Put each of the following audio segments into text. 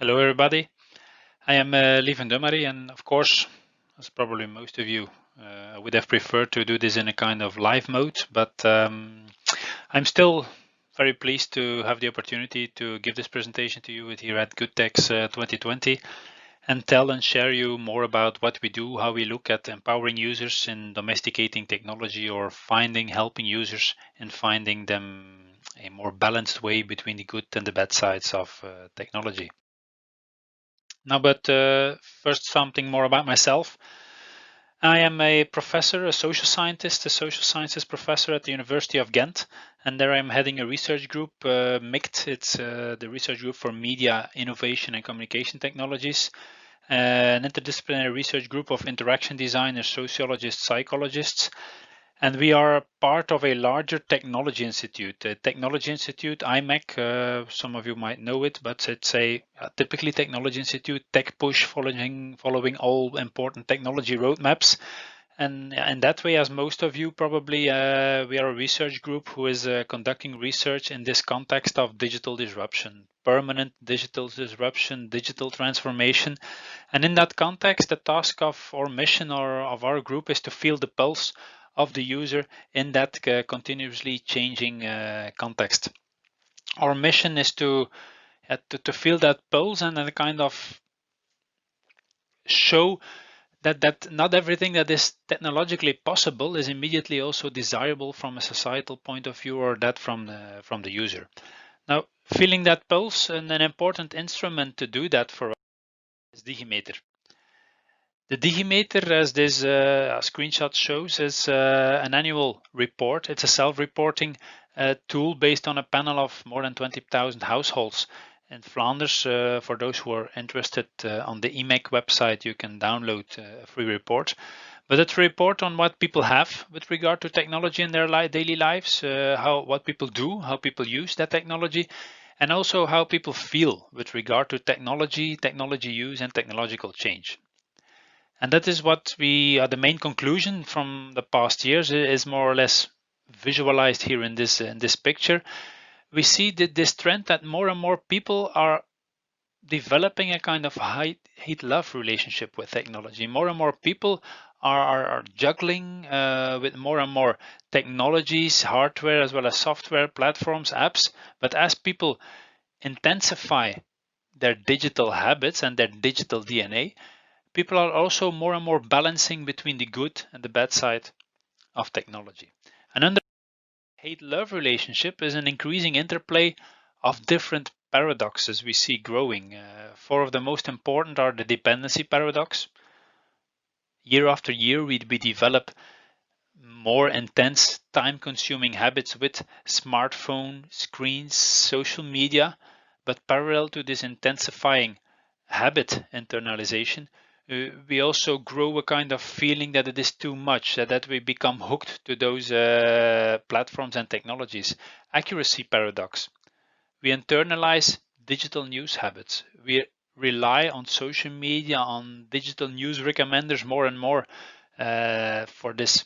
Hello everybody, I am Lieven and of course, as probably most of you would have preferred to do this in a kind of live mode, but I'm still very pleased to have the opportunity to give this presentation to you here at GoodTechs 2020 and tell and share you more about what we do, how we look at empowering users in domesticating technology or helping users in finding them a more balanced way between the good and the bad sides of technology. Now, but first something more about myself. I am a professor, a social sciences professor at the University of Ghent, and there I'm heading a research group, MICT. It's the research group for media, innovation and communication technologies, an interdisciplinary research group of interaction designers, sociologists, psychologists. And we are part of a larger technology institute. The technology institute, IMEC, some of you might know it, but it's a typically technology institute, tech push, following all important technology roadmaps. And in that way, as most of you probably, we are a research group who is conducting research in this context of digital disruption, permanent digital disruption, digital transformation. And in that context, the task of our mission or of our group is to feel the pulse of the user in that continuously changing context. Our mission is to feel that pulse and then kind of show that not everything that is technologically possible is immediately also desirable from a societal point of view or that from the user. Now, feeling that pulse, and an important instrument to do that for us is Digimeter. The Digimeter, as this screenshot shows, is an annual report. It's a self-reporting tool based on a panel of more than 20,000 households in Flanders. For those who are interested, on the IMEC website, you can download a free report. But it's a report on what people have with regard to technology in their daily lives, what people do, how people use that technology, and also how people feel with regard to technology use, and technological change. And that is what the main conclusion from the past years is more or less visualized here in this picture. We see that this trend that more and more people are developing a kind of hate-love relationship with technology. More and more people are juggling with more and more technologies, hardware as well as software, platforms, apps. But as people intensify their digital habits and their digital DNA, people are also more and more balancing between the good and the bad side of technology. And under hate-love relationship is an increasing interplay of different paradoxes we see growing. Four of the most important are the dependency paradox. Year after year, we develop more intense, time-consuming habits with smartphone, screens, social media, but parallel to this intensifying habit internalization, we also grow a kind of feeling that it is too much, that we become hooked to those platforms and technologies. Accuracy paradox. We internalize digital news habits. We rely on social media, on digital news recommenders more and more for this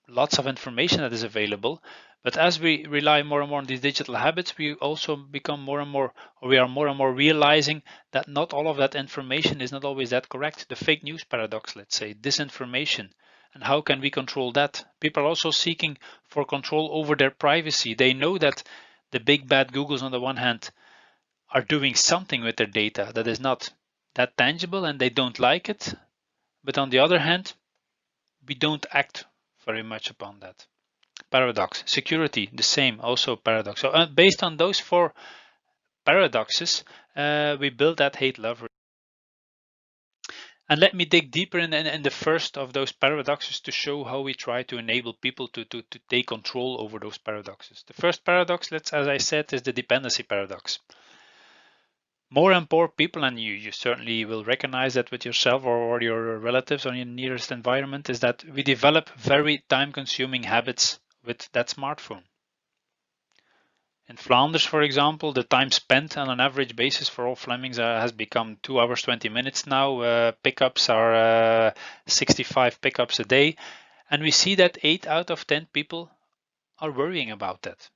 lots of information that is available. But as we rely more and more on these digital habits, we also become more and more, or we are more and more realizing that not all of that information is not always that correct. The fake news paradox, let's say, disinformation. And how can we control that? People are also seeking for control over their privacy. They know that the big bad Googles on the one hand are doing something with their data that is not that tangible and they don't like it. But on the other hand, we don't act very much upon that. Paradox. Security, the same, also paradox. So based on those four paradoxes, we build that hate-love. And let me dig deeper in the first of those paradoxes to show how we try to enable people to take control over those paradoxes. The first paradox, as I said, is the dependency paradox. More and more people, and you certainly will recognize that with yourself or your relatives or your nearest environment, is that we develop very time-consuming habits with that smartphone. In Flanders, for example, the time spent on an average basis for all Flemings has become 2 hours 20 minutes now. Pickups are 65 pickups a day, and we see that 8 out of 10 people are worrying about that.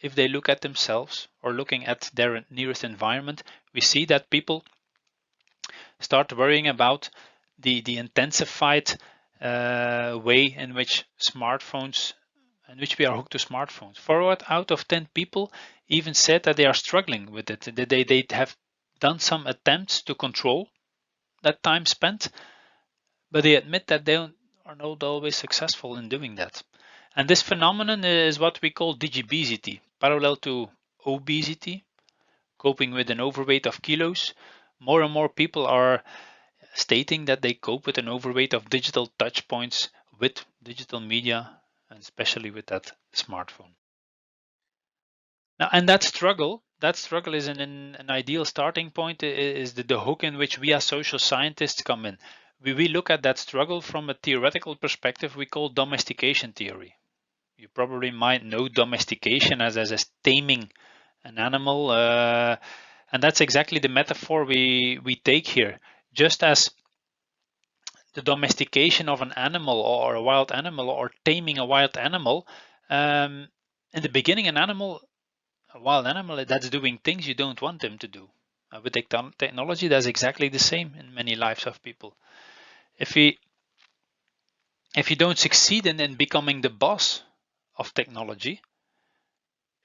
if they look at themselves or looking at their nearest environment, we see that people start worrying about the intensified way in which we are hooked to smartphones. 4 out of 10 people even said that they are struggling with it. They have done some attempts to control that time spent, but they admit that they are not always successful in doing that. And this phenomenon is what we call digibesity, parallel to obesity, coping with an overweight of kilos. More and more people are stating that they cope with an overweight of digital touch points with digital media, and especially with that smartphone. Now, and that struggle is an ideal starting point, is the hook in which we as social scientists come in. We look at that struggle from a theoretical perspective we call domestication theory. You probably might know domestication as taming an animal, and that's exactly the metaphor we take here. Just as the domestication of an animal or a wild animal, or taming a wild animal, in the beginning, a wild animal that's doing things you don't want them to do. With technology, that's exactly the same in many lives of people. If you don't succeed in becoming the boss of technology,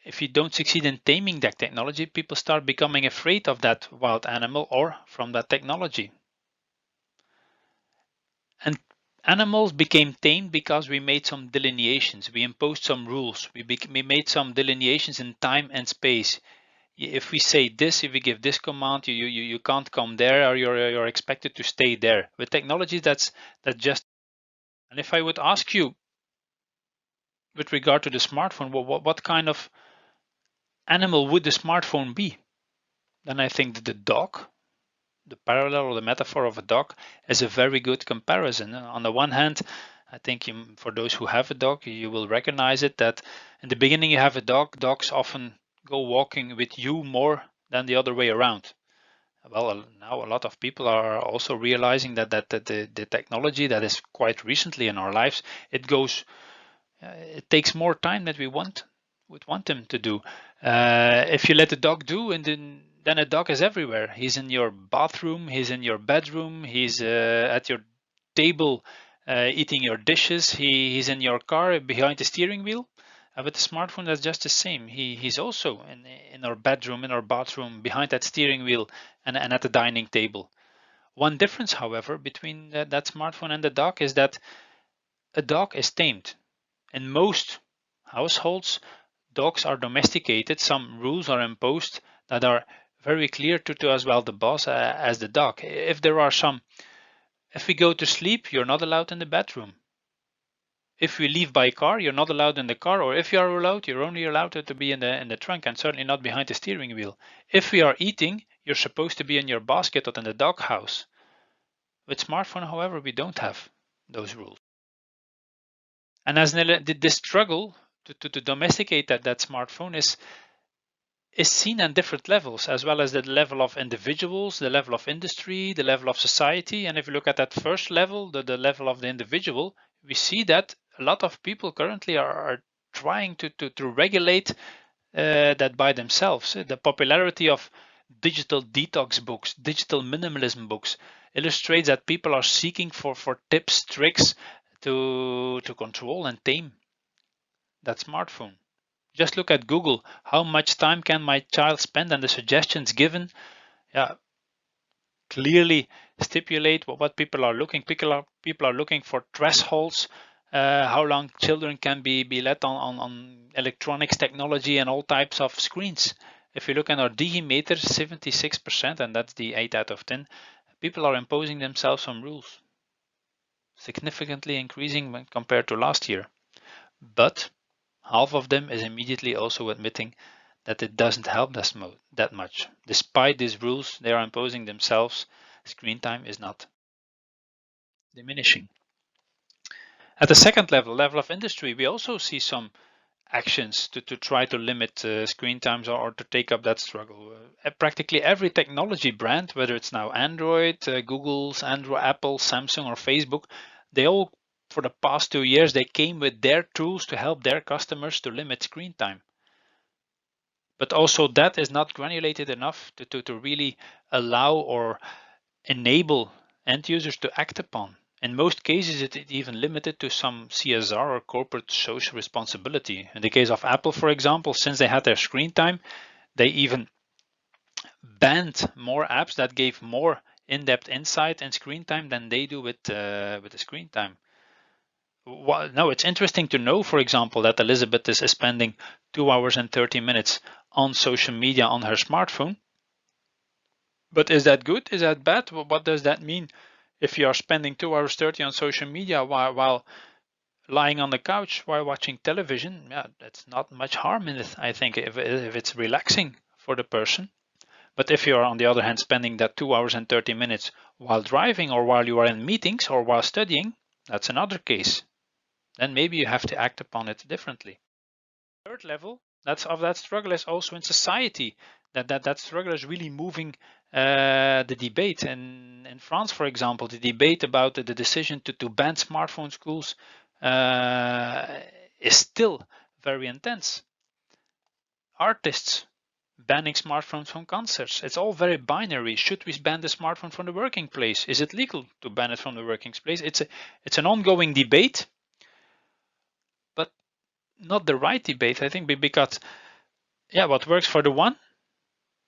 if you don't succeed in taming that technology, people start becoming afraid of that wild animal or from that technology. And animals became tamed because we made some delineations, we imposed some rules, we made some delineations in time and space. If we say this, if we give this command, you can't come there, or you're expected to stay there. With technology, that's just. And if I would ask you, with regard to the smartphone, what kind of animal would the smartphone be? Then I think that the dog, the parallel or the metaphor of a dog, is a very good comparison. On the one hand, I think for those who have a dog, you will recognize it, that in the beginning you have a dog. Dogs often go walking with you more than the other way around. Well, now a lot of people are also realizing that the technology that is quite recently in our lives, it it takes more time than would want them to do. If you let the dog do, and then a dog is everywhere. He's in your bathroom, he's in your bedroom, he's at your table eating your dishes, he's in your car behind the steering wheel. With the smartphone, that's just the same. He's also in our bedroom, in our bathroom, behind that steering wheel, and at the dining table. One difference, however, between that smartphone and the dog is that a dog is tamed. In most households, dogs are domesticated. Some rules are imposed that are very clear to as well the boss as the dog. If we go to sleep, you're not allowed in the bedroom. If we leave by car, you're not allowed in the car, or if you are allowed, you're only allowed to be in the trunk, and certainly not behind the steering wheel. If we are eating, you're supposed to be in your basket or in the dog house. With smartphone, however, we don't have those rules. And as this struggle to domesticate that smartphone is seen on different levels, as well as the level of individuals, the level of industry, the level of society. And if you look at that first level, the level of the individual, we see that a lot of people currently are trying to regulate that by themselves. The popularity of digital detox books, digital minimalism books, illustrates that people are seeking for tips, tricks to control and tame that smartphone. Just look at Google. How much time can my child spend? And the suggestions given, clearly stipulate what people are looking. People are looking for thresholds, how long children can be let on electronics technology and all types of screens. If you look at our Digimeter, 76%, and that's the 8 out of 10, people are imposing themselves some rules, significantly increasing when compared to last year. But half of them is immediately also admitting that it doesn't help that much. Despite these rules they are imposing themselves, screen time is not diminishing. At the second level of industry, we also see some actions to try to limit screen times or to take up that struggle. Practically every technology brand, whether it's now Android, Google's, Apple, Samsung, or Facebook, they all, for the past 2 years, they came with their tools to help their customers to limit screen time. But also that is not granulated enough to really allow or enable end users to act upon. In most cases, it's even limited to some CSR or corporate social responsibility. In the case of Apple, for example, since they had their screen time, they even banned more apps that gave more in-depth insight and screen time than they do with the screen time. Well, no, it's interesting to know, for example, that Elizabeth is spending 2 hours and 30 minutes on social media on her smartphone. But is that good? Is that bad? Well, what does that mean? If you are spending 2 hours 30 on social media while lying on the couch while watching television, yeah, that's not much harm in it, I think, if it's relaxing for the person. But if you are, on the other hand, spending that 2 hours and 30 minutes while driving or while you are in meetings or while studying, that's another case. Then maybe you have to act upon it differently. Third level of that struggle is also in society. That struggle is really moving the debate. And in France, for example, the debate about the decision to ban smartphone schools is still very intense. Artists banning smartphones from concerts. It's all very binary. Should we ban the smartphone from the working place? Is it legal to ban it from the working place? It's an ongoing debate, but not the right debate, I think, because yeah, what works for the one,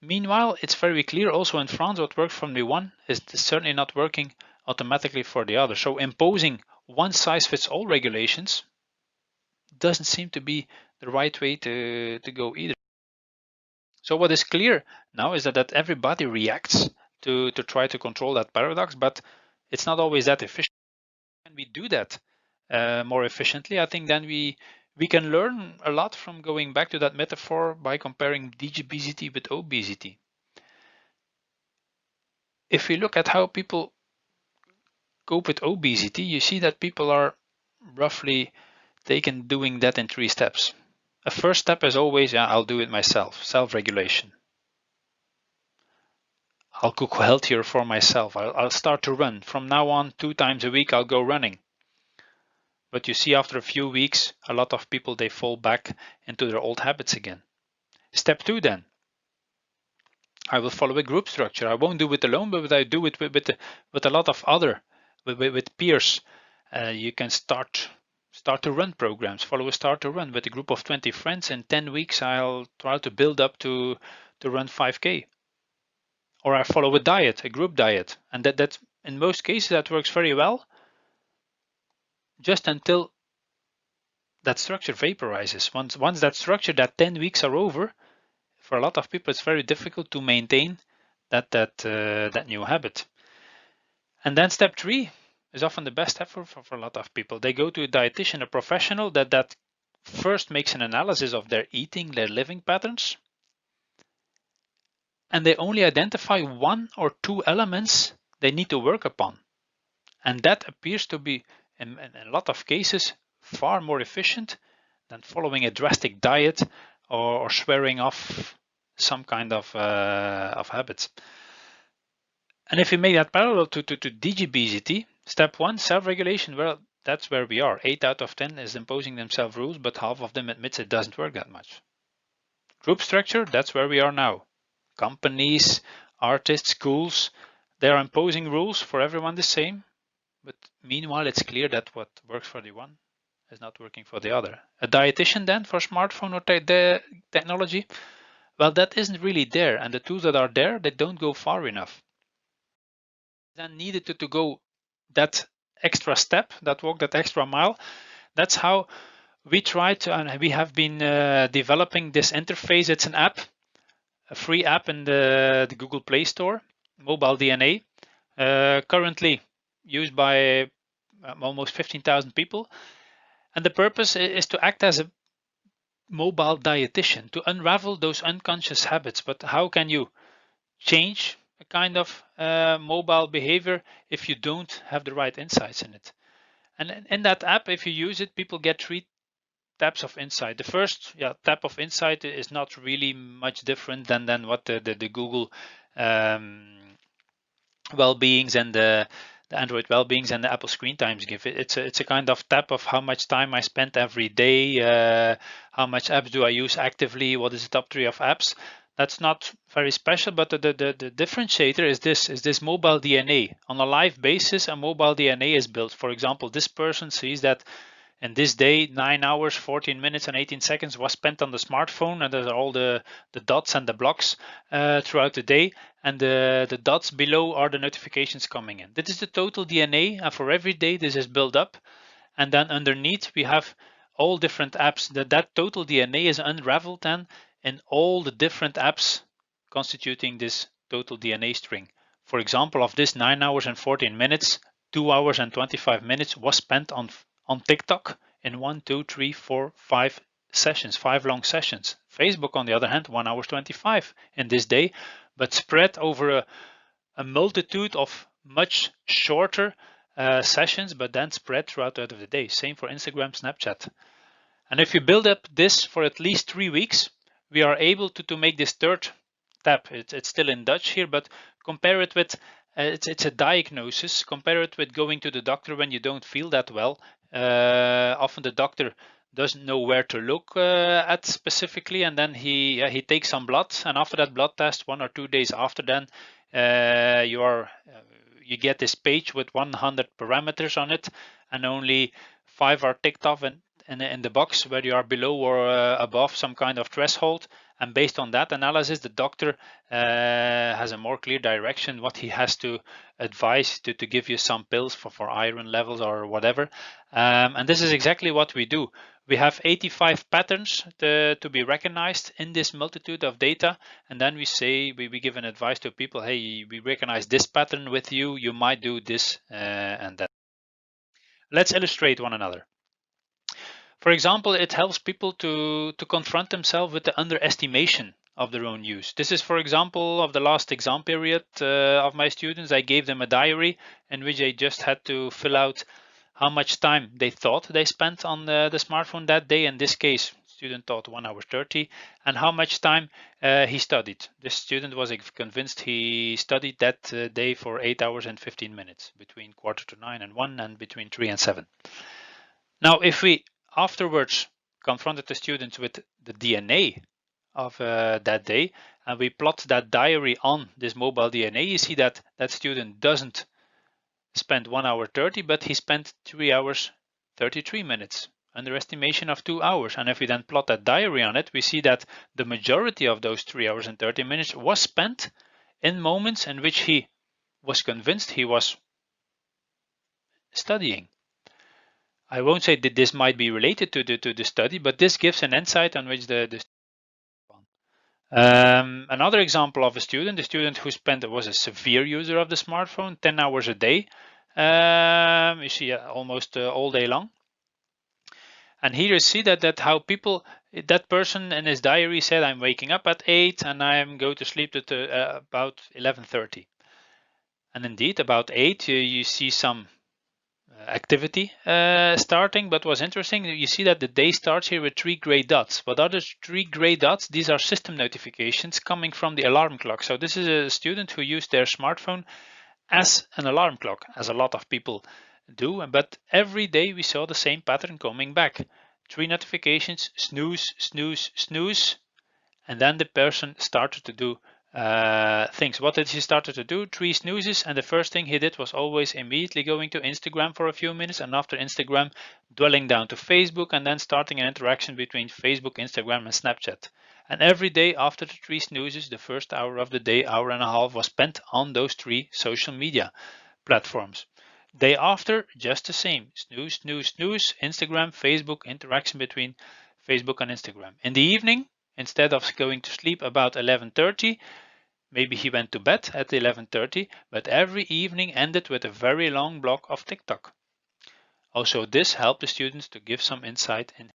meanwhile, it's very clear also in France what works for the one is certainly not working automatically for the other. So imposing one size fits all regulations doesn't seem to be the right way to go either. So what is clear now is that everybody reacts to try to control that paradox, but it's not always that efficient. When we do that more efficiently, I think then we can learn a lot from going back to that metaphor by comparing digibesity with obesity. If we look at how people cope with obesity, you see that people are roughly taken doing that in 3 steps. A first step is always, yeah, I'll do it myself, self-regulation. I'll cook healthier for myself. I'll start to run. From now on, 2 times a week, I'll go running. But you see, after a few weeks, a lot of people, they fall back into their old habits again. Step 2 then. I will follow a group structure. I won't do it alone, but I do it with a lot of other, with peers. You can start to run programs, follow a start to run with a group of 20 friends. In 10 weeks, I'll try to build up to run 5K. Or I follow a diet, a group diet. And that in most cases, that works very well, just until that structure vaporizes. Once that structure, that 10 weeks are over, for a lot of people, it's very difficult to maintain that new habit. And then step 3 is often the best step for a lot of people. They go to a dietitian, a professional that first makes an analysis of their eating, their living patterns, and they only identify 1 or 2 elements they need to work upon. And that appears to be, in a lot of cases, far more efficient than following a drastic diet or swearing off some kind of habits. And if you make that parallel to digibesity, step 1, self-regulation, well, that's where we are. 8 out of 10 is imposing themselves rules, but half of them admits it doesn't work that much. Group structure, that's where we are now. Companies, artists, schools, they are imposing rules for everyone the same, but meanwhile, it's clear that what works for the one is not working for the other. A dietitian then for smartphone or the technology, well, that isn't really there, and the tools that are there, they don't go far enough. Then needed to go that extra step, walk that extra mile. That's how we try to, and we have been developing this interface. It's an app, a free app in the Google Play Store, Mobile DNA, currently used by almost 15,000 people. And the purpose is to act as a mobile dietitian, to unravel those unconscious habits. But how can you change a kind of mobile behavior if you don't have the right insights in it? And in that app, if you use it, people get 3 taps of insight. The first tap of insight is not really much different than what the Google well-beings and the the Android Wellbeings and the Apple Screen Times give. It's a kind of tab of how much time I spent every day, how much apps do I use actively, what is the top 3 of apps. That's not very special, but the differentiator is this mobile DNA. On a live basis, a mobile DNA is built. For example, this person sees that in this day, 9 hours, 14 minutes and 18 seconds was spent on the smartphone, and there's all the dots and the blocks throughout the day, and the dots below are the notifications coming in. This is the total DNA, and for every day this is built up, and then underneath we have all different apps. That total DNA is unraveled then in all the different apps constituting this total DNA string. For example, of this 9 hours and 14 minutes, 2 hours and 25 minutes was spent on TikTok in 1, 2, 3, 4, 5 sessions, 5 long sessions. Facebook, on the other hand, 1 hour 25 in this day, but spread over a multitude of much shorter sessions, but then spread throughout the day. Same for Instagram, Snapchat. And if you build up this for at least 3 weeks, we are able to make this third tab. It's still in Dutch here, but compare it with it's a diagnosis. Compare it with going to the doctor when you don't feel that well. Often the doctor doesn't know where to look at specifically, and then he takes some blood, and after that blood test, 1 or 2 days after, then you get this page with 100 parameters on it, and only 5 are ticked off in the box where you are below or above some kind of threshold. And based on that analysis, the doctor has a more clear direction what he has to advise to give you some pills for iron levels or whatever. And this is exactly what we do. We have 85 patterns to be recognized in this multitude of data, and then we say we give an advice to people. Hey, we recognize this pattern with you. You might do this and that. Let's illustrate one another. For example, it helps people to confront themselves with the underestimation of their own use. This is, for example, of the last exam period of my students. I gave them a diary in which they just had to fill out how much time they thought they spent on the smartphone that day. In this case, student thought 1 hour 30, and how much time he studied. This student was convinced he studied that day for 8 hours and 15 minutes, between 8:45 and 1, and between 3 and 7. Now, if we afterwards confronted the students with the DNA of that day, and we plot that diary on this mobile DNA, you see that that student doesn't spend 1 hour 30, but he spent 3 hours 33 minutes, underestimation of 2 hours. And if we then plot that diary on it, we see that the majority of those 3 hours and 30 minutes was spent in moments in which he was convinced he was studying. I won't say that this might be related to the study, but this gives an insight on which another example of a student who was a severe user of the smartphone, 10 hours a day. You see almost all day long. And here you see that how people, that person in his diary said, I'm waking up at 8 and I'm going to sleep at about 11:30. And indeed, about 8, you see some activity starting. But what's interesting, you see that the day starts here with 3 gray dots. What are those 3 gray dots? These are system notifications coming from the alarm clock. So this is a student who used their smartphone as an alarm clock, as a lot of people do. But every day we saw the same pattern coming back. 3 notifications, snooze, snooze, snooze. And then the person started to do things. What did he started to do? 3 snoozes, and the first thing he did was always immediately going to Instagram for a few minutes, and after Instagram dwelling down to Facebook, and then starting an interaction between Facebook, Instagram and Snapchat. And every day after the 3 snoozes, the first hour of the day, hour and a half, was spent on those 3 social media platforms. Day after, just the same. Snooze, snooze, snooze, Instagram, Facebook, interaction between Facebook and Instagram. In the evening, instead of going to sleep about 11:30, maybe he went to bed at 11:30, but every evening ended with a very long block of TikTok. Also, this helped the students to give some insight in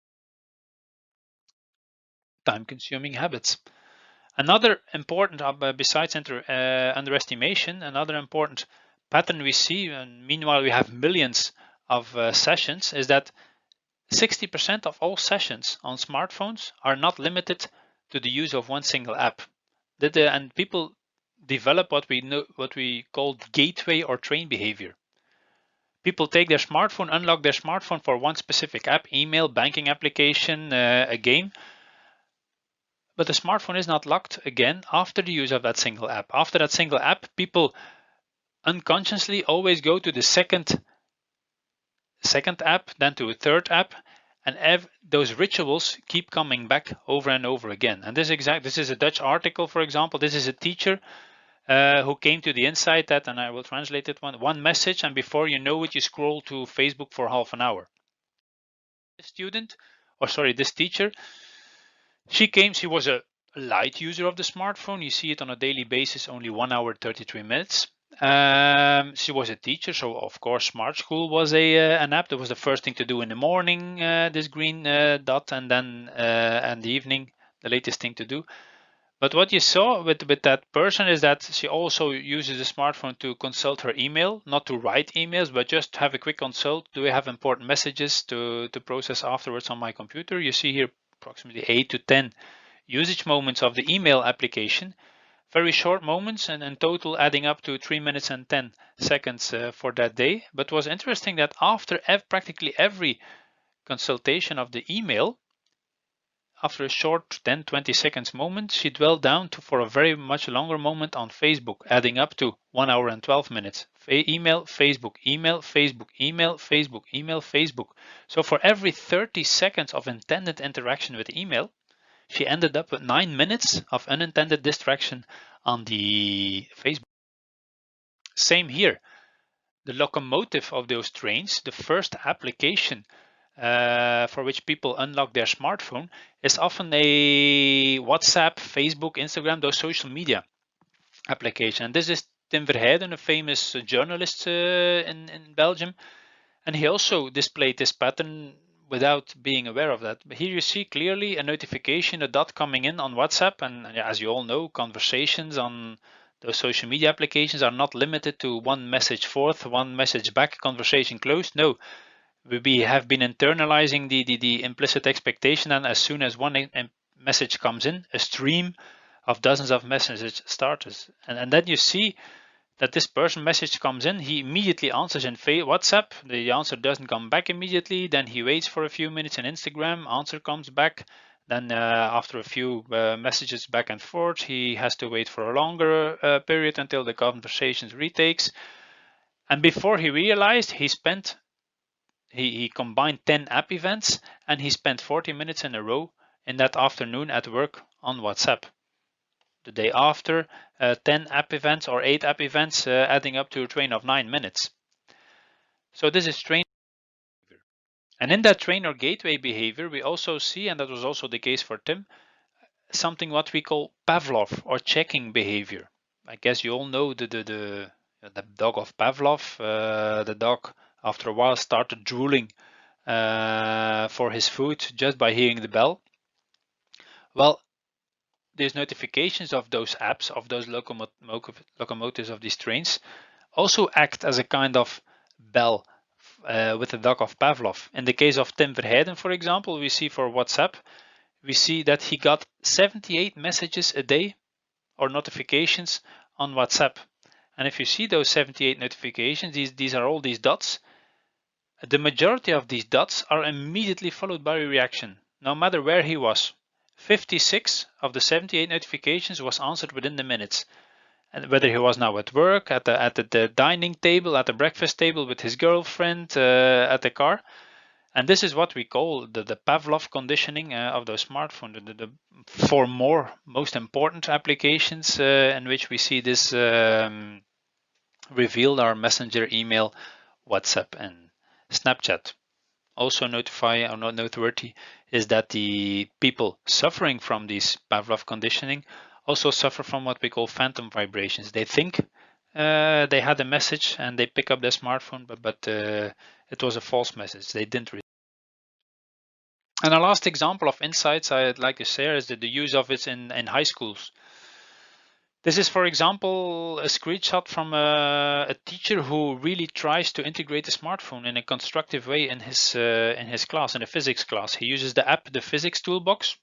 time-consuming habits. Another important, besides underestimation, another important pattern we see, and meanwhile we have millions of sessions, is that 60% of all sessions on smartphones are not limited to the use of one single app. And people develop what we call gateway or train behavior. People take their smartphone, unlock their smartphone for one specific app, email, banking application, a game. But the smartphone is not locked again after the use of that single app. After that single app, people unconsciously always go to the second app, then to a third app, and those rituals keep coming back over and over again. And this is a Dutch article, for example. This is a teacher who came to the insight that, and I will translate it, one message, and before you know it, you scroll to Facebook for half an hour. This teacher, she was a light user of the smartphone. You see it on a daily basis, only 1 hour 33 minutes. She was a teacher, so of course Smart School was an app. That was the first thing to do in the morning, this green dot, and then in the evening, the latest thing to do. But what you saw with that person is that she also uses the smartphone to consult her email, not to write emails, but just have a quick consult. Do I have important messages to process afterwards on my computer? You see here approximately 8 to 10 usage moments of the email application. Very short moments, and in total adding up to 3 minutes and 10 seconds for that day. But it was interesting that after practically every consultation of the email, after a short 10-20 seconds moment, she dwelled down for a very much longer moment on Facebook, adding up to 1 hour and 12 minutes. Email, Facebook, email, Facebook, email, Facebook, email, Facebook. So for every 30 seconds of intended interaction with email, she ended up with 9 minutes of unintended distraction on the Facebook. Same here. The locomotive of those trains, the first application for which people unlock their smartphone, is often a WhatsApp, Facebook, Instagram, those social media application. And this is Tim Verheijden, a famous journalist in Belgium. And he also displayed this pattern without being aware of that. But here you see clearly a notification, a dot coming in on WhatsApp. And as you all know, conversations on those social media applications are not limited to one message forth, one message back, conversation closed. No, we have been internalizing the implicit expectation, and as soon as one message comes in, a stream of dozens of messages starts. And then you see that this person message comes in, he immediately answers in WhatsApp, the answer doesn't come back immediately, then he waits for a few minutes in Instagram, answer comes back, then after a few messages back and forth, he has to wait for a longer period until the conversation retakes. And before he realized, he combined 10 app events, and he spent 40 minutes in a row in that afternoon at work on WhatsApp. The day after, 10 app events or 8 app events, adding up to a train of 9 minutes. So this is train behavior. And in that train or gateway behavior, we also see, and that was also the case for Tim, something what we call Pavlov or checking behavior. I guess you all know the dog of Pavlov. The dog, after a while, started drooling for his food just by hearing the bell. Well, these notifications of those apps, of those locomotives of these trains, also act as a kind of bell with the dog of Pavlov. In the case of Tim Verheijden, for example, we see for WhatsApp, we see that he got 78 messages a day or notifications on WhatsApp. And if you see those 78 notifications, these are all these dots. The majority of these dots are immediately followed by a reaction, no matter where he was. 56 of the 78 notifications was answered within the minutes. And whether he was now at work, at the dining table, at the breakfast table with his girlfriend, at the car. And this is what we call the Pavlov conditioning of the smartphone. The four most important applications in which we see this revealed are Messenger, email, WhatsApp, and Snapchat. Also noteworthy is that the people suffering from these Pavlov conditioning also suffer from what we call phantom vibrations. They think they had a message and they pick up their smartphone, but it was a false message. They didn't receive. And a last example of insights I'd like to share is the use of it in high schools. This is, for example, a screenshot from a teacher who really tries to integrate the smartphone in a constructive way in his class, in a physics class. He uses the app, the physics toolbox.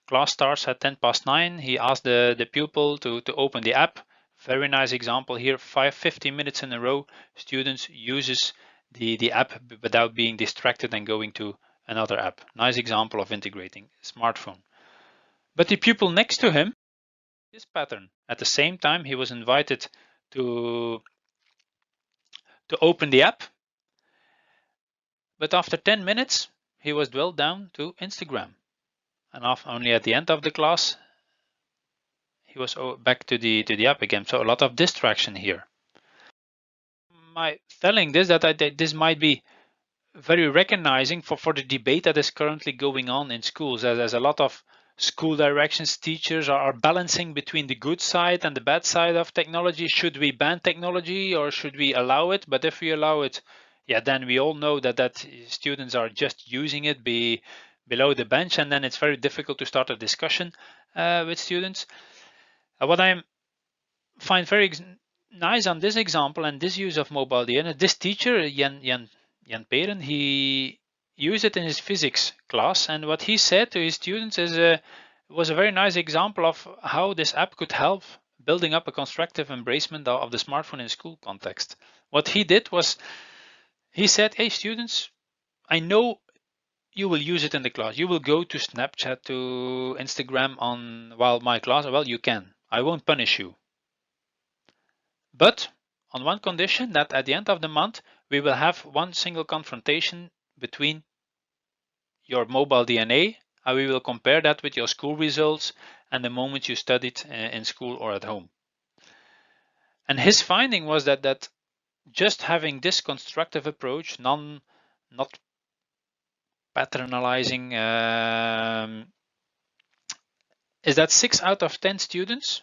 Class starts at 9:10. He asks the pupil to open the app. Very nice example here, 50 minutes in a row, students uses the app without being distracted and going to another app. Nice example of integrating smartphone. But the pupil next to him, this pattern. At the same time, he was invited to open the app, but after 10 minutes, he was dwelled down to Instagram. And only at the end of the class, he was back to the app again. So a lot of distraction here. My telling this that this might be very recognizing for the debate that is currently going on in schools. There's a lot of school directions, teachers are balancing between the good side and the bad side of technology. Should we ban technology or should we allow it? But if we allow it, yeah, then we all know that students are just using it below the bench, and then it's very difficult to start a discussion with students. What I find very nice on this example and this use of mobile DNA, this teacher, Jan Peren, he used it in his physics class, and what he said to his students was a very nice example of how this app could help building up a constructive embracement of the smartphone in school context. What he did was, he said, hey students, I know you will use it in the class. You will go to Snapchat, to Instagram while my class, well, you can. I won't punish you. But on one condition, that at the end of the month, we will have one single confrontation between your mobile DNA, and we will compare that with your school results and the moment you studied in school or at home. And his finding was that just having this constructive approach, not paternalizing, is that 6 out of 10 students,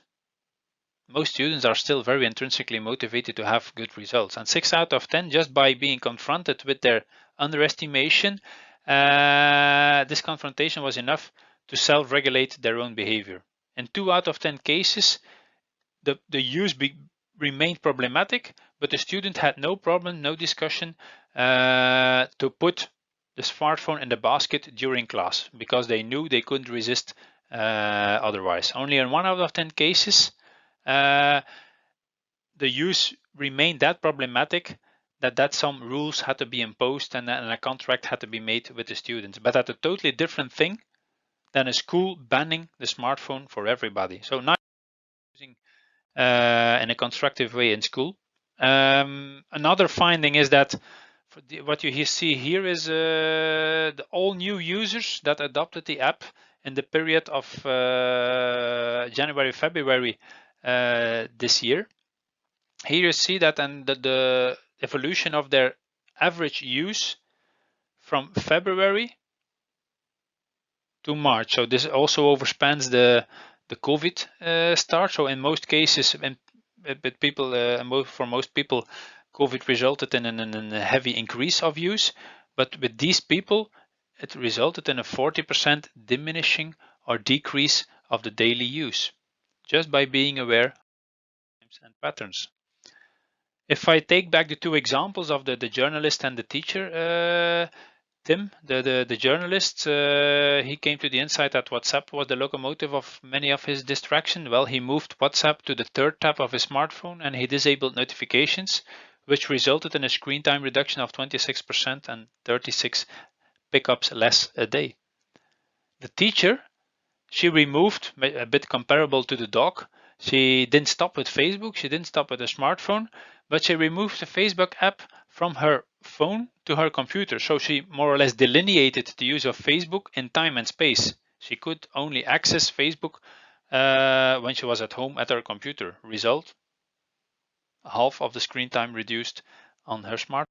most students are still very intrinsically motivated to have good results. And 6 out of 10, just by being confronted with their underestimation, this confrontation was enough to self-regulate their own behavior. In 2 out of 10 cases, the use remained problematic, but the student had no problem, no discussion to put the smartphone in the basket during class because they knew they couldn't resist otherwise. Only in 1 out of 10 cases, the use remained that problematic that some rules had to be imposed and a contract had to be made with the students. But that's a totally different thing than a school banning the smartphone for everybody. So now using in a constructive way in school. Another finding is that what you see here is all new users that adopted the app in the period of January, February this year. Here you see that, and the evolution of their average use from February to March. So this also overspans the COVID start. So in most cases, for most people, COVID resulted in a heavy increase of use. But with these people, it resulted in a 40% diminishing or decrease of the daily use, just by being aware of and patterns. If I take back the 2 examples of the journalist and the teacher, Tim, the journalist, he came to the insight that WhatsApp was the locomotive of many of his distractions. Well, he moved WhatsApp to the 3rd tab of his smartphone and he disabled notifications, which resulted in a screen time reduction of 26% and 36 pickups less a day. The teacher, she removed, a bit comparable to the dog, she didn't stop with Facebook, she didn't stop with the smartphone, but she removed the Facebook app from her phone to her computer. So she more or less delineated the use of Facebook in time and space. She could only access Facebook when she was at home at her computer. Result, half of the screen time reduced on her smartphone.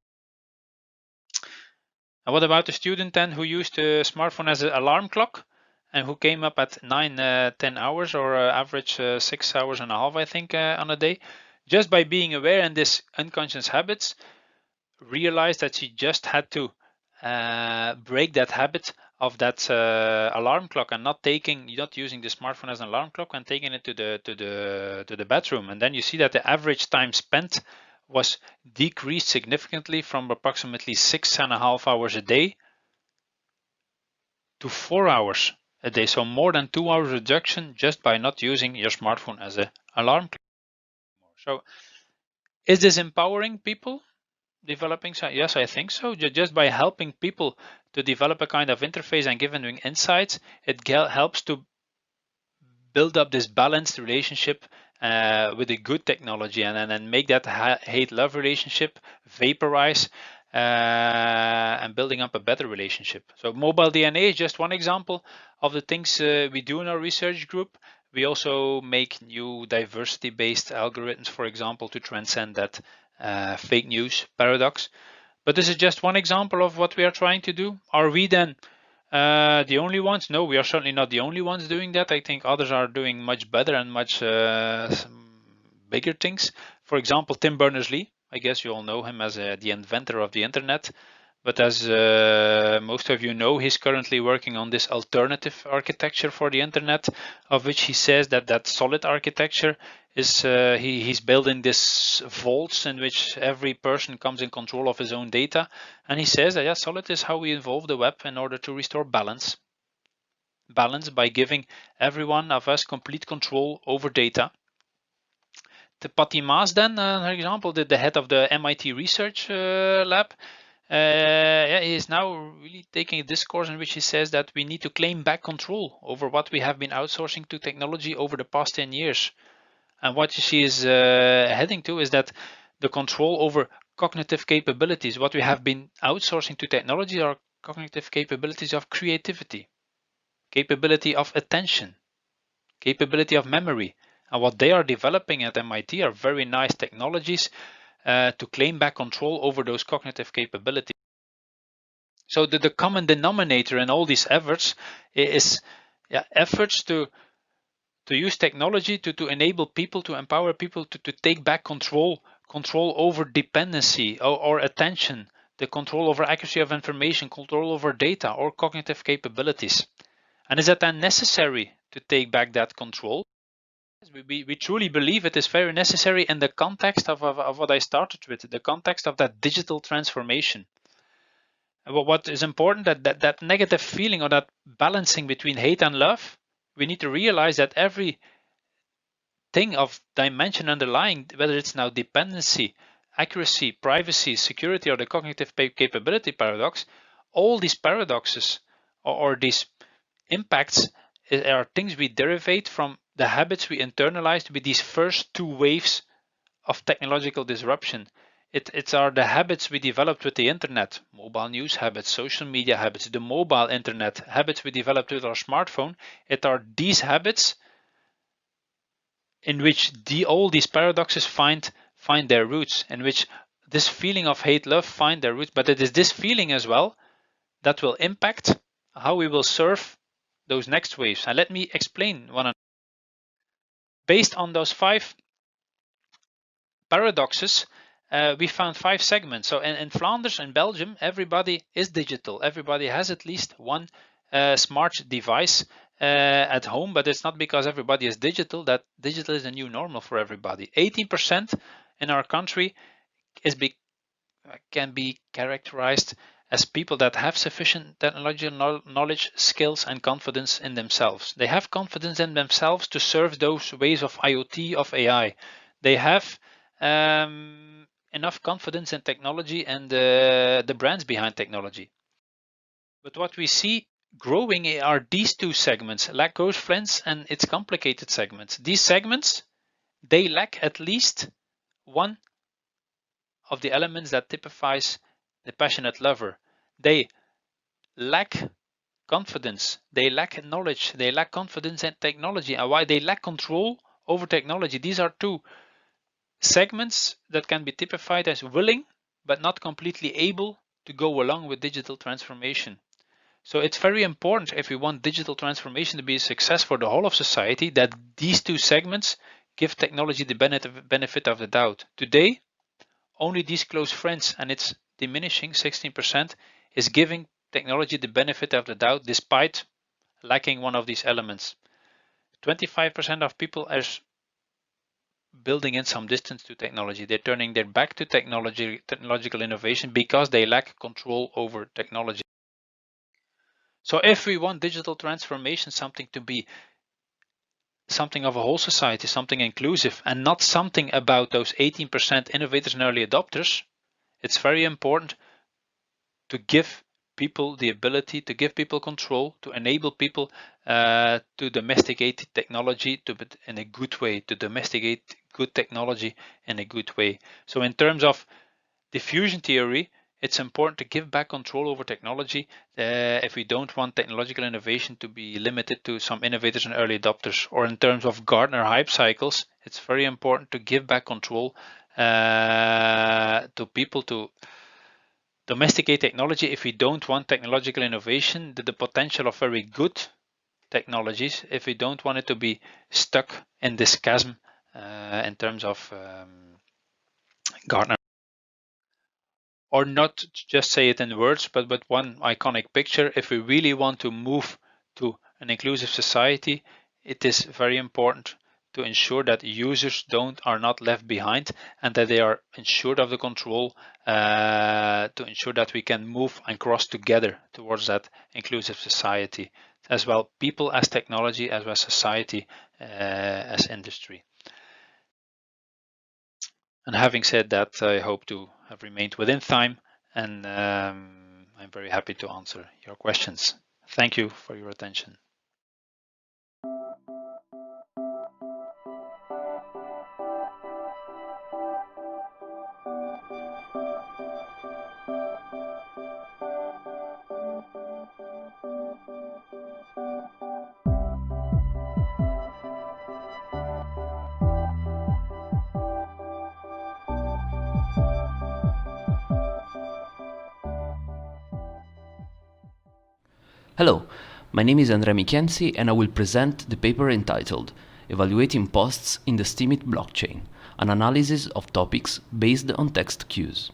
And what about the student then who used the smartphone as an alarm clock and who came up at 9-10 hours or average 6 hours and a half, I think, on a day? Just by being aware in this unconscious habits, realized that she just had to break that habit of that alarm clock and not using the smartphone as an alarm clock and taking it to the bedroom. And then you see that the average time spent was decreased significantly from approximately 6.5 hours a day to 4 hours a day. So more than 2 hours reduction just by not using your smartphone as an alarm clock. So is this empowering people? developing side? Yes, I think so. Just by helping people to develop a kind of interface and giving them insights, it helps to build up this balanced relationship with a good technology, and make that hate-love relationship vaporize, and building up a better relationship. So mobile DNA is just one example of the things we do in our research group. We also make new diversity-based algorithms, for example, to transcend that fake news paradox. But this is just one example of what we are trying to do. Are we then the only ones? No, we are certainly not the only ones doing that. I think others are doing much better and much bigger things. For example, Tim Berners-Lee. I guess you all know him as the inventor of the internet. But as most of you know, he's currently working on this alternative architecture for the internet, of which he says that solid architecture is he's building this vaults in which every person comes in control of his own data. And he says that, yeah, solid is how we evolve the web in order to restore balance. Balance by giving every one of us complete control over data. The Patti Maas then, for example, the head of the MIT research lab, he is now really taking a discourse in which he says that we need to claim back control over what we have been outsourcing to technology over the past 10 years. And what she is heading to is that the control over cognitive capabilities, what we have been outsourcing to technology, are cognitive capabilities of creativity, capability of attention, capability of memory. And what they are developing at MIT are very nice technologies to claim back control over those cognitive capabilities. So the common denominator in all these efforts is efforts to use technology to enable people, to empower people to take back control over dependency or attention, the control over accuracy of information, control over data or cognitive capabilities. And is that then necessary to take back that control? We truly believe it is very necessary in the context of what I started with, the context of that digital transformation. What is important, that negative feeling or that balancing between hate and love, we need to realize that every thing of dimension underlying, whether it's now dependency, accuracy, privacy, security, or the cognitive capability paradox, all these paradoxes or these impacts are things we derivate from the habits we internalized with these first two waves of technological disruption. It's are the habits we developed with the internet, mobile news habits, social media habits, the mobile internet habits we developed with our smartphone. It are these habits in which all these paradoxes find their roots, in which this feeling of hate-love find their roots. But it is this feeling as well that will impact how we will serve those next waves. And let me explain one. Based on those 5 paradoxes, we found 5 segments. So in Flanders and Belgium, everybody is digital. Everybody has at least one smart device at home, but it's not because everybody is digital that digital is a new normal for everybody. 18% in our country can be characterized as people that have sufficient technological knowledge, skills, and confidence in themselves. They have confidence in themselves to serve those ways of IoT, of AI. They have enough confidence in technology and the brands behind technology. But what we see growing are these 2 segments, close friends and its complicated segments. These segments, they lack at least one of the elements that typifies the passionate lover. They lack confidence, they lack knowledge, they lack confidence in technology. And why? They lack control over technology. These are 2 segments that can be typified as willing but not completely able to go along with digital transformation. So it's very important, if we want digital transformation to be a success for the whole of society, that these 2 segments give technology the benefit of the doubt. Today, only these close friends, and it's diminishing, 16%, is giving technology the benefit of the doubt despite lacking one of these elements. 25% of people are building in some distance to technology. They're turning their back to technological innovation because they lack control over technology. So if we want digital transformation something to be something of a whole society, something inclusive, and not something about those 18% innovators and early adopters, it's very important to give people the ability, to give people control, to enable people to domesticate technology in a good way, to domesticate good technology in a good way. So in terms of diffusion theory, it's important to give back control over technology if we don't want technological innovation to be limited to some innovators and early adopters. Or in terms of Gartner hype cycles, it's very important to give back control to people to domesticate technology if we don't want technological innovation, the potential of very good technologies, if we don't want it to be stuck in this chasm in terms of Gartner. Or not just say it in words, but with one iconic picture. If we really want to move to an inclusive society, it is very important to ensure that users are not left behind, and that they are ensured of the control to ensure that we can move and cross together towards that inclusive society as well, people as technology, as well as society as industry. And having said that, I hope to have remained within time, and I'm very happy to answer your questions. Thank you for your attention. Hello, my name is Andrea Michienzi and I will present the paper entitled Evaluating Posts in the Steemit Blockchain, an analysis of topics based on text queues.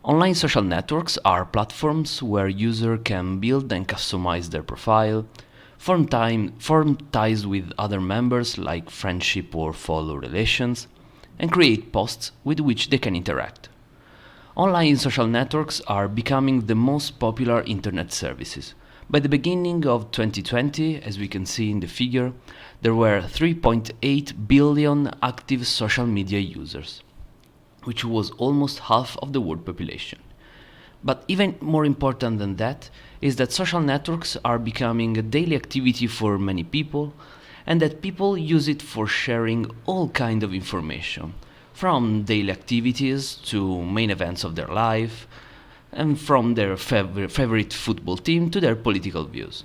Online social networks are platforms where users can build and customize their profile, form ties with other members like friendship or follow relations, and create posts with which they can interact. Online social networks are becoming the most popular internet services. By the beginning of 2020, as we can see in the figure, there were 3.8 billion active social media users, which was almost half of the world population. But even more important than that is that social networks are becoming a daily activity for many people, and that people use it for sharing all kinds of information, from daily activities to main events of their life, and from their favorite football team to their political views.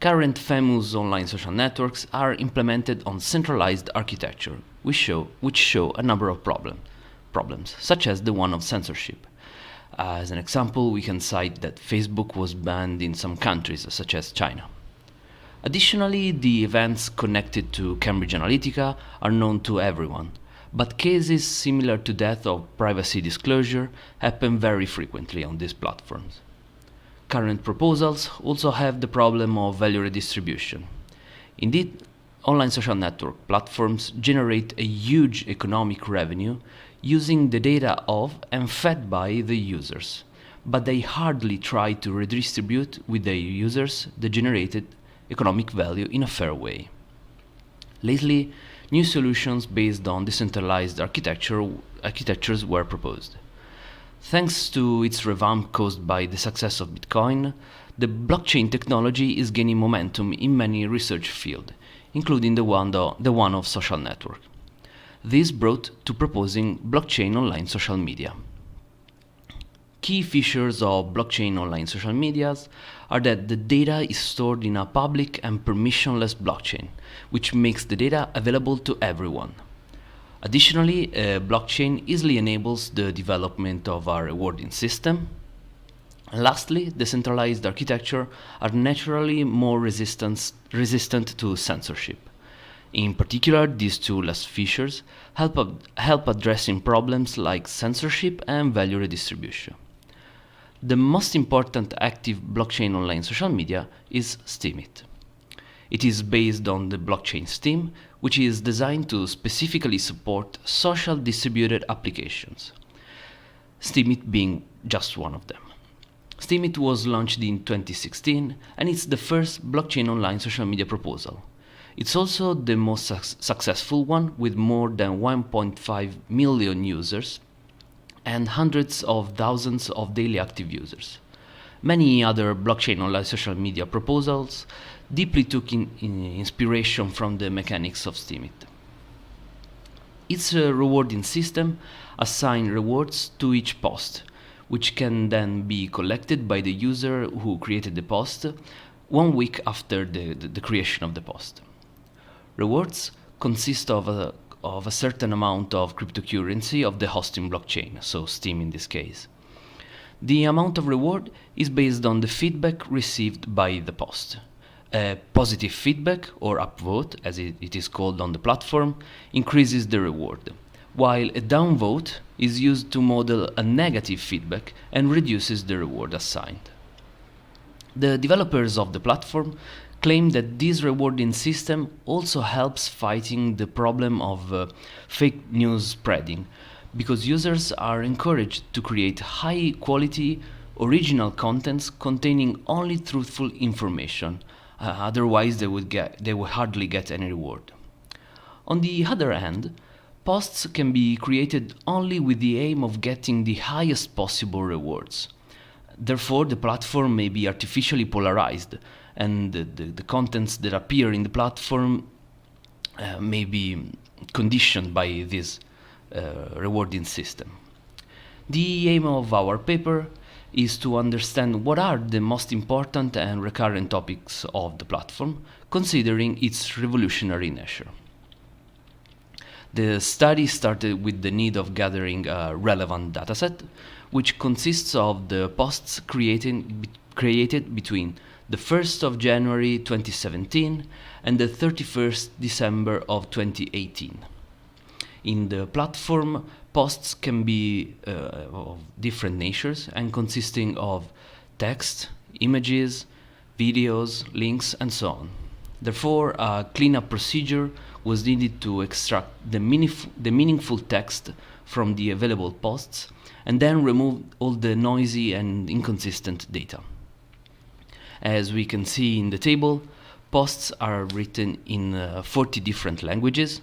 Current famous online social networks are implemented on centralized architecture, which show a number of problems, such as the one of censorship. As an example, we can cite that Facebook was banned in some countries, such as China. Additionally, the events connected to Cambridge Analytica are known to everyone, but cases similar to that of privacy disclosure happen very frequently on these platforms. Current proposals also have the problem of value redistribution. Indeed, online social network platforms generate a huge economic revenue using the data of and fed by the users, but they hardly try to redistribute with the users the generated economic value in a fair way. Lately, new solutions based on decentralized architectures were proposed. Thanks to its revamp caused by the success of Bitcoin, the blockchain technology is gaining momentum in many research fields, including the one of social network. This brought to proposing blockchain online social media. Key features of blockchain online social medias are that the data is stored in a public and permissionless blockchain, which makes the data available to everyone. Additionally, a blockchain easily enables the development of a rewarding system. And lastly, decentralized architecture are naturally more resistant to censorship. In particular, these two last features help addressing problems like censorship and value redistribution. The most important active blockchain online social media is Steemit. It is based on the blockchain Steem, which is designed to specifically support social distributed applications, Steemit being just one of them. Steemit was launched in 2016 and it's the first blockchain online social media proposal. It's also the most successful one with more than 1.5 million users and hundreds of thousands of daily active users. Many other blockchain online social media proposals deeply took inspiration from the mechanics of Steemit. Its rewarding system assigns rewards to each post, which can then be collected by the user who created the post 1 week after the creation of the post. Rewards consist of a certain amount of cryptocurrency of the hosting blockchain, so Steem in this case. The amount of reward is based on the feedback received by the post. Positive feedback, or upvote as it is called on the platform, increases the reward, while a downvote is used to model a negative feedback and reduces the reward assigned. The developers of the platform claim that this rewarding system also helps fighting the problem of fake news spreading, because users are encouraged to create high quality original contents containing only truthful information. Otherwise they would hardly get any reward. On the other hand, posts can be created only with the aim of getting the highest possible rewards. Therefore, the platform may be artificially polarized, and the contents that appear in the platform may be conditioned by this rewarding system. The aim of our paper is to understand what are the most important and recurrent topics of the platform, considering its revolutionary nature. The study started with the need of gathering a relevant dataset, which consists of the posts created between the 1st of January 2017 and the 31st December of 2018. In the platform, posts can be of different natures and consisting of text, images, videos, links, and so on. Therefore, a cleanup procedure was needed to extract the meaningful text from the available posts and then remove all the noisy and inconsistent data. As we can see in the table, posts are written in 40 different languages,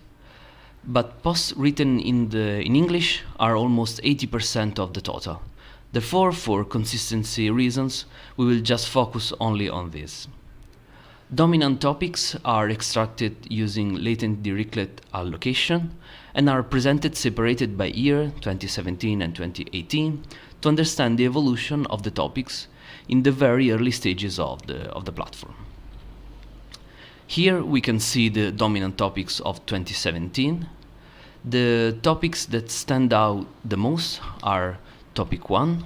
but posts written in English are almost 80% of the total. Therefore, for consistency reasons, we will just focus only on this. Dominant topics are extracted using latent Dirichlet allocation and are presented separated by year 2017 and 2018 to understand the evolution of the topics in the very early stages of the platform. Here we can see the dominant topics of 2017. The topics that stand out the most are topic 1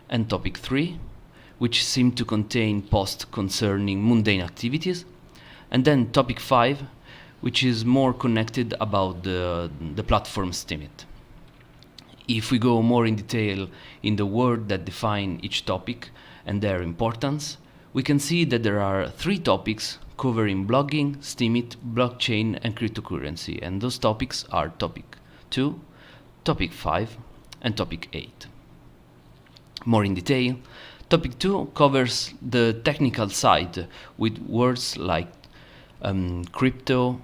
and topic 3, which seem to contain posts concerning mundane activities, and then topic 5, which is more connected about the platform Steemit. If we go more in detail in the words that define each topic and their importance, we can see that there are 3 topics covering blogging, Steemit, blockchain, and cryptocurrency, and those topics are topic 2, topic 5, and topic 8. More in detail, topic 2 covers the technical side with words like crypto,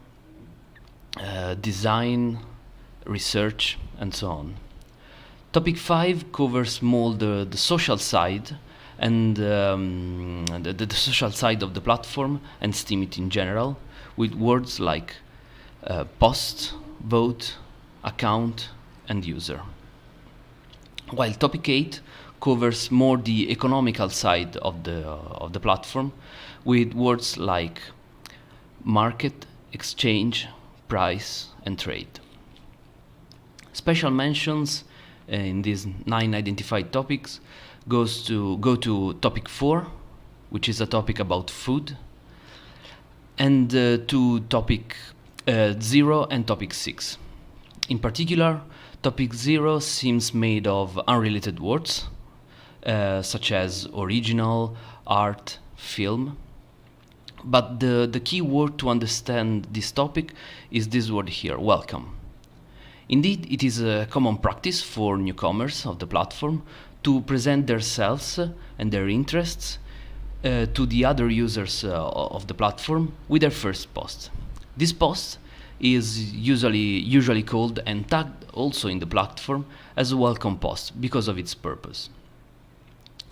design, research, and so on. Topic 5 covers more the social side and the social side of the platform and Steemit in general, with words like post, vote, account, and user. While topic 8 covers more the economical side of the platform, with words like market, exchange, price, and trade. Special mentions in these 9 identified topics go to topic 4, which is a topic about food, and to topic 0 and topic 6. In particular, topic 0 seems made of unrelated words, such as original, art, film. But the key word to understand this topic is this word here, welcome. Indeed, it is a common practice for newcomers of the platform to present themselves and their interests to the other users of the platform with their first post. This post is usually called and tagged also in the platform as a welcome post because of its purpose.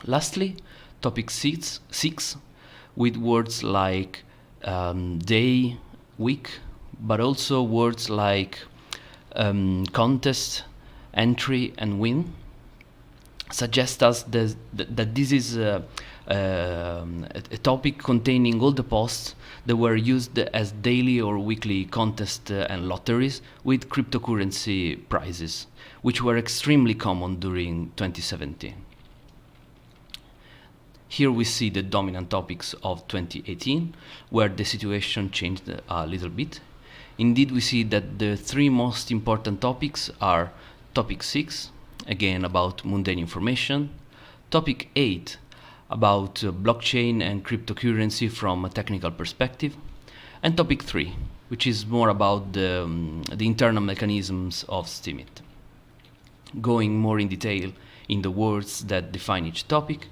Lastly, topic 6 with words like day, week, but also words like contest, entry, and win suggest us that this is a topic containing all the posts that were used as daily or weekly contests and lotteries with cryptocurrency prizes, which were extremely common during 2017. Here we see the dominant topics of 2018, where the situation changed a little bit. Indeed, we see that the three most important topics are topic 6, again about mundane information, topic 8, about blockchain and cryptocurrency from a technical perspective, and topic 3, which is more about the internal mechanisms of Steemit. Going more in detail in the words that define each topic,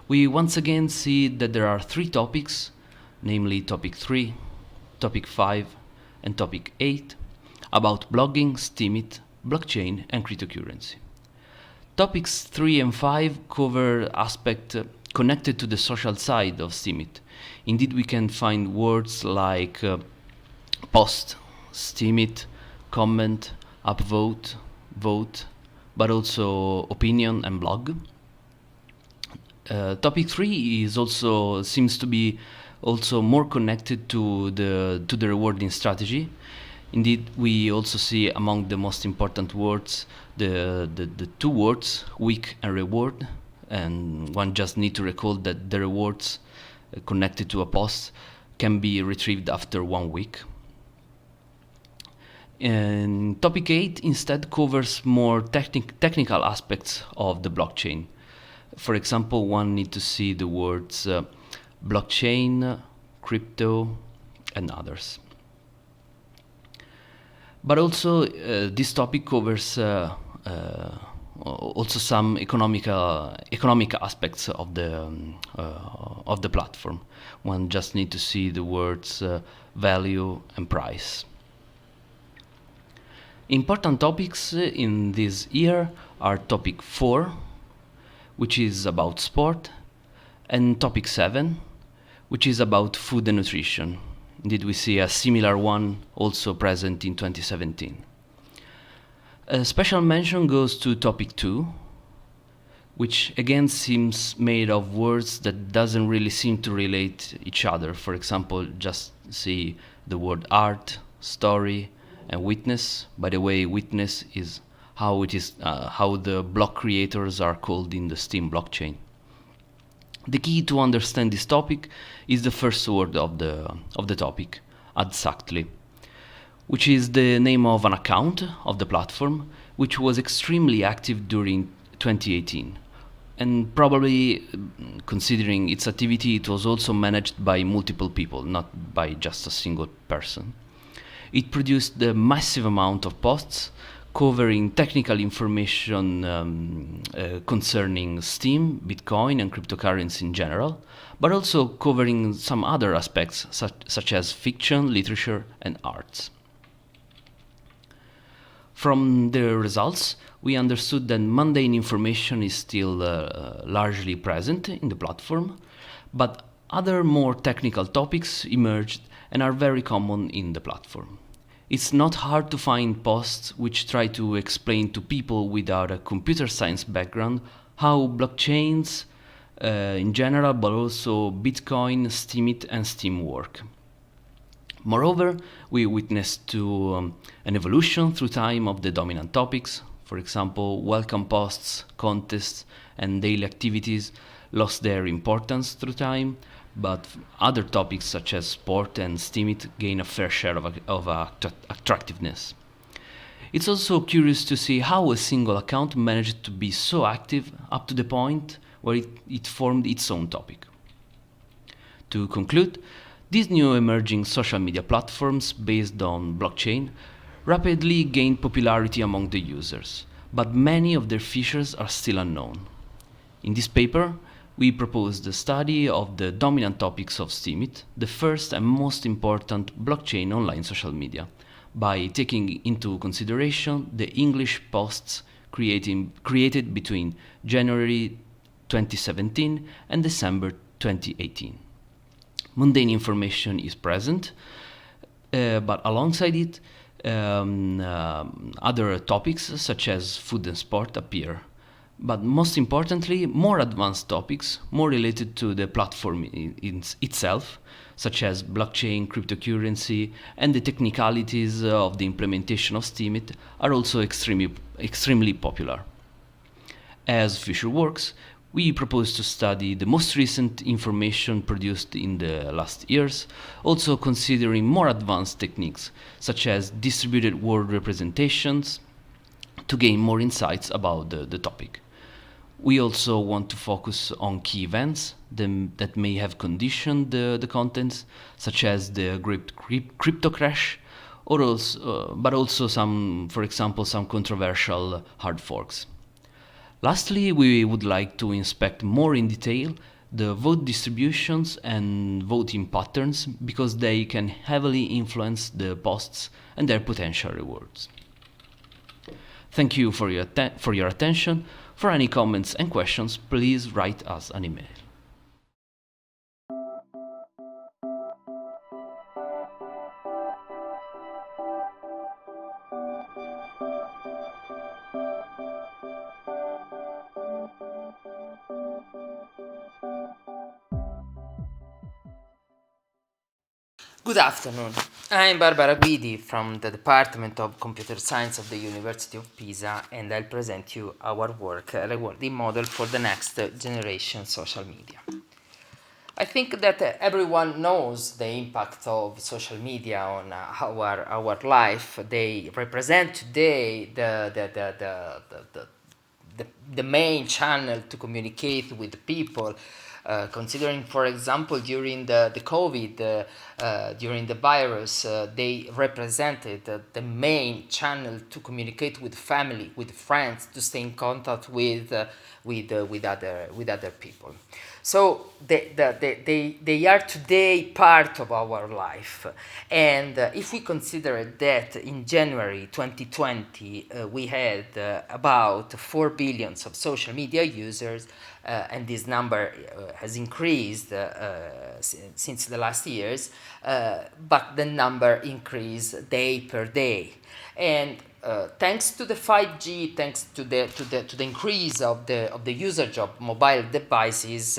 we once again see that there are three topics, namely topic 3, topic 5, and topic 8, about blogging, Steemit, blockchain, and cryptocurrency. Topics 3 and 5 cover aspects connected to the social side of Steemit. Indeed, we can find words like post, Steemit, comment, upvote, vote, but also opinion and blog. Topic 3 seems to be also more connected to the rewarding strategy. Indeed, we also see among the most important words the two words week and reward, and one just need to recall that the rewards connected to a post can be retrieved after 1 week. And topic 8 instead covers more technical aspects of the blockchain. For example, one need to see the words blockchain, crypto, and others. But also, this topic covers also some economic aspects of the platform. One just need to see the words value and price. Important topics in this year are topic 4, which is about sport, and topic 7, which is about food and nutrition. Indeed, we see a similar one also present in 2017. A special mention goes to topic 2, which again seems made of words that doesn't really seem to relate each other. For example, just see the word art, story, and witness. By the way, witness is how the block creators are called in the Steem blockchain. The key to understand this topic is the first word of the topic, exactly, which is the name of an account of the platform, which was extremely active during 2018. And probably, considering its activity, it was also managed by multiple people, not by just a single person. It produced a massive amount of posts covering technical information concerning Steem, Bitcoin, and cryptocurrency in general, but also covering some other aspects such as fiction, literature, and arts. From the results, we understood that mundane information is still largely present in the platform, but other more technical topics emerged and are very common in the platform. It's not hard to find posts which try to explain to people without a computer science background how blockchains in general, but also Bitcoin, Steemit, and Steem work. Moreover, we witnessed to an evolution through time of the dominant topics. For example, welcome posts, contests, and daily activities lost their importance through time, but other topics such as sport and Steemit gain a fair share of attractiveness. It's also curious to see how a single account managed to be so active up to the point where it formed its own topic. To conclude, these new emerging social media platforms based on blockchain rapidly gained popularity among the users, but many of their features are still unknown. In this paper, we proposed the study of the dominant topics of Steemit, the first and most important blockchain online social media, by taking into consideration the English posts created between January 2017 and December 2018. Mundane information is present, but alongside it, other topics such as food and sport appear. But most importantly, more advanced topics, more related to the platform itself, such as blockchain, cryptocurrency, and the technicalities of the implementation of Steemit, are also extremely popular. As future works, we propose to study the most recent information produced in the last years, also considering more advanced techniques, such as distributed world representations, to gain more insights about the topic. We also want to focus on key events that may have conditioned the contents, such as the crypto crash, but also some, for example, some controversial hard forks. Lastly, we would like to inspect more in detail the vote distributions and voting patterns, because they can heavily influence the posts and their potential rewards. Thank you for your attention. For any comments and questions, please write us an email. Good afternoon. I'm Barbara Guidi from the Department of Computer Science of the University of Pisa, and I'll present you our work, a rewarding model for the next generation social media. I think that everyone knows the impact of social media on our life. They represent today the main channel to communicate with people. Considering, for example, during the COVID, during the virus, they represented the main channel to communicate with family, with friends, to stay in contact with other people. So they are today part of our life. And if we consider that in January 2020 we had about 4 billion of social media users, and this number has increased since the last years, but the number increased day per day. And thanks to the 5G, thanks to the increase of the usage of mobile devices,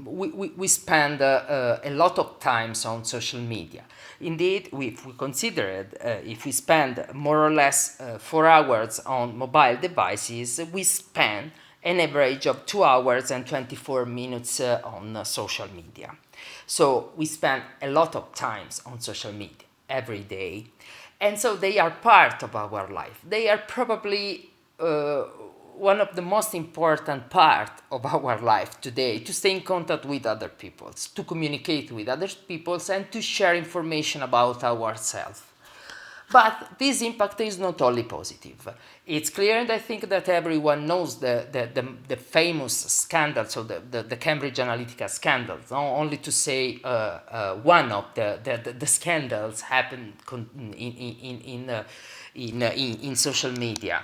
we spend a lot of time on social media. Indeed, if we consider it, if we spend more or less 4 hours on mobile devices, we spend an average of 2 hours and 24 minutes on social media. So we spend a lot of time on social media every day. And so they are part of our life. They are probably one of the most important part of our life today, to stay in contact with other people, to communicate with other people, and to share information about ourselves. But this impact is not only positive. It's clear, and I think that everyone knows the famous scandal, so the Cambridge Analytica scandal. Only to say one of the scandals happened in social media.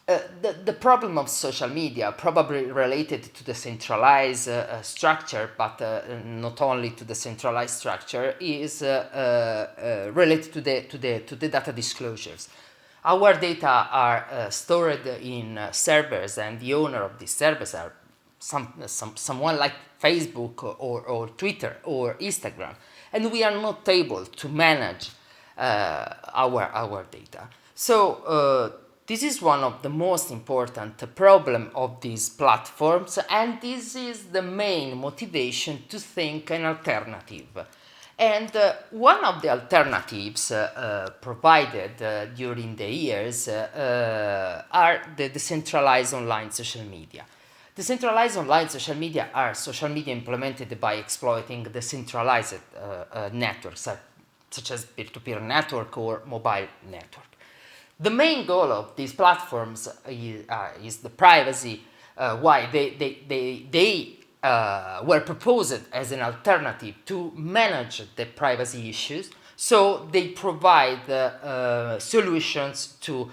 The problem of social media, probably related to the centralized structure, but not only to the centralized structure, is related to the data disclosures. Our data are stored in servers, and the owner of these servers are someone like Facebook or Twitter or Instagram, and we are not able to manage our data. So this is one of the most important problems of these platforms, and this is the main motivation to think an alternative. And one of the alternatives provided during the years are the decentralized online social media. Decentralized online social media are social media implemented by exploiting decentralized networks, such as peer-to-peer network or mobile network. The main goal of these platforms is the privacy. Why they were proposed as an alternative to manage the privacy issues, So they provide solutions to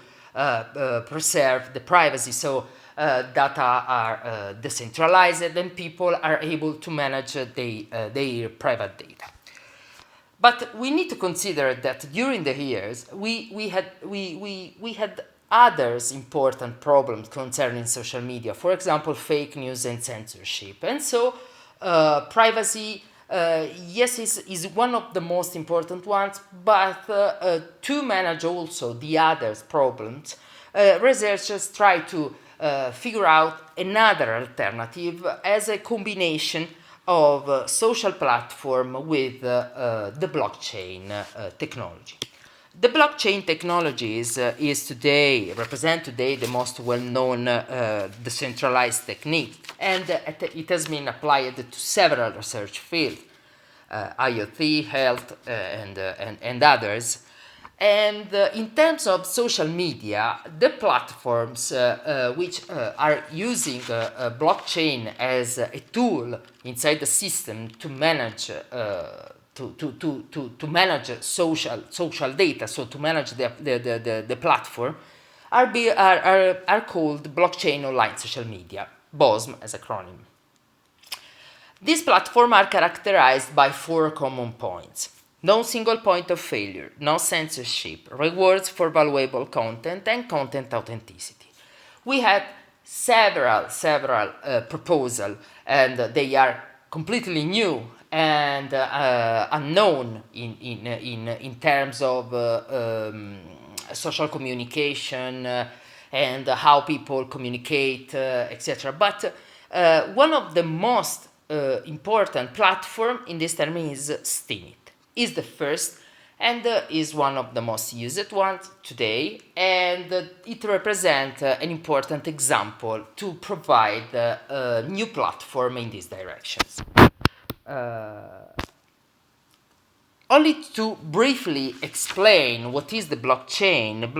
preserve the privacy. So data are decentralized and people are able to manage their private data. But we need to consider that during the years we had others important problems concerning social media. For example, fake news and censorship. And so privacy, yes, is one of the most important ones, but to manage also the others problems, researchers try to figure out another alternative as a combination of social platform with the blockchain technology. The blockchain technology is today, represent today the most well-known decentralized technique, and it has been applied to several research fields, IoT, health, and others. And in terms of social media, the platforms which are using blockchain as a tool inside the system to manage to manage social data, so to manage the platform, are called blockchain online social media, BOSM as acronym. These platforms are characterized by 4 common points: no single point of failure, no censorship, rewards for valuable content, and content authenticity. We had several proposals, and they are completely new and unknown in terms of social communication and how people communicate, etc. But one of the most important platform in this term is Steemit. Is the first and is one of the most used ones today, and it represents an important example to provide a new platform in these directions. Only to briefly explain what is the blockchain.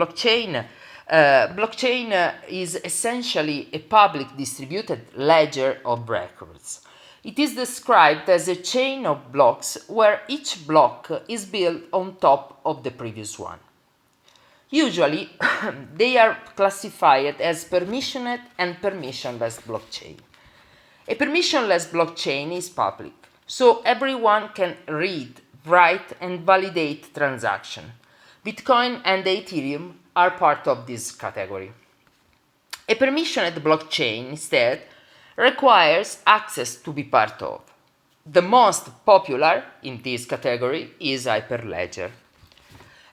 Blockchain is essentially a public distributed ledger of records. It is described as a chain of blocks where each block is built on top of the previous one. Usually, they are classified as permissioned and permissionless blockchain. A permissionless blockchain is public, so everyone can read, write, and validate transactions. Bitcoin and Ethereum are part of this category. A permissioned blockchain, instead, requires access to be part of. The most popular in this category is Hyperledger.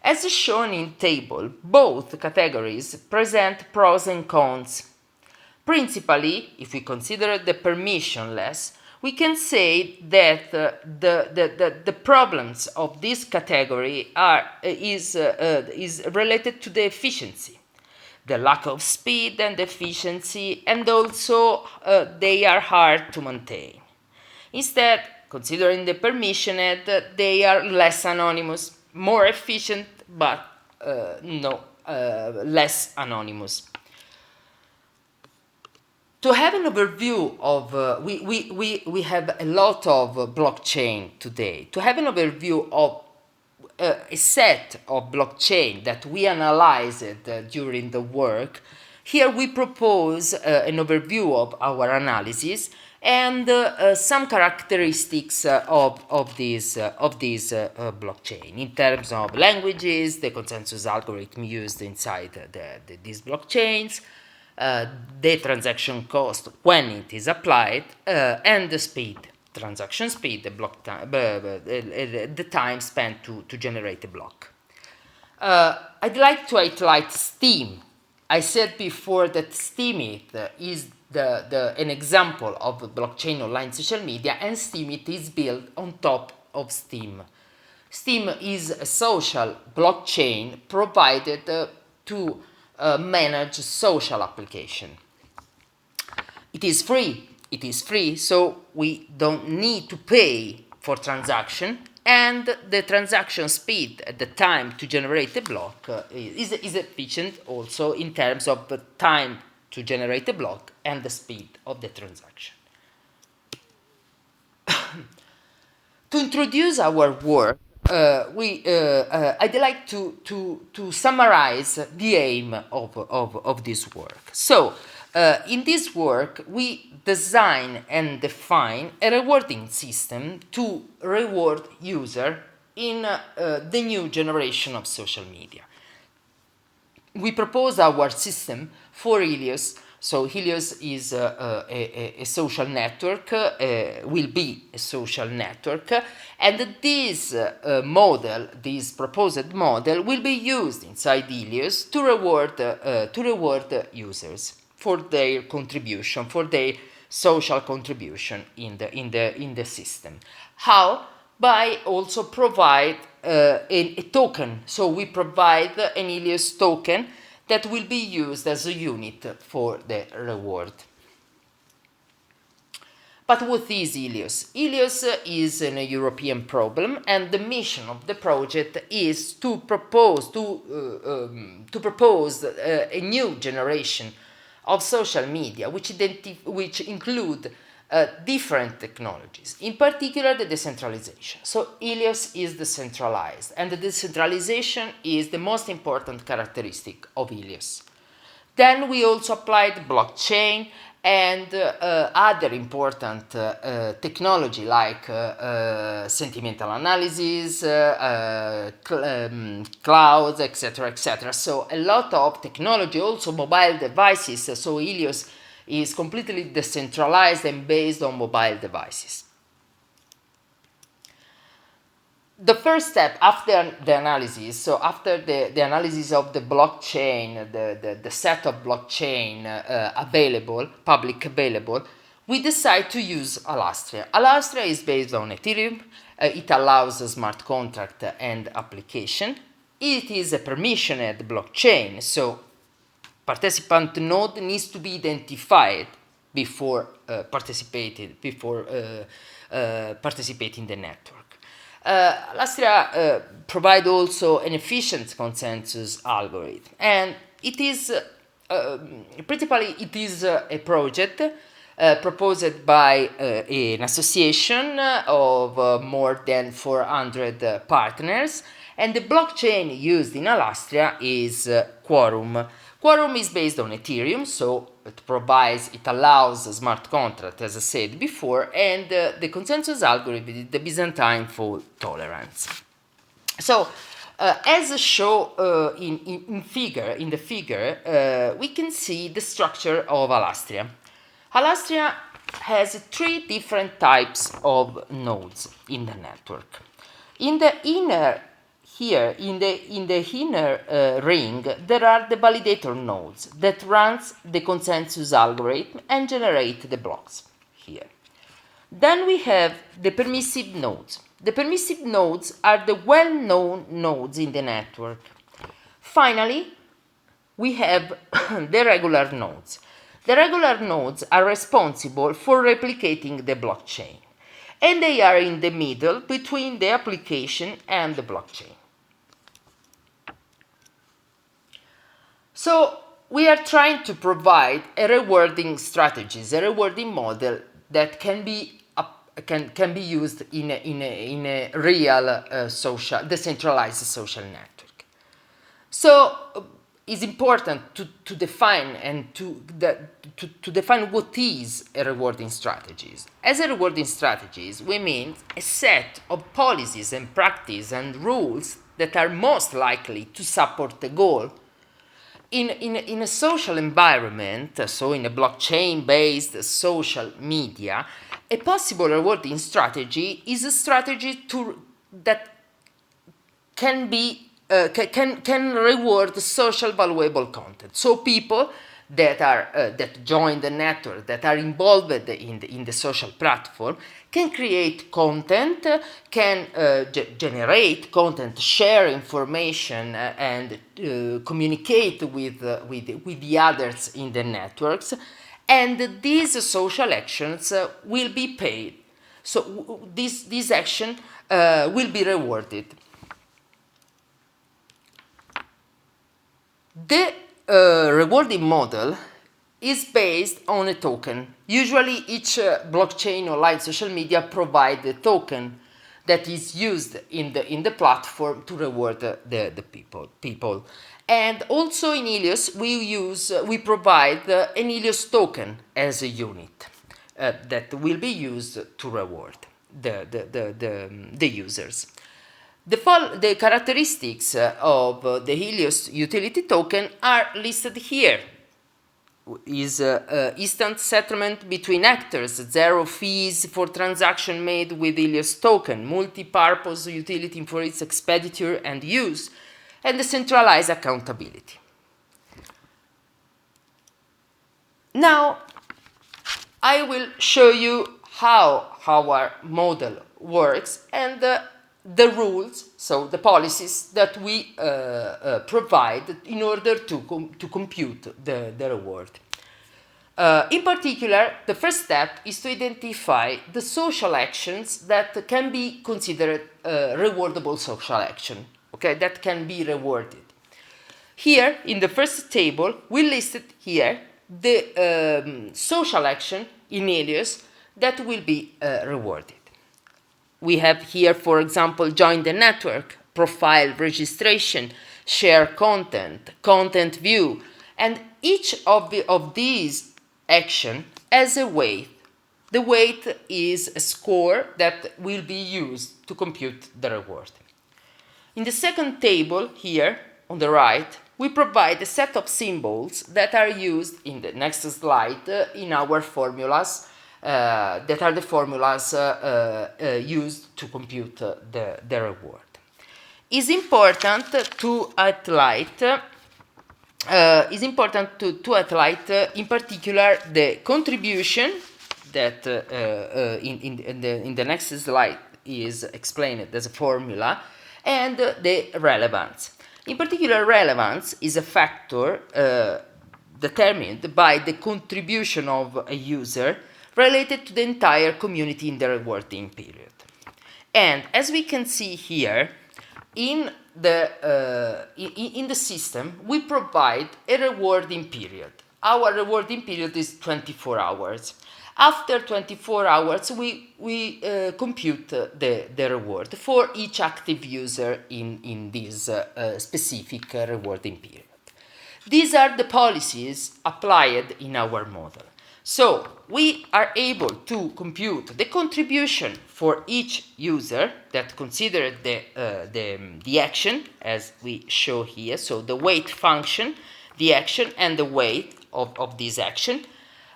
As shown in table, both categories present pros and cons. Principally, if we consider the permissionless, we can say that the problems of this category is related to the efficiency, the lack of speed and efficiency, and also they are hard to maintain. Instead, considering the permissioned, they are less anonymous, more efficient, but less anonymous. To have an overview of, we have a lot of blockchain today. To have an overview of a set of blockchain that we analyzed during the work, here we propose an overview of our analysis and some characteristics of this blockchain in terms of languages, the consensus algorithm used inside these blockchains, the transaction cost when it is applied, and the speed. Transaction speed, the block time, the time spent to generate a block. I'd like to highlight Steem. I said before that Steemit is an example of a blockchain online social media, and Steemit is built on top of Steem. Steem is a social blockchain provided to manage social application. It is free, so we don't need to pay for transaction, and the transaction speed at the time to generate a block is efficient also in terms of the time to generate a block and the speed of the transaction. To introduce our work, I'd like to summarize the aim of this work. So, in this work, we design and define a rewarding system to reward user in the new generation of social media. We propose our system for Helios. So Helios is a social network, will be a social network, and this model, this proposed model, will be used inside Helios to reward users for their contribution, for their social contribution in the system. How? By also provide a token. So we provide an Helios token that will be used as a unit for the reward. But what is Helios? Helios is a European problem, and the mission of the project is to propose a new generation of social media which include different technologies, in particular the decentralization. So Helios is decentralized, and the decentralization is the most important characteristic of Helios. Then we also applied blockchain and other important technology like sentimental analysis, clouds, etc., etc. So a lot of technology, also mobile devices. So Helios is completely decentralized and based on mobile devices. The first step after the analysis, so after the analysis of the blockchain, the set of blockchain public available, we decide to use Alastria. Alastria is based on Ethereum. It allows a smart contract and application. It is a permissioned blockchain, so participant node needs to be identified before participating in the network. Alastria provide also an efficient consensus algorithm, and it is principally it is a project proposed by an association of more than 400 partners, and the blockchain used in Alastria is Quorum. Quorum is based on Ethereum, so it allows a smart contract, as I said before, and the consensus algorithm is the Byzantine fault tolerance. So, as shown in the figure, we can see the structure of Alastria. Alastria has 3 different types of nodes in the network. In the inner ring, there are the validator nodes that runs the consensus algorithm and generate the blocks here. Then we have the permissive nodes. The permissive nodes are the well-known nodes in the network. Finally, we have the regular nodes. The regular nodes are responsible for replicating the blockchain, and they are in the middle between the application and the blockchain. So we are trying to provide a rewarding strategies, a rewarding model that can be used in a real decentralized social network. So it's important to define and to define what is a rewarding strategies. As a rewarding strategies, we mean a set of policies and practice and rules that are most likely to support the goal. In a social environment, so in a blockchain-based social media, a possible rewarding strategy is a strategy that can reward social valuable content. So people that join the network, that are involved in the social platform, can create content, can generate content, share information, and communicate with the others in the networks, and these social actions will be paid. So this action will be rewarded. The rewarding model is based on a token. Usually each blockchain online social media provides a token that is used in the platform to reward the people. And also in Helios, we provide an Helios token as a unit that will be used to reward the users. The characteristics of the Helios utility token are listed here. Is instant settlement between actors, 0 fees for transaction made with Helios token, multi-purpose utility for its expenditure and use, and decentralized accountability. Now, I will show you how our model works and the rules, so the policies that we provide in order to compute the reward. In particular, the first step is to identify the social actions that can be considered rewardable social action, okay, that can be rewarded. Here, in the first table, we listed here the social action in Helios that will be rewarded. We have here, for example, join the network, profile registration, share content, content view, and each of these actions has a weight. The weight is a score that will be used to compute the reward. In the second table here, on the right, we provide a set of symbols that are used in the next slide in our formulas, that are the formulas used to compute the reward. It's important to highlight in particular the contribution that in the next slide is explained as a formula, and the relevance. In particular, relevance is a factor determined by the contribution of a user related to the entire community in the rewarding period. And as we can see here, in the system, we provide a rewarding period. Our rewarding period is 24 hours. After 24 hours, we compute the reward for each active user in this specific rewarding period. These are the policies applied in our model. So we are able to compute the contribution for each user that considered the action, as we show here. So the weight function, the action, and the weight of this action.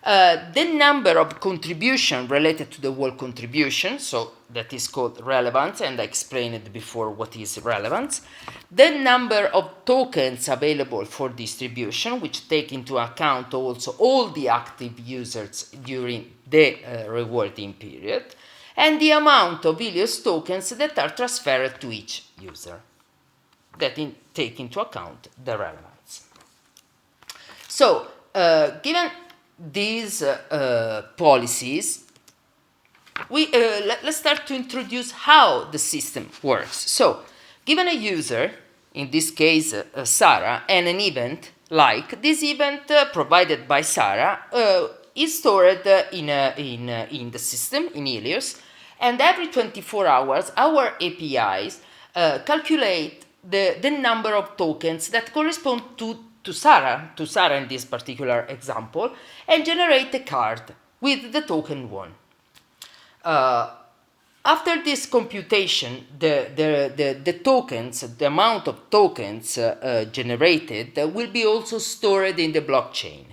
The number of contribution related to the whole contribution, so that is called relevance, and I explained before what is relevance. The number of tokens available for distribution, which take into account also all the active users during the rewarding period, and the amount of Helios tokens that are transferred to each user, that take into account the relevance. So, given these policies, let's start to introduce how the system works. So, given a user, in this case Sarah, and an event, like this event provided by Sarah, is stored in the system, in Helios, and every 24 hours our APIs calculate the number of tokens that correspond to Sarah in this particular example, and generate a card with the token 1. After this computation, the tokens, the amount of tokens generated will be also stored in the blockchain,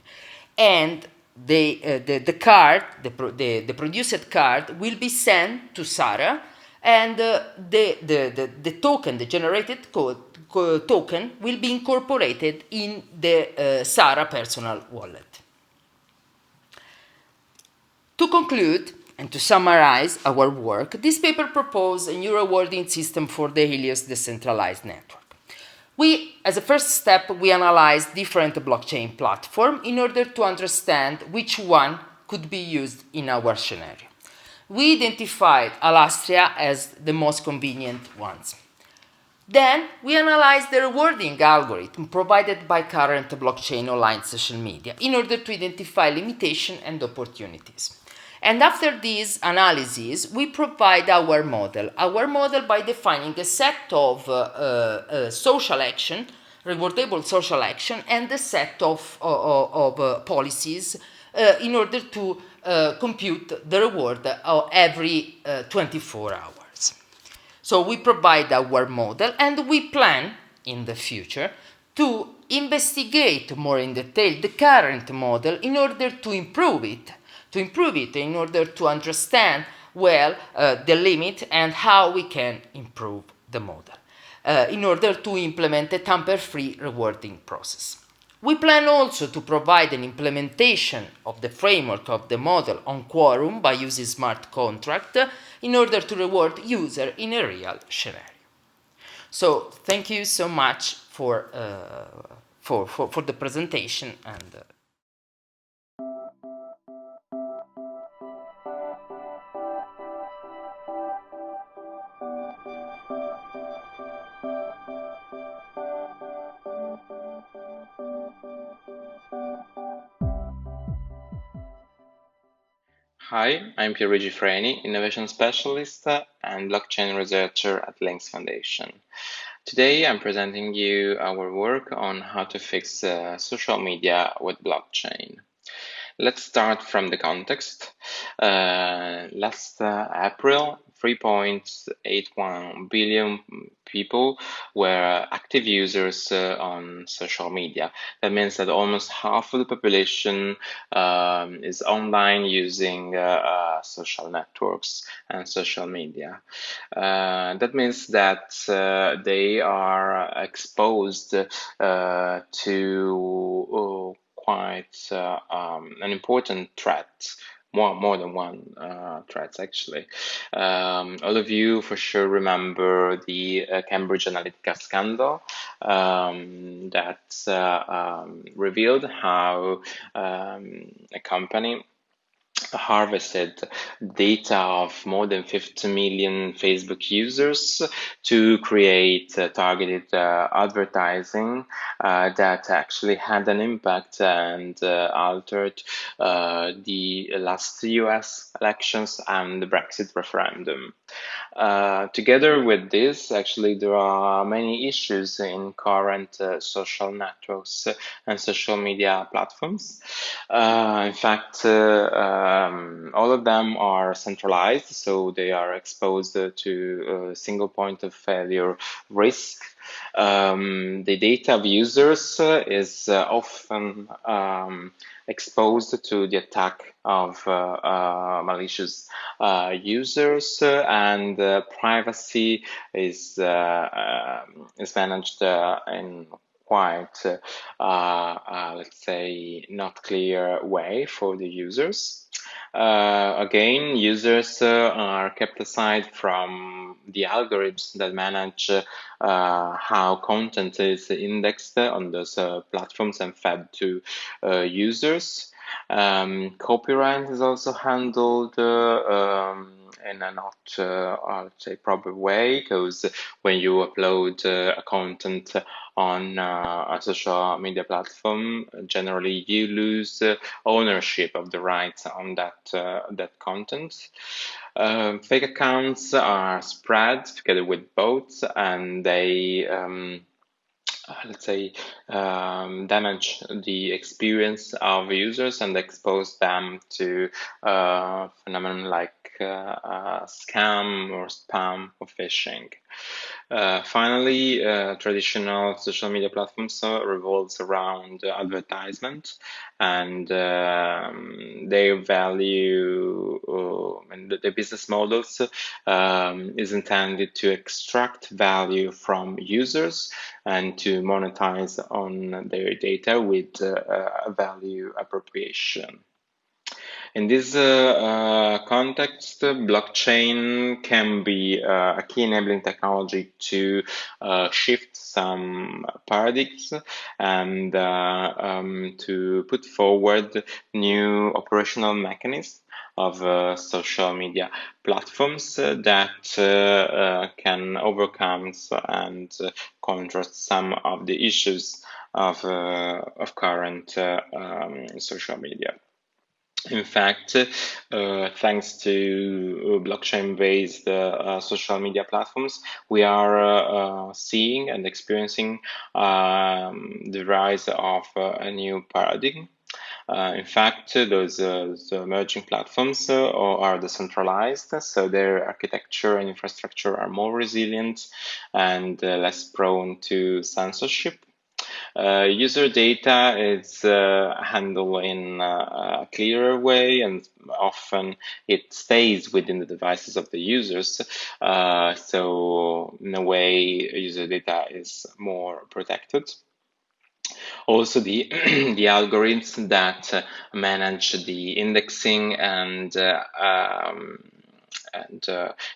and the card, the produced card, will be sent to Sarah, and the token, the generated token, will be incorporated in the Sarah personal wallet. To conclude and to summarize our work, this paper proposed a new rewarding system for the Helios decentralized network. As a first step, we analyzed different blockchain platforms in order to understand which one could be used in our scenario. We identified Alastria as the most convenient ones. Then we analyzed the rewarding algorithm provided by current blockchain online social media in order to identify limitations and opportunities. And after this analysis, we provide our model. Our model by defining a set of social action, rewardable social action, and a set of policies in order to compute the reward every 24 hours. So we provide our model and we plan in the future to investigate more in detail the current model in order to improve it, in order to understand well the limit and how we can improve the model in order to implement a tamper-free rewarding process. We plan also to provide an implementation of the framework of the model on Quorum by using smart contract in order to reward user in a real scenario. So thank you so much for the presentation and Hi, I'm Pierluigi Freni, Innovation Specialist and Blockchain Researcher at Links Foundation. Today I'm presenting you our work on how to fix social media with blockchain. Let's start from the context. Last April, 3.81 billion people were active users on social media. That means that almost half of the population is online using social networks and social media. That means that they are exposed to quite an important threat, more than one threat actually. All of you for sure remember the Cambridge Analytica scandal that revealed how a company harvested data of more than 50 million Facebook users to create targeted advertising that actually had an impact and altered the last US elections and the Brexit referendum. Together with this, actually, there are many issues in current social networks and social media platforms. In fact, all of them are centralized, so they are exposed to a single point of failure risk. The data of users is often exposed to the attack of malicious users, and privacy is managed in quite, let's say, not clear way for the users. Again, users are kept aside from the algorithms that manage how content is indexed on those platforms and fed to users. Copyright is also handled in a not, let's say, proper way, because when you upload a content on a social media platform, generally you lose ownership of the rights on that content. Fake accounts are spread together with bots, and they let's say, damage the experience of users and expose them to phenomenon like scam or spam or phishing. Finally, traditional social media platforms revolves around advertisement, and their value and the business models is intended to extract value from users and to monetize on their data with value appropriation. In this context, blockchain can be a key enabling technology to shift some paradigms and to put forward new operational mechanisms of social media platforms that can overcome and contrast some of the issues of current social media. In fact, thanks to blockchain-based social media platforms, we are seeing and experiencing the rise of a new paradigm. In fact, those emerging platforms are decentralized, so their architecture and infrastructure are more resilient and less prone to censorship. User data is handled in a clearer way, and often it stays within the devices of the users. So in a way, user data is more protected. Also, the the algorithms that manage the indexing and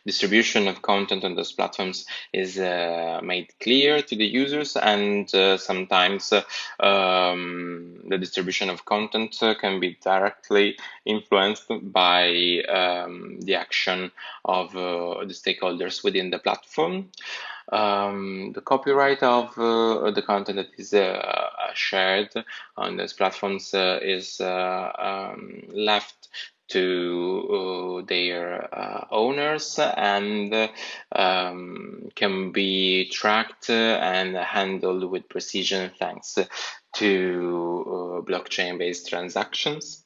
distribution of content on those platforms is made clear to the users, and sometimes the distribution of content can be directly influenced by the action of the stakeholders within the platform. The copyright of the content that is shared on those platforms is left to their owners, and can be tracked and handled with precision thanks to blockchain-based transactions.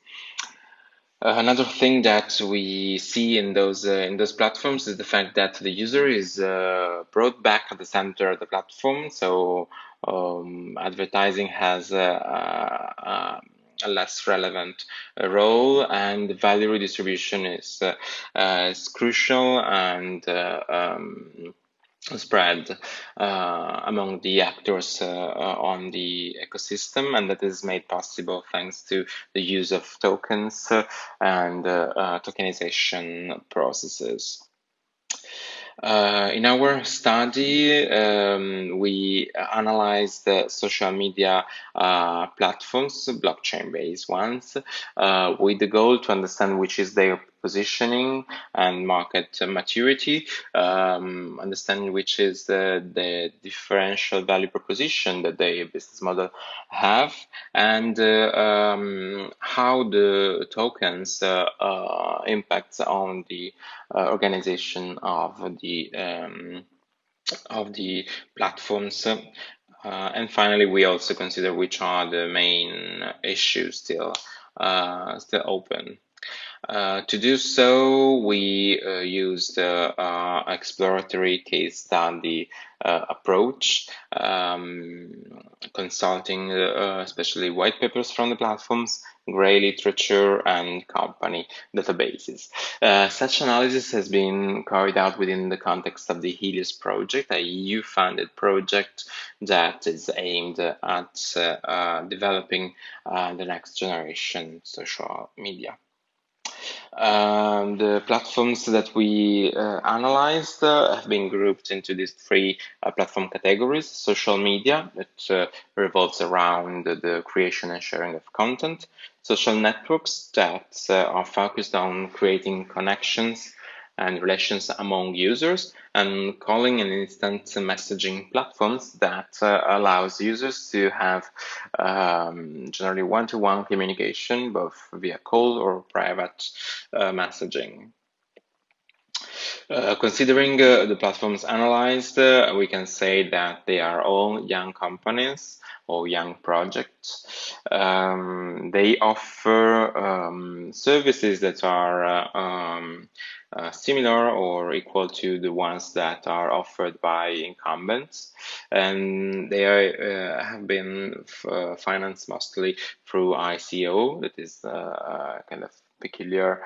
Another thing that we see in those platforms is the fact that the user is brought back at the center of the platform. So advertising has a less relevant role, and the value redistribution is crucial and spread among the actors on the ecosystem, and that is made possible thanks to the use of tokens and tokenization processes. In our study, we analyzed the social media platforms, blockchain-based ones, with the goal to understand which is their positioning and market maturity, understanding which is the differential value proposition that their business model have, and how the tokens impact on the organization of the platforms. And finally, we also consider which are the main issues still open. To do so, we used exploratory case study approach, consulting especially white papers from the platforms, gray literature, and company databases. Such analysis has been carried out within the context of the Helios project, a EU-funded project that is aimed at developing the next generation social media. The platforms that we analyzed have been grouped into these three platform categories: social media, that revolves around the creation and sharing of content; social networks, that are focused on creating connections and relations among users; and calling and instant messaging platforms that allows users to have generally one-to-one communication, both via call or private messaging. Considering the platforms analyzed, we can say that they are all young companies or young projects. They offer services that are similar or equal to the ones that are offered by incumbents, and they have been financed mostly through ICO, that is kind of peculiar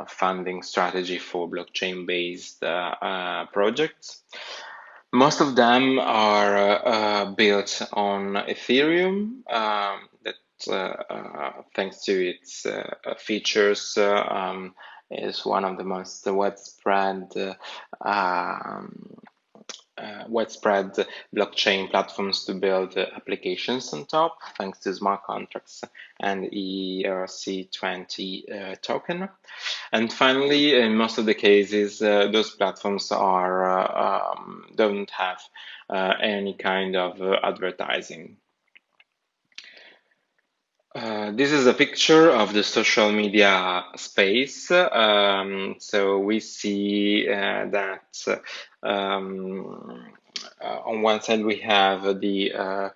funding strategy for blockchain-based projects. Most of them are built on Ethereum, that thanks to its features is one of the most widespread blockchain platforms to build applications on top, thanks to smart contracts and ERC20 token. And finally, in most of the cases, those platforms are don't have any kind of advertising. This is a picture of the social media space. So we see that on one side we have the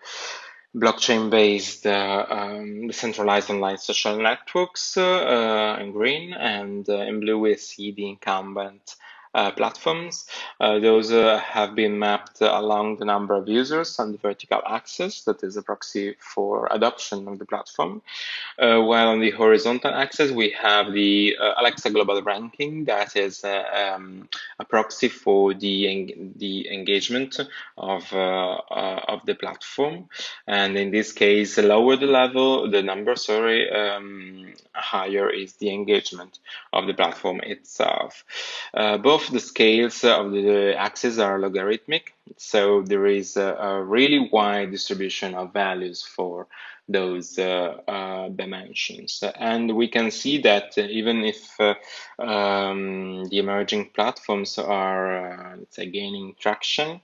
blockchain-based decentralized online social networks in green, and in blue we see the incumbent platforms. Those have been mapped along the number of users on the vertical axis, that is a proxy for adoption of the platform. While on the horizontal axis, we have the Alexa Global Ranking, that is a proxy for the engagement of the platform. And in this case, lower the number, sorry, higher is the engagement of the platform itself. Both the scales of the axes are logarithmic, so there is a really wide distribution of values for those dimensions. And we can see that even if the emerging platforms are, let's say, gaining traction,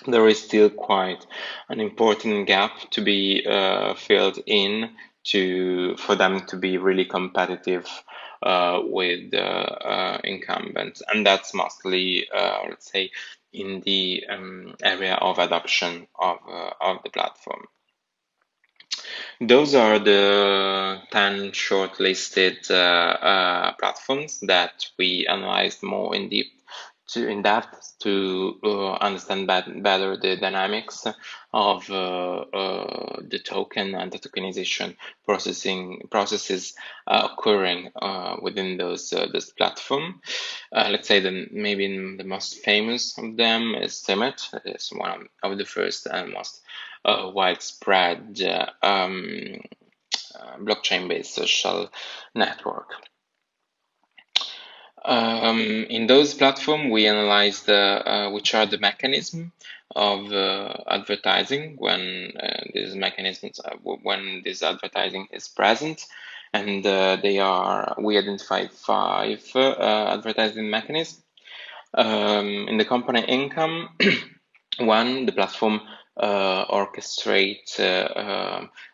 there is still quite an important gap to be filled in for them to be really competitive with incumbents, and that's mostly, let's say, in the area of adoption of the platform. Those are the 10 shortlisted platforms that we analyzed more in depth to understand better the dynamics of the token and the tokenization processes occurring within this platform. Let's say maybe the most famous of them is Steemit. It's one of the first and most widespread blockchain-based social network. In those platforms, we analyzed which are the mechanisms of advertising when this advertising is present, and we identified 5 advertising mechanisms. In the component income, one, the platform orchestrate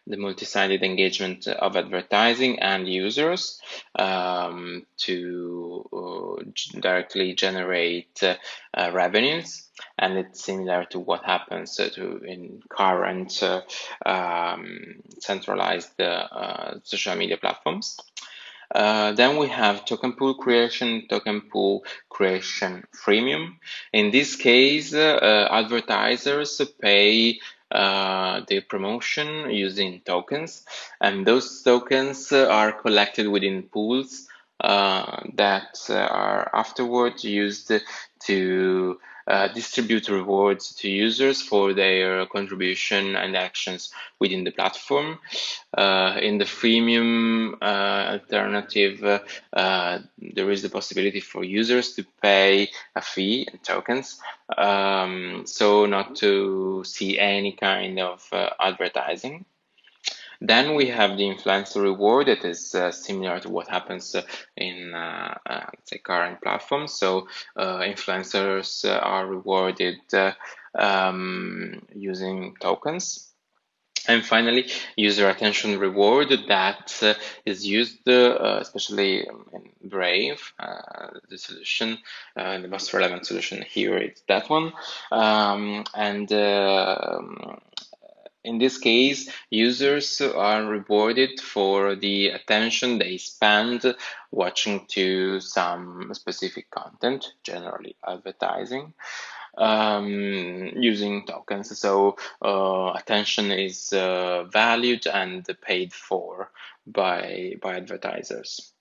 the multi-sided engagement of advertising and users to directly generate revenues, and it's similar to what happens in current centralized social media platforms. Then we have token pool creation freemium. In this case, advertisers pay their promotion using tokens, and those tokens are collected within pools that are afterwards used to distribute rewards to users for their contribution and actions within the platform. In the freemium alternative, there is the possibility for users to pay a fee in tokens, so not to see any kind of advertising. Then we have the influencer reward that is similar to what happens in let's say current platforms. So influencers are rewarded using tokens. And finally, user attention reward that is used, especially in Brave, the solution, the most relevant solution here is that one. In this case, users are rewarded for the attention they spend watching to some specific content, generally advertising, using tokens. So attention is valued and paid for by advertisers.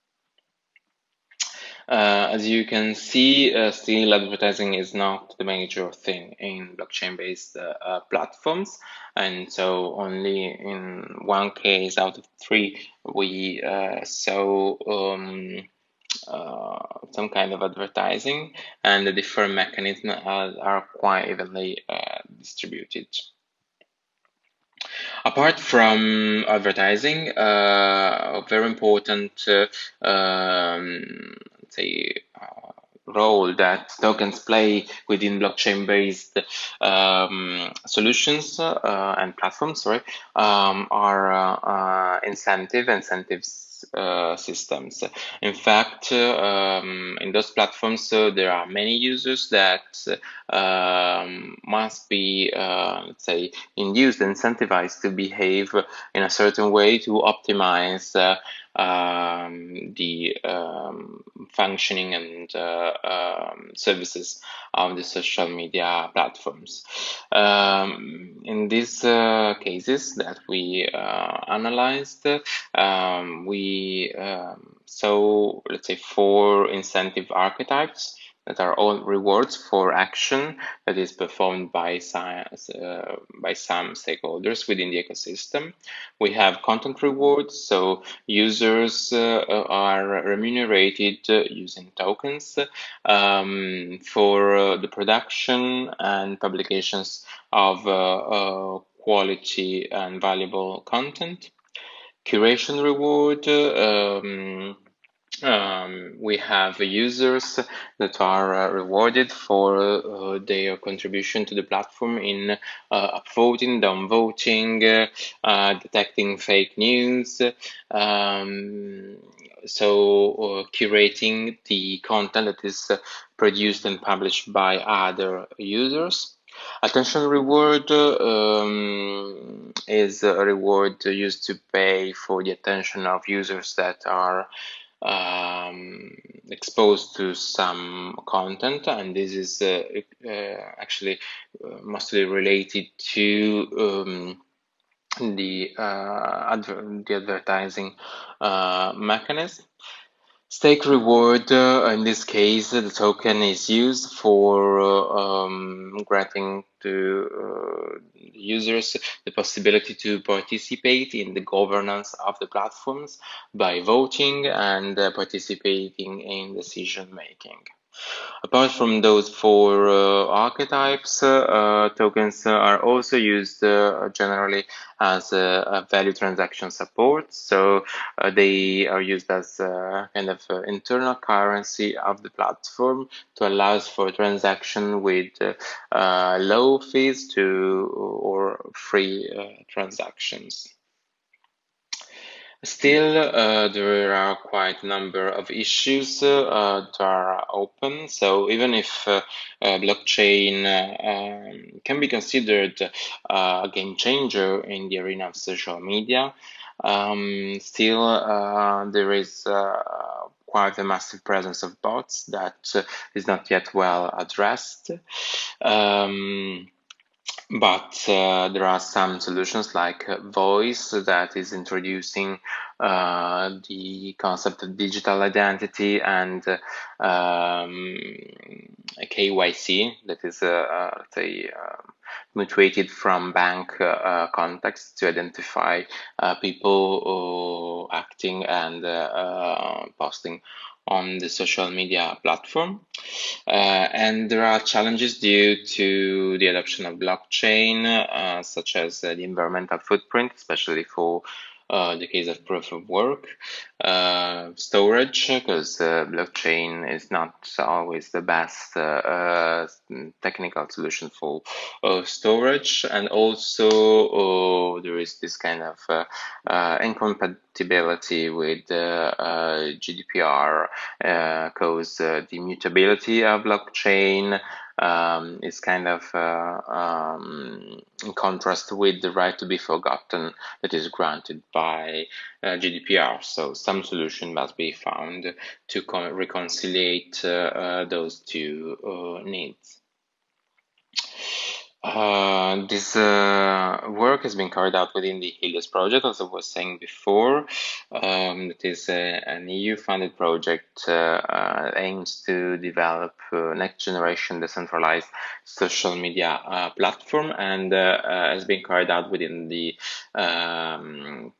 As you can see, still advertising is not the major thing in blockchain-based platforms, and so only in one case out of 3 we saw some kind of advertising, and the different mechanisms are quite evenly distributed. Apart from advertising, a very important role that tokens play within blockchain-based solutions and platforms, sorry, are incentives systems. In fact, in those platforms, there are many users that must be, let's say, induced, incentivized to behave in a certain way to optimize the functioning and services of the social media platforms. In these cases that we analyzed, we saw, let's say, 4 incentive archetypes that are all rewards for action that is performed by some stakeholders within the ecosystem. We have content rewards, so users are remunerated using tokens for the production and publications of quality and valuable content. Curation reward, we have users that are rewarded for their contribution to the platform in upvoting, downvoting, detecting fake news, so curating the content that is produced and published by other users. Attention reward is a reward used to pay for the attention of users that are exposed to some content, and this is actually mostly related to the advertising mechanism. Stake reward, in this case, the token is used for granting to users the possibility to participate in the governance of the platforms by voting and participating in decision making. Apart from those 4 archetypes, tokens are also used generally as a value transaction support. So they are used as a kind of internal currency of the platform to allow for transaction with low fees or free transactions. Still, there are quite a number of issues that are open. So even if blockchain can be considered a game changer in the arena of social media, still there is quite a massive presence of bots that is not yet well addressed. But there are some solutions like Voice that is introducing the concept of digital identity and KYC that is, let's say, mutuated from bank context to identify people acting and posting on the social media platform. And there are challenges due to the adoption of blockchain, such as the environmental footprint, especially for the case of proof of work, storage, because blockchain is not always the best technical solution for storage, and also there is this kind of incompatibility with GDPR, because the immutability of blockchain is kind of in contrast with the right to be forgotten that is granted by GDPR. So some solution must be found to reconcile those two needs. This work has been carried out within the Helios project, as I was saying before. It is an EU-funded project aims to develop next generation decentralized social media platform, and has been carried out within the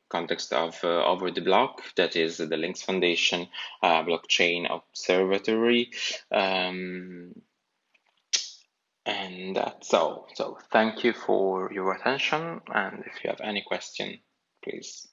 context of Over the Block, that is the Links Foundation blockchain observatory. And that's all. So thank you for your attention. And if you have any question, please.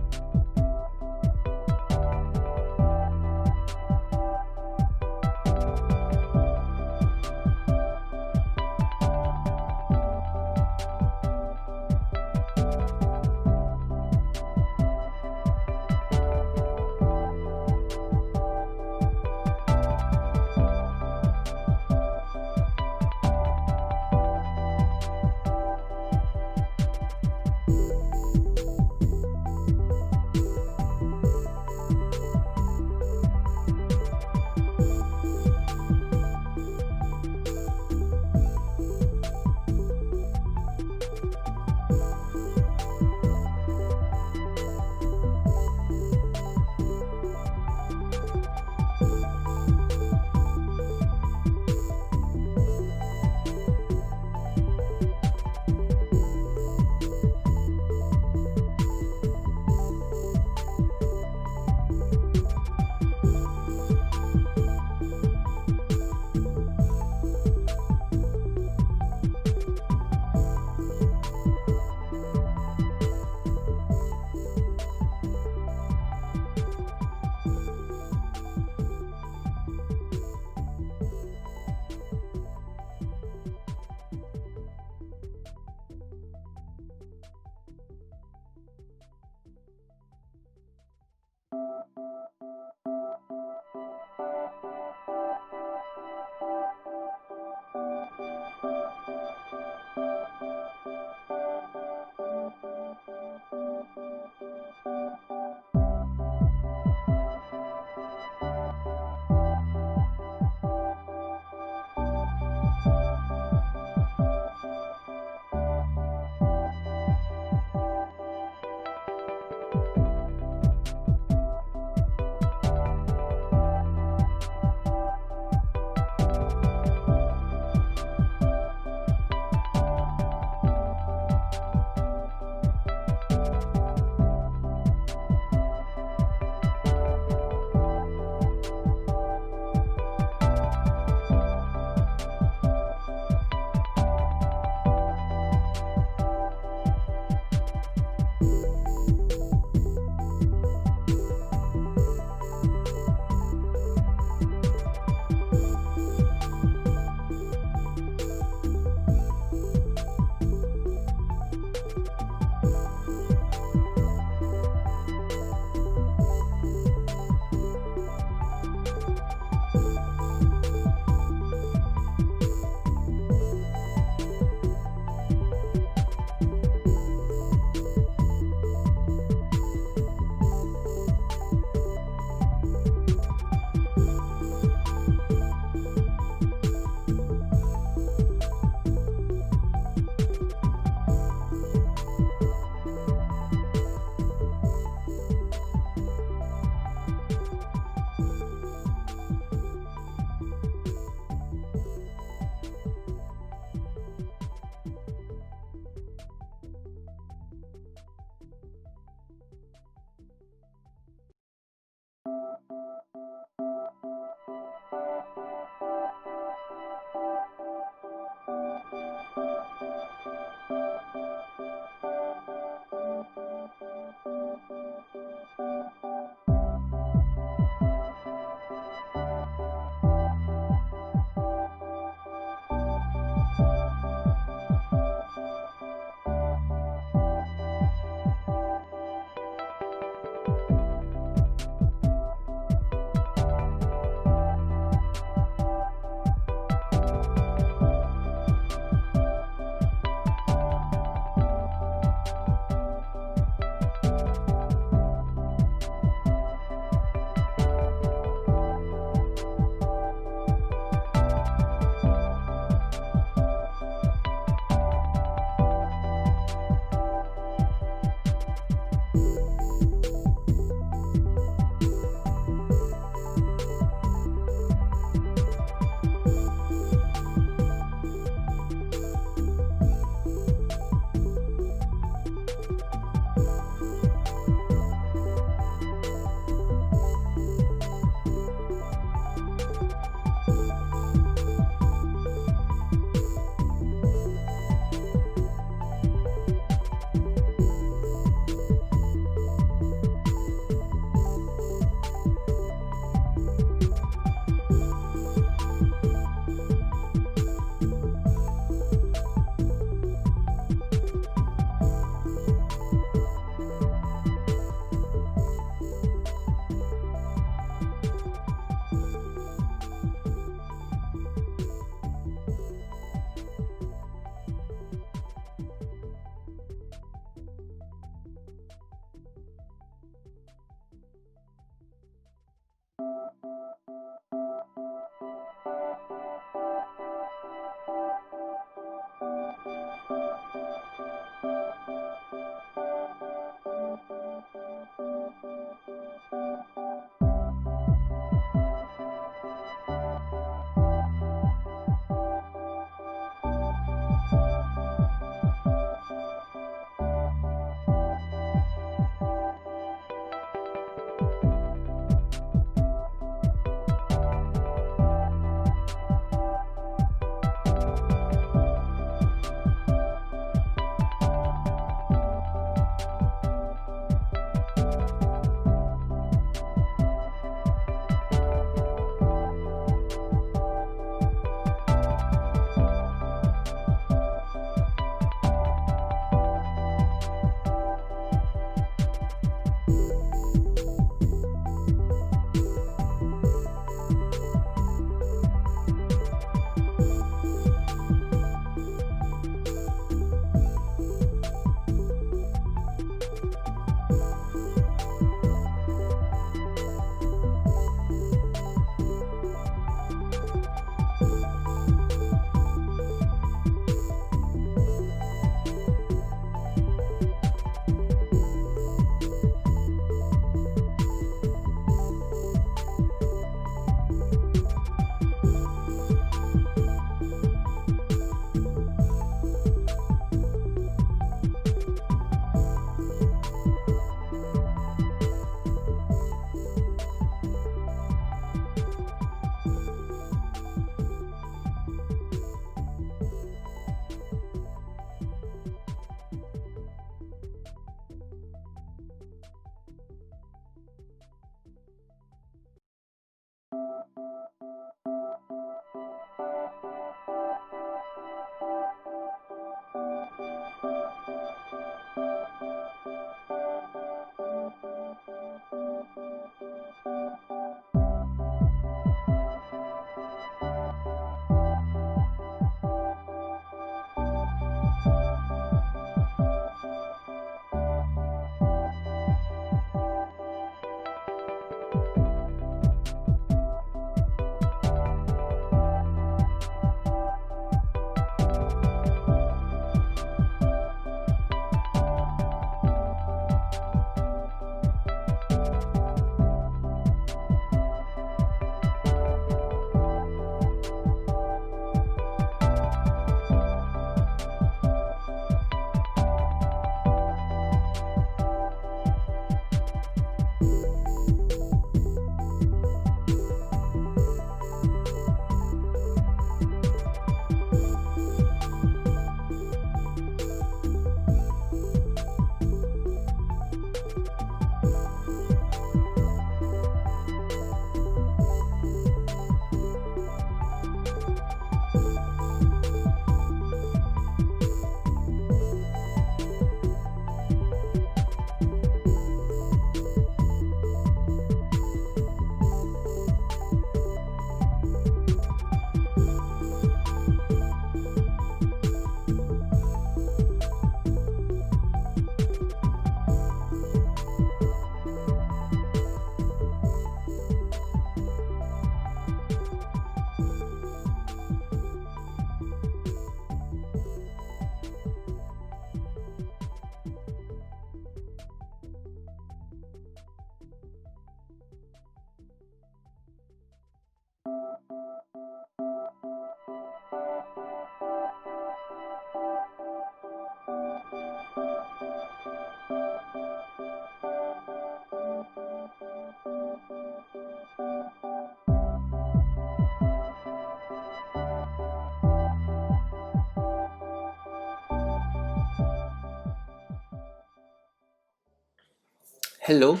Hello,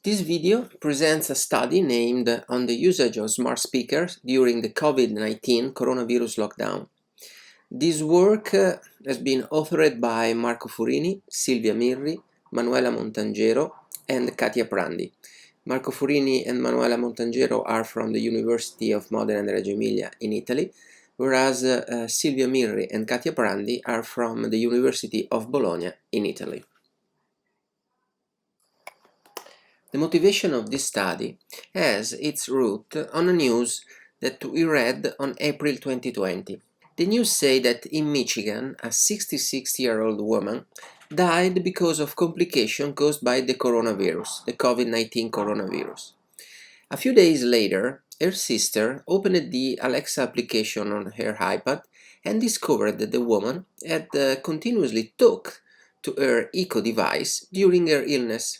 this video presents a study named on the usage of smart speakers during the COVID-19 coronavirus lockdown. This work has been authored by Marco Furini, Silvia Mirri, Manuela Montangero and Katia Prandi. Marco Furini and Manuela Montangero are from the University of Modena and Reggio Emilia in Italy, whereas Silvia Mirri and Katia Prandi are from the University of Bologna in Italy. The motivation of this study has its root on a news that we read on April 2020. The news said that in Michigan, a 66-year-old woman died because of complications caused by the coronavirus, the COVID-19 coronavirus. A few days later, her sister opened the Alexa application on her iPad and discovered that the woman had continuously talked to her Echo device during her illness.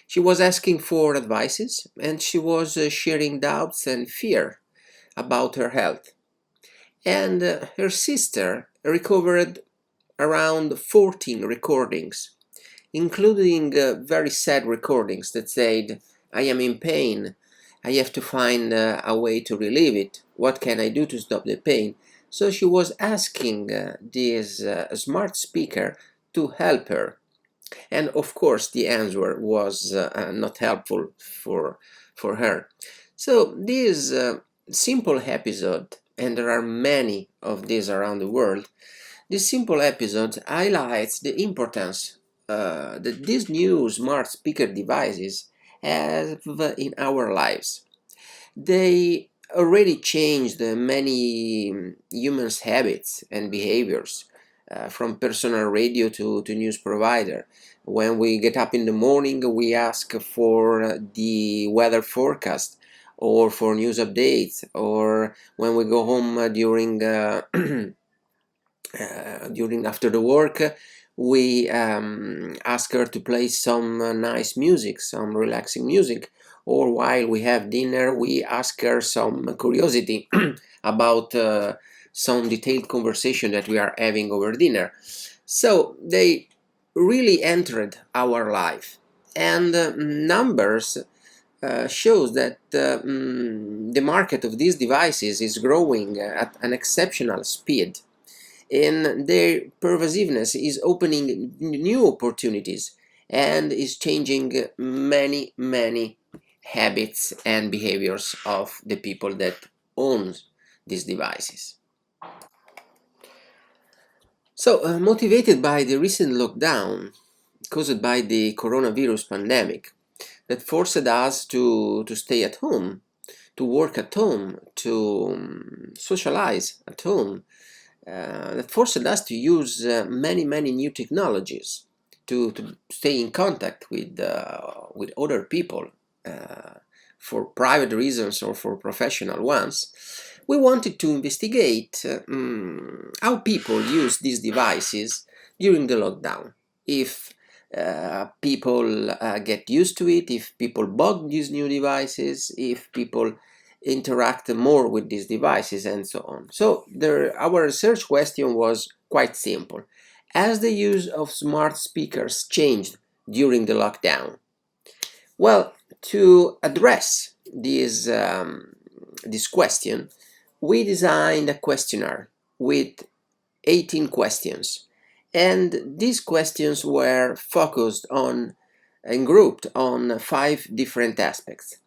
She was asking for advices and she was sharing doubts and fear about her health. And her sister recovered around 14 recordings, including very sad recordings that said, "I am in pain, I have to find a way to relieve it, what can I do to stop the pain?" So she was asking this smart speaker to help her. And of course the answer was not helpful for her. So this simple episode, and there are many of these around the world, this simple episode highlights the importance that these new smart speaker devices have in our lives. They already changed many humans' habits and behaviors, from personal radio to news provider. When we get up in the morning, we ask for the weather forecast or for news updates, or when we go home during after the work, we ask her to play some nice music, some relaxing music, or while we have dinner, we ask her some curiosity about some detailed conversation that we are having over dinner. So they really entered our life, and numbers shows that the market of these devices is growing at an exceptional speed, and their pervasiveness is opening new opportunities and is changing many habits and behaviors of the people that own these devices. So, motivated by the recent lockdown caused by the coronavirus pandemic that forced us to stay at home, to work at home, to socialize at home, that forced us to use many new technologies to stay in contact with other people for private reasons or for professional ones. We wanted to investigate how people use these devices during the lockdown. If people get used to it, if people bought these new devices, if people interact more with these devices, and so on. So our research question was quite simple. Has the use of smart speakers changed during the lockdown? Well, to address this question, we designed a questionnaire with 18 questions, and these questions were focused on and grouped on 5 different aspects.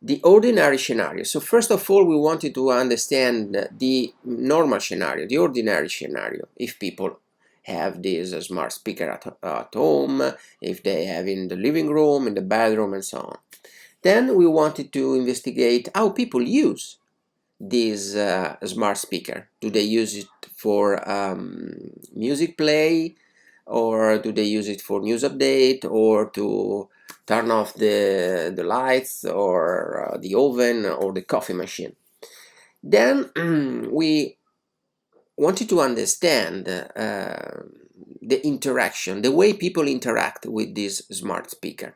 The ordinary scenario. So first of all, we wanted to understand the normal scenario, the ordinary scenario, if people have this smart speaker at home, if they have in the living room, in the bedroom, and so on. Then we wanted to investigate how people use this smart speaker. Do they use it for music play, or do they use it for news update, or to turn off the lights, or the oven, or the coffee machine? Then we wanted to understand the interaction, the way people interact with this smart speaker.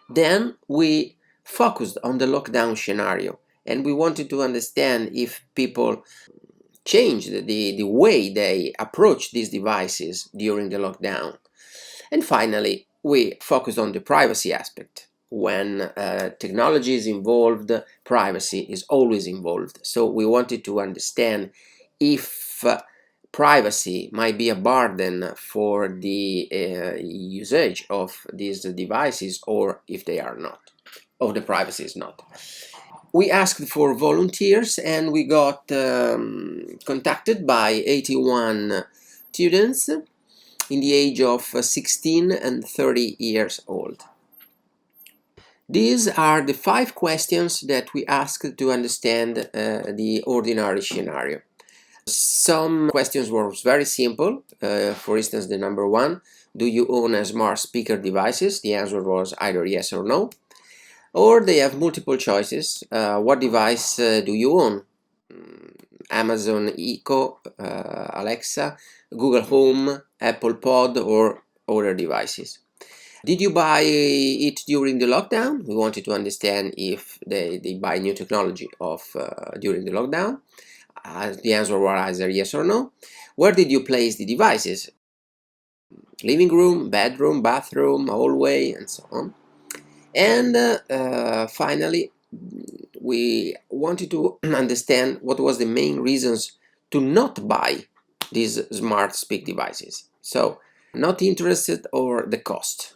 Then we focused on the lockdown scenario, and we wanted to understand if people changed the way they approach these devices during the lockdown. And finally, we focused on the privacy aspect. When technology is involved, privacy is always involved. So we wanted to understand if privacy might be a burden for the usage of these devices, or if they are not, or the privacy is not. We asked for volunteers, and we got contacted by 81 students in the age of 16 and 30 years old. These are the 5 questions that we asked to understand the ordinary scenario. Some questions were very simple. For instance, the number 1, do you own a smart speaker devices? The answer was either yes or no. Or they have multiple choices. What device do you own? Amazon Echo, Alexa, Google Home, Apple Pod, or other devices. Did you buy it during the lockdown? We wanted to understand if they buy new technology during the lockdown. The answer was either yes or no. Where did you place the devices? Living room, bedroom, bathroom, hallway, and so on. And finally, we wanted to understand what was the main reasons to not buy these smart speak devices. So, not interested or the cost.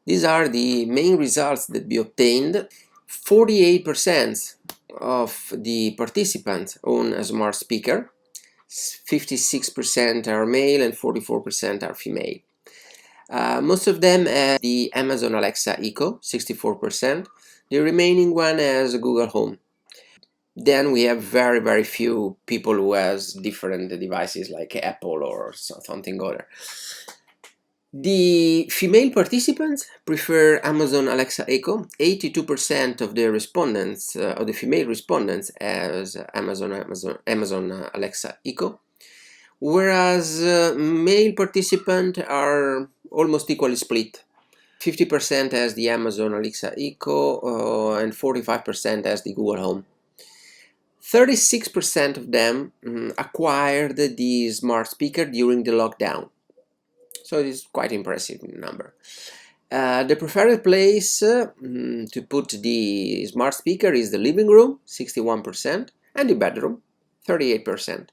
These are the main results that we obtained. 48% of the participants own a smart speaker, 56% are male and 44% are female. Most of them have the Amazon Alexa Echo, 64%. The remaining one has Google Home. Then we have very few people who has different devices like Apple or something other. The female participants prefer Amazon Alexa Echo. 82% of the respondents, of the female respondents, has Amazon Alexa Echo, whereas male participants are almost equally split. 50% has the Amazon Alexa Echo and 45% has the Google Home. 36% of them acquired the smart speaker during the lockdown. So it is quite impressive number. The preferred place to put the smart speaker is the living room, 61%, and the bedroom, 38%.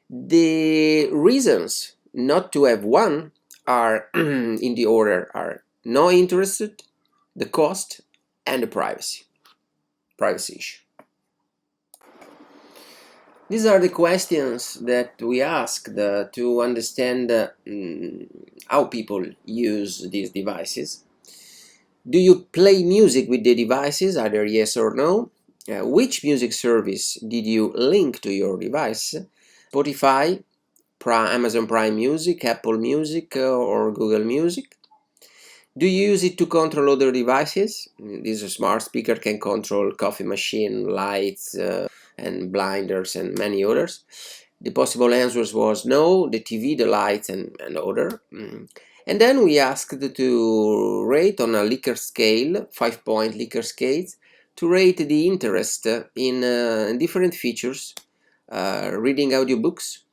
The reasons not to have one are in the order are no interested, the cost, and the privacy issue. These are the questions that we asked to understand how people use these devices. Do you play music with the devices, either yes or no? Which music service did you link to your device? Spotify, Amazon Prime Music, Apple Music, or Google Music? Do you use it to control other devices? This smart speaker can control coffee machine, lights, and blinders, and many others. The possible answers was no, the TV, the lights, and other. And then we asked to rate on a Likert scale, 5-point Likert scales, to rate the interest in different features, reading audiobooks,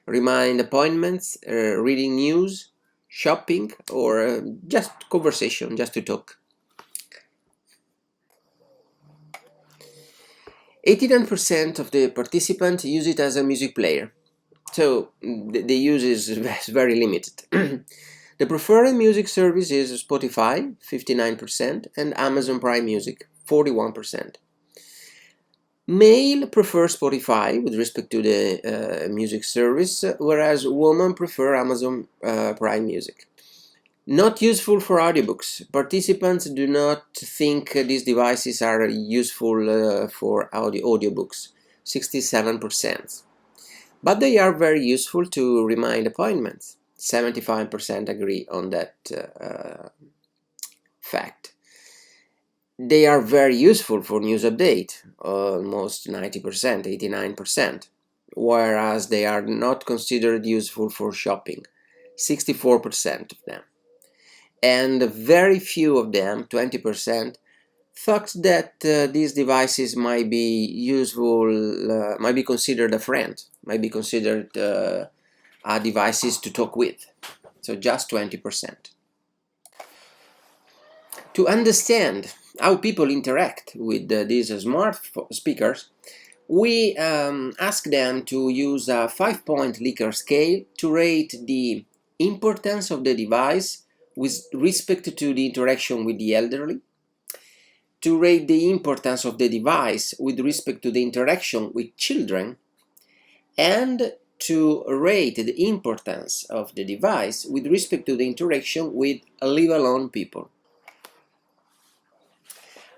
remind appointments, reading news, shopping, or just conversation, just to talk. 89% of the participants use it as a music player, so the use is very limited. The preferred music service is Spotify, 59%, and Amazon Prime Music, 41%. Male prefer Spotify with respect to the music service, whereas women prefer Amazon Prime Music. Not useful for audiobooks. Participants do not think these devices are useful for audiobooks, 67%. But they are very useful to remind appointments. 75% agree on that fact. They are very useful for news update, almost 90%, 89%, whereas they are not considered useful for shopping, 64% of them. And very few of them, 20%, thought that these devices might be useful, might be considered a friend, might be considered devices to talk with. So just 20%. To understand how people interact with these smart speakers, we ask them to use a 5-point Likert scale to rate the importance of the device with respect to the interaction with the elderly, to rate the importance of the device with respect to the interaction with children, and to rate the importance of the device with respect to the interaction with live-alone people.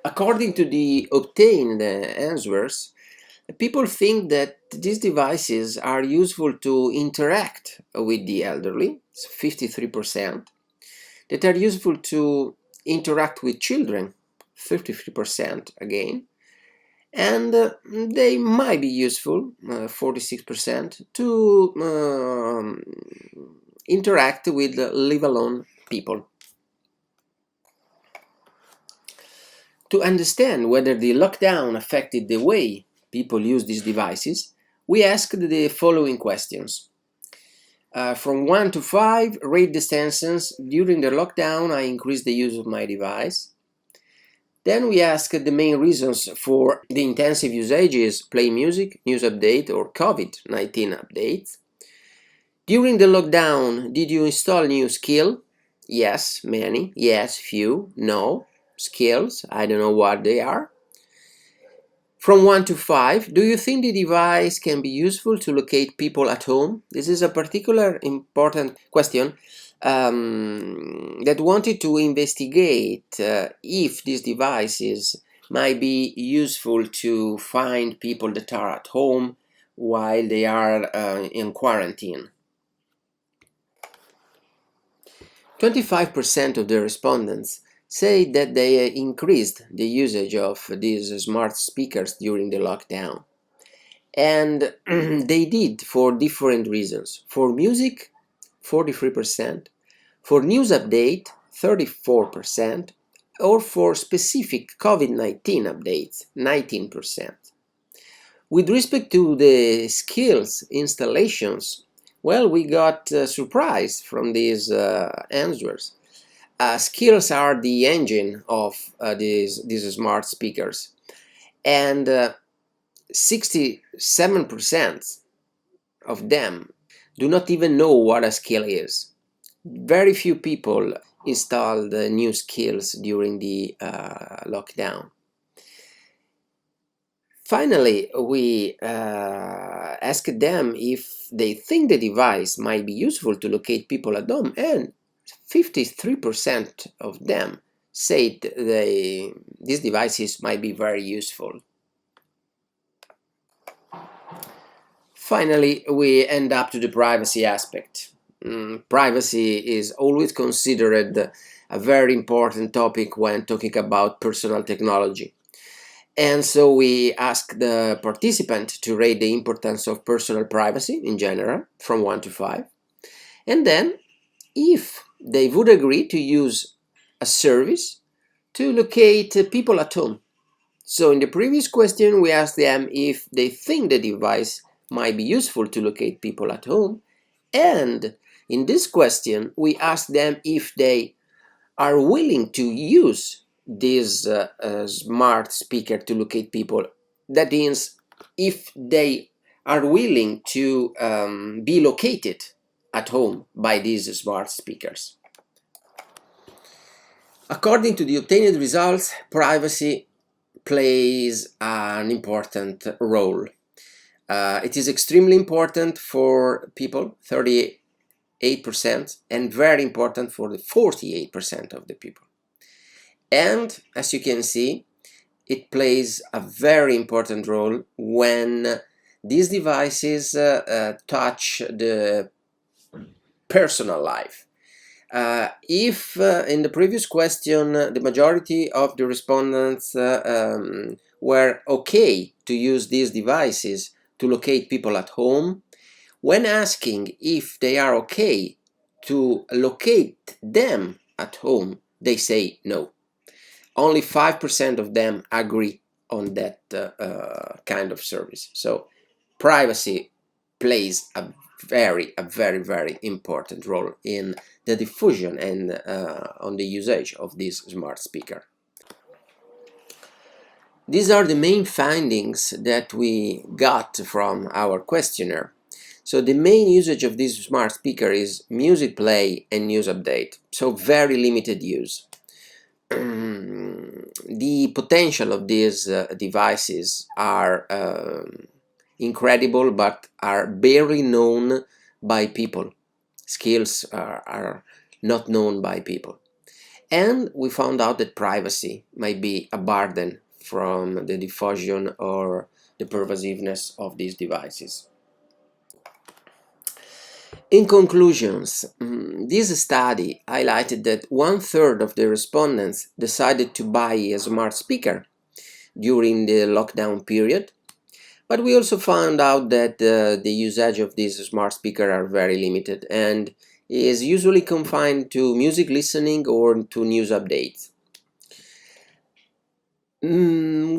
According to the obtained answers, people think that these devices are useful to interact with the elderly, 53%, that are useful to interact with children, 53% again, and they might be useful, 46%, to interact with live-alone people. To understand whether the lockdown affected the way people use these devices, we asked the following questions. From 1 to 5, rate the sentence, during the lockdown I increased the use of my device. Then we asked the main reasons for the intensive usages: play music, news update, or COVID-19 updates. During the lockdown, did you install new skill? Yes, many. Yes, few. No. Skills, I don't know what they are. From 1 to 5, do you think the device can be useful to locate people at home? This is a particular important question that wanted to investigate if these devices might be useful to find people that are at home while they are in quarantine. 25% of the respondents say that they increased the usage of these smart speakers during the lockdown. And they did for different reasons. For music, 43%, for news update, 34%, or for specific COVID-19 updates, 19%. With respect to the skills installations, well, we got surprised from these answers. Skills are the engine of these smart speakers, and 67% of them do not even know what a skill is. Very few people installed new skills during the lockdown. Finally, we asked them if they think the device might be useful to locate people at home, and 53% of them said these devices might be very useful. Finally, we end up to the privacy aspect. Privacy is always considered a very important topic when talking about personal technology. And so we ask the participant to rate the importance of personal privacy in general from 1 to 5. And then, if they would agree to use a service to locate people at home. So in the previous question, we asked them if they think the device might be useful to locate people at home. And in this question, we asked them if they are willing to use this smart speaker to locate people. That means if they are willing to be located at home by these smart speakers. According to the obtained results, privacy plays an important role. It is extremely important for people, 38%, and very important for the 48% of the people. And as you can see, it plays a very important role when these devices touch the personal life. If in the previous question the majority of the respondents were okay to use these devices to locate people at home, when asking if they are okay to locate them at home, they say no. Only 5% of them agree on that kind of service. So privacy plays a a very important role in the diffusion and on the usage of this smart speaker. These are the main findings that we got from our questionnaire. So the main usage of this smart speaker is music play and news update, so very limited use. The potential of these devices are incredible, but are barely known by people. Skills are not known by people. And we found out that privacy might be a burden from the diffusion or the pervasiveness of these devices. In conclusions, this study highlighted that 1/3 of the respondents decided to buy a smart speaker during the lockdown period, but we also found out that the usage of this smart speaker are very limited and is usually confined to music listening or to news updates.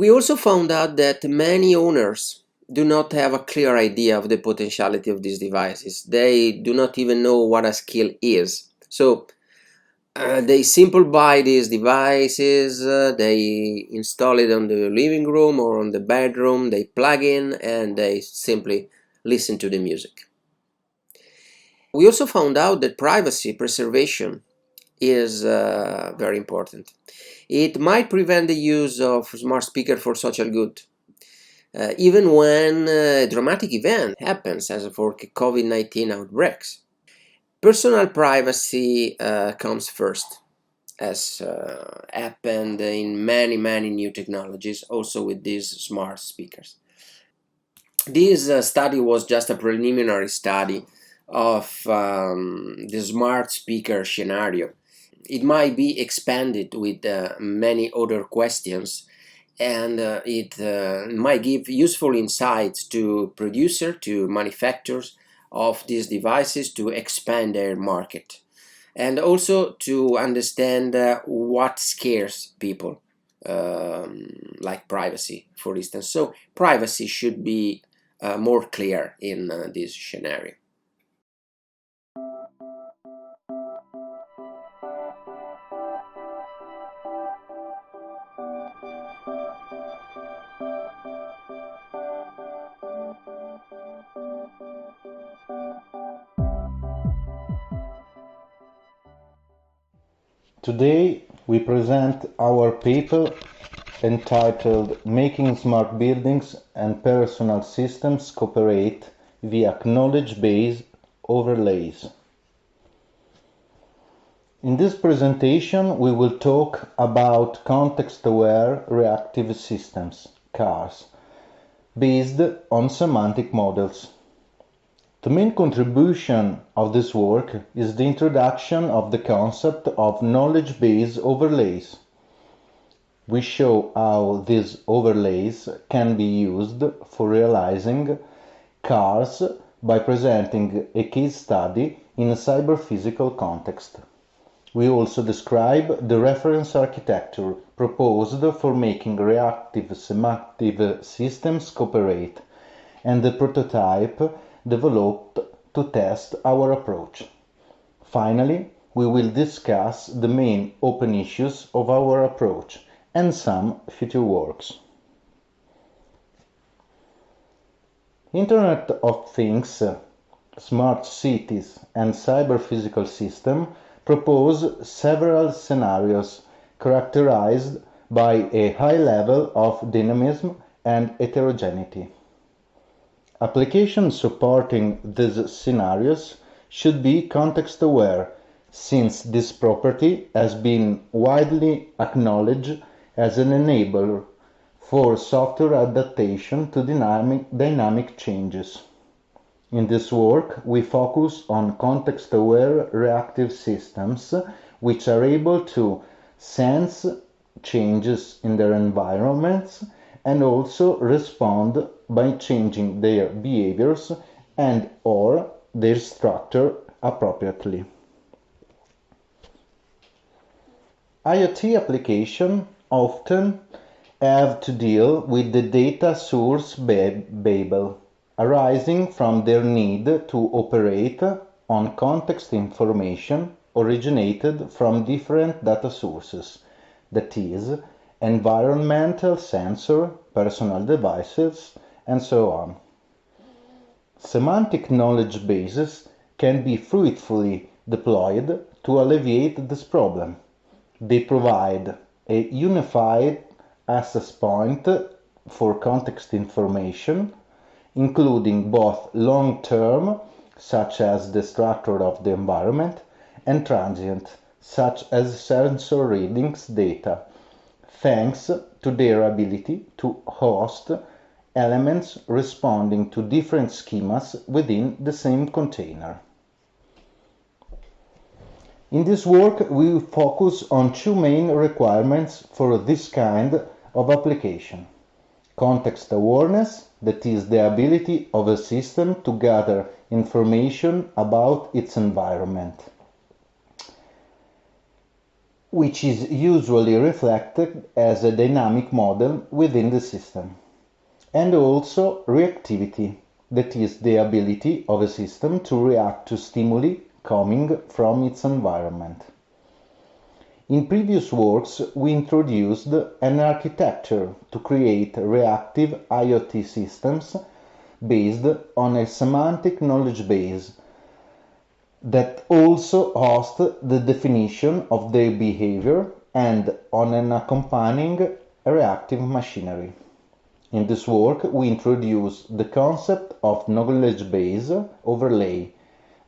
We also found out that many owners do not have a clear idea of the potentiality of these devices. They do not even know what a skill is. So they simply buy these devices, they install it on the living room or on the bedroom, they plug in and they simply listen to the music. We also found out that privacy preservation is very important. It might prevent the use of smart speaker for social good. Even when a dramatic event happens, as for COVID-19 outbreaks. Personal privacy comes first, as happened in many new technologies, also with these smart speakers. This study was just a preliminary study of the smart speaker scenario. It might be expanded with many other questions, and it might give useful insights to producers, to manufacturers of these devices to expand their market, and also to understand what scares people, like privacy, for instance. So privacy should be more clear in this scenario. Today we present our paper entitled Making Smart Buildings and Personal Systems Cooperate via Knowledge-Based Overlays. In this presentation we will talk about context-aware reactive systems, CARS, based on semantic models. The main contribution of this work is the introduction of the concept of knowledge-based overlays. We show how these overlays can be used for realizing CARS by presenting a case study in a cyber-physical context. We also describe the reference architecture proposed for making reactive semantic systems cooperate and the prototype developed to test our approach. Finally, we will discuss the main open issues of our approach and some future works. Internet of Things, smart cities and cyber-physical system propose several scenarios characterized by a high level of dynamism and heterogeneity. Applications supporting these scenarios should be context-aware, since this property has been widely acknowledged as an enabler for software adaptation to dynamic changes. In this work, we focus on context-aware reactive systems which are able to sense changes in their environments and also respond by changing their behaviors and or their structure appropriately. IoT applications often have to deal with the data source babel. arising from their need to operate on context information originated from different data sources, that is, environmental, sensor, personal devices, and so on. Semantic knowledge bases can be fruitfully deployed to alleviate this problem. They provide a unified access point for context information, including both long-term, such as the structure of the environment, and transient, such as sensor readings data, thanks to their ability to host elements responding to different schemas within the same container. In this work, we focus on two main requirements for this kind of application. Context awareness, that is the ability of a system to gather information about its environment, which is usually reflected as a dynamic model within the system. And also reactivity, that is the ability of a system to react to stimuli coming from its environment. In previous works, we introduced an architecture to create reactive IoT systems based on a semantic knowledge base that also hosts the definition of their behavior and on an accompanying reactive machinery. In this work, we introduce the concept of knowledge base overlay,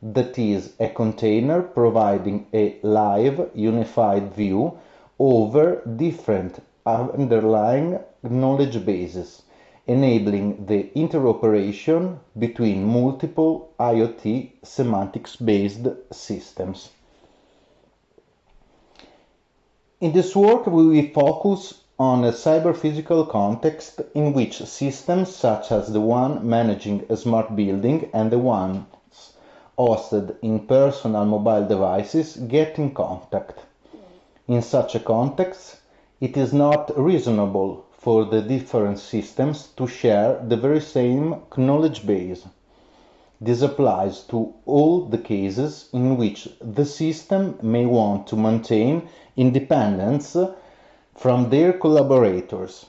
that is a container providing a live unified view over different underlying knowledge bases, enabling the interoperation between multiple IoT semantics-based systems. In this work, we will focus on a cyber-physical context in which systems such as the one managing a smart building and the ones hosted in personal mobile devices get in contact. In such a context, it is not reasonable for the different systems to share the very same knowledge base. This applies to all the cases in which the system may want to maintain independence from their collaborators,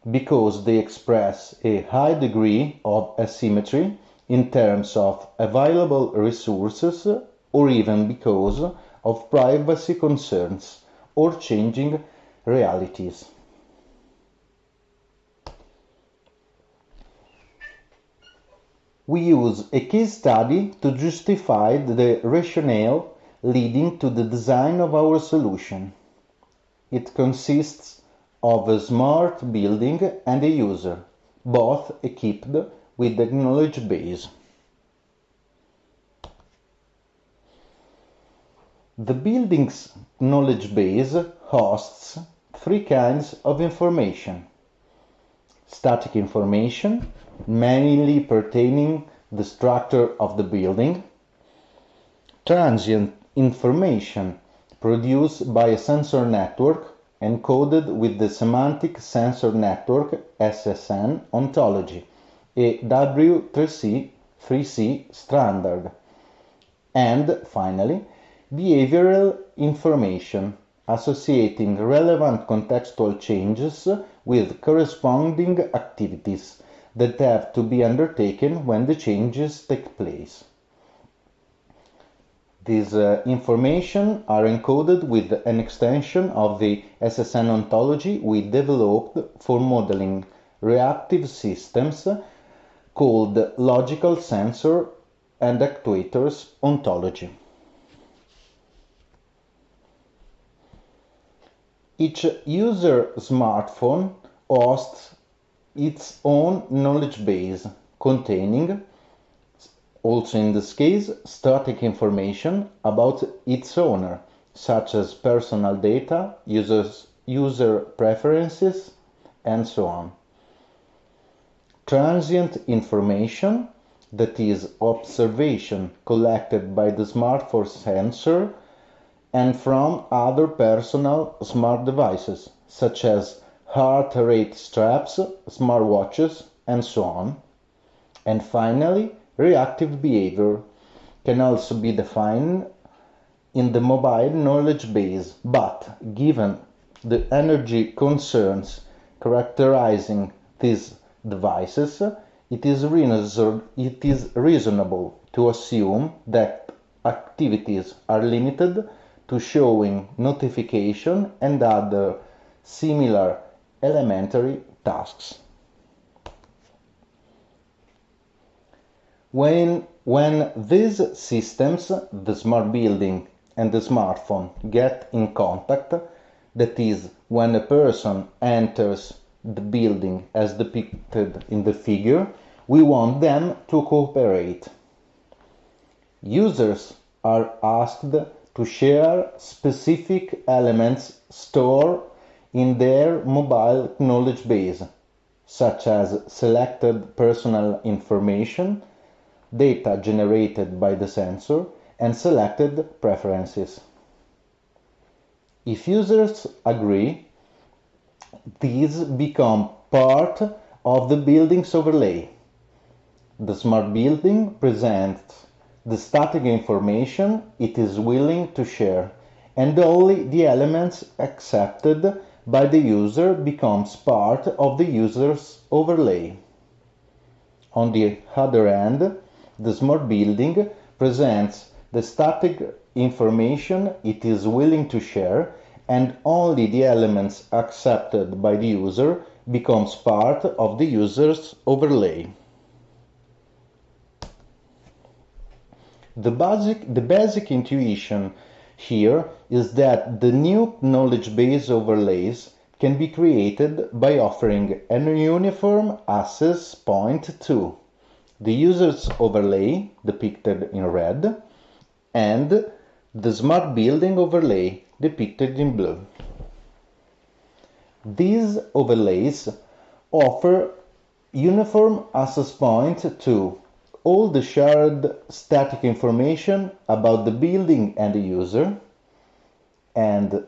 because they express a high degree of asymmetry in terms of available resources, or even because of privacy concerns or changing realities. We use a case study to justify the rationale leading to the design of our solution. It consists of a smart building and a user, both equipped with the knowledge base. The building's knowledge base hosts three kinds of information: static information, mainly pertaining the structure of the building; transient information, produced by a sensor network encoded with the Semantic Sensor Network (SSN) ontology, a W3C standard; and finally, behavioral information, associating relevant contextual changes with corresponding activities that have to be undertaken when the changes take place. These information are encoded with an extension of the SSN ontology we developed for modeling reactive systems called Logical Sensor and Actuators ontology. Each user smartphone hosts its own knowledge base containing, also in this case, static information about its owner, such as personal data, user preferences, and so on. Transient information, that is observation collected by the smartphone sensor and from other personal smart devices, such as heart rate straps, smartwatches, and so on. And finally, reactive behavior can also be defined in the mobile knowledge base, but given the energy concerns characterizing these devices, it is reasonable to assume that activities are limited to showing notification and other similar elementary tasks. When these systems, the smart building and the smartphone, get in contact, that is, when a person enters the building as depicted in the figure, we want them to cooperate. Users are asked to share specific elements stored in their mobile knowledge base, such as selected personal information, data generated by the sensor, and selected preferences. If users agree, these become part of the building's overlay. The smart building presents the static information it is willing to share, and only the elements accepted by the user becomes part of the user's overlay. On the other hand, the smart building presents the static information it is willing to share, and only the elements accepted by the user becomes part of the user's overlay. The basic intuition here is that the new knowledge base overlays can be created by offering a uniform access point to the user's overlay, depicted in red, and the smart building overlay, depicted in blue. These overlays offer uniform access point to all the shared static information about the building and the user, and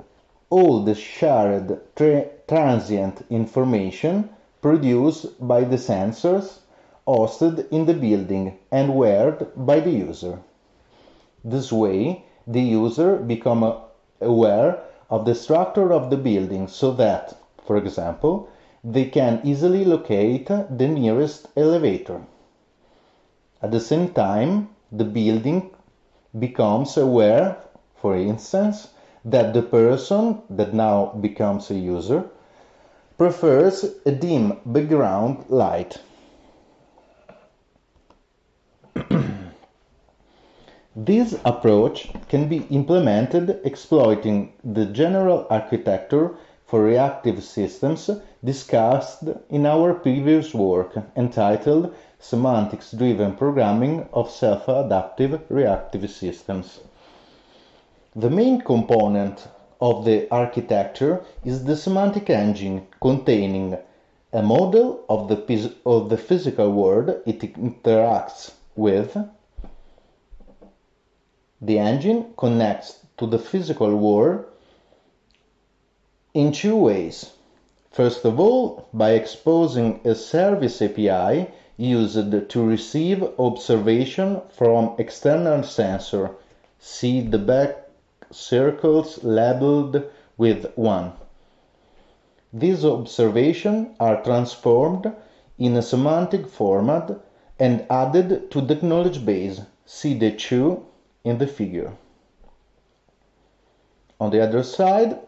all the shared transient information produced by the sensors hosted in the building and weighed by the user. This way, the user becomes aware of the structure of the building so that, for example, they can easily locate the nearest elevator. At the same time, the building becomes aware, for instance, that the person that now becomes a user prefers a dim background light. This approach can be implemented exploiting the general architecture for reactive systems discussed in our previous work entitled Semantics-Driven Programming of Self-Adaptive Reactive Systems. The main component of the architecture is the semantic engine containing a model of the physical world it interacts with. The engine connects to the physical world in two ways. First of all, by exposing a service API used to receive observation from external sensor. See the back circles labeled with 1. These observations are transformed in a semantic format and added to the knowledge base. See the 2 in the figure. On the other side,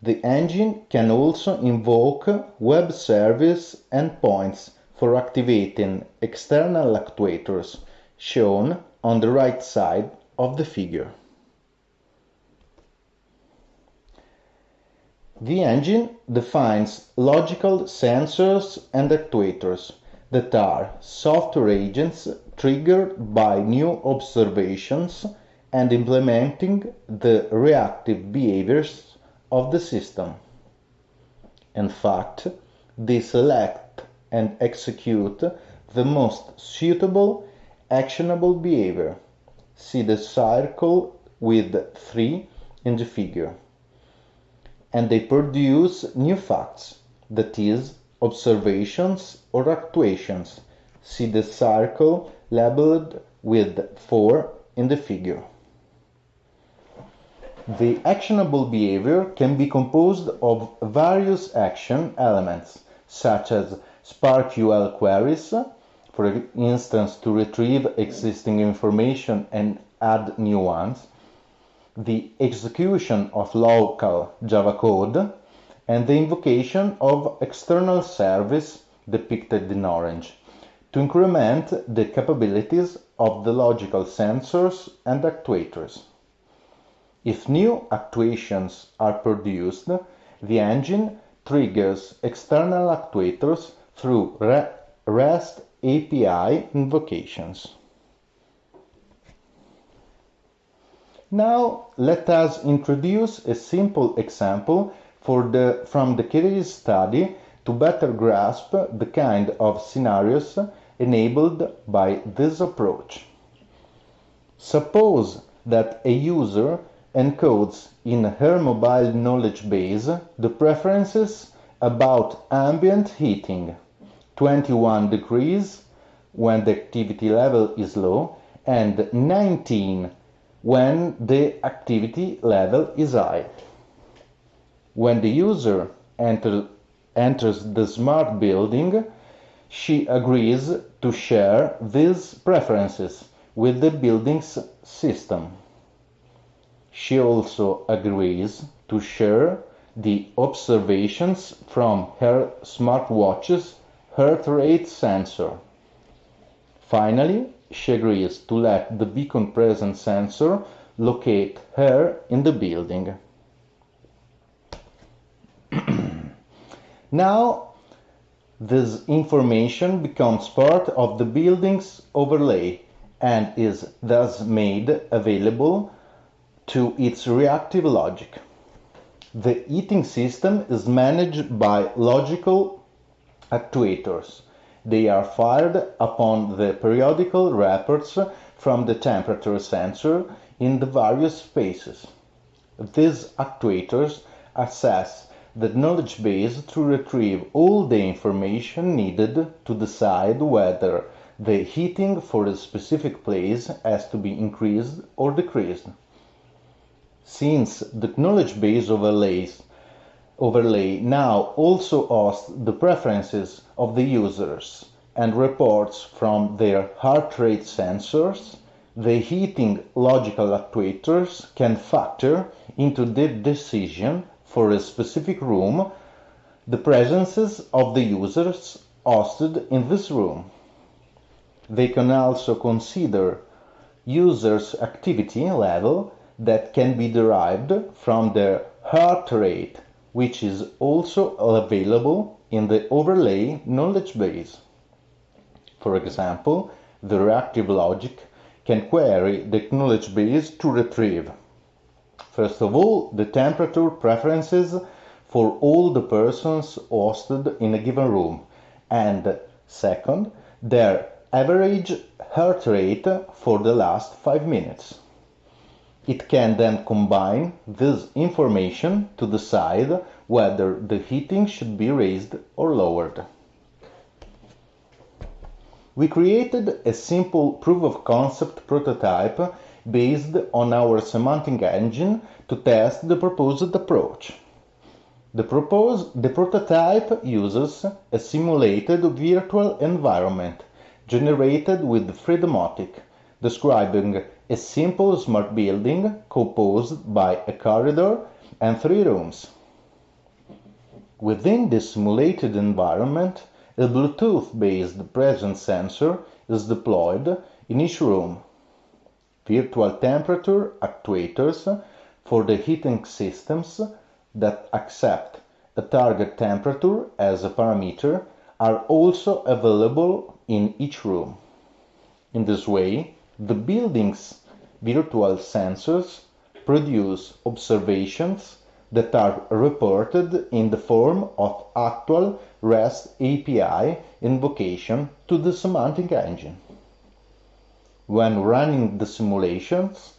the engine can also invoke web service endpoints for activating external actuators, shown on the right side of the figure. The engine defines logical sensors and actuators that are software agents triggered by new observations and implementing the reactive behaviors of the system. In fact, they select and execute the most suitable actionable behavior. See the circle with 3 in the figure. And they produce new facts, that is, observations or actuations, See the circle labeled with 4 in the figure. The actionable behavior can be composed of various action elements, such as SparkQL queries, for instance to retrieve existing information and add new ones, the execution of local Java code, and the invocation of external service depicted in orange, to increment the capabilities of the logical sensors and actuators. If new actuations are produced, the engine triggers external actuators through REST API invocations. Now let us introduce a simple example from the case study to better grasp the kind of scenarios enabled by this approach. Suppose that a user encodes in her mobile knowledge base the preferences about ambient heating, 21 degrees when the activity level is low and 19 when the activity level is high. When the user enters the smart building, she agrees to share these preferences with the building's system. She also agrees to share the observations from her smartwatch's heart rate sensor. Finally, she agrees to let the beacon presence sensor locate her in the building. Now, this information becomes part of the building's overlay and is thus made available to its reactive logic. The heating system is managed by logical actuators. They are fired upon the periodical reports from the temperature sensor in the various spaces. These actuators assess the knowledge base to retrieve all the information needed to decide whether the heating for a specific place has to be increased or decreased. Since the knowledge base overlay now also hosts the preferences of the users and reports from their heart rate sensors, the heating logical actuators can factor into the decision for a specific room the presences of the users hosted in this room. They can also consider users' activity level that can be derived from their heart rate, which is also available in the overlay knowledge base. For example, the reactive logic can query the knowledge base to retrieve, first of all, the temperature preferences for all the persons hosted in a given room, and second, their average heart rate for the last 5 minutes. It can then combine this information to decide whether the heating should be raised or lowered. We created a simple proof-of-concept prototype based on our semantic engine to test the proposed approach. The prototype uses a simulated virtual environment generated with Freedomotic, describing a simple smart building composed by a corridor and 3 rooms. Within this simulated environment, a Bluetooth-based presence sensor is deployed in each room. Virtual temperature actuators for the heating systems that accept a target temperature as a parameter are also available in each room. In this way, the building's virtual sensors produce observations that are reported in the form of actual REST API invocation to the semantic engine. When running the simulations,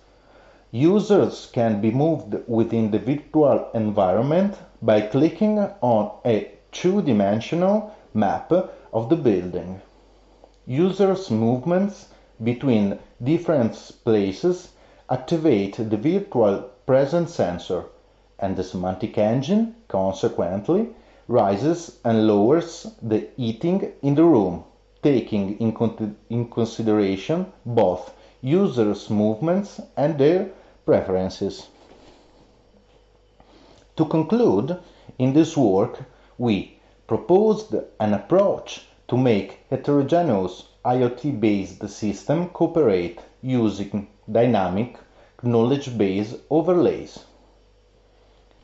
users can be moved within the virtual environment by clicking on a 2-dimensional map of the building. Users' movements between different places activate the virtual presence sensor, and the semantic engine, consequently, rises and lowers the heating in the room, taking in consideration both users' movements and their preferences. To conclude, in this work, we proposed an approach to make heterogeneous IoT-based systems cooperate using dynamic knowledge-based overlays.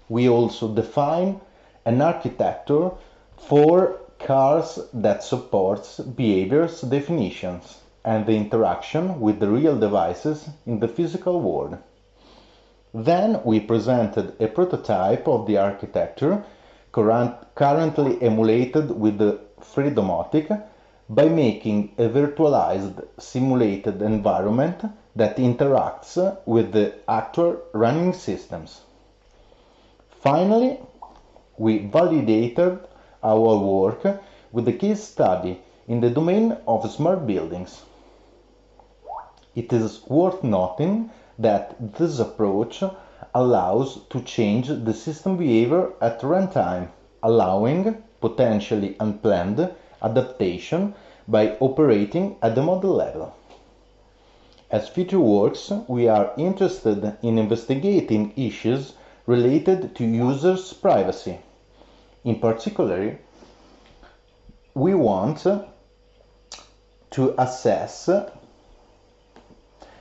We also define an architecture for cars that supports behaviors definitions and the interaction with the real devices in the physical world. Then we presented a prototype of the architecture currently emulated with the Freedomotic by making a virtualized simulated environment that interacts with the actual running systems. Finally, we validated our work with a case study in the domain of smart buildings. It is worth noting that this approach allows to change the system behavior at runtime, allowing potentially unplanned adaptation by operating at the model level. As future works, we are interested in investigating issues related to users' privacy. In particular, we want to assess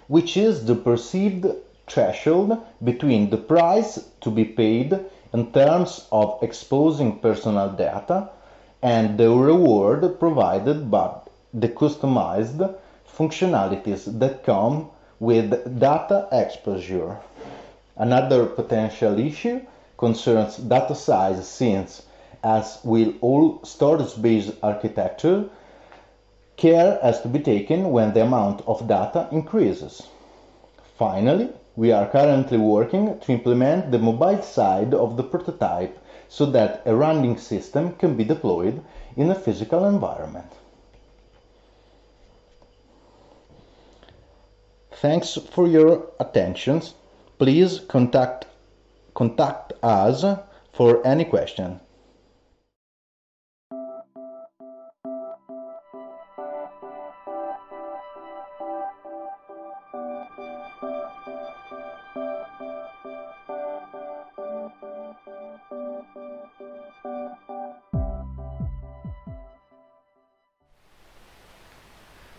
which is the perceived threshold between the price to be paid in terms of exposing personal data and the reward provided by the customized functionalities that come with data exposure. Another potential issue concerns data size since, as with all storage-based architecture, care has to be taken when the amount of data increases. Finally, we are currently working to implement the mobile side of the prototype so that a running system can be deployed in a physical environment. Thanks for your attention. Please contact us for any question.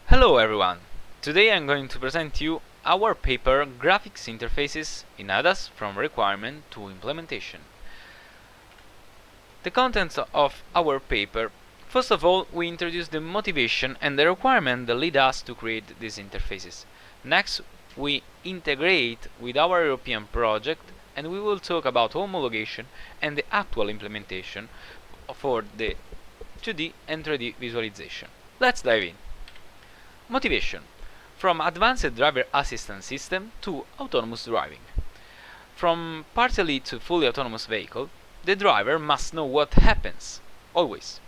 Hello everyone! Today I'm going to present you our paper Graphics Interfaces in ADAS from Requirement to Implementation. The contents of our paper. First of all, we introduce the motivation and the requirement that lead us to create these interfaces. Next, we integrate with our European project and we will talk about homologation and the actual implementation for the 2D and 3D visualization. Let's dive in. Motivation. From advanced driver assistance system to autonomous driving. From partially to fully autonomous vehicle, the driver must know what happens, always.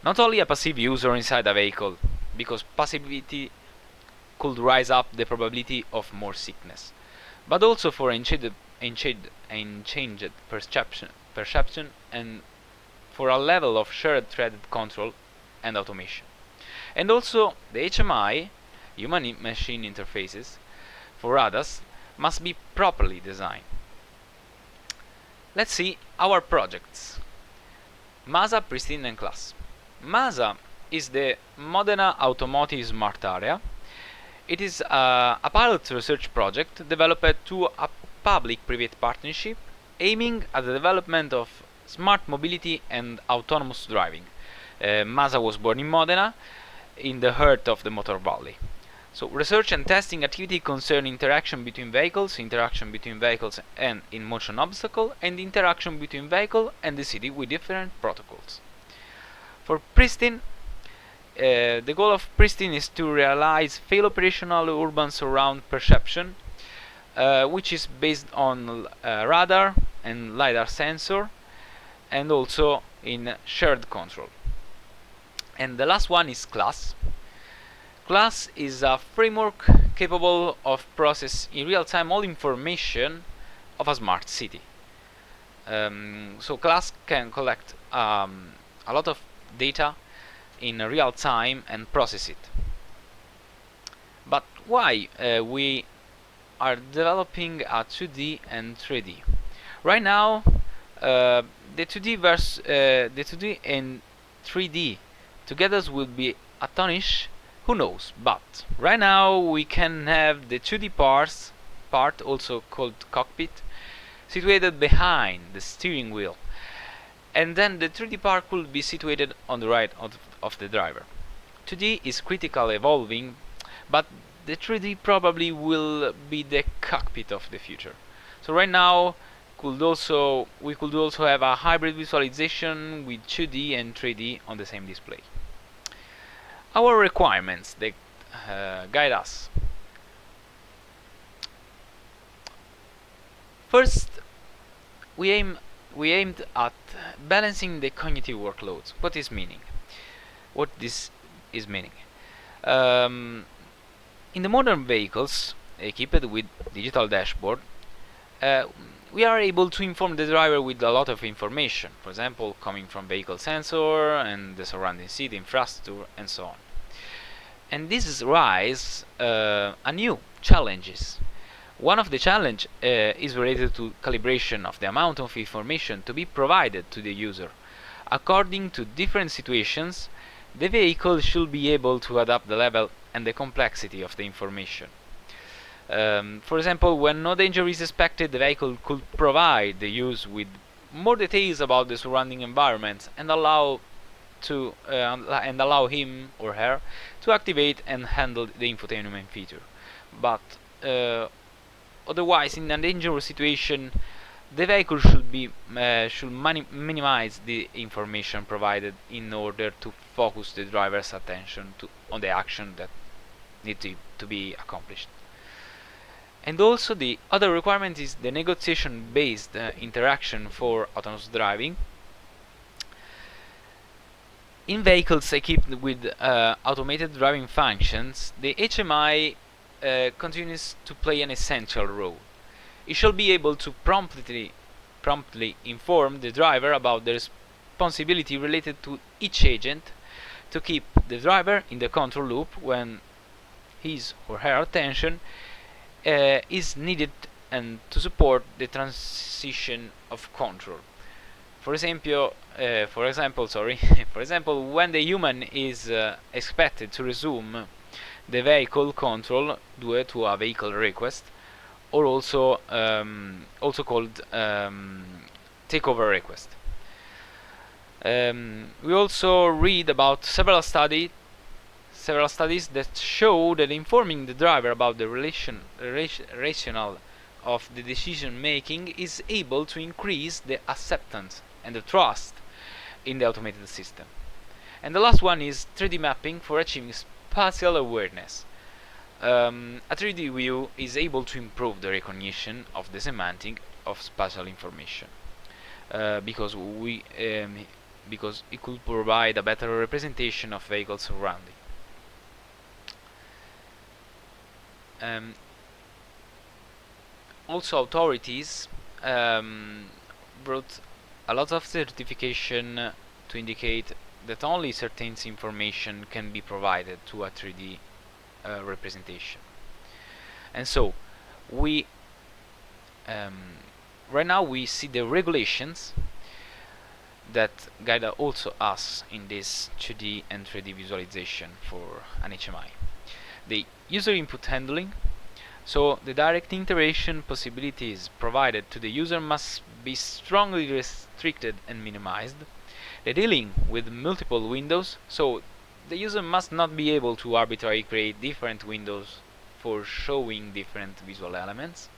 Not only a passive user inside a vehicle, because passivity could rise up the probability of more sickness, but also for unchanged perception and for a level of shared threaded control and automation. And also the HMI, human-machine interfaces, for ADAS must be properly designed. Let's see our projects. MASA Pristine and Class. MASA is the Modena Automotive Smart Area. It is a pilot research project developed to a public-private partnership aiming at the development of smart mobility and autonomous driving. MASA was born in Modena, in the heart of the Motor Valley. So research and testing activity concern interaction between vehicles and in motion obstacle, and interaction between vehicle and the city with different protocols. For Pristine, the goal of Pristine is to realize fail operational urban surround perception, which is based on radar and LiDAR sensor, and also in shared control. And the last one is Class. Class is a framework capable of processing in real time all information of a smart city. So class can collect a lot of data in real time and process it. But why we are developing a 2D and 3D? Right now, the 2D and 3D together will be astonish. Who knows? But right now we can have the 2D part, also called cockpit, situated behind the steering wheel, and then the 3D part could be situated on the right of the driver. 2D is critical evolving, but the 3D probably will be the cockpit of the future. So right now we could also have a hybrid visualization with 2D and 3D on the same display. Our requirements that guide us. First, we aimed at balancing the cognitive workloads. What this is meaning? In the modern vehicles equipped with digital dashboard, we are able to inform the driver with a lot of information, for example, coming from vehicle sensor and the surrounding city infrastructure and so on. And this raises a new challenges. One of the challenge is related to calibration of the amount of information to be provided to the user. According to different situations, the vehicle should be able to adapt the level and the complexity of the information. For example, when no danger is expected, the vehicle could provide the user with more details about the surrounding environment and allow him or her to activate and handle the infotainment feature. But otherwise, in a dangerous situation, the vehicle should minimize the information provided in order to focus the driver's attention on the action that need to be accomplished. And also the other requirement is the negotiation-based interaction for autonomous driving. In vehicles equipped with automated driving functions, the HMI continues to play an essential role. It shall be able to promptly inform the driver about the responsibility related to each agent, to keep the driver in the control loop when his or her attention is needed, and to support the transition of control. For example, when the human is expected to resume the vehicle control due to a vehicle request, or also called takeover request. We also read about several studies that show that informing the driver about the rationale of the decision making is able to increase the acceptance and the trust in the automated system. And the last one is 3D mapping for achieving spatial awareness. A 3D view is able to improve the recognition of the semantic of spatial information, because it could provide a better representation of vehicle surrounding. Also, authorities brought a lot of certification to indicate that only certain information can be provided to a 3D representation. And so we right now we see the regulations that guide also us in this 2D and 3D visualization for an HMI. The user input handling. So the direct interaction possibilities provided to the user must be strongly restricted and minimized. The dealing with multiple windows. So the user must not be able to arbitrarily create different windows for showing different visual elements.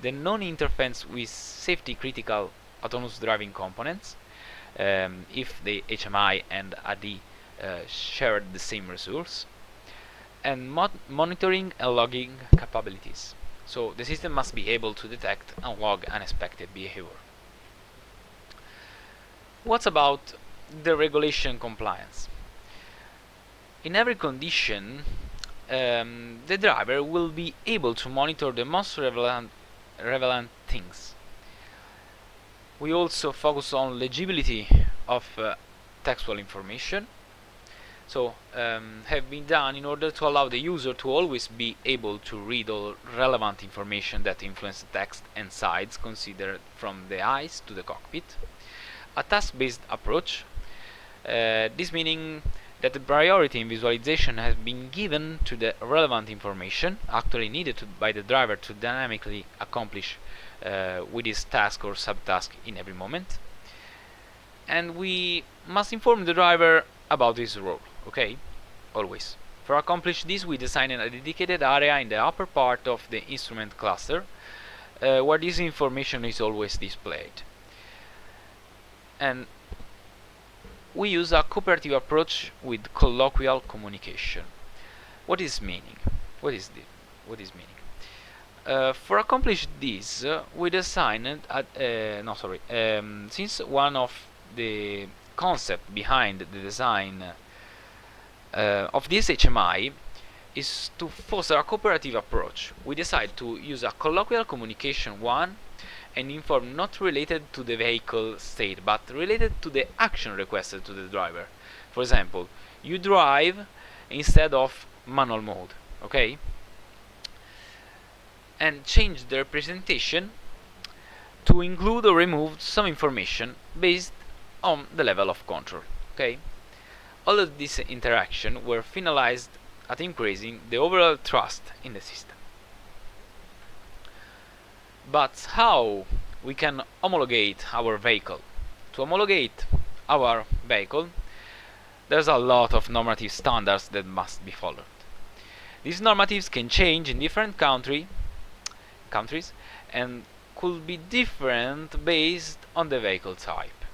The non-interference with safety critical autonomous driving components, if the HMI and AD share the same resource. And monitoring and logging capabilities. So the system must be able to detect and log unexpected behavior. What about the regulation compliance? In every condition, the driver will be able to monitor the most relevant things. We also focus on legibility of textual information. So have been done in order to allow the user to always be able to read all relevant information that influence the text and sides considered from the eyes to the cockpit. A task-based approach, this meaning that the priority in visualization has been given to the relevant information actually needed by the driver to dynamically accomplish with his task or subtask in every moment. And we must inform the driver about his role, okay? Always. For accomplish this, we design a dedicated area in the upper part of the instrument cluster where this information is always displayed. And we use a cooperative approach with colloquial communication. What is meaning? What is meaning? For accomplish this, we designed since one of the concept behind the design of this HMI is to foster a cooperative approach. We decided to use a colloquial communication one and inform not related to the vehicle state but related to the action requested to the driver. For example, you drive instead of manual mode, okay? And change the representation to include or remove some information based on the level of control, okay? All of these interactions were finalized at increasing the overall trust in the system. But how we can homologate our vehicle? To homologate our vehicle, there's a lot of normative standards that must be followed. These normatives can change in different countries and could be different based on the vehicle type.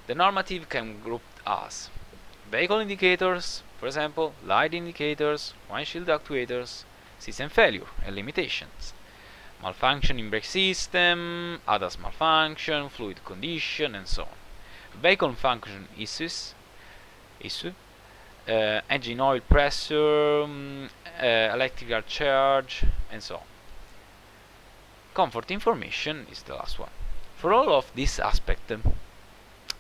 The normative can group as vehicle indicators, for example, light indicators, windshield actuators, system failure and limitations, malfunction in brake system, ADAS malfunction, fluid condition, and so on. Vehicle function issues, engine oil pressure, electrical charge, and so on. Comfort information is the last one. For all of these aspects,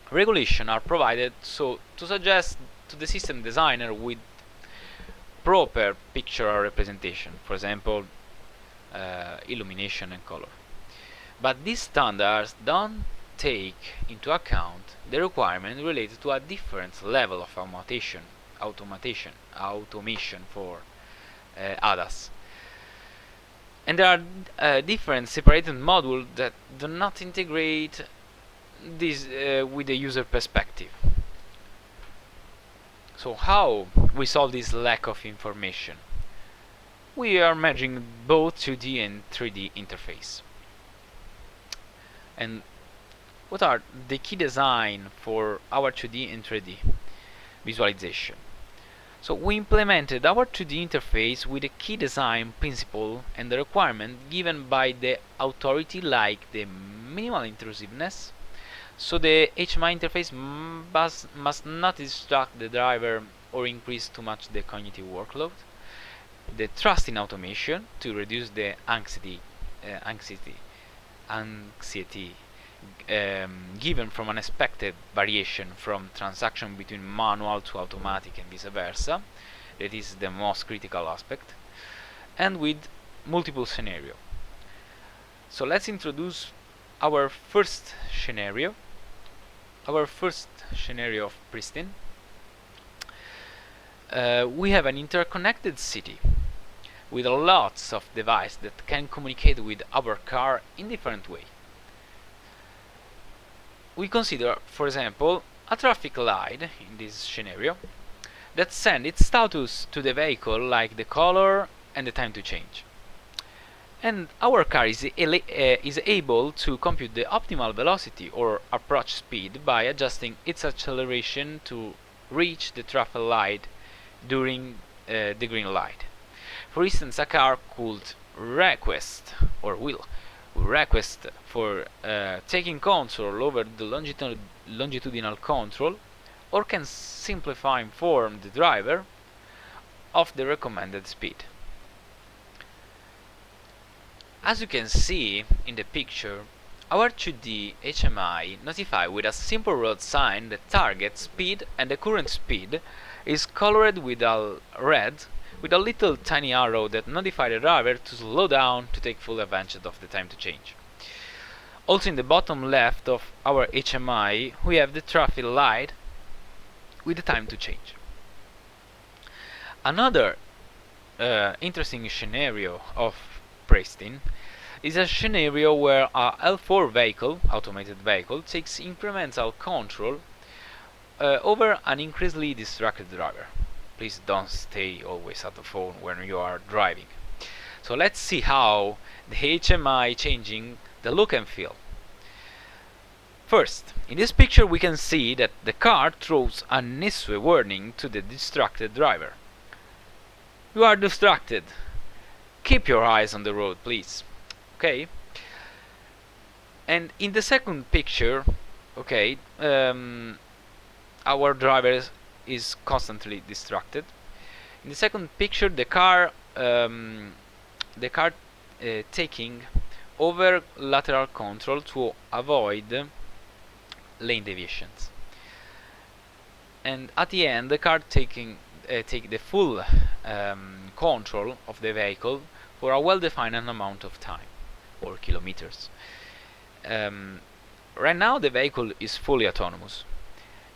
regulations are provided so to suggest to the system designer with proper picture representation, for example, illumination and color. But these standards don't take into account the requirement related to a different level of automation for ADAS. And there are different separated modules that do not integrate this with the user perspective. So how we solve this lack of information? We are merging both 2D and 3D interface. And what are the key design for our 2D and 3D visualization? So we implemented our 2D interface with a key design principle and the requirement given by the authority, like the minimal intrusiveness. So the HMI interface must not distract the driver or increase too much the cognitive workload. The trust in automation to reduce the anxiety given from unexpected variation from transaction between manual to automatic and vice versa. That is the most critical aspect. And with multiple scenario. So let's introduce our first scenario. Our first scenario of Pristine. We have an interconnected city with lots of devices that can communicate with our car in different ways. We consider, for example, a traffic light in this scenario that sends its status to the vehicle, like the color and the time to change. And our car is able to compute the optimal velocity or approach speed by adjusting its acceleration to reach the traffic light during the green light. For instance, a car could request or will request for taking control over the longitudinal control, or can simplify inform the driver of the recommended speed. As you can see in the picture, our 2D HMI notify with a simple road sign the target speed, and the current speed is colored with a red with a little tiny arrow that notify the driver to slow down to take full advantage of the time to change. Also in the bottom left of our HMI we have the traffic light with the time to change. Another interesting scenario of Preston is a scenario where a L4 vehicle, automated vehicle, takes incremental control over an increasingly distracted driver. Please don't stay always at the phone when you are driving. So let's see how the HMI changing the look and feel. First, in this picture we can see that the car throws a NISWE warning to the distracted driver. You are distracted. Keep your eyes on the road, please. Okay. And in the second picture, okay, our driver is constantly distracted. In the second picture, the car taking over lateral control to avoid lane deviations. And at the end, the car take the full control of the vehicle for a well-defined amount of time or kilometers. Right now the vehicle is fully autonomous.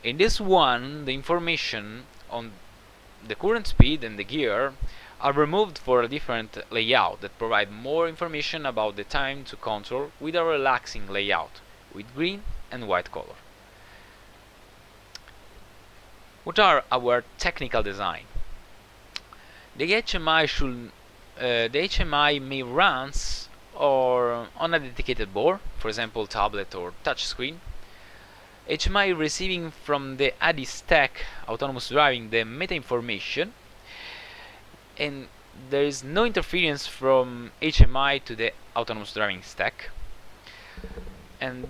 In this one, the information on the current speed and the gear are removed for a different layout that provide more information about the time to control with a relaxing layout with green and white color. What are our technical design? The HMI may run or on a dedicated board, for example tablet or touch screen. HMI receiving from the ADI stack autonomous driving the meta information, and there is no interference from HMI to the autonomous driving stack. And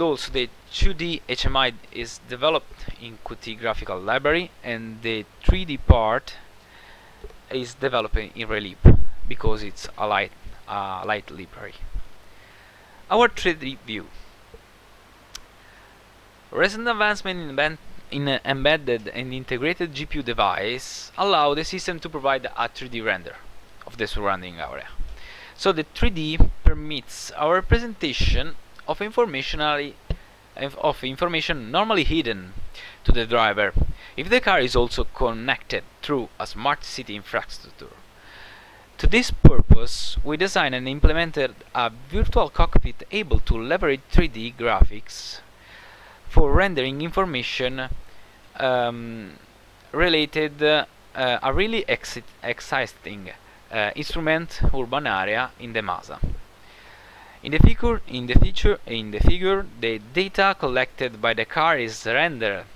also the 2D HMI is developed in Qt graphical library, and the 3D part is developed in Relief because it's a light library. Our 3D view. Recent advancement in embedded and integrated GPU device allow the system to provide a 3D render of the surrounding area. So the 3D permits our representation of information normally hidden to the driver if the car is also connected through a smart city infrastructure. To this purpose, we designed and implemented a virtual cockpit able to leverage 3D graphics for rendering information related a really exciting instrument urban area in the Masa. In the figure, the data collected by the car is rendered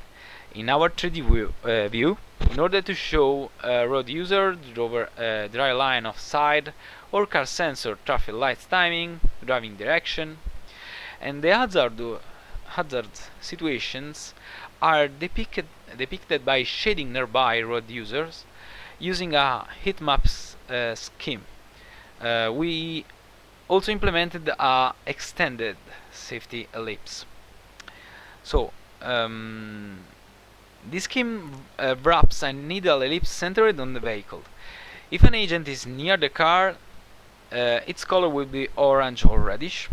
in our 3D view in order to show road user, dry line of sight, or car sensor, traffic lights timing, driving direction, and the hazard situations are depicted by shading nearby road users using a heat maps scheme. We also implemented a extended safety ellipse. So this scheme wraps a needle ellipse centered on the vehicle. If an agent is near the car, its color will be orange or reddish,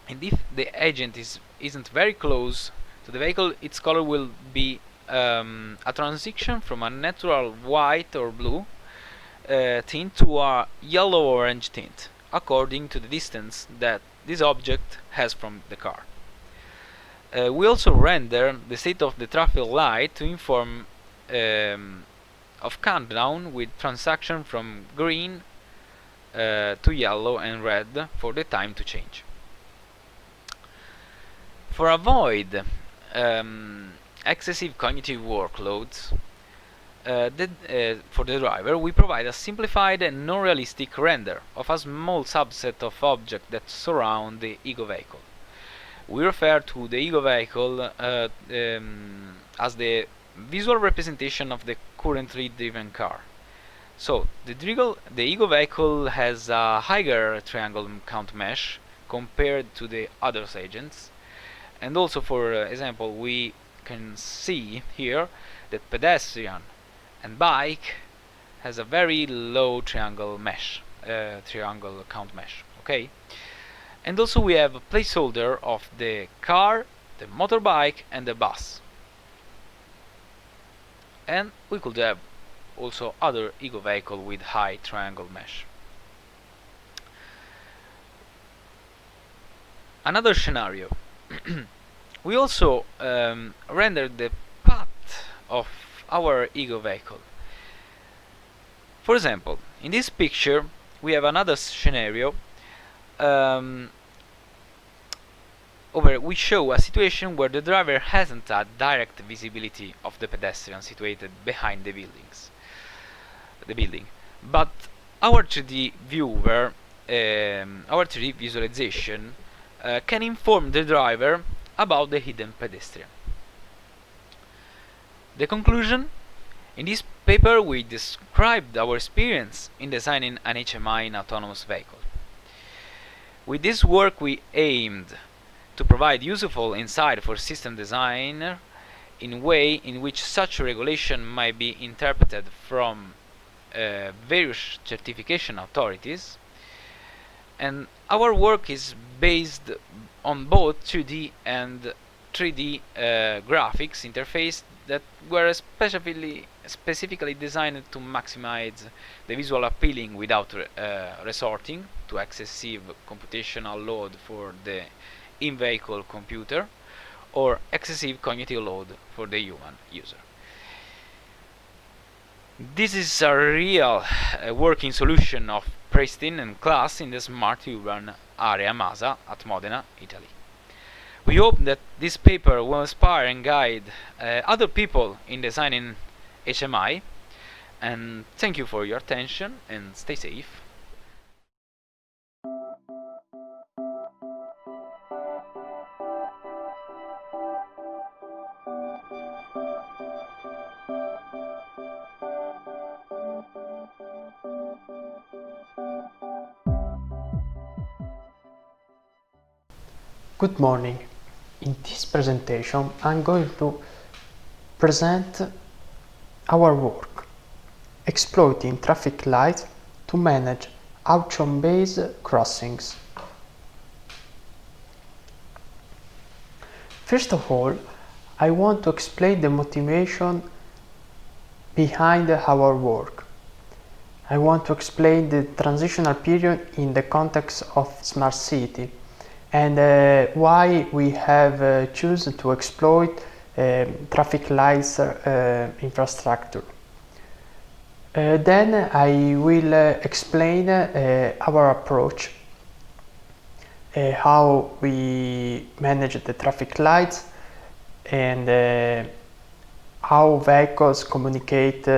and if the agent isn't very close to the vehicle, its color will be a transition from a natural white or blue tint to a yellow-orange tint, according to the distance that this object has from the car. We also render the state of the traffic light to inform of countdown with transaction from green to yellow and red for the time to change. For avoid excessive cognitive workloads for the driver, we provide a simplified and non-realistic render of a small subset of objects that surround the ego vehicle. We refer to the ego vehicle as the visual representation of the currently driven car. So the ego vehicle has a higher triangle count mesh compared to the other agents, and also, for example, we can see here that pedestrian and bike has a very low triangle count mesh. Okay, and also we have a placeholder of the car, the motorbike, and the bus, and we could have also other ego vehicle with high triangle mesh. Another scenario. We also rendered the path of our ego vehicle. For example, in this picture we have another scenario over we show a situation where the driver hasn't had direct visibility of the pedestrian situated behind the building, but our 3D viewer, our 3D visualization can inform the driver about the hidden pedestrian. The conclusion: in this paper we described our experience in designing an HMI in autonomous vehicle. With this work we aimed to provide useful insight for system designer in a way in which such regulation might be interpreted from various certification authorities, and our work is based on both 2D and 3D graphics interface that were specifically designed to maximize the visual appealing without resorting to excessive computational load for the in-vehicle computer or excessive cognitive load for the human user. This is a real working solution of pristine and class in the smart urban area Masa at Modena, Italy. We hope that this paper will inspire and guide other people in designing HMI, and thank you for your attention and stay safe. Good morning. In this presentation I'm going to present our work, exploiting traffic lights to manage auction-based crossings. First of all, I want to explain the motivation behind our work. I want to explain the transitional period in the context of smart city and why we have chosen to exploit traffic lights infrastructure. Then I will explain our approach, how we manage the traffic lights and how vehicles communicate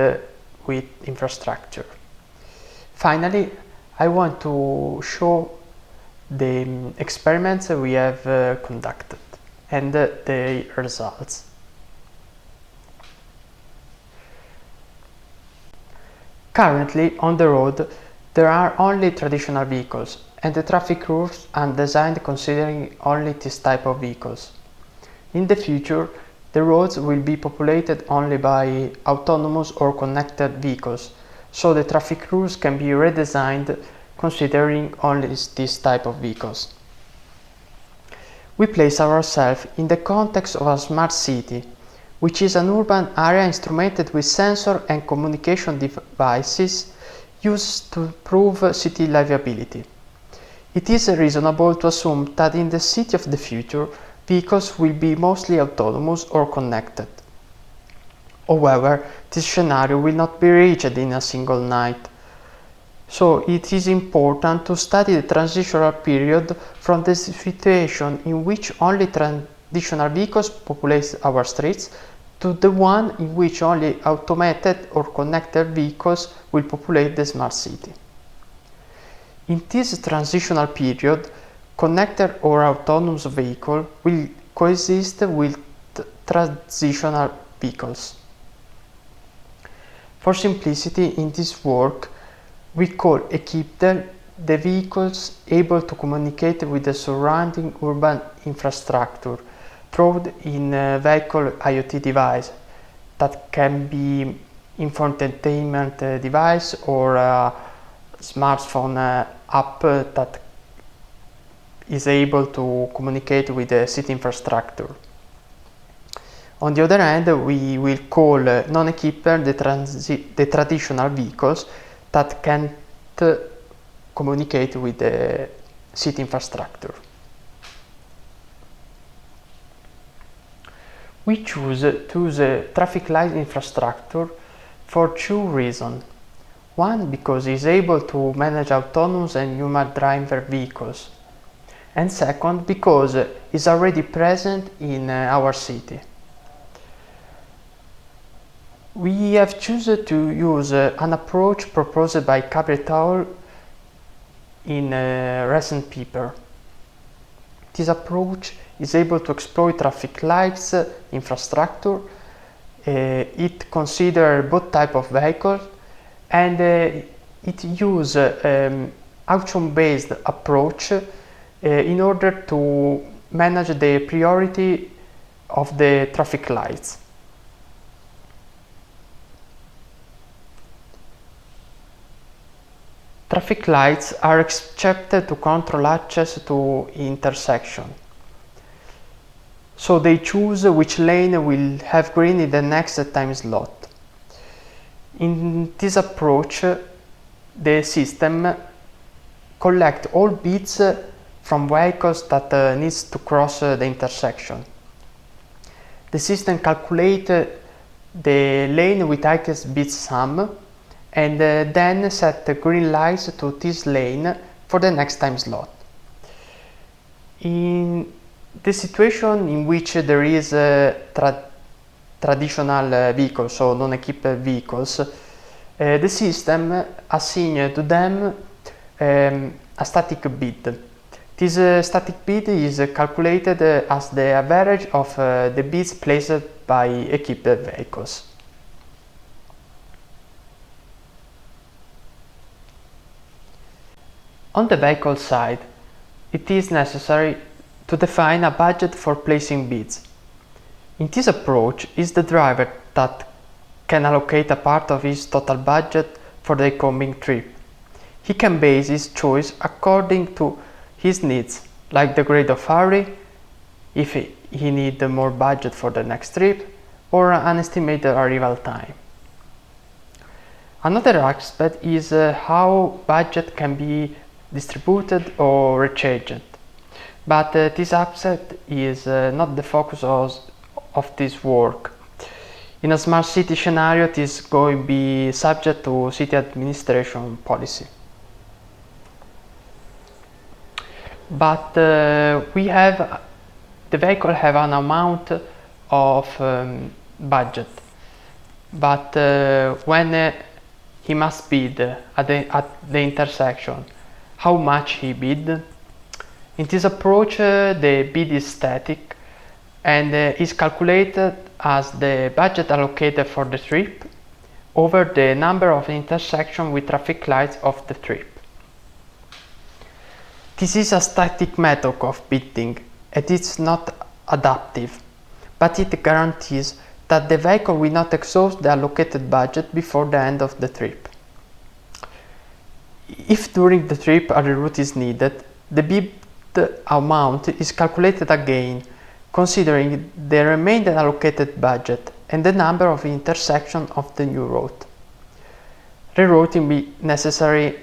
with infrastructure. Finally, I want to show the experiments we have conducted and the results. Currently on the road there are only traditional vehicles and the traffic rules are designed considering only this type of vehicles. In the future the roads will be populated only by autonomous or connected vehicles, so the traffic rules can be redesigned considering only this type of vehicles. We place ourselves in the context of a smart city, which is an urban area instrumented with sensor and communication devices used to improve city livability. It is reasonable to assume that in the city of the future, vehicles will be mostly autonomous or connected. However, this scenario will not be reached in a single night. So it is important to study the transitional period from the situation in which only traditional vehicles populate our streets to the one in which only automated or connected vehicles will populate the smart city. In this transitional period, connected or autonomous vehicles will coexist with transitional vehicles. For simplicity in this work, we call equipped the vehicles able to communicate with the surrounding urban infrastructure through in-vehicle IoT device that can be infotainment device or a smartphone app that is able to communicate with the city infrastructure. On the other hand, we will call non-equipped the traditional vehicles that can't communicate with the city infrastructure. We choose to use a traffic light infrastructure for two reasons. One, because it's able to manage autonomous and human driver vehicles. And second, because it's already present in our city. We have chosen to use an approach proposed by Cabret in a recent paper. This approach is able to exploit traffic lights infrastructure. It considers both types of vehicles, and it uses auction-based approach in order to manage the priority of the traffic lights. Traffic lights are expected to control access to intersection. So they choose which lane will have green in the next time slot. In this approach, the system collects all bits from vehicles that needs to cross the intersection. The system calculates the lane with highest bit sum and then set the green lights to this lane for the next time slot. In the situation in which there is traditional vehicles, so non-equipped vehicles, the system assigns to them a static bid. This static bid is calculated as the average of the bids placed by equipped vehicles. On the vehicle side, it is necessary to define a budget for placing bids. In this approach, it is the driver that can allocate a part of his total budget for the coming trip. He can base his choice according to his needs, like the grade of hurry, if he needs more budget for the next trip, or an estimated arrival time. Another aspect is how budget can be distributed or rechanged. But this aspect is not the focus of this work. In a smart city scenario, it is going to be subject to city administration policy. But the vehicle have an amount of budget. But when he must bid at the intersection, how much he bid? In this approach, the bid is static and is calculated as the budget allocated for the trip over the number of intersections with traffic lights of the trip. This is a static method of bidding and it's not adaptive, but it guarantees that the vehicle will not exhaust the allocated budget before the end of the trip. If during the trip a reroute is needed, the bid amount is calculated again, considering the remaining allocated budget and the number of intersections of the new route. Rerouting may be necessary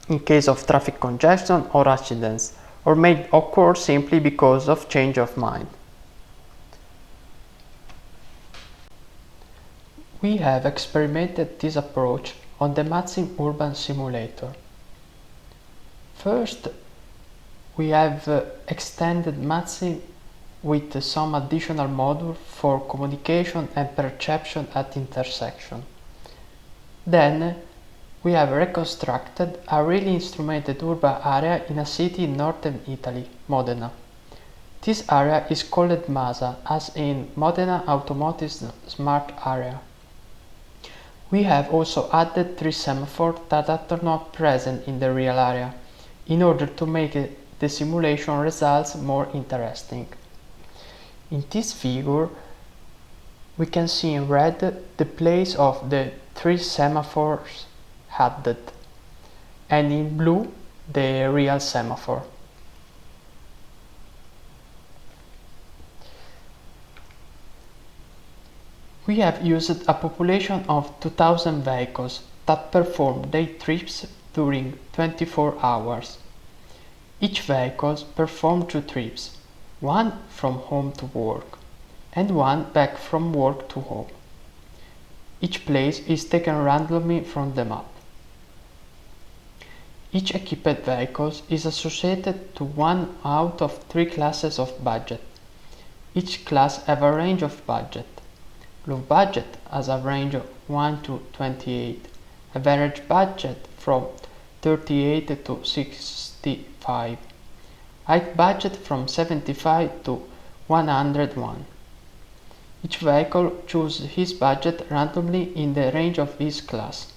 in case of traffic congestion or accidents, or may occur simply because of change of mind. We have experimented this approach on the Matzing Urban Simulator. First, we have extended Matzing with some additional module for communication and perception at intersection. Then, we have reconstructed a really instrumented urban area in a city in northern Italy, Modena. This area is called MASA, as in Modena Automotive Smart Area. We have also added 3 semaphores that are not present in the real area, in order to make the simulation results more interesting. In this figure, we can see in red the place of the 3 semaphores added, and in blue the real semaphore. We have used a population of 2000 vehicles that perform day trips during 24 hours. Each vehicle performs 2 trips, one from home to work, and one back from work to home. Each place is taken randomly from the map. Each equipped vehicle is associated to one out of 3 classes of budget. Each class has a range of budget. Low budget has a range of 1 to 28, average budget from 38 to 65, high budget from 75 to 101. Each vehicle chooses his budget randomly in the range of his class.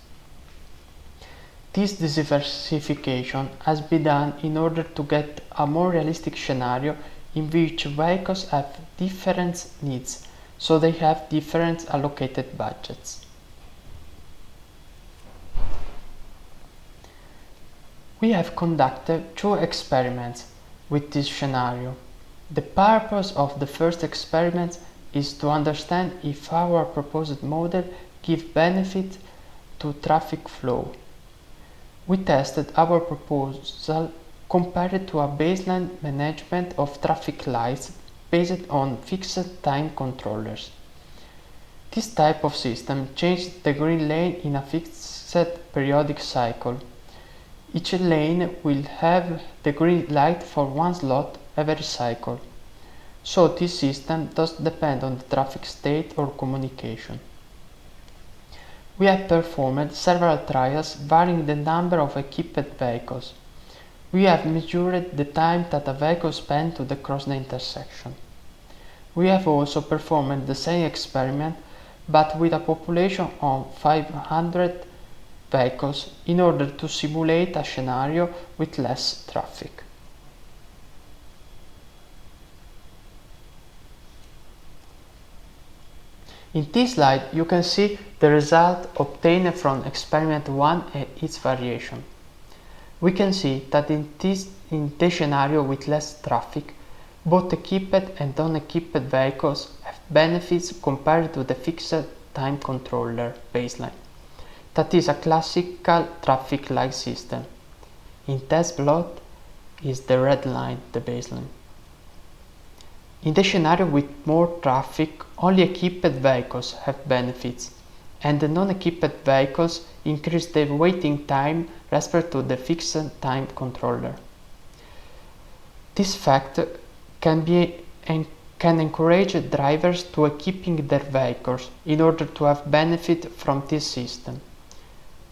This diversification has been done in order to get a more realistic scenario in which vehicles have different needs, so they have different allocated budgets. We have conducted 2 experiments with this scenario. The purpose of the first experiment is to understand if our proposed model gives benefit to traffic flow. We tested our proposal compared to a baseline management of traffic lights based on fixed time controllers. This type of system changes the green lane in a fixed periodic cycle. Each lane will have the green light for one slot every cycle, so this system does not depend on the traffic state or communication. We have performed several trials varying the number of equipped vehicles. We have measured the time that a vehicle spends to cross the intersection. We have also performed the same experiment, but with a population of 500 vehicles in order to simulate a scenario with less traffic. In this slide, you can see the result obtained from experiment 1 and its variation. We can see that in the scenario with less traffic, both equipped and unequipped vehicles have benefits compared to the fixed time controller baseline. That is a classical traffic light system. In test plot is the red line, the baseline. In the scenario with more traffic, only equipped vehicles have benefits, and the non-equipped vehicles increase their waiting time respect to the fixed time controller. This fact can encourage drivers to equipping their vehicles in order to have benefit from this system.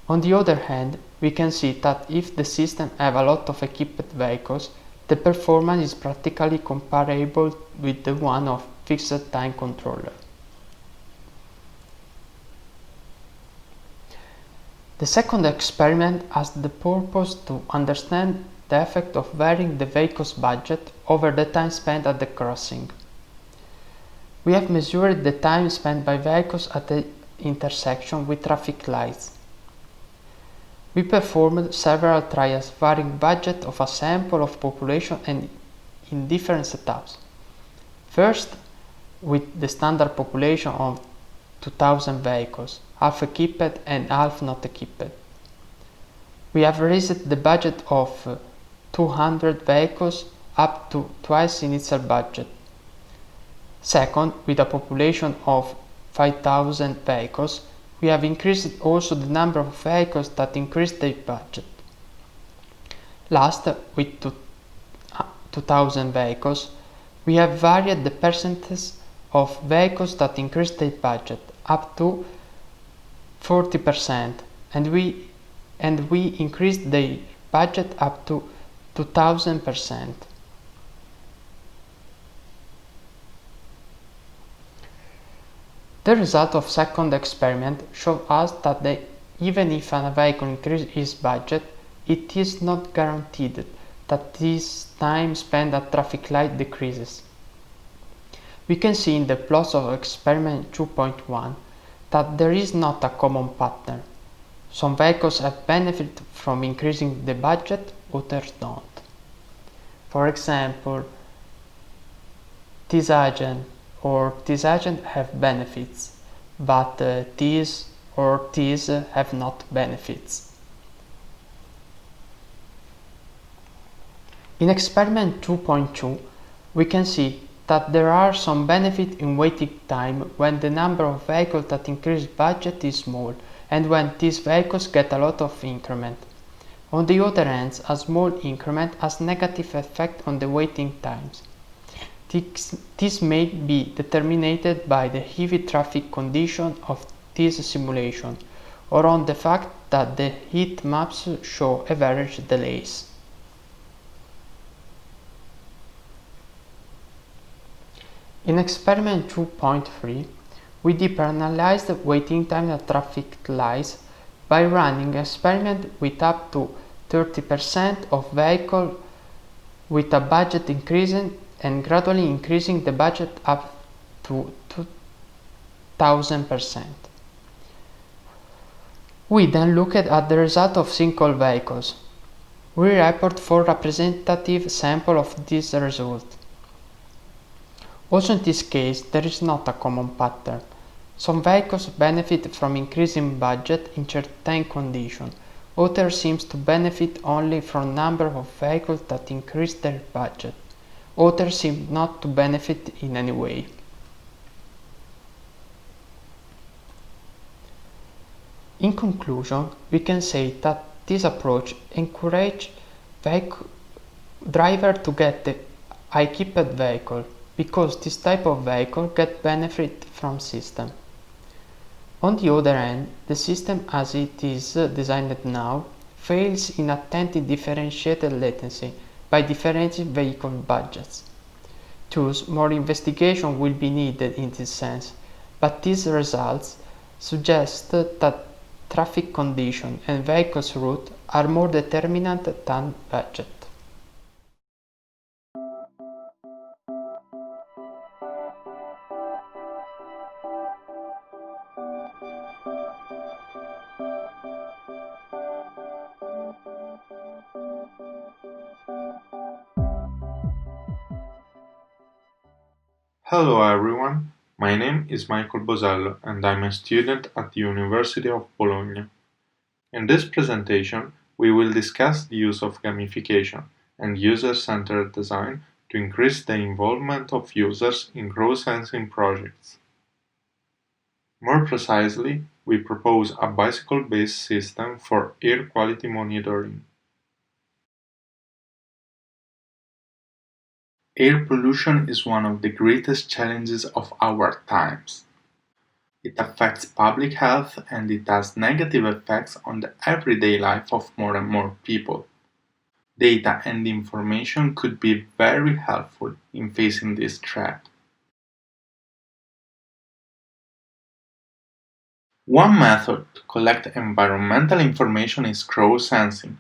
On the other hand, we can see that if the system has a lot of equipped vehicles, the performance is practically comparable with the one of fixed time controller. The second experiment has the purpose to understand the effect of varying the vehicle's budget over the time spent at the crossing. We have measured the time spent by vehicles at the intersection with traffic lights. We performed several trials varying budget of a sample of population and in different setups. First, with the standard population of 2000 vehicles, half equipped and half not equipped. We have raised the budget of 200 vehicles up to twice initial budget. Second, with a population of 5000 vehicles, we have increased also the number of vehicles that increased their budget. Last, with 2000 vehicles, we have varied the percentage of vehicles that increased their budget up to 40%, and we increased their budget up to 2000%. The result of second experiment shows us that even if a vehicle increases its budget, it is not guaranteed that this time spent at traffic light decreases. We can see in the plots of experiment 2.1 that there is not a common pattern. Some vehicles have benefited from increasing the budget, others don't. For example, this agent or this agent have benefits, but these or these have not benefits. In experiment 2.2, we can see that there are some benefits in waiting time when the number of vehicles that increase budget is small and when these vehicles get a lot of increment. On the other hand, a small increment has negative effect on the waiting times. This may be determined by the heavy traffic condition of this simulation or on the fact that the heat maps show average delays. In experiment 2.3, we deeper analyzed the waiting time at traffic lights by running an experiment with up to 30% of vehicles with a budget increasing and gradually increasing the budget up to 2000%. We then looked at the result of single vehicles. We report 4 representative samples of this result. Also in this case, there is not a common pattern. Some vehicles benefit from increasing budget in certain conditions. Others seem to benefit only from number of vehicles that increase their budget. Others seem not to benefit in any way. In conclusion, we can say that this approach encourages drivers to get the equipped vehicle, because this type of vehicle get benefit from system. On the other hand, the system as it is designed now fails in attempting differentiated latency by differentiating vehicle budgets. Thus, more investigation will be needed in this sense, but these results suggest that traffic condition and vehicles route are more determinant than budget. Hello everyone, my name is Michael Bosello and I'm a student at the University of Bologna. In this presentation, we will discuss the use of gamification and user-centered design to increase the involvement of users in crowdsensing projects. More precisely, we propose a bicycle-based system for air quality monitoring. Air pollution is one of the greatest challenges of our times. It affects public health and it has negative effects on the everyday life of more and more people. Data and information could be very helpful in facing this threat. One method to collect environmental information is crowdsensing.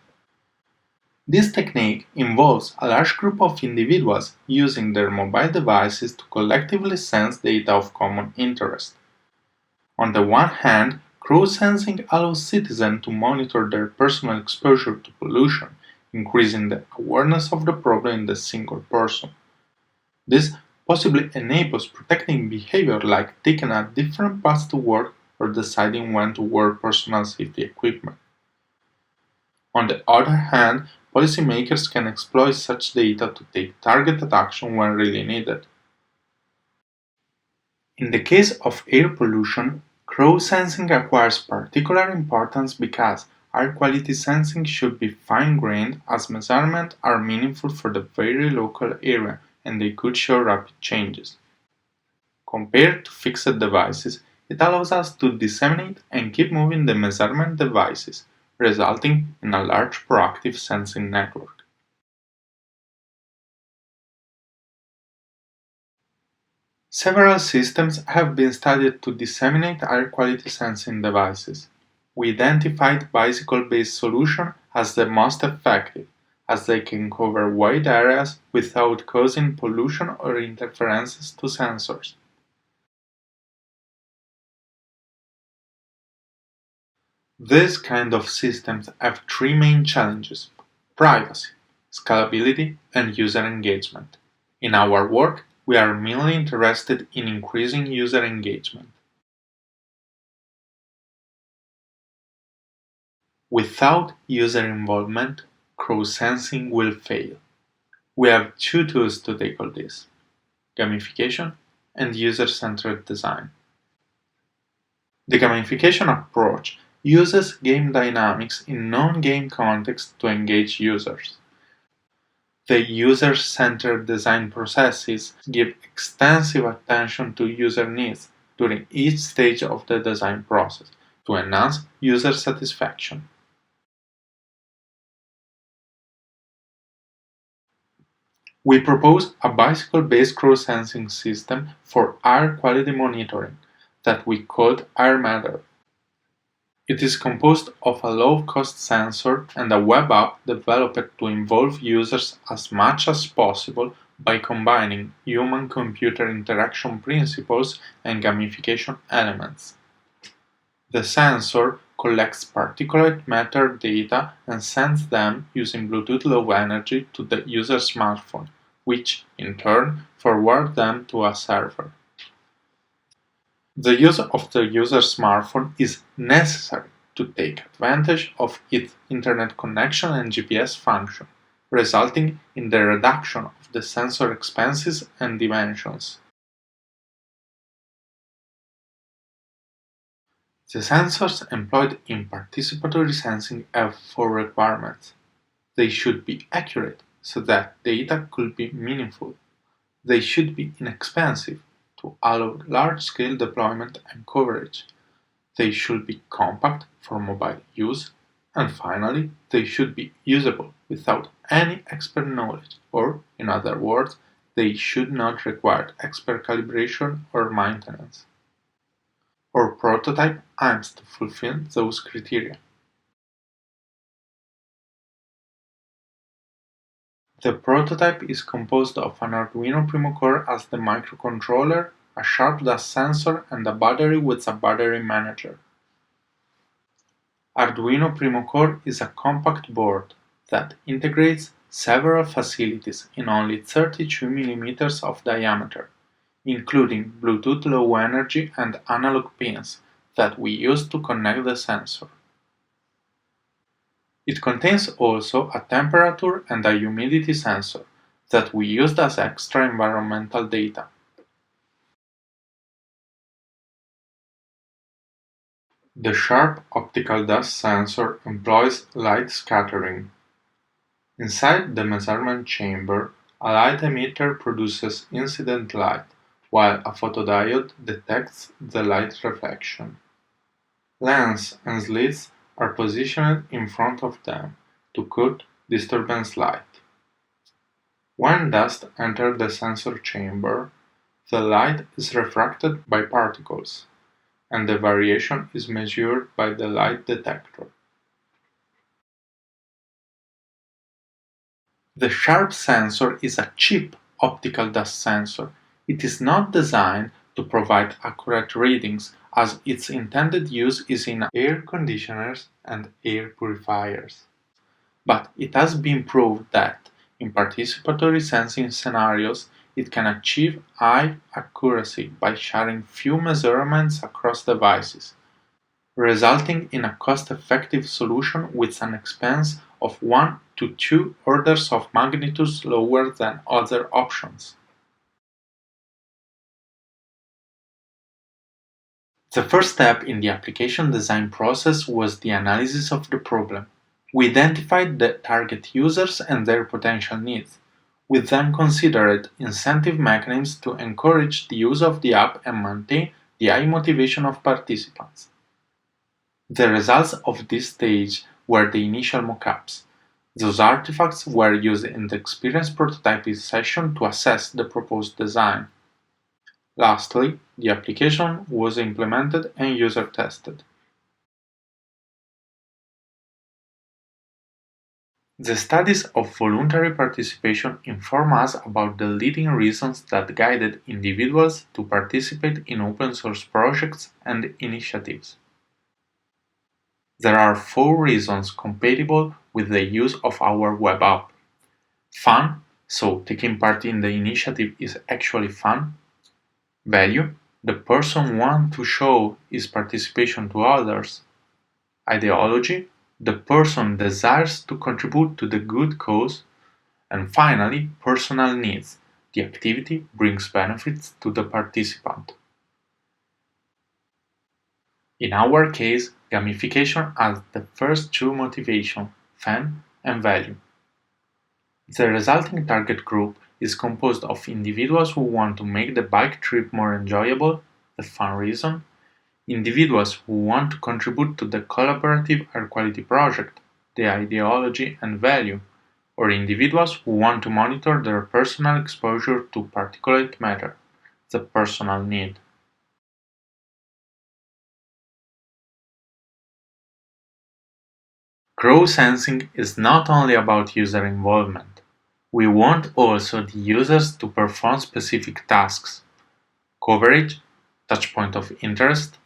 This technique involves a large group of individuals using their mobile devices to collectively sense data of common interest. On the one hand, crowdsensing allows citizens to monitor their personal exposure to pollution, increasing the awareness of the problem in the single person. This possibly enables protecting behavior like taking a different path to work or deciding when to wear personal safety equipment. On the other hand, policymakers can exploit such data to take targeted action when really needed. In the case of air pollution, crowdsensing acquires particular importance because air quality sensing should be fine-grained as measurements are meaningful for the very local area and they could show rapid changes. Compared to fixed devices, it allows us to disseminate and keep moving the measurement devices, resulting in a large proactive sensing network. Several systems have been studied to disseminate air quality sensing devices. We identified bicycle-based solutions as the most effective, as they can cover wide areas without causing pollution or interferences to sensors. These kind of systems have three main challenges: privacy, scalability, and user engagement. In our work, we are mainly interested in increasing user engagement. Without user involvement, crowdsensing will fail. We have two tools to tackle this: gamification and user-centered design. The gamification approach uses game dynamics in non-game context to engage users. The user-centered design processes give extensive attention to user needs during each stage of the design process to enhance user satisfaction. We propose a bicycle-based crowdsensing system for air quality monitoring that we called AirMeter. It is composed of a low-cost sensor and a web app developed to involve users as much as possible by combining human-computer interaction principles and gamification elements. The sensor collects particulate matter data and sends them using Bluetooth Low Energy to the user's smartphone, which, in turn, forwards them to a server. The use of the user's smartphone is necessary to take advantage of its internet connection and GPS function, resulting in the reduction of the sensor expenses and dimensions. The sensors employed in participatory sensing have four requirements. They should be accurate so that data could be meaningful. They should be inexpensive to allow large-scale deployment and coverage. They should be compact for mobile use. And finally, they should be usable without any expert knowledge, or, in other words, they should not require expert calibration or maintenance. Our prototype aims to fulfill those criteria. The prototype is composed of an Arduino Primo core as the microcontroller, a sharp dust sensor, and a battery with a battery manager. Arduino Primo core is a compact board that integrates several facilities in only 32 mm of diameter, including Bluetooth Low Energy and analog pins that we use to connect the sensor. It contains also a temperature and a humidity sensor that we used as extra environmental data. The sharp optical dust sensor employs light scattering. Inside the measurement chamber, a light emitter produces incident light, while a photodiode detects the light reflection. Lens and slits are positioned in front of them to cut disturbance light. When dust enters the sensor chamber, the light is refracted by particles, and the variation is measured by the light detector. The sharp sensor is a cheap optical dust sensor. It is not designed to provide accurate readings, as its intended use is in air conditioners and air purifiers. But it has been proved that, in participatory sensing scenarios, it can achieve high accuracy by sharing few measurements across devices, resulting in a cost-effective solution with an expense of 1 to 2 orders of magnitude lower than other options. The first step in the application design process was the analysis of the problem. We identified the target users and their potential needs. We then considered incentive mechanisms to encourage the use of the app and maintain the high motivation of participants. The results of this stage were the initial mockups. Those artifacts were used in the experience prototyping session to assess the proposed design. Lastly, the application was implemented and user tested. The studies of voluntary participation inform us about the leading reasons that guided individuals to participate in open source projects and initiatives. There are 4 reasons compatible with the use of our web app. Fun, so taking part in the initiative is actually fun. Value, the person wants to show his participation to others. Ideology, the person desires to contribute to the good cause. And finally, personal needs, the activity brings benefits to the participant. In our case, gamification has the first 2 motivations, fun and value. The resulting target group is composed of individuals who want to make the bike trip more enjoyable, the fun reason, individuals who want to contribute to the collaborative air quality project, the ideology and value, or individuals who want to monitor their personal exposure to particulate matter, the personal need. Crowdsensing is not only about user involvement. We want also the users to perform specific tasks: coverage, touchpoint of interest,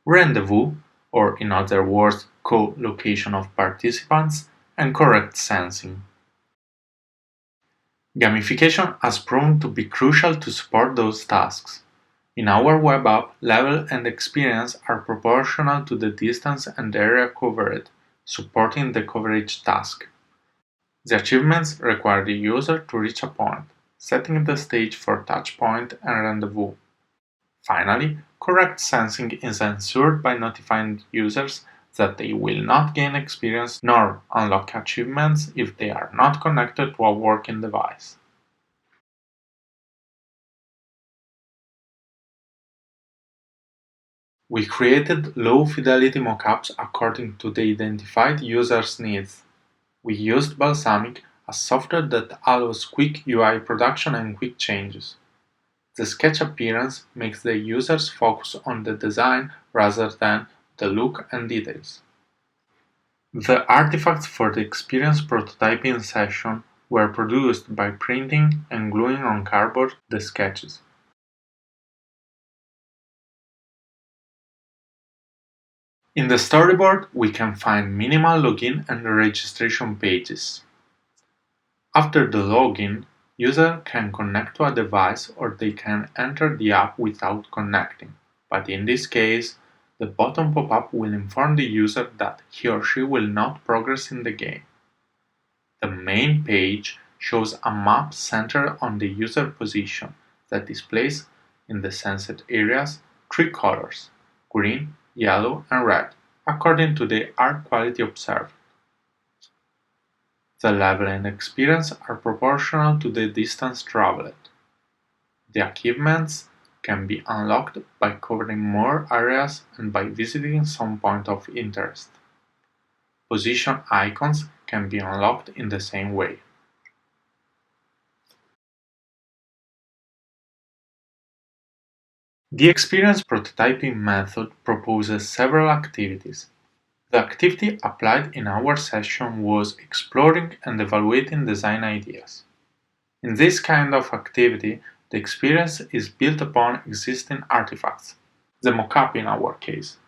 rendezvous, or in other words, co-location of participants, and correct sensing. Gamification has proven to be crucial to support those tasks. In our web app, level and experience are proportional to the distance and area covered, supporting the coverage task. The achievements require the user to reach a point, setting the stage for touchpoint and rendezvous. Finally, correct sensing is ensured by notifying users that they will not gain experience nor unlock achievements if they are not connected to a working device. We created low-fidelity mockups according to the identified user's needs. We used Balsamiq, a software that allows quick UI production and quick changes. The sketch appearance makes the users focus on the design rather than the look and details. The artifacts for the experience prototyping session were produced by printing and gluing on cardboard the sketches. In the storyboard, we can find minimal login and registration pages. After the login, user can connect to a device or they can enter the app without connecting, but in this case, the bottom pop-up will inform the user that he or she will not progress in the game. The main page shows a map centered on the user position that displays in the sensed areas 3 colors: green, yellow, and red, according to the air quality observed. The level and experience are proportional to the distance traveled. The achievements can be unlocked by covering more areas and by visiting some point of interest. Position icons can be unlocked in the same way. The experience prototyping method proposes several activities. The activity applied in our session was exploring and evaluating design ideas. In this kind of activity, the experience is built upon existing artifacts, the mockup in our case.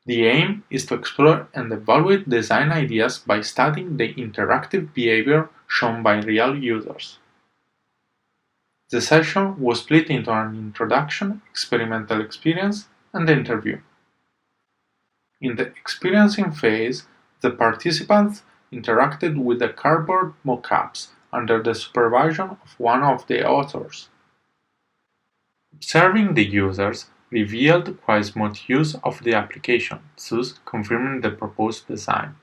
The aim is to explore and evaluate design ideas by studying the interactive behavior shown by real users. The session was split into an introduction, experimental experience, and interview. In the experiencing phase, the participants interacted with the cardboard mockups under the supervision of one of the authors. Observing the users revealed quite smooth use of the application, thus confirming the proposed design.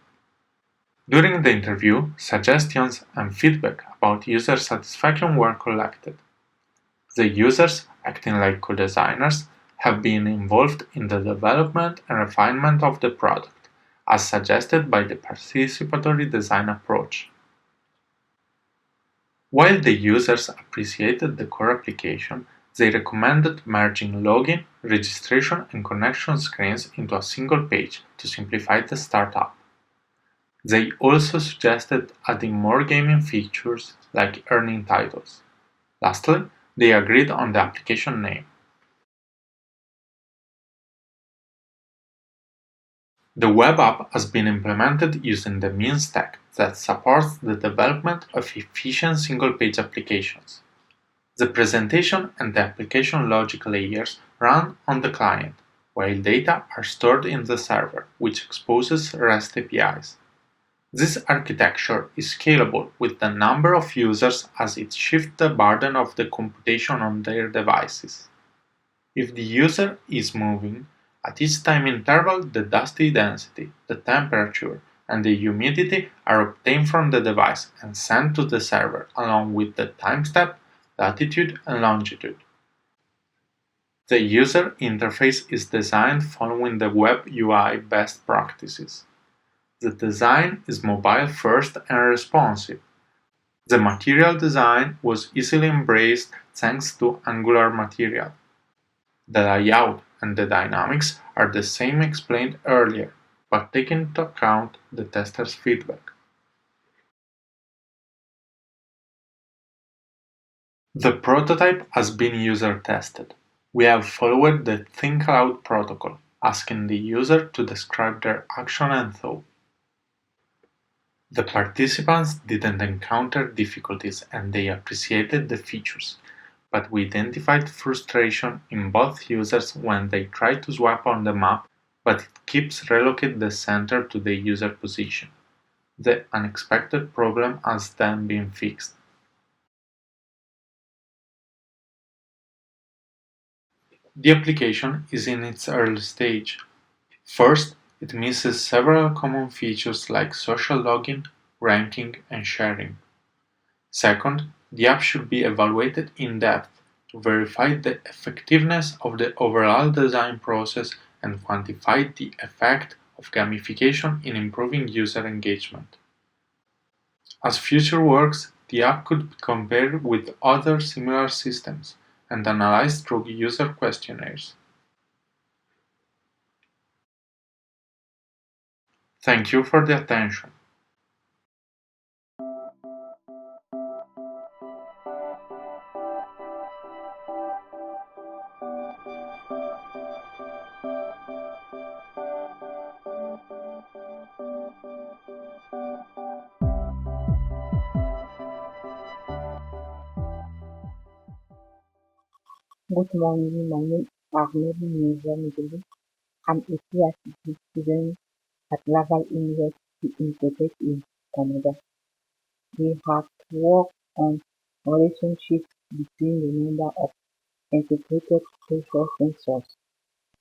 During the interview, suggestions and feedback about user satisfaction were collected. The users, acting like co-designers, have been involved in the development and refinement of the product, as suggested by the participatory design approach. While the users appreciated the core application, They recommended merging login, registration, and connection screens into a single page to simplify the startup. They also suggested adding more gaming features like earning titles. Lastly, they agreed on the application name. The web app has been implemented using the Mean stack that supports the development of efficient single-page applications. The presentation and the application logic layers run on the client, while data are stored in the server, which exposes REST APIs. This architecture is scalable with the number of users as it shifts the burden of the computation on their devices. If the user is moving, at each time interval the dusty density, the temperature, and the humidity are obtained from the device and sent to the server along with the time step, latitude, and longitude. The user interface is designed following the web UI best practices. The design is mobile first and responsive. The material design was easily embraced thanks to Angular material. The layout and the dynamics are the same explained earlier, but take into account the tester's feedback. The prototype has been user tested. We have followed the Think Aloud protocol, asking the user to describe their action and thought. The participants didn't encounter difficulties and they appreciated the features, but we identified frustration in both users when they try to swap on the map, but it keeps relocate the center to the user position. The unexpected problem has then been fixed. The application is in its early stage. First, it misses several common features like social login, ranking, and sharing. Second, the app should be evaluated in depth to verify the effectiveness of the overall design process and quantify the effect of gamification in improving user engagement. As future works, the app could be compared with other similar systems and analyzed through user questionnaires. Thank you for the attention. Good morning, my name is Arnold Nizam. I'm a PhD student at Laval University in Quebec in Canada. We have worked on relationships between the number of integrated pressure sensors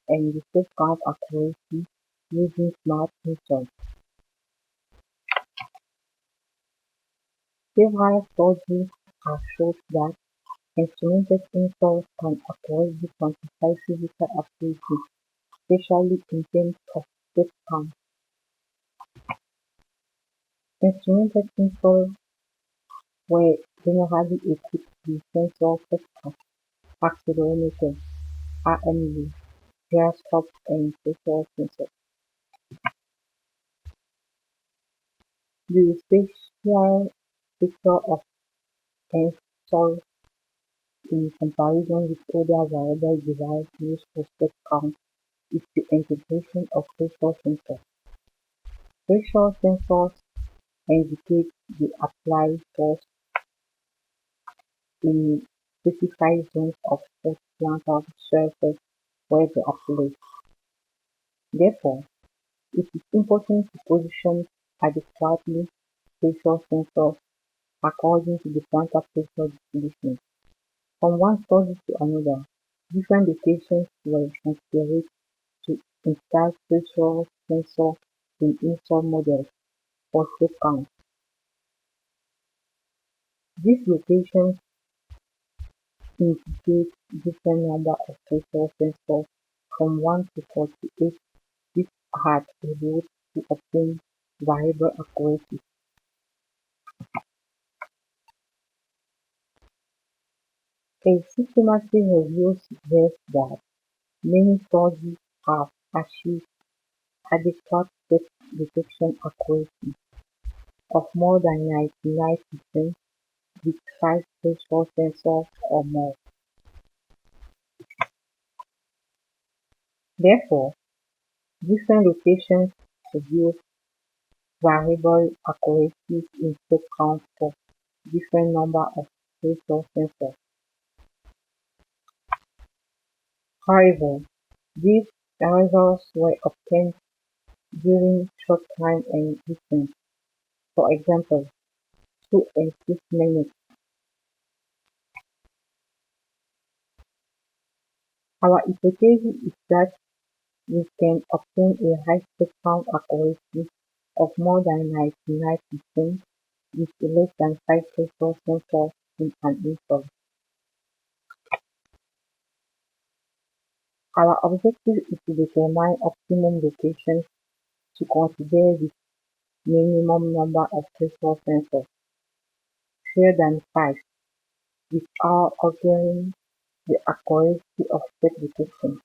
and the safe count accuracy using smart insoles. Several studies have shown that instrumented insoles can accurately quantify physical activity, especially in terms of step count. Instrumented insoles were generally equipped with sensors such as accelerometer, RMU, gyroscope, and pressure sensors. The special feature of insoles in comparison with other variable devices used for step count is the integration of pressure sensors. Pressure sensors indicate the applied force in specified zones of the plantar surface where the applies. Therefore, it is important to position adequately pressure sensors according to the plantar pressure distribution. From one study to another, different locations were considered to install pressure sensors in insole models for step count. These locations indicate different number of pressure sensors from 1 to 48 which had a role to obtain variable accuracy. A systematic review suggests that many studies have achieved adequate text detection accuracy of more than 99% with 5 pressure sensors or more. Therefore, different locations produce variable accuracies in step count for different number of pressure sensors. However, these results were obtained during short time and distance, for example, 2 and 6 minutes. Our hypothesis is that we can obtain a high step count accuracy of more than 99% with less than 5 pressure sensors in an insole. Our objective is to determine optimum locations to consider the minimum number of pressure sensors, fewer than 5, without altering the accuracy of step detection.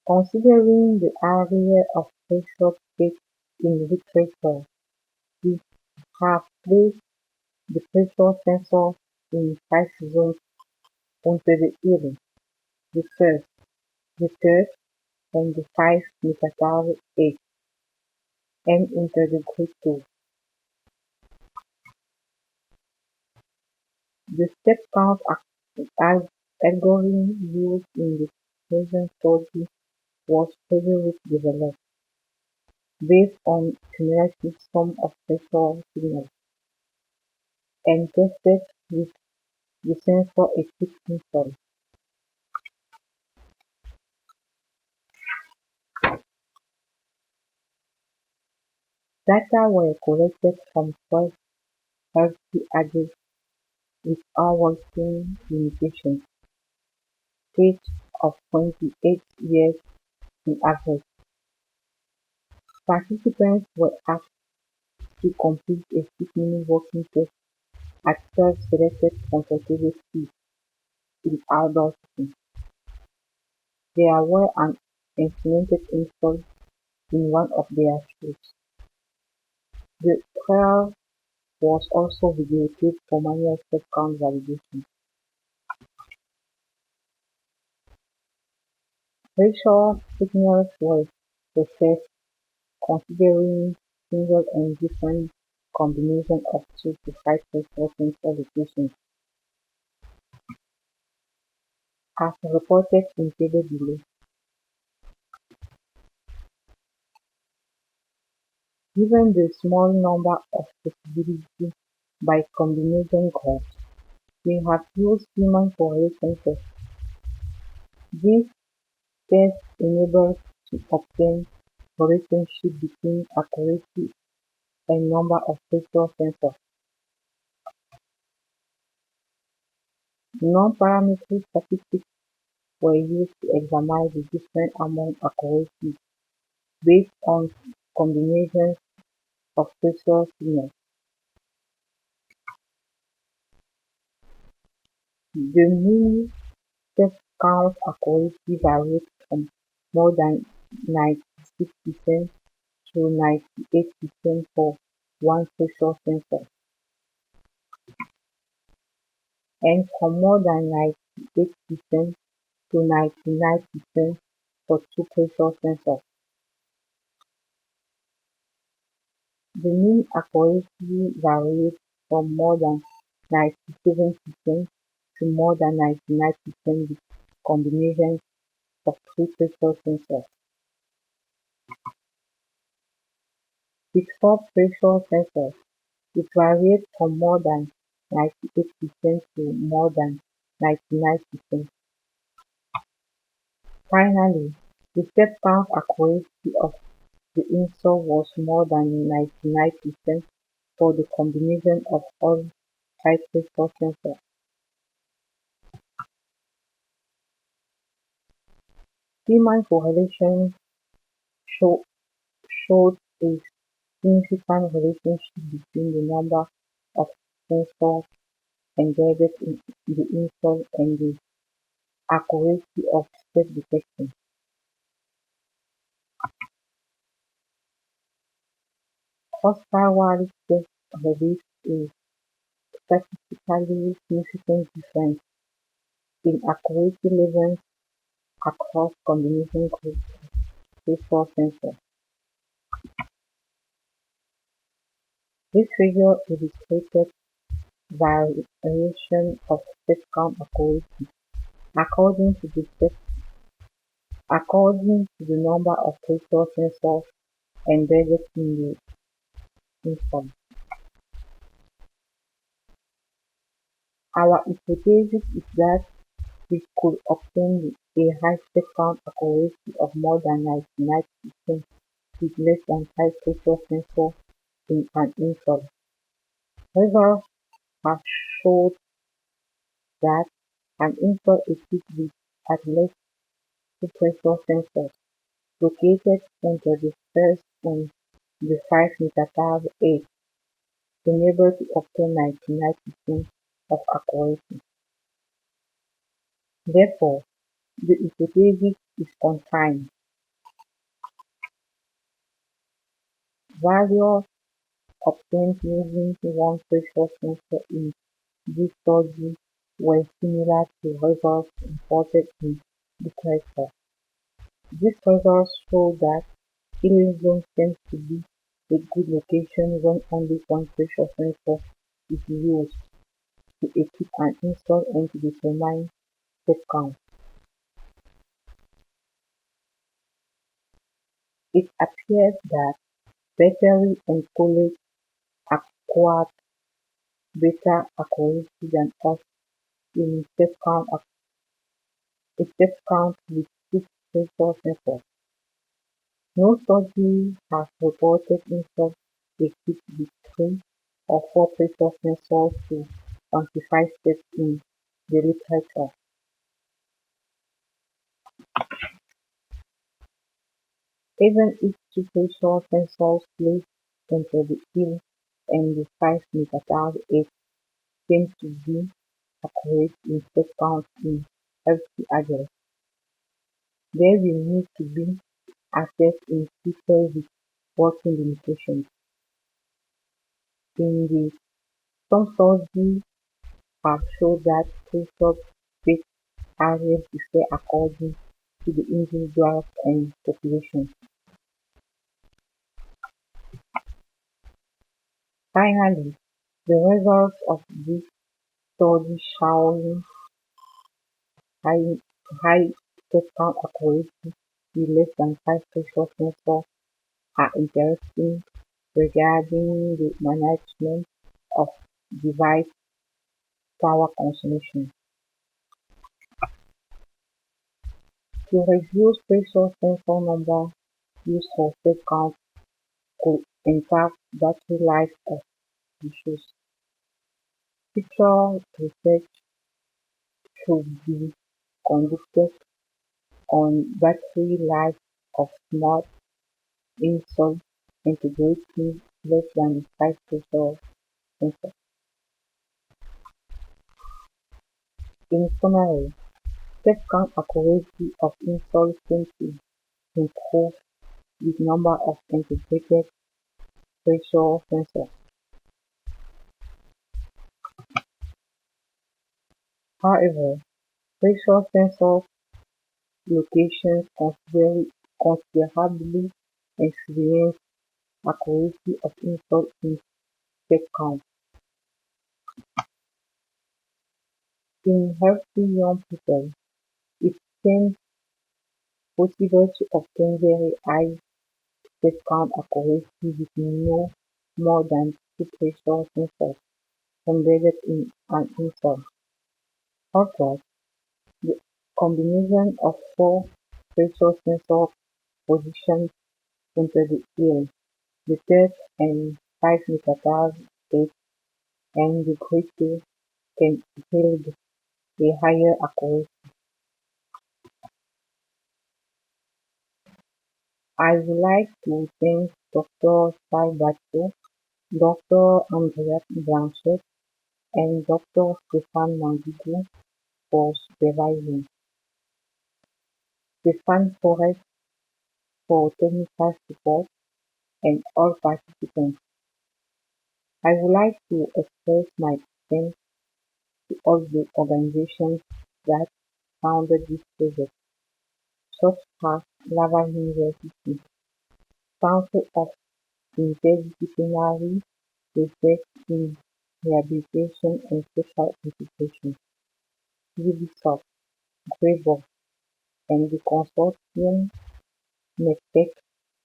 Considering the area of pressure space in literature, we have placed the pressure sensors in 5 zones under the Lieven: the first, the third, and the 5 metatarsal edge, and into the grid 2. The step count algorithm used in the present study was heavily developed, based on cumulative sum of pressure signals, and tested with the sensor equipped insole. Data were collected from 12 healthy adults without working limitations, age of 28 years in average. Participants were asked to complete a 6-minute walking test at 12 selected comfortable seats in outdoor seating. There were an instrumented insole in one of their shoes. The trial was also videotaped for manual step count validation. Pressure signals were processed considering single and different combinations of 2 to 5 pressure sensor locations, as reported in table below. Given the small number of possibilities by combination groups, we have used human correlation tests. These tests enable us to obtain relationship between accuracy and number of pressure sensors. Non-parametric statistics were used to examine the difference among accuracies based on combinations of pressure signals. The mean step count accuracy varied from more than 96% to 98% for one pressure sensor, and from more than 98% to 99% for 2 pressure sensors. The mean accuracy varied from more than 97% to more than 99% with combinations of 3 pressure sensors. With 4 pressure sensors, it varied from more than 98% to more than 99%. Finally, the step count accuracy of the insole was more than 99% for the combination of all 5 pressure sensors. Human correlation showed a significant relationship between the number of sensors embedded in the insole and the accuracy of step detection. Cross-firewall tests revealed a statistically significant difference in accuracy levels across combination groups of facial sensors. This figure illustrated variation of step count accuracy according to the number of facial sensors embedded in the insole. Our hypothesis is that we could obtain a high step count accuracy of more than 99% with less than 5 facial sensors in an insole. Results have showed that an insole equipped with at least 2 pressure sensors located under the first and the 5 metatarsal edge is able to obtain 99% of accuracy. Therefore, the hypothesis is confirmed. Values obtained using one pressure sensor in this study were similar to results reported in literature. These results show that healing zone tends to be a good location when only one pressure sensor is used to equip an insole and to determine step count. It appears that battery and college acquired better accuracy than us in a step count with 6 pressure sensors. No study has reported insoles equipped with 3 or 4 pressure sensors to quantify steps in the literature. Even if 2 pressure sensors placed into the hill and the 5 metatarsal edge seem to be accurate in step count in healthy adults, there will need to be assessed in people with working limitations. Some studies have shown that pressure-based areas differ according to the individuals and populations. Finally, the results of this study showing high step count accuracy with less than 5 pressure sensors are interesting regarding the management of device power consumption. To reduce pressure sensor number used for step count could impact battery life of issues. Future research should be conducted on battery life of smart insoles integrating less than 5 pressure sensors. In summary, step count accuracy of insoles seems to improve with number of integrated pressure sensors. However, pressure sensor locations considerably influence accuracy of insole in step count. In healthy young people, it seems possible to obtain very high step count accuracy with no more than 2 pressure sensors embedded in an insole. Also, the combination of 4 pressure sensors positioned into the ear, the third and 5 metatarsal edge, and the great toe can yield a higher accuracy. I would like to thank Dr. Sanbot, Dr. Andrea Blanchet, and Dr. Stéphane Mandibou for supervising. Stéphane Forest for technical support, and all participants. I would like to express my thanks to all the organizations that founded this project, such as Laval University, Council of Interdisciplinary Research in Rehabilitation and Social Integration, VISIR, Greyboard, and the consortium MEDTEC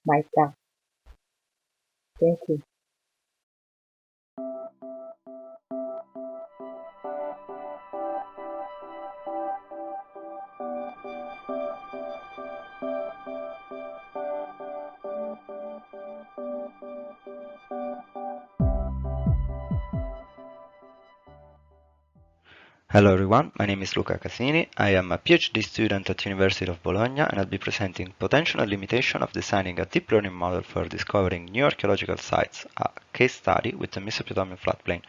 MITA. Thank you. Hello everyone, my name is Luca Casini. I am a PhD student at University of Bologna and I'll be presenting potential and limitation of designing a deep learning model for discovering new archaeological sites, a case study with the Mesopotamian floodplain.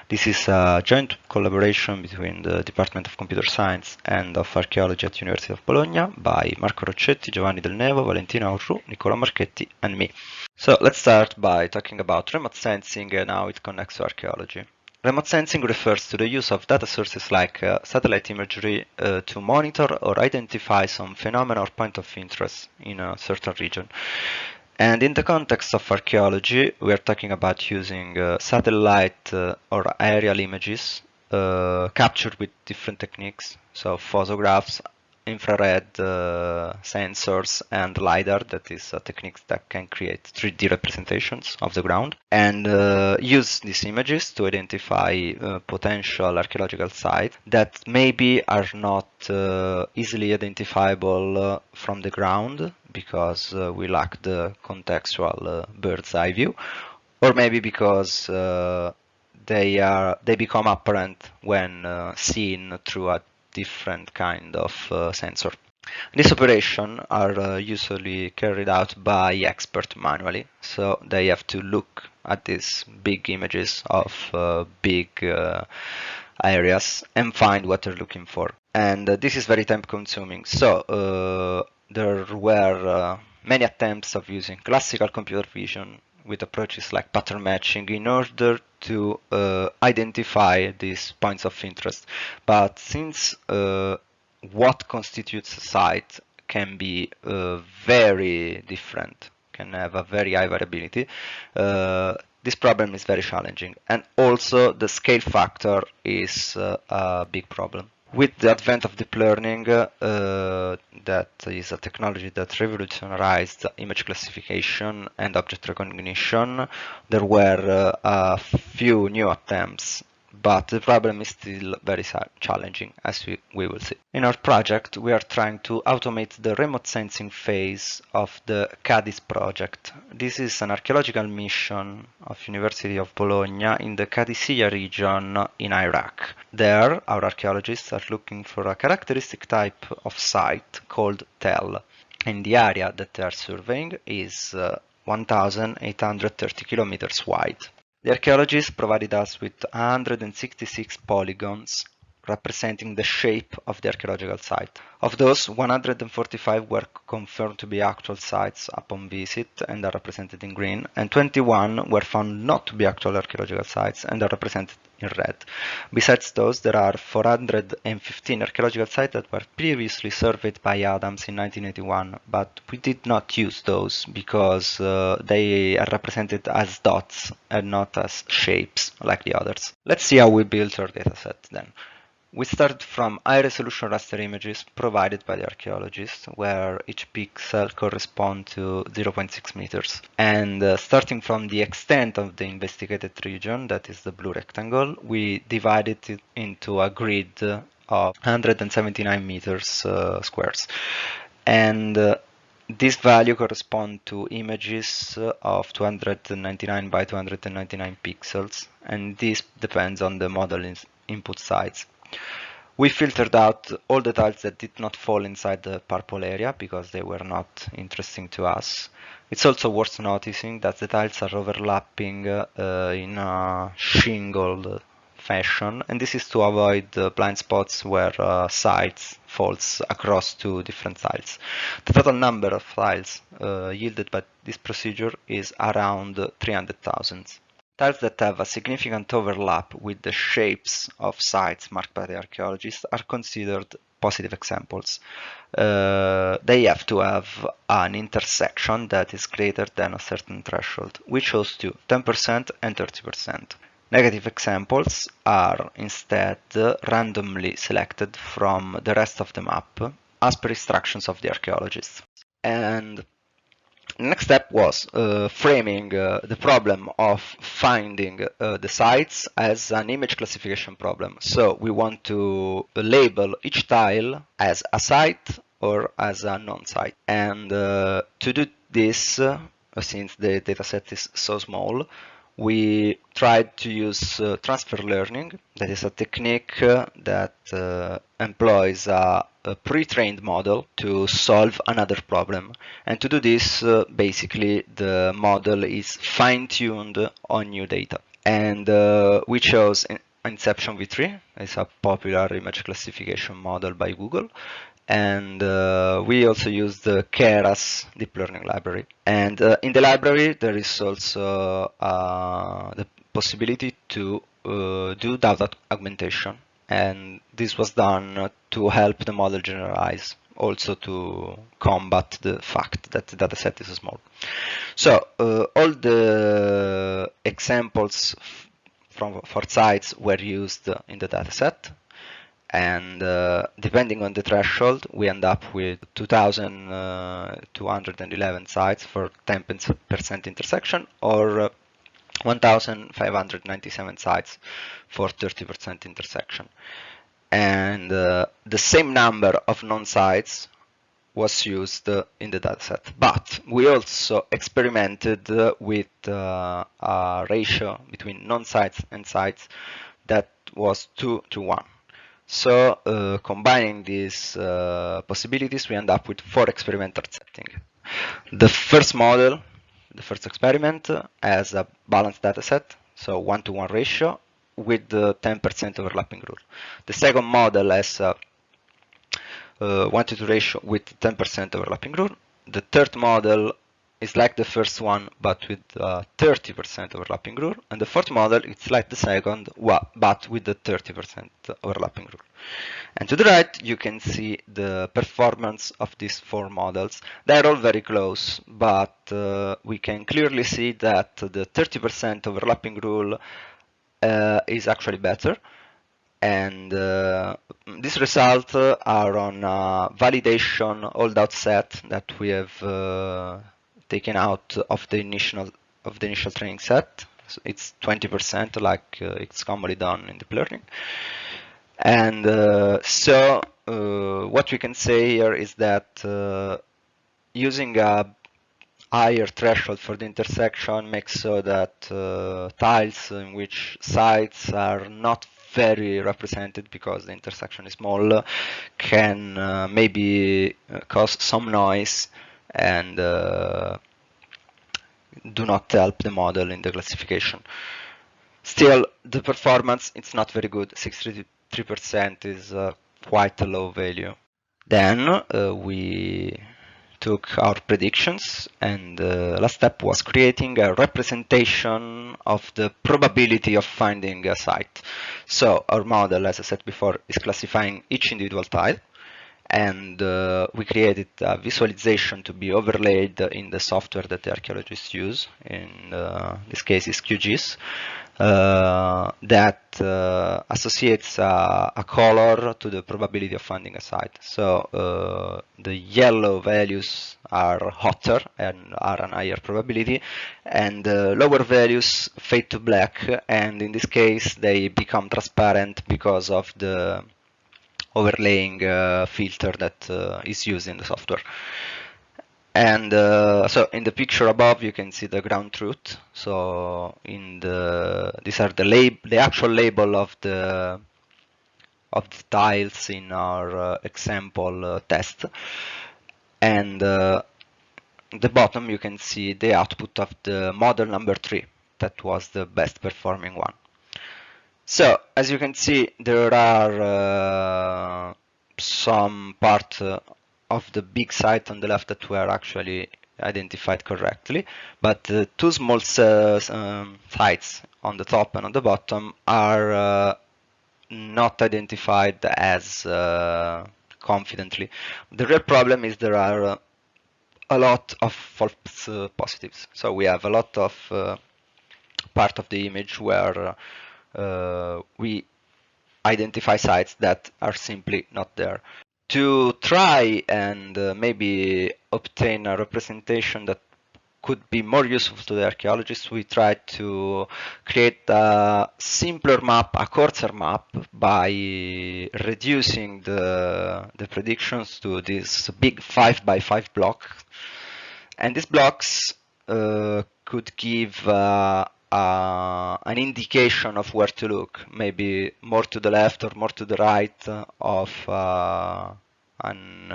This is a joint collaboration between the Department of Computer Science and of Archaeology at University of Bologna by Marco Roccetti, Giovanni Del Nevo, Valentina Orru, Nicola Marchetti and me. So let's start by talking about remote sensing and how it connects to archaeology. Remote sensing refers to the use of data sources like satellite imagery to monitor or identify some phenomena or point of interest in a certain region. And in the context of archaeology, we are talking about using satellite or aerial images captured with different techniques, so photographs, infrared sensors, and LiDAR, that is techniques that can create 3D representations of the ground, and use these images to identify potential archaeological sites that maybe are not easily identifiable from the ground because we lack the contextual bird's eye view, or maybe because they become apparent when seen through a different kind of sensor. These operations are usually carried out by experts manually, so they have to look at these big images of big areas and find what they're looking for. And this is very time consuming. So there were many attempts of using classical computer vision with approaches like pattern matching in order to identify these points of interest. But since what constitutes a site can be very different, can have a very high variability, this problem is very challenging. And also the scale factor is a big problem. With the advent of deep learning, that is a technology that revolutionized image classification and object recognition, there were a few new attempts, but the problem is still very challenging, as we will see. In our project, we are trying to automate the remote sensing phase of the CADIS project. This is an archaeological mission of University of Bologna in the Qadisiyah region in Iraq. There, our archaeologists are looking for a characteristic type of site called tell, and the area that they are surveying is 1,830 kilometers wide. The archaeologists provided us with 166 polygons representing the shape of the archaeological site. Of those, 145 were confirmed to be actual sites upon visit and are represented in green, and 21 were found not to be actual archaeological sites and are represented in red. Besides those, there are 415 archaeological sites that were previously surveyed by Adams in 1981, but we did not use those because they are represented as dots and not as shapes like the others. Let's see how we built our dataset then. We started from high-resolution raster images provided by the archaeologists, where each pixel corresponds to 0.6 meters. And starting from the extent of the investigated region, that is the blue rectangle, we divided it into a grid of 179 meters squares. And this value corresponds to images of 299 by 299 pixels, and this depends on the model input size. We filtered out all the tiles that did not fall inside the purple area because they were not interesting to us. It's also worth noticing that the tiles are overlapping in a shingled fashion, and this is to avoid blind spots where sites falls across two different tiles. The total number of tiles yielded by this procedure is around 300,000. Tiles that have a significant overlap with the shapes of sites marked by the archaeologists are considered positive examples. They have to have an intersection that is greater than a certain threshold, which goes to 10% and 30%. Negative examples are instead randomly selected from the rest of the map as per instructions of the archaeologists. And the next step was framing the problem of finding the sites as an image classification problem. So we want to label each tile as a site or as a non-site. And to do this, since the dataset is so small, we tried to use transfer learning. That is a technique that employs a pre-trained model to solve another problem. And to do this, basically, the model is fine-tuned on new data. And we chose Inception v3. It's a popular image classification model by Google. And we also used the Keras deep learning library. And in the library, there is also the possibility to do data augmentation. And this was done to help the model generalize, also to combat the fact that the dataset is small. So all the examples for sites were used in the dataset. And depending on the threshold, we end up with 2,211 sites for 10% intersection, or 1,597 sites for 30% intersection. And the same number of non-sites was used in the dataset. But we also experimented with a ratio between non-sites and sites that was 2:1. So combining these possibilities, we end up with 4 experimental settings. The first model, the first experiment, has a balanced dataset, so 1:1 ratio with the 10% overlapping rule. The second model has a 1:2 ratio with 10% overlapping rule. The third model is like the first one, but with 30% overlapping rule. And the fourth model, it's like the second, but with the 30% overlapping rule. And to the right, you can see the performance of these 4 models. They're all very close, but we can clearly see that the 30% overlapping rule is actually better. And these results are on a validation holdout set that we have taken out of the initial training set. So it's 20%, like it's commonly done in deep learning. And so what we can say here is that using a higher threshold for the intersection makes so that tiles in which sites are not very represented because the intersection is small can maybe cause some noise and do not help the model in the classification. Still, the performance, it's not very good. 63% is quite a low value. Then we took our predictions, and the last step was creating a representation of the probability of finding a site. So our model, as I said before, is classifying each individual tile, and we created a visualization to be overlaid in the software that the archaeologists use. In this case is QGIS, that associates a color to the probability of finding a site. So the yellow values are hotter and are an higher probability, and the lower values fade to black, and in this case they become transparent because of the overlaying filter that is used in the software. And so in the picture above you can see the ground truth. So in these are the actual label of the of the tiles in our example test. And the bottom you can see the output of the model number 3. That was the best performing one. So as you can see, there are some part of the big site on the left that were actually identified correctly, but the two small sites on the top and on the bottom are not identified as confidently. The real problem is there are a lot of false positives. So we have a lot of part of the image where we identify sites that are simply not there. To try and maybe obtain a representation that could be more useful to the archaeologists, we tried to create a simpler map, a coarser map, by reducing the predictions to this big 5x5 block. And these blocks could give an indication of where to look, maybe more to the left or more to the right of an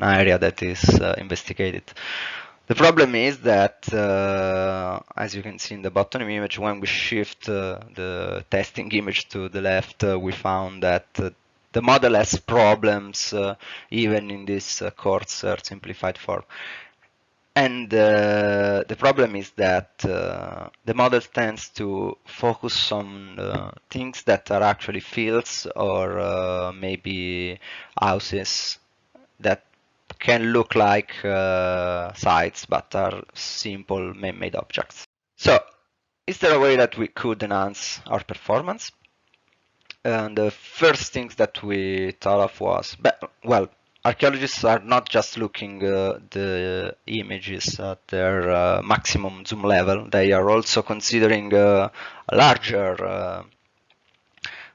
area that is investigated. The problem is that, as you can see in the bottom image, when we shift the testing image to the left, we found that the model has problems even in this coarser simplified form. And the problem is that the model tends to focus on things that are actually fields or maybe houses that can look like sites but are simple man-made objects. So, is there a way that we could enhance our performance? And the first things that we thought of was, well, archaeologists are not just looking the images at their maximum zoom level, they are also considering a larger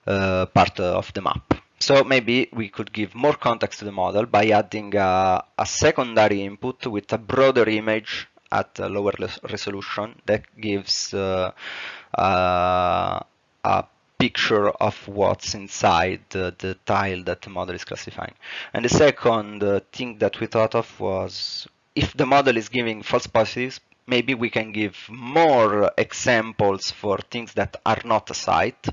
part of the map. So maybe we could give more context to the model by adding a secondary input with a broader image at a lower resolution that gives a picture of what's inside the tile that the model is classifying. And the second thing that we thought of was, if the model is giving false positives, maybe we can give more examples for things that are not a site.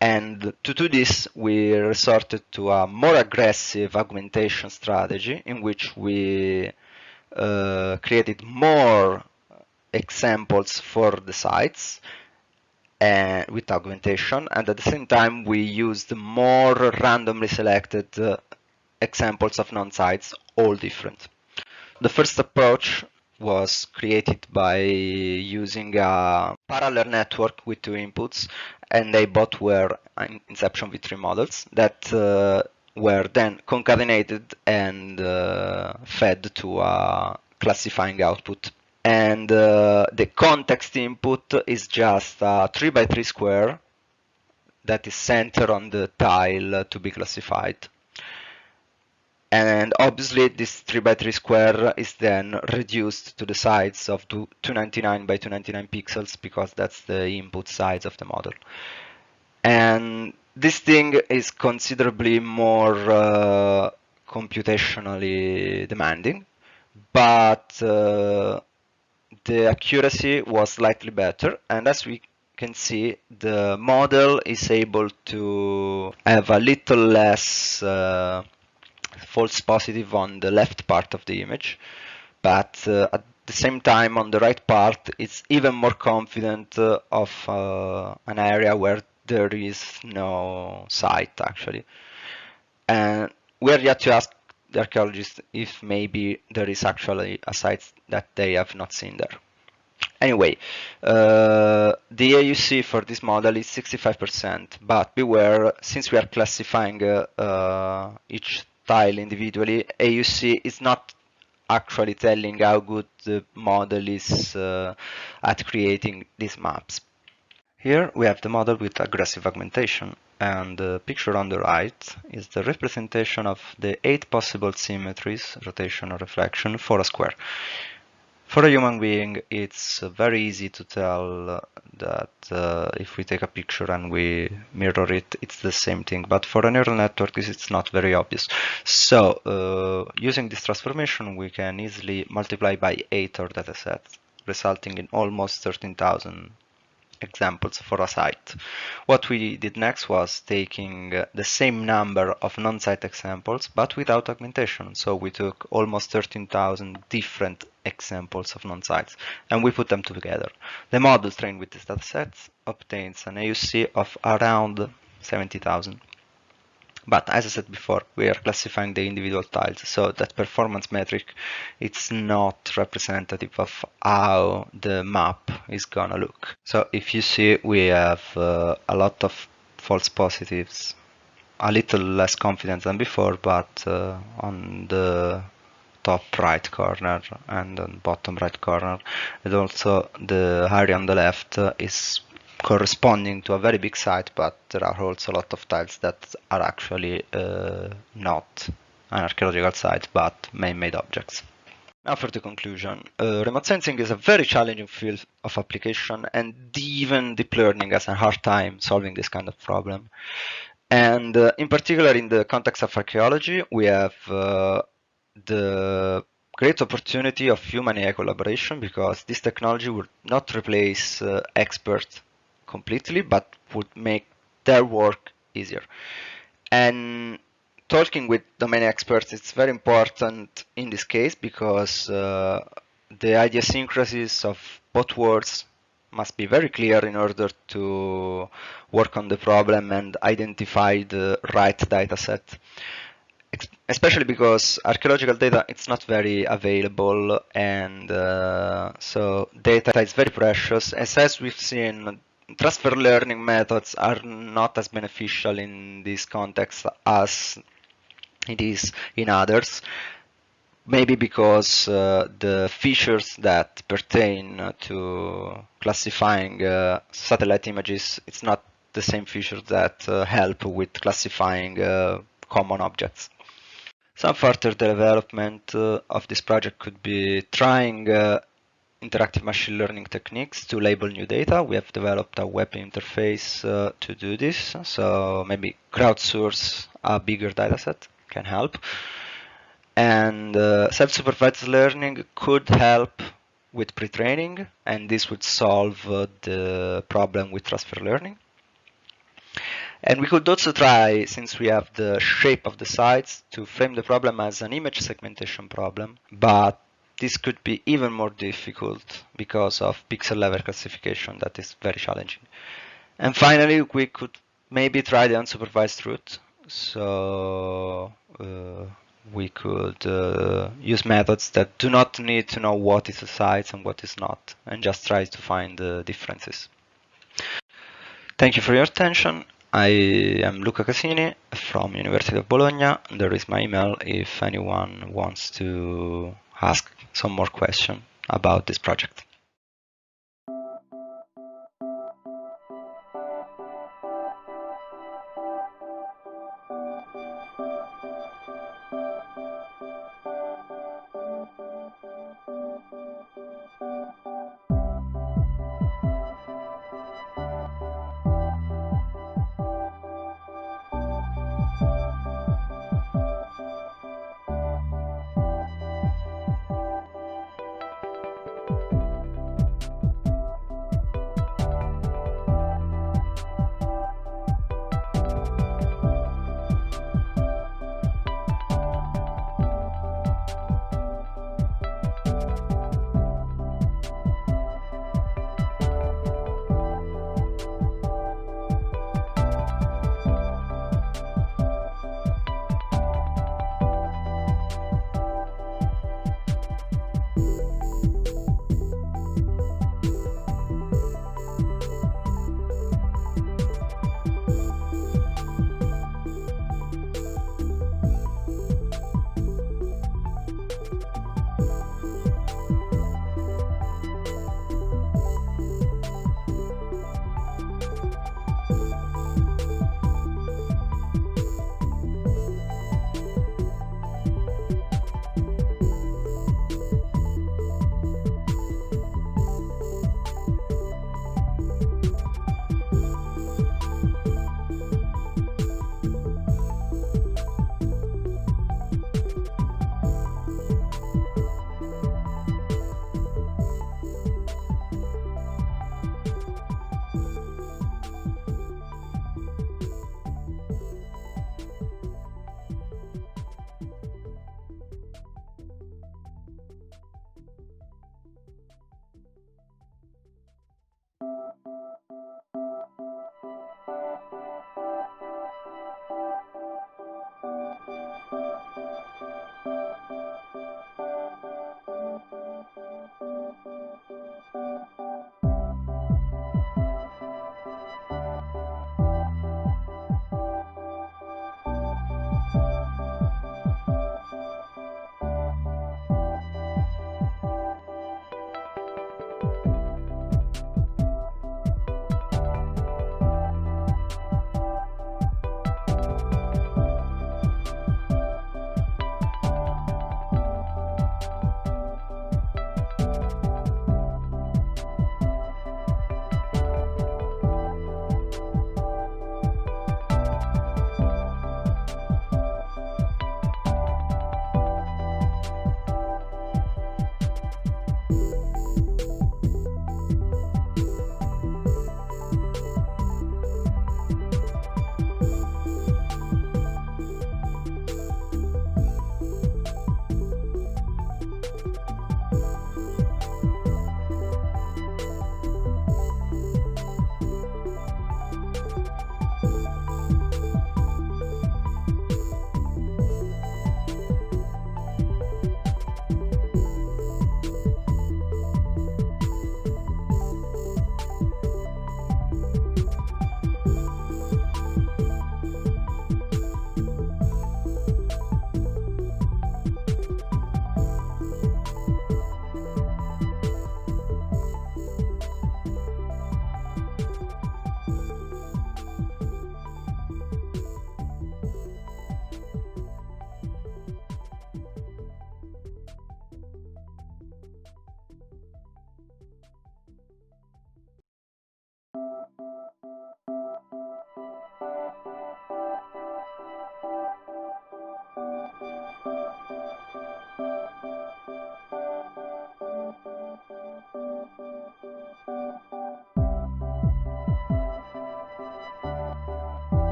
And to do this, we resorted to a more aggressive augmentation strategy in which we created more examples for the sites with augmentation, and at the same time we used more randomly selected examples of non-sites, all different. The first approach was created by using a parallel network with two inputs, and they both were inception v3 models that were then concatenated and fed to a classifying output. And the context input is just a 3x3 square that is centered on the tile to be classified. And obviously this 3x3 square is then reduced to the size of 299 by 299 pixels because that's the input size of the model. And this thing is considerably more computationally demanding, but the accuracy was slightly better, and as we can see, the model is able to have a little less false positive on the left part of the image, but at the same time on the right part it's even more confident of an area where there is no site actually. And we are yet to ask the archaeologists if maybe there is actually a site that they have not seen there. Anyway, the AUC for this model is 65%, but beware, since we are classifying each tile individually, AUC is not actually telling how good the model is at creating these maps. Here we have the model with aggressive augmentation, and the picture on the right is the representation of the 8 possible symmetries, rotation or reflection, for a square. For a human being, it's very easy to tell that if we take a picture and we mirror it, it's the same thing. But for a neural network, it's not very obvious. So using this transformation, we can easily multiply by 8 our datasets, resulting in almost 13,000 examples for a site. What we did next was taking the same number of non-site examples, but without augmentation. So we took almost 13,000 different examples of non-sites, and we put them together. The model trained with these datasets obtains an AUC of around 70,000. But as I said before, we are classifying the individual tiles, so that performance metric, it's not representative of how the map is gonna look. So if you see, we have a lot of false positives, a little less confident than before, but on the top right corner and on bottom right corner, and also the area on the left is corresponding to a very big site, but there are also a lot of tiles that are actually not an archaeological site, but man-made objects. Now for the conclusion, remote sensing is a very challenging field of application, and even deep learning has a hard time solving this kind of problem. And in particular, in the context of archaeology, we have the great opportunity of human AI collaboration, because this technology would not replace experts completely, but would make their work easier. And talking with domain experts, it's very important in this case, because the idiosyncrasies of both worlds must be very clear in order to work on the problem and identify the right data set. Especially because archaeological data, it's not very available, and so data is very precious. As we've seen, transfer learning methods are not as beneficial in this context as it is in others. Maybe because the features that pertain to classifying satellite images, it's not the same features that help with classifying common objects. Some further development of this project could be trying interactive machine learning techniques to label new data. We have developed a web interface to do this, so maybe crowdsource a bigger dataset can help. And self-supervised learning could help with pre-training, and this would solve the problem with transfer learning. And we could also try, since we have the shape of the sites, to frame the problem as an image segmentation problem, but this could be even more difficult because of pixel level classification that is very challenging. And finally, we could maybe try the unsupervised route. So we could use methods that do not need to know what is a site and what is not, and just try to find the differences. Thank you for your attention. I am Luca Casini from University of Bologna. There is my email if anyone wants to ask some more questions about this project.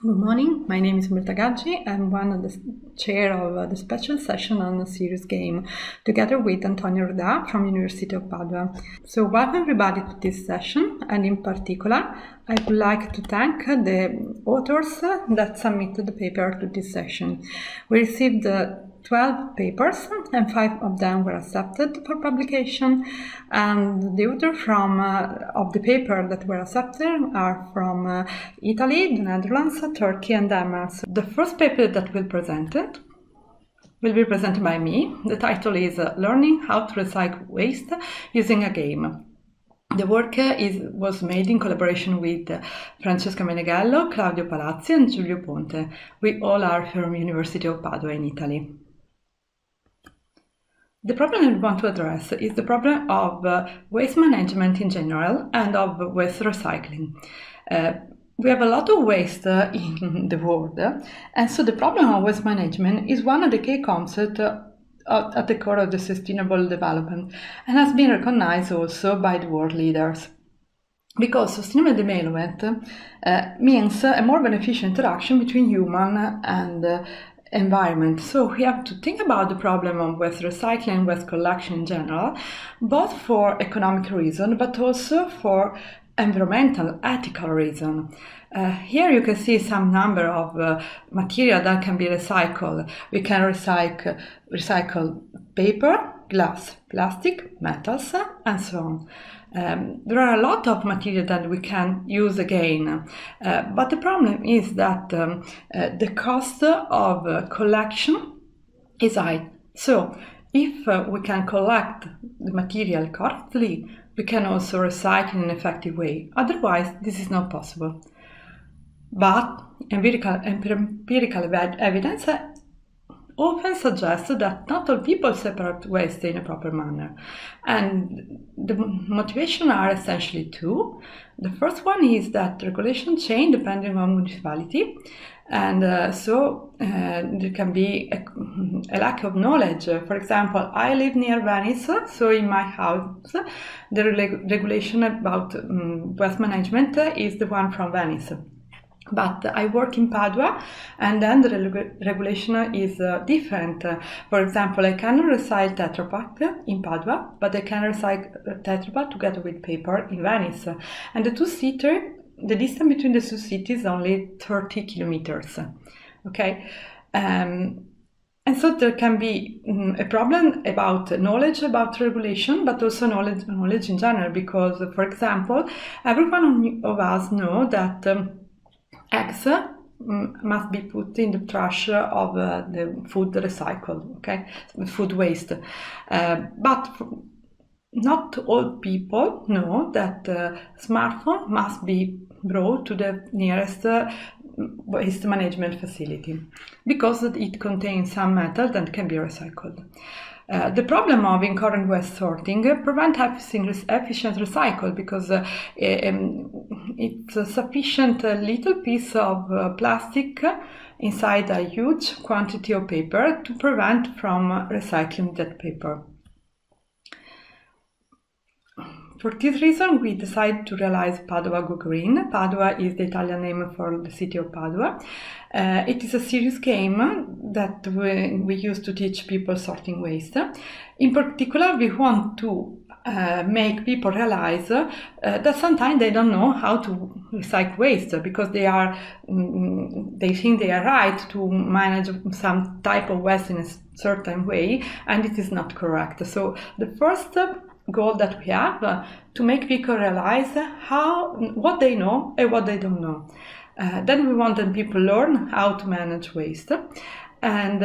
Good morning, my name is Umberta Gaggi. I'm one of the chair of the special session on a serious game, together with Antonio Rodà from University of Padua. So welcome everybody to this session, and in particular, I would like to thank the authors that submitted the paper to this session. We received 12 papers, and 5 of them were accepted for publication, and the authors of the paper that were accepted are from Italy, the Netherlands, Turkey, and Denmark. So the first paper that will be presented by me. The title is Learning How to Recycle Waste Using a Game. The work was made in collaboration with Francesca Meneghello, Claudio Palazzi, and Giulio Ponte. We all are from University of Padua in Italy. The problem we want to address is the problem of waste management in general and of waste recycling. We have a lot of waste in the world, and so the problem of waste management is one of the key concepts at the core of the sustainable development, and has been recognized also by the world leaders. Because sustainable development means a more beneficial interaction between human and environment. So we have to think about the problem of waste recycling and waste collection in general, both for economic reasons, but also for environmental, ethical reason. Here you can see some number of material that can be recycled. We can recycle paper, glass, plastic, metals, and so on. There are a lot of material that we can use again, but the problem is that the cost of collection is high. So if we can collect the material correctly, we can also recycle in an effective way. Otherwise, this is not possible. But empirical evidence often suggests that not all people separate waste in a proper manner. And the motivation are essentially two. The first one is that regulation change depending on municipality. And so there can be a lack of knowledge. For example, I live near Venice, so in my house, the regulation about waste management is the one from Venice. But I work in Padua, and then the regulation is different. For example, I cannot recycle Tetra Pak in Padua, but I can recycle Tetra Pak together with paper in Venice. And the distance between the two cities is only 30 kilometers. Okay, and so there can be a problem about knowledge about regulation, but also knowledge in general, because, for example, everyone of us know that eggs must be put in the trash of the food recycled, okay, food waste. But not all people know that smartphone must be brought to the nearest waste management facility, because it contains some metal that can be recycled. The problem of incorrect waste sorting prevents efficient recycle, because it's a sufficient little piece of plastic inside a huge quantity of paper to prevent from recycling that paper. For this reason, we decided to realize Padua Go Green. Padua is the Italian name for the city of Padua. It is a serious game that we use to teach people sorting waste. In particular, we want to make people realize that sometimes they don't know how to recycle waste, because they think they are right to manage some type of waste in a certain way, and it is not correct. So the first goal that we have to make people realize what they know and what they don't know. Then we want them people learn how to manage waste, and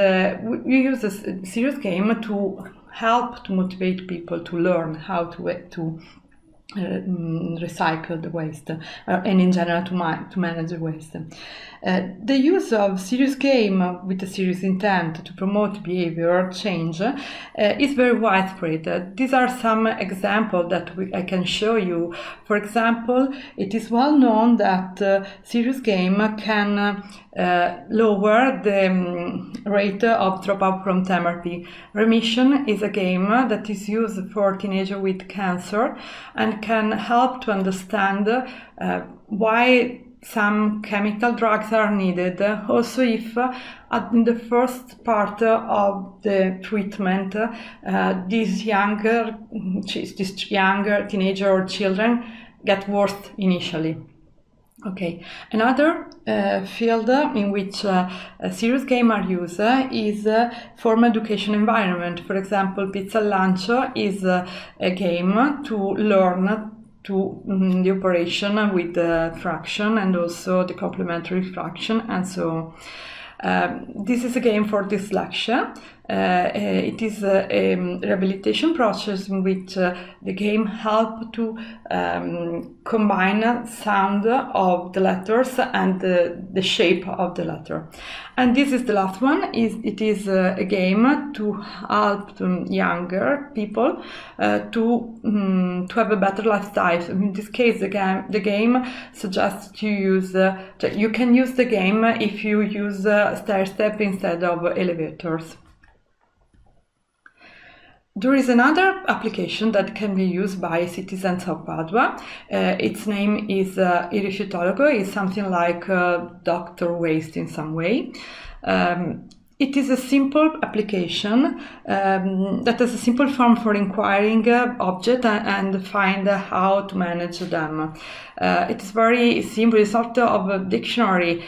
we use this serious game to help to motivate people to learn how to recycle the waste, and in general to manage the waste. The use of serious game with a serious intent to promote behavior change is very widespread. These are some examples that I can show you. For example, it is well known that serious game can lower the rate of dropout from therapy. Remission is a game that is used for teenagers with cancer and can help to understand why some chemical drugs are needed. Also, if in the first part of the treatment, these younger teenager or children get worse initially. Okay, another field in which serious games are used is formal education environment. For example, Pizza Lunch is a game to learn to the operation with the fraction and also the complementary fraction, and so this is a game for dyslexia. It is a rehabilitation process in which the game helps to combine sound of the letters and the shape of the letter. And this is the last one. It is a game to help younger people to have a better lifestyle. In this case, the game suggests you use you can use the game if you use stair step instead of elevators. There is another application that can be used by citizens of Padua. Its name is Irrefutologo. It's something like Dr. Waste in some way. It is a simple application that has a simple form for inquiring objects and find how to manage them. It is very simple. It's sort of a dictionary.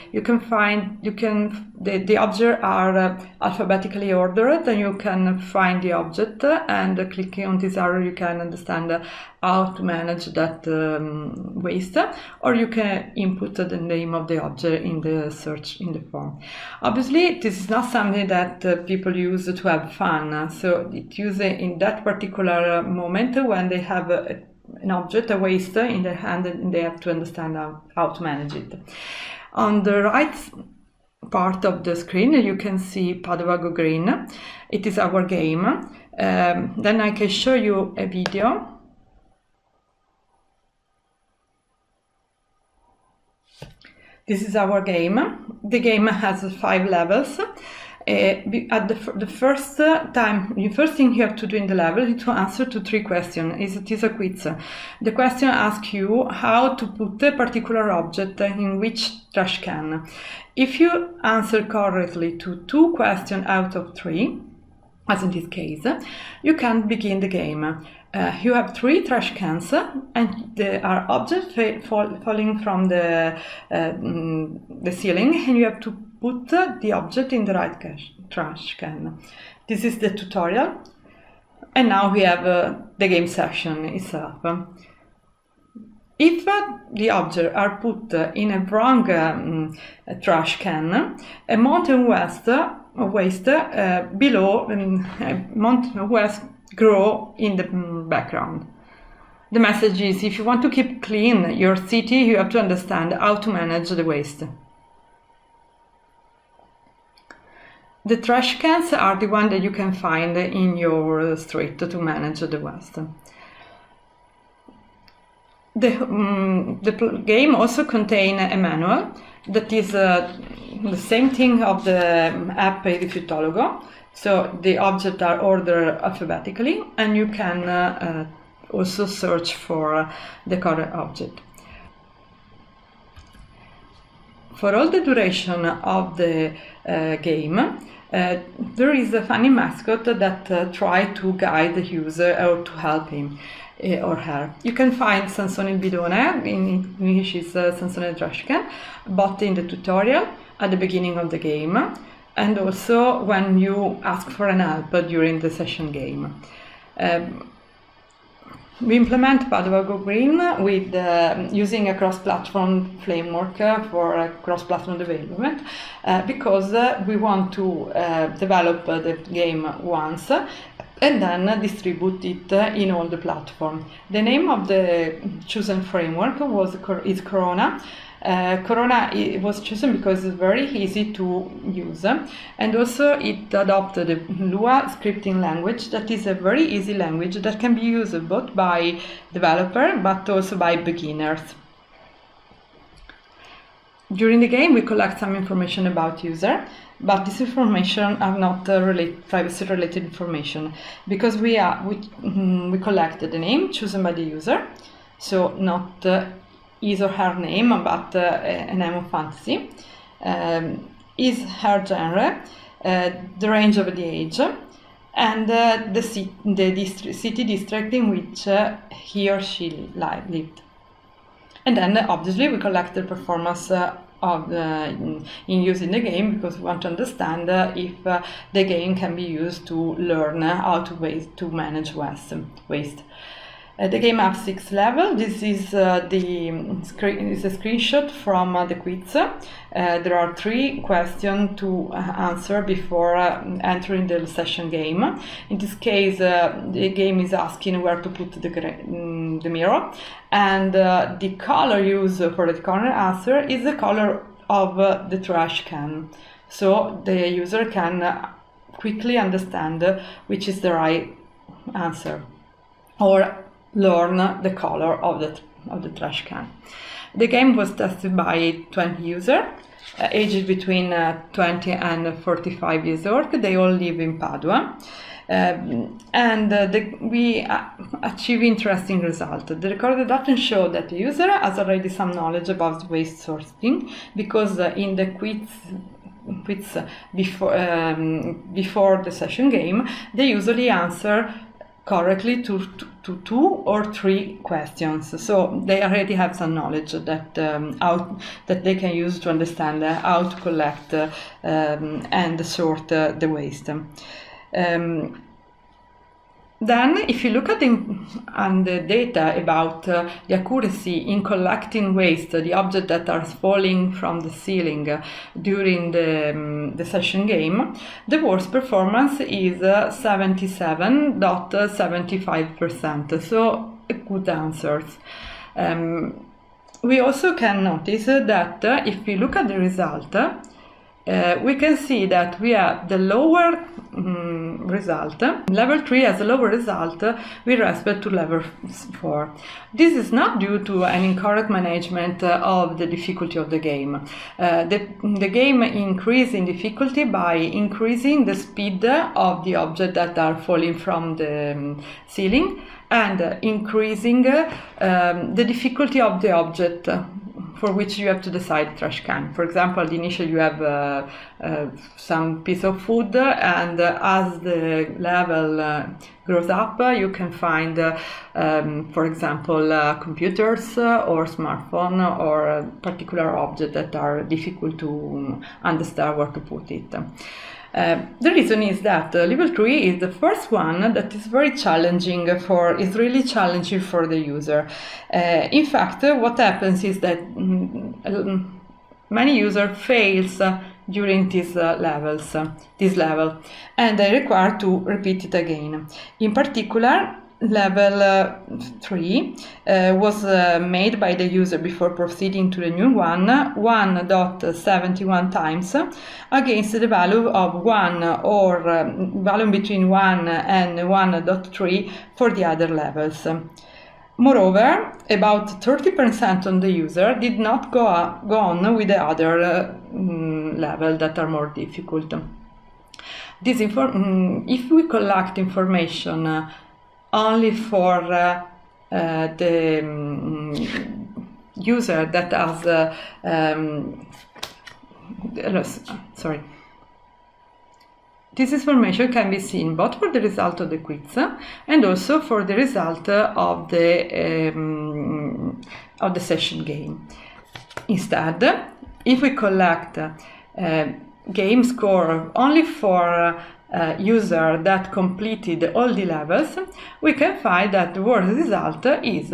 The objects are alphabetically ordered, and you can find the object, and clicking on this arrow you can understand how to manage that waste, or you can input the name of the object in the search in the form. Obviously, this is not something that people use to have fun, so it uses in that particular moment when they have an object, a waste in their hand, and they have to understand how to manage it. On the right part of the screen you can see Padua Go Green. It is our game. Then I can show you a video. This is our game. The game has 5 levels. At the first thing you have to do in the level is to answer to 3 questions. It is a quiz. The question asks you how to put a particular object in which trash can. If you answer correctly to 2 questions out of 3, as in this case, you can begin the game. You have 3 trash cans, and there are objects falling from the ceiling, and you have to put the object in the right trash can. This is the tutorial, and now we have the game session itself. If the objects are put in a wrong trash can, a mountain waste below mountain waste grow in the background. The message is, if you want to keep clean your city, you have to understand how to manage the waste. The trash cans are the one that you can find in your street to manage the waste. The game also contains a manual that is the same thing of the app Irrefutologo. So the objects are ordered alphabetically, and you can also search for the correct object. For all the duration of the game, there is a funny mascot that tries to guide the user or to help him or her. You can find Sansone Bidone, in English is Sansone Trashcan, but in the tutorial at the beginning of the game, and also when you ask for an help during the session game. We implement Padua Go Green with using a cross-platform framework for cross-platform development because we want to develop the game once and then distribute it in all the platforms. The name of the chosen framework is Corona. Corona was chosen because it's very easy to use, and also it adopted the Lua scripting language that is a very easy language that can be used both by developers but also by beginners. During the game we collect some information about user, but this information are not privacy related information because we collected the name chosen by the user, so not his or her name, but a name of fantasy, his her genre, the range of the age, and the city district in which he or she lived. And then obviously we collect the performance in using the game, because we want to understand if the game can be used to learn how to manage waste. The game has 6 levels. This is a screenshot from the quiz. There are 3 questions to answer before entering the session game. In this case, the game is asking where to put the mirror, and the color used for the correct answer is the color of the trash can. So the user can quickly understand which is the right answer, or learn the color of the trash can. The game was tested by 20 users, aged between 20 and 45 years old. They all live in Padua. We achieve interesting results. The recorded data show that the user has already some knowledge about waste sorting, because in the quiz before the session game, they usually answer correctly to 2 or 3 questions. So they already have some knowledge that they can use to understand how to collect and sort the waste. Then, if you look at the data about the accuracy in collecting waste, the objects that are falling from the ceiling during the session game, the worst performance is 77.75%, so good answers. We also can notice that if we look at the result, we can see that we have the lower result. Level 3 has a lower result with respect to level 4. This is not due to an incorrect management of the difficulty of the game. The game increases in difficulty by increasing the speed of the objects that are falling from the ceiling, and increasing the difficulty of the object for which you have to decide trash can. For example, initially you have some piece of food, and as the level grows up, you can find, for example, computers or smartphone, or particular objects that are difficult to understand where to put it. The reason is that level 3 is the first one that is really challenging for the user. In fact, what happens is that many users fails during this level, and they require to repeat it again. In particular, level 3 was made by the user before proceeding to the new one 1.71 times against the value of 1, or value between 1 and 1.3 for the other levels. Moreover, about 30% of the user did not go on with the other levels that are more difficult. If we collect information only for the user that has this information can be seen both for the result of the quiz and also for the result of the session game. Instead, if we collect game score only for user that completed all the levels, we can find that the worst result is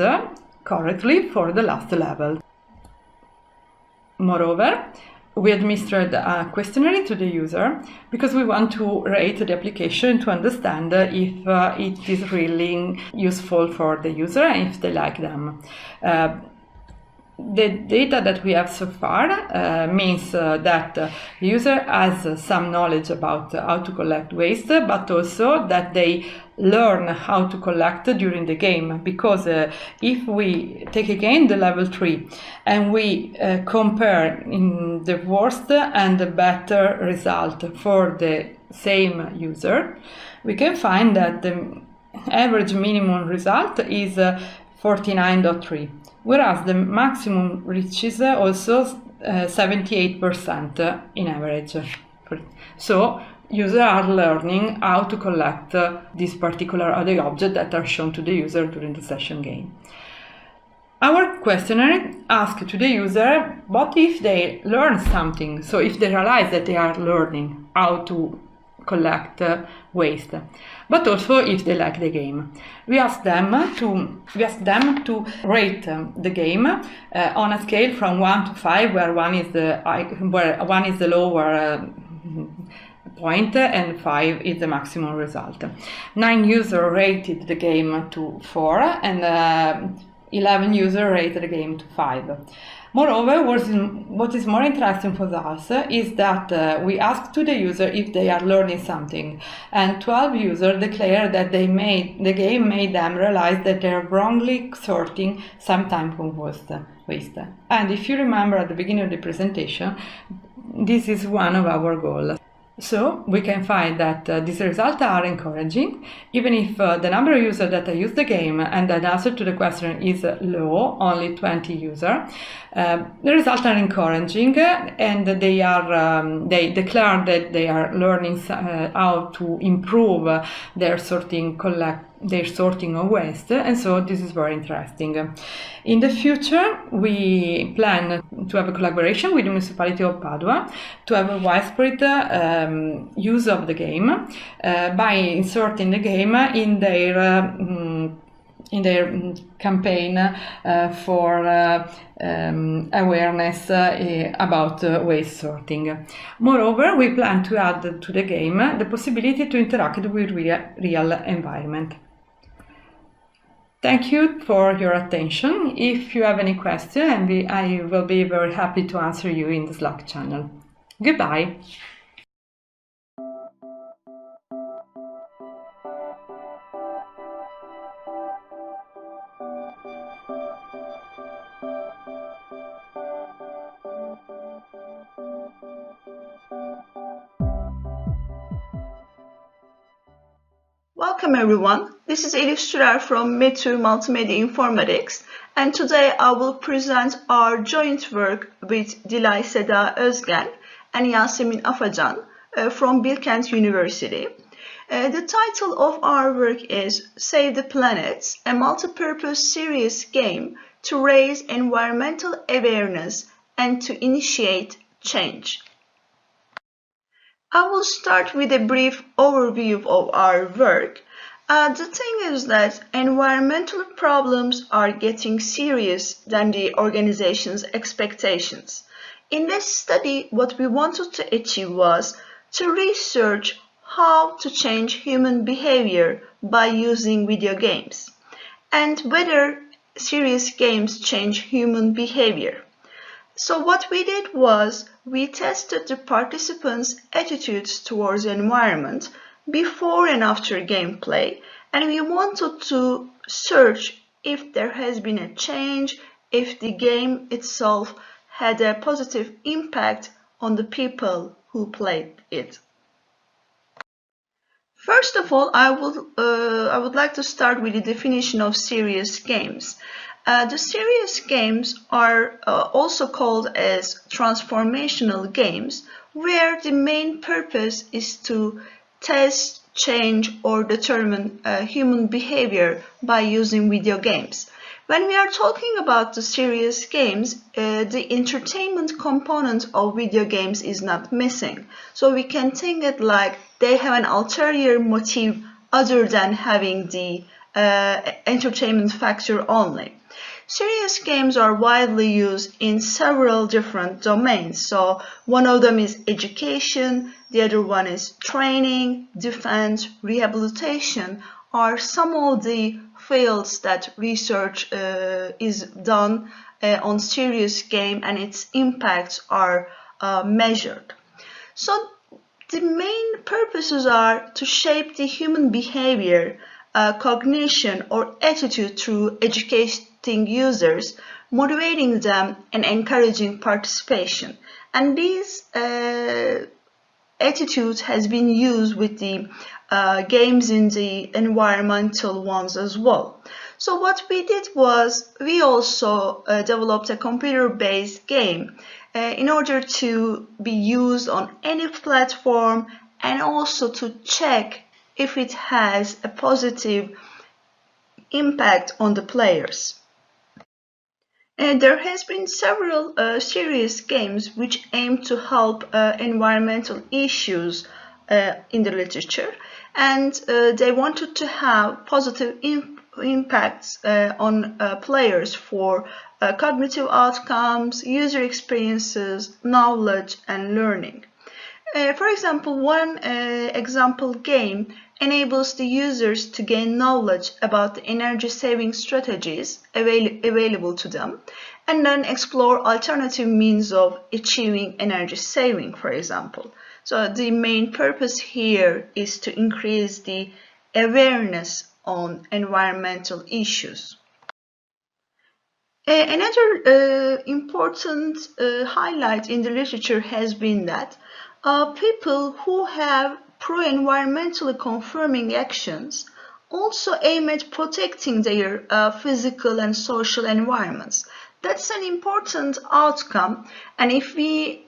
correctly for the last level. Moreover, we administered a questionnaire to the user because we want to rate the application to understand if it is really useful for the user and if they like them. The data that we have so far means that the user has some knowledge about how to collect waste, but also that they learn how to collect during the game. Because if we take again the level 3 and we compare in the worst and the better result for the same user, we can find that the average minimum result is 49.3, whereas the maximum reaches also 78% in average. So users are learning how to collect this particular other object that are shown to the user during the session game. Our questionnaire asks to the user what if they learn something, so if they realize that they are learning how to collect waste, but also if they like the game. We ask them to rate the game on a scale from 1 to 5, where 1 is the lower point and 5 is the maximum result. 9 users rated the game to 4 and 11 users rated the game to 5. Moreover, what is more interesting for us is that we asked to the user if they are learning something, and 12 users declare that the game made them realize that they are wrongly sorting some time from waste. And if you remember at the beginning of the presentation, this is one of our goals. So we can find that these results are encouraging, even if the number of users that use the game and the answer to the question is low, only 20 users. The results are encouraging, and they declare that they are learning how to improve their sorting of waste, and so this is very interesting. In the future, we plan to have a collaboration with the municipality of Padua to have a widespread use of the game by inserting the game in their campaign for awareness about waste sorting. Moreover, we plan to add to the game the possibility to interact with real environment. Thank you for your attention. If you have any questions, I will be very happy to answer you in the Slack channel. Goodbye. Welcome everyone, this is Elif Sürer from METÜ Multimedia Informatics, and today I will present our joint work with Dilay Seda Özgen and Yasemin Afacan from Bilkent University. The title of our work is Save the Planet, a multipurpose serious game to raise environmental awareness and to initiate change. I will start with a brief overview of our work. The thing is that environmental problems are getting serious than the organization's expectations. In this study, what we wanted to achieve was to research how to change human behavior by using video games, and whether serious games change human behavior. So what we did was we tested the participants' attitudes towards the environment before and after gameplay, and we wanted to search if there has been a change, if the game itself had a positive impact on the people who played it. First of all, I would like to start with the definition of serious games. The serious games are also called as transformational games, where the main purpose is to test, change, or determine human behavior by using video games. When we are talking about the serious games, the entertainment component of video games is not missing. So we can think it like they have an ulterior motive other than having the entertainment factor only. Serious games are widely used in several different domains. So one of them is education, the other one is training, defense, rehabilitation are some of the fields that research is done on serious game, and its impacts are measured. So the main purposes are to shape the human behavior, cognition or attitude through educating users, motivating them and encouraging participation. And these attitudes has been used with the games in the environmental ones as well. So what we did was we also developed a computer-based game in order to be used on any platform and also to check if it has a positive impact on the players. And there has been several serious games which aim to help environmental issues in the literature, and they wanted to have positive impacts on players for cognitive outcomes, user experiences, knowledge, and learning. For example, one example game enables the users to gain knowledge about the energy-saving strategies available to them, and then explore alternative means of achieving energy saving, for example. So the main purpose here is to increase the awareness on environmental issues. Another important highlight in the literature has been that people who have pro-environmentally conforming actions also aim at protecting their physical and social environments. That's an important outcome, and if we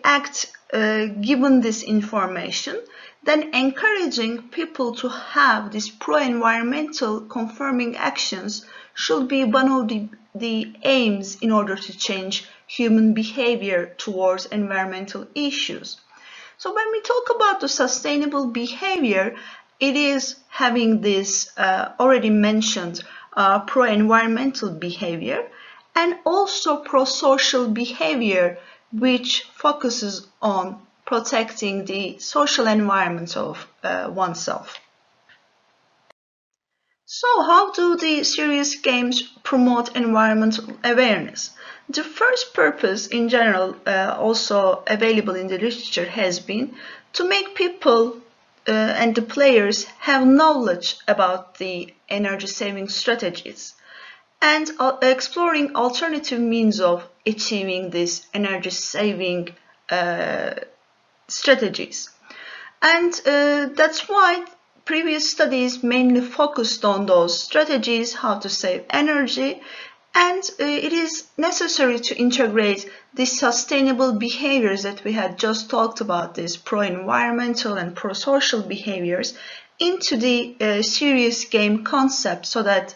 act given this information, then encouraging people to have these pro-environmental conforming actions should be one of the aims in order to change human behavior towards environmental issues. So when we talk about the sustainable behavior, it is having this already mentioned pro-environmental behavior and also pro-social behavior, which focuses on protecting the social environment of oneself. So how do the serious games promote environmental awareness? The first purpose in general, also available in the literature, has been to make people and the players have knowledge about the energy saving strategies and exploring alternative means of achieving these energy saving strategies. And that's why previous studies mainly focused on those strategies, how to save energy, and it is necessary to integrate these sustainable behaviors that we had just talked about, these pro-environmental and pro-social behaviors, into the serious game concept so that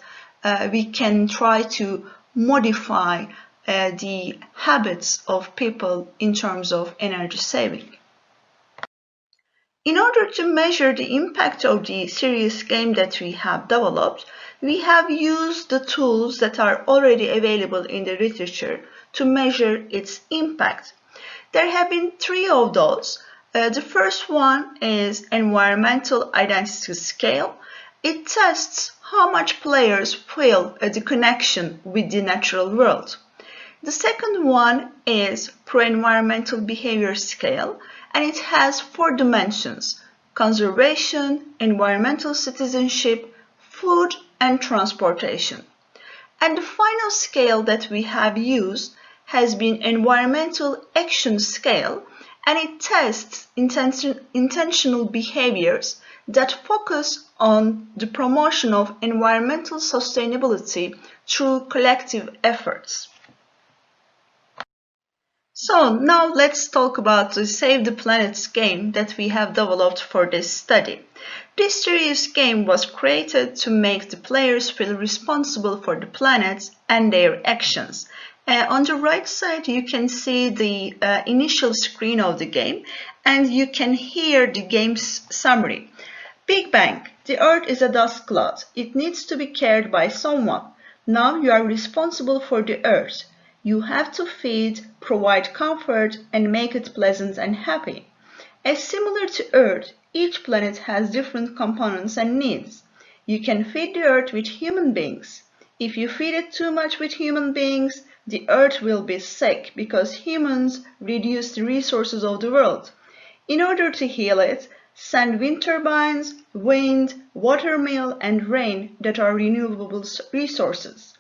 we can try to modify the habits of people in terms of energy saving. In order to measure the impact of the serious game that we have developed, we have used the tools that are already available in the literature to measure its impact. There have been 3 of those. The first one is Environmental Identity Scale. It tests how much players feel the connection with the natural world. The second one is Pro-Environmental Behavior Scale, and it has 4 dimensions: conservation, environmental citizenship, food, and transportation. And the final scale that we have used has been Environmental Action Scale, and it tests intentional behaviors that focus on the promotion of environmental sustainability through collective efforts. So now let's talk about the Save the Planets game that we have developed for this study. This serious game was created to make the players feel responsible for the planet and their actions. On the right side you can see the initial screen of the game, and you can hear the game's summary. Big Bang. The Earth is a dust cloud. It needs to be cared by someone. Now you are responsible for the Earth. You have to feed, provide comfort, and make it pleasant and happy. As similar to Earth, each planet has different components and needs. You can feed the Earth with human beings. If you feed it too much with human beings, the Earth will be sick because humans reduce the resources of the world. In order to heal it, send wind turbines, wind, watermill, and rain that are renewable resources.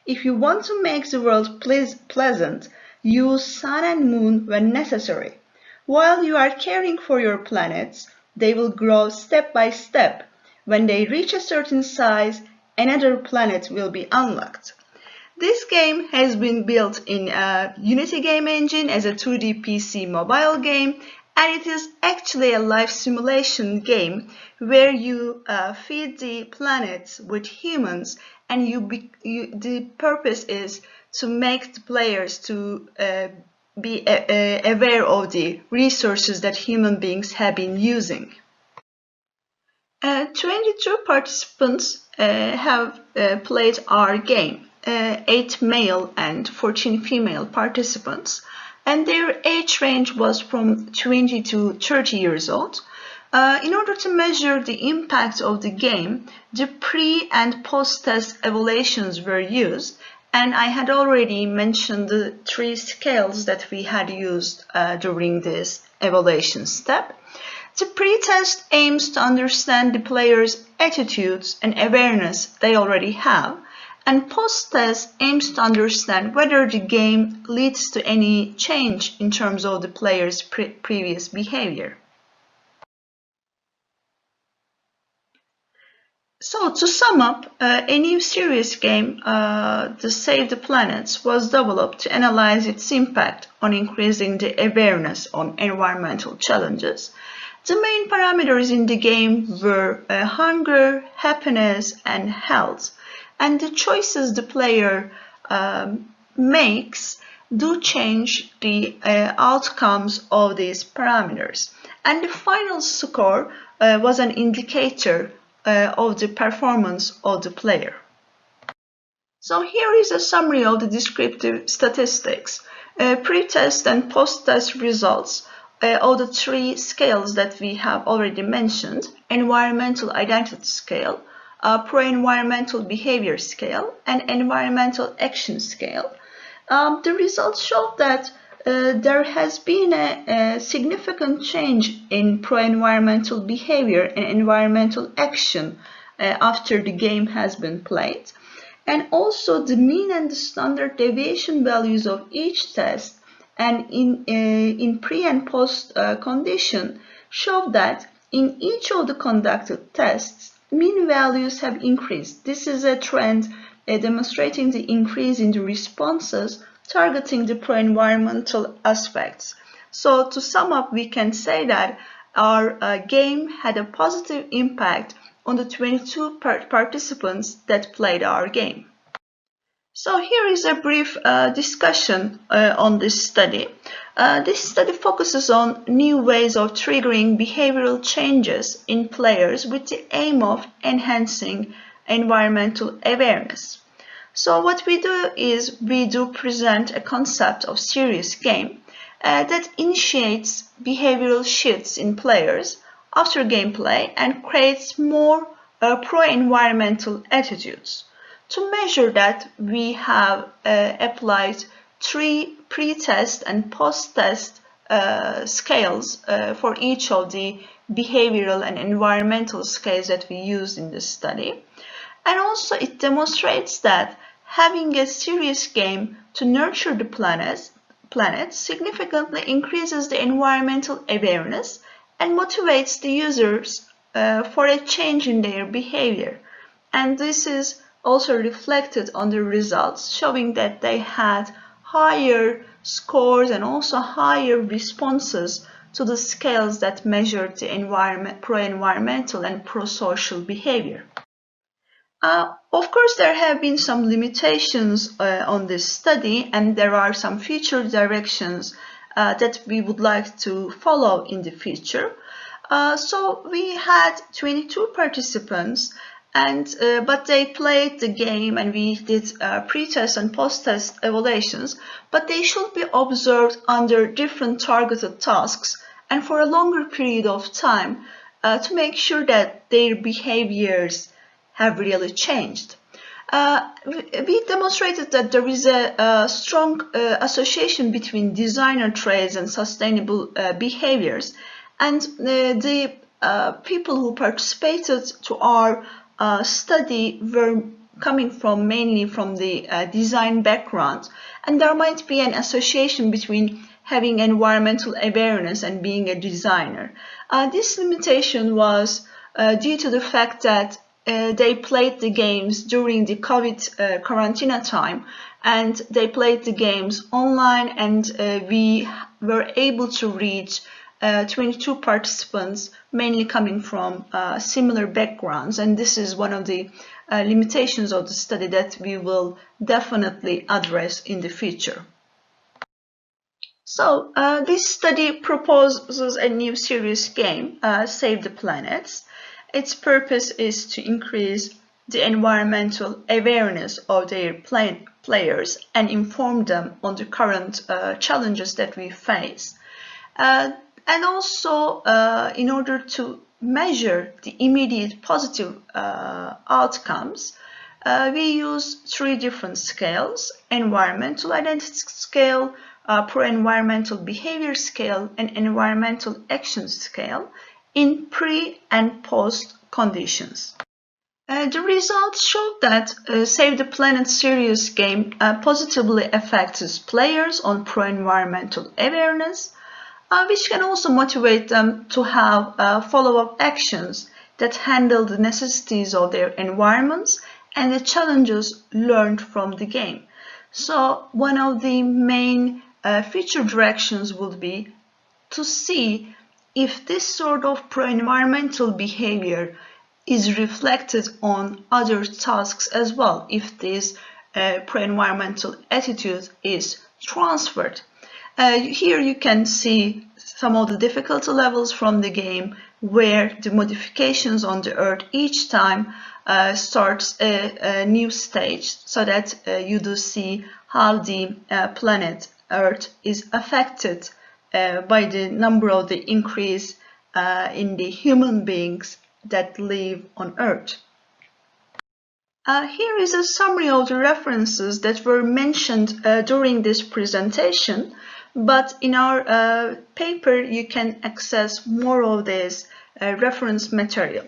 If you want to make the world pleasant, use sun and moon when necessary. While you are caring for your planets, they will grow step by step. When they reach a certain size, another planet will be unlocked. This game has been built in a Unity game engine as a 2D PC mobile game, and it is actually a life simulation game where you feed the planet with humans, and the purpose is to make the players to be aware of the resources that human beings have been using. 22 participants have played our game. 8 male and 14 female participants, and their age range was from 20 to 30 years old. In order to measure the impact of the game, the pre- and post-test evaluations were used, and I had already mentioned the 3 scales that we had used during this evaluation step. The pre-test aims to understand the players' attitudes and awareness they already have, and post-test aims to understand whether the game leads to any change in terms of the player's previous behavior. So to sum up, a new serious game, the Save the Planets, was developed to analyze its impact on increasing the awareness on environmental challenges. The main parameters in the game were hunger, happiness, and health. And the choices the player makes do change the outcomes of these parameters. And the final score was an indicator of the performance of the player. So here is a summary of the descriptive statistics, pre-test and post-test results of the 3 scales that we have already mentioned: environmental identity scale, pro-environmental behavior scale, and environmental action scale. The results show that there has been a significant change in pro-environmental behavior and environmental action after the game has been played. And also the mean and the standard deviation values of each test and in pre and post condition show that in each of the conducted tests, mean values have increased. This is a trend demonstrating the increase in the responses targeting the pro-environmental aspects. So to sum up, we can say that our game had a positive impact on the 22 participants that played our game. So here is a brief discussion on this study. This study focuses on new ways of triggering behavioral changes in players with the aim of enhancing environmental awareness. So what we do is we do present a concept of serious game that initiates behavioral shifts in players after gameplay and creates more pro-environmental attitudes. To measure that, we have applied 3 pre-test and post-test scales for each of the behavioral and environmental scales that we used in this study. And also it demonstrates that having a serious game to nurture the planet significantly increases the environmental awareness and motivates the users for a change in their behavior. And this is also reflected on the results, showing that they had higher scores and also higher responses to the scales that measured the pro-environmental and pro-social behavior. Of course, there have been some limitations on this study, and there are some future directions that we would like to follow in the future. So we had 22 participants, but they played the game, and we did pre-test and post-test evaluations, but they should be observed under different targeted tasks and for a longer period of time to make sure that their behaviors have really changed. We demonstrated that there is a strong association between designer traits and sustainable behaviors, and the people who participated to our study were coming mainly from the design background, and there might be an association between having environmental awareness and being a designer. This limitation was due to the fact that they played the games during the COVID quarantine time, and they played the games online, and we were able to reach 22 participants, mainly coming from similar backgrounds, and this is one of the limitations of the study that we will definitely address in the future. So this study proposes a new serious game, Save the Planets. Its purpose is to increase the environmental awareness of their players and inform them on the current challenges that we face. And also, in order to measure the immediate positive outcomes, we use 3 different scales: environmental identity scale, pro-environmental behavior scale, and environmental action scale in pre and post conditions. The results show that Save the Planet serious game positively affects players on pro-environmental awareness, which can also motivate them to have follow-up actions that handle the necessities of their environments and the challenges learned from the game. So one of the main future directions would be to see if this sort of pro-environmental behavior is reflected on other tasks as well, if this pro-environmental attitude is transferred. Here you can see some of the difficulty levels from the game, where the modifications on the Earth each time starts a new stage, so that you do see how the planet Earth is affected by the number of the increase in the human beings that live on Earth. Here is a summary of the references that were mentioned during this presentation, but in our paper you can access more of this reference material.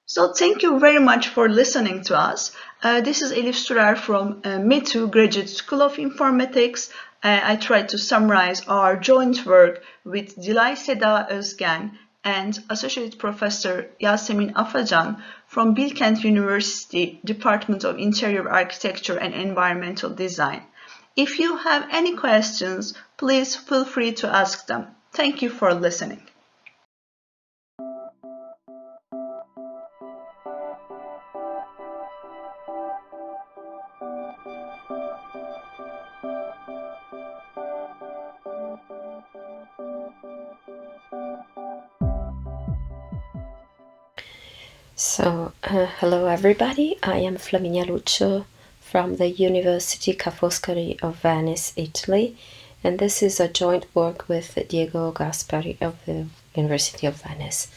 So thank you very much for listening to us. This is Elif Sürer from METU Graduate School of Informatics. I tried to summarize our joint work with Dilay Seda Özgen and Associate Professor Yasemin Afacan from Bilkent University, Department of Interior Architecture and Environmental Design. If you have any questions, please feel free to ask them. Thank you for listening. So, hello everybody, I am Flaminia Luccio from the University Ca' Foscari of Venice, Italy, and this is a joint work with Diego Gaspari of the University of Venice.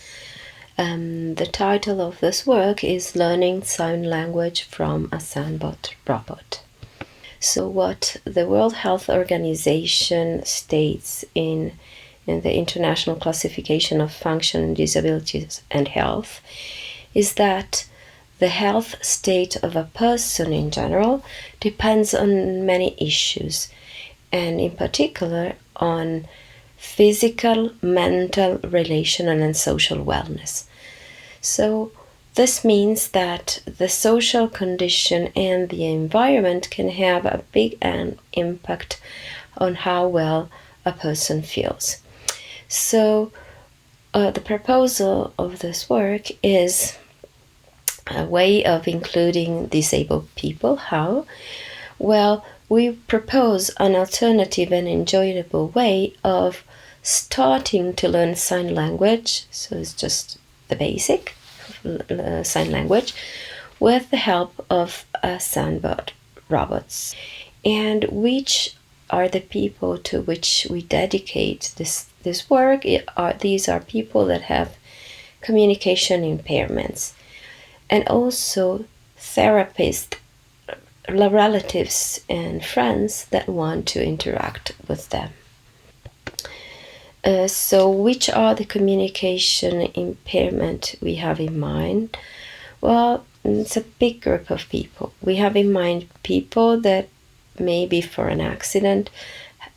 The title of this work is Learning Sign Language from a Sanbot Robot. So what the World Health Organization states in the International Classification of Function, Disabilities and Health is that the health state of a person in general depends on many issues, and in particular on physical, mental, relational and social wellness. So this means that the social condition and the environment can have a big impact on how well a person feels. So the proposal of this work is a way of including disabled people. How? Well, we propose an alternative and enjoyable way of starting to learn sign language, so it's just the basic sign language, with the help of a Sanbot robots. And which are the people to which we dedicate this work? These are people that have communication impairments, and also therapists, relatives and friends that want to interact with them. So which are the communication impairment we have in mind? Well, it's a big group of people. We have in mind people that maybe for an accident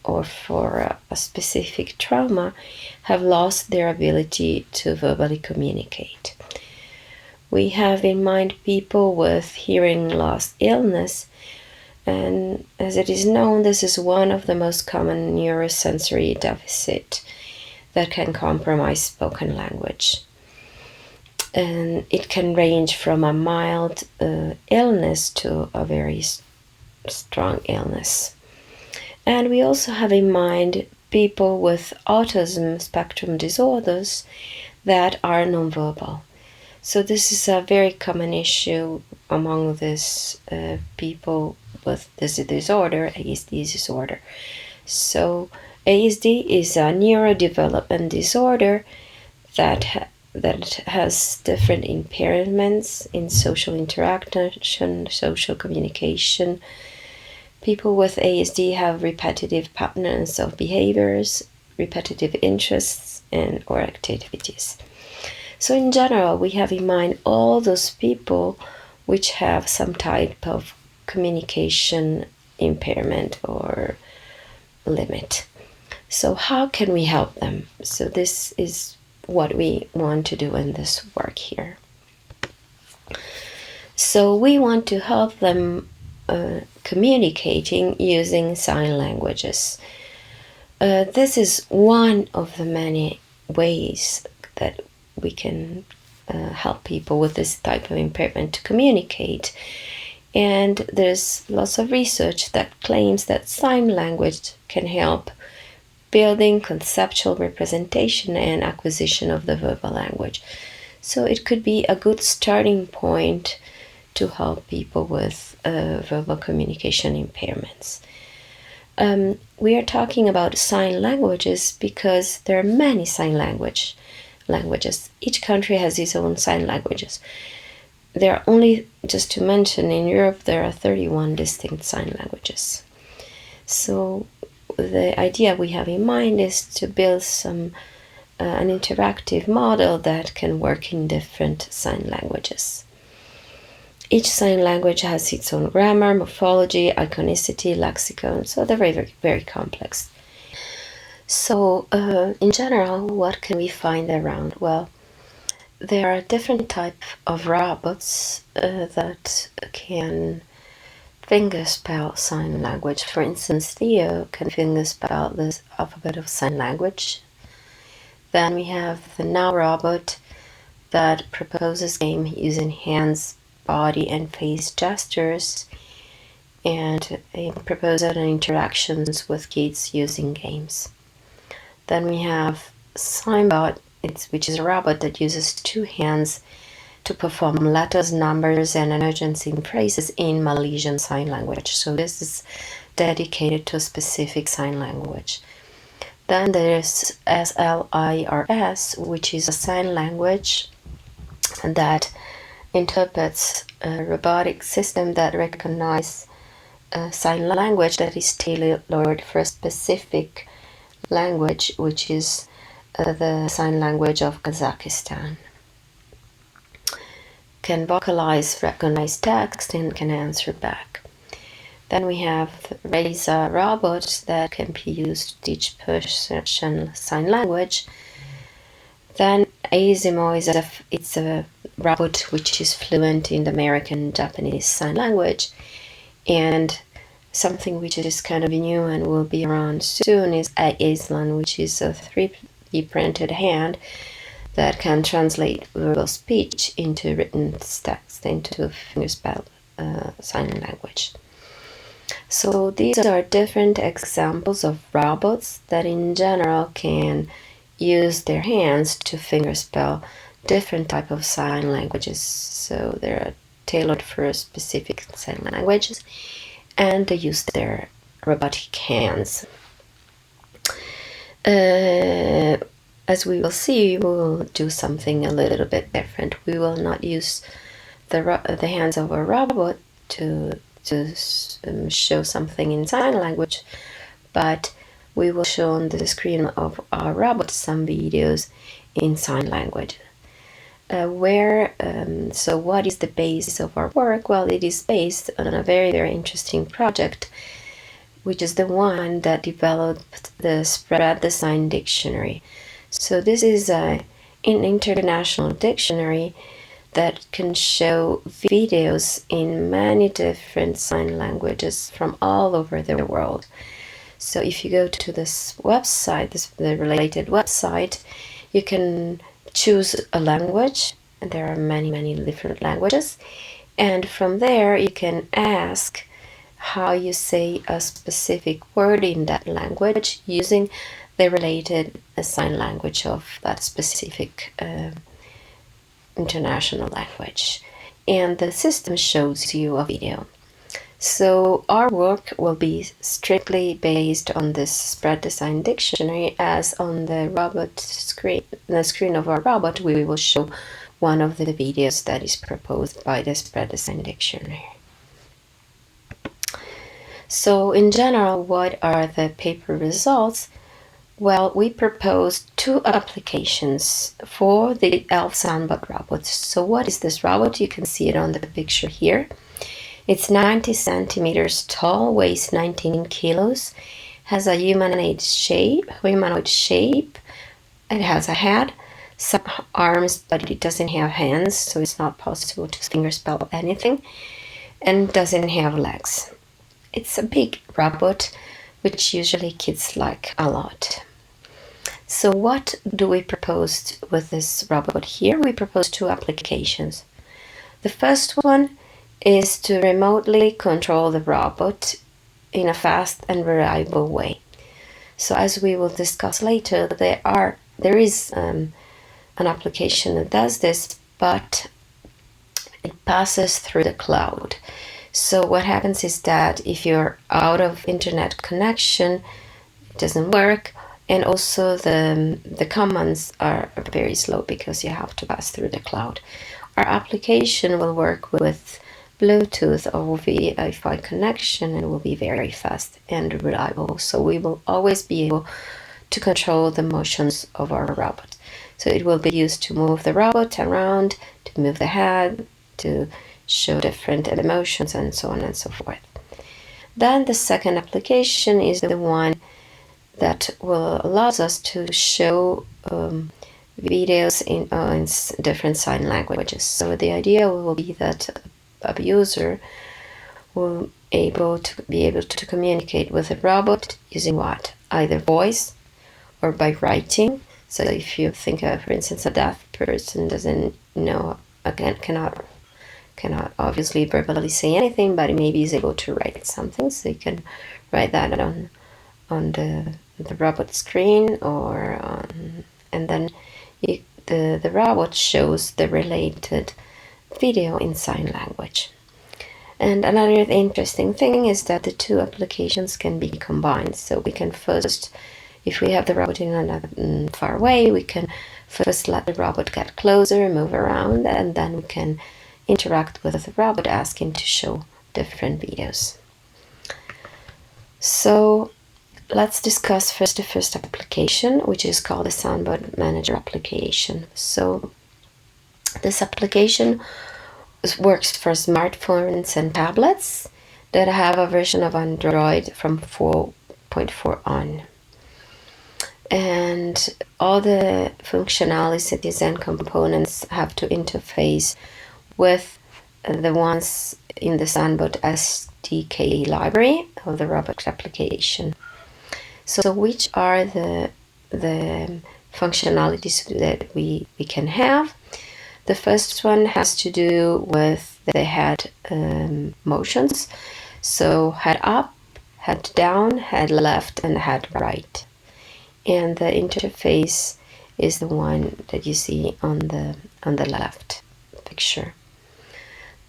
or for a specific trauma have lost their ability to verbally communicate. we have in mind people with hearing loss illness, and as it is known, this is one of the most common neurosensory deficit that can compromise spoken language. And it can range from a mild illness to a very strong illness. And we also have in mind people with autism spectrum disorders that are nonverbal. So this is a very common issue among these people with this disorder, ASD disorder. So ASD is a neurodevelopment disorder that has different impairments in social interaction, social communication. People with ASD have repetitive patterns of behaviors, repetitive interests, or activities. So in general, we have in mind all those people which have some type of communication impairment or limit. So how can we help them? So this is what we want to do in this work here. So we want to help them communicating using sign languages. This is one of the many ways that we can help people with this type of impairment to communicate. And there's lots of research that claims that sign language can help building conceptual representation and acquisition of the verbal language. So it could be a good starting point to help people with verbal communication impairments. We are talking about sign languages because there are many sign languages. Each country has its own sign languages. There are only, just to mention, in Europe there are 31 distinct sign languages. So the idea we have in mind is to build an interactive model that can work in different sign languages. Each sign language has its own grammar, morphology, iconicity, lexicon, so they're very, very complex. So in general, what can we find around? Well, there are different types of robots that can fingerspell sign language. For instance, Theo can fingerspell this alphabet of sign language. Then we have the Now robot that proposes game using hands, body, and face gestures, and proposes interactions with kids using games. Then we have Sanbot, which is a robot that uses two hands to perform letters, numbers, and emergency phrases in Malaysian Sign Language. So this is dedicated to a specific sign language. Then there's SLIRS, which is a sign language that interprets a robotic system that recognizes a sign language that is tailored for a specific language, which is the sign language of Kazakhstan. Can vocalize, recognize text, and can answer back. Then we have VISIR robots that can be used to teach Persian sign language. Then Asimo it's a robot which is fluent in the American Japanese Sign Language. And something which is kind of new and will be around soon is Aslan, which is a 3D printed hand that can translate verbal speech into written text, into fingerspell sign language. So these are different examples of robots that in general can use their hands to fingerspell different type of sign languages. So they're tailored for specific sign languages, and they use their robotic hands. As we will see, we will do something a little bit different. We will not use the hands of a robot to show something in sign language, but we will show on the screen of our robot some videos in sign language. So what is the basis of our work? Well, it is based on a very, very interesting project, which is the one that developed the Spread the Sign Dictionary. So this is an international dictionary that can show videos in many different sign languages from all over the world. So if you go to this website, the related website, you can choose a language, and there are many different languages, and from there you can ask how you say a specific word in that language using the related sign language of that specific international language, and the system shows you a video. So our work will be strictly based on this spread design dictionary, as on the screen of our robot we will show one of the videos that is proposed by the spread design dictionary. So in general, what are the paper results? Well, we proposed 2 applications for the ELF Sanbot robot. So what is this robot? You can see it on the picture here. It's 90 centimeters tall, weighs 19 kilos, has a humanoid shape. It has a head, some arms, but it doesn't have hands, so it's not possible to fingerspell anything, and doesn't have legs. It's a big robot, which usually kids like a lot. So what do we propose with this robot here? We propose 2 applications. The first one is to remotely control the robot in a fast and reliable way. So as we will discuss later, there is an application that does this, but it passes through the cloud. So what happens is that if you're out of internet connection, it doesn't work, and also the commands are very slow because you have to pass through the cloud. Our application will work with Bluetooth or Wi-Fi connection and will be very fast and reliable. So we will always be able to control the motions of our robot. So it will be used to move the robot around, to move the head, to show different emotions, and so on and so forth. Then the second application is the one that will allow us to show videos in different sign languages. So the idea will be that a user will be able to communicate with a robot using what? Either voice or by writing. So if you think of, for instance, a deaf person doesn't know, again, cannot obviously verbally say anything, but maybe is able to write something. So you can write that on the robot screen, and then the robot shows the related video in sign language. And another interesting thing is that the 2 applications can be combined. So we can first, if we have the robot in far away, we can first let the robot get closer, move around, and then we can interact with the robot, asking to show different videos. So let's discuss first the first application, which is called the Sanbot Manager application. So this application works for smartphones and tablets that have a version of Android from 4.4 on. And all the functionalities and components have to interface with the ones in the Sanbot SDK library of the robot application. So which are the functionalities that we can have? The first one has to do with the head motions. So head up, head down, head left, and head right. And the interface is the one that you see on the left picture.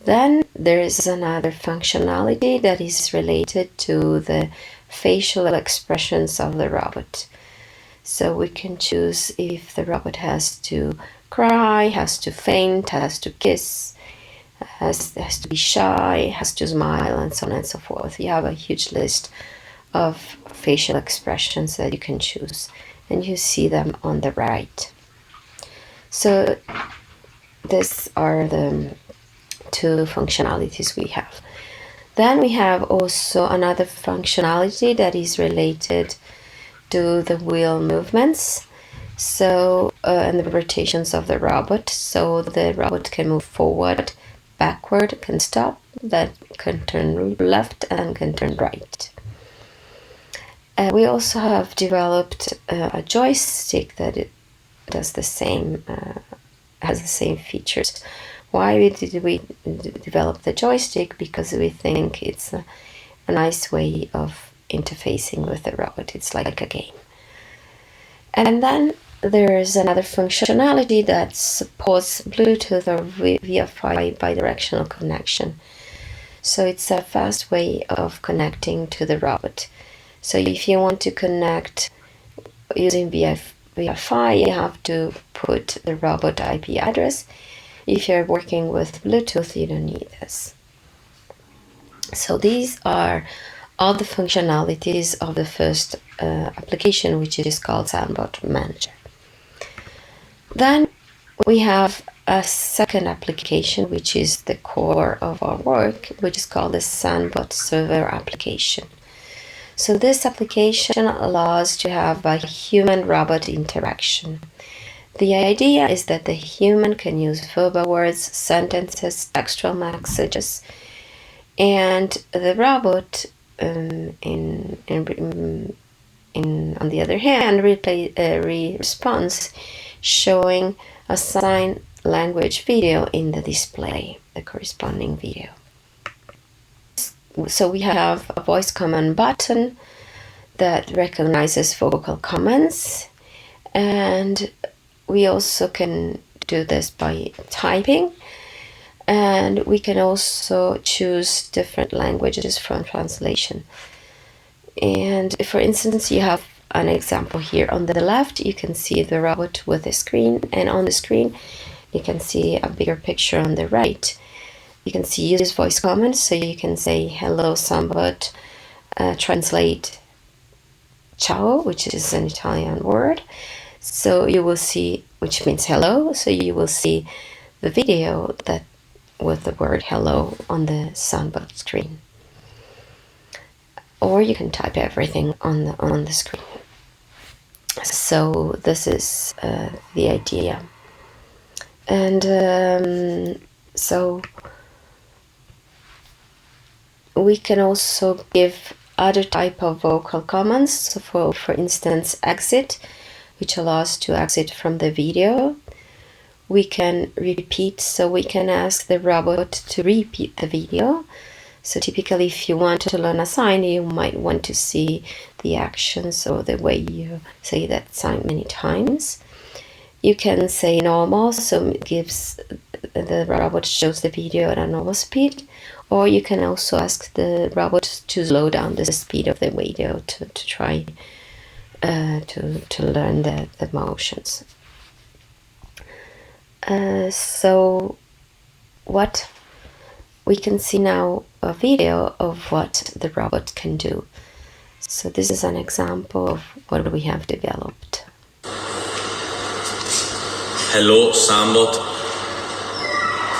Then there is another functionality that is related to the facial expressions of the robot. So we can choose if the robot has to cry, has to faint, has to kiss, has to be shy, has to smile, and so on and so forth. You have a huge list of facial expressions that you can choose, and you see them on the right. So these are the 2 functionalities we have. Then we have also another functionality that is related to the wheel movements. So and the rotations of the robot, so the robot can move forward, backward, can stop, that can turn left and can turn right. We also have developed a joystick that it does the same, has the same features. Why did we develop the joystick? Because we think it's a nice way of interfacing with the robot. It's like a game. And then there's another functionality that supports Bluetooth or Wi-Fi bidirectional connection. So it's a fast way of connecting to the robot. So if you want to connect using Wi-Fi, you have to put the robot IP address. If you're working with Bluetooth, you don't need this. So these are all the functionalities of the first application, which is called Sanbot Manager. Then we have a second application, which is the core of our work, which is called the Sanbot Server application. So this application allows to have a human-robot interaction. The idea is that the human can use verbal words, sentences, textual messages, and the robot, on the other hand, responds showing a sign language video in the display, the corresponding video. So we have a voice command button that recognizes vocal commands, and we also can do this by typing, and we can also choose different languages from translation. And for instance, you have an example here. On the left, you can see the robot with a screen, and on the screen, you can see a bigger picture on the right. You can see use voice commands, so you can say, hello, Sanbot, translate ciao, which is an Italian word. So you will see, which means hello, so you will see the video that with the word hello on the Sanbot screen. Or you can type everything on the screen. So this is the idea. And so we can also give other type of vocal commands. So for instance, exit, which allows to exit from the video. We can repeat, so we can ask the robot to repeat the video. So typically, if you want to learn a sign, you might want to see the actions or the way you say that sign many times. You can say normal, so it gives the robot shows the video at a normal speed. Or you can also ask the robot to slow down the speed of the video to try to learn the motions. So what we can see now a video of what the robot can do. So this is an example of what we have developed. Hello, Sanbot.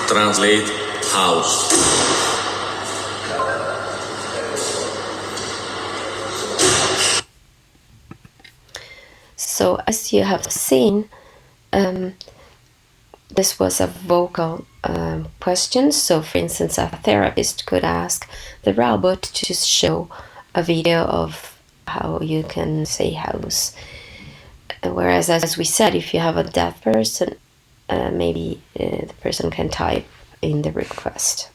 Translate house. So as you have seen, this was a vocal question. So for instance, a therapist could ask the robot to show a video of how you can say house. Whereas, as we said, if you have a deaf person, maybe the person can type in the request.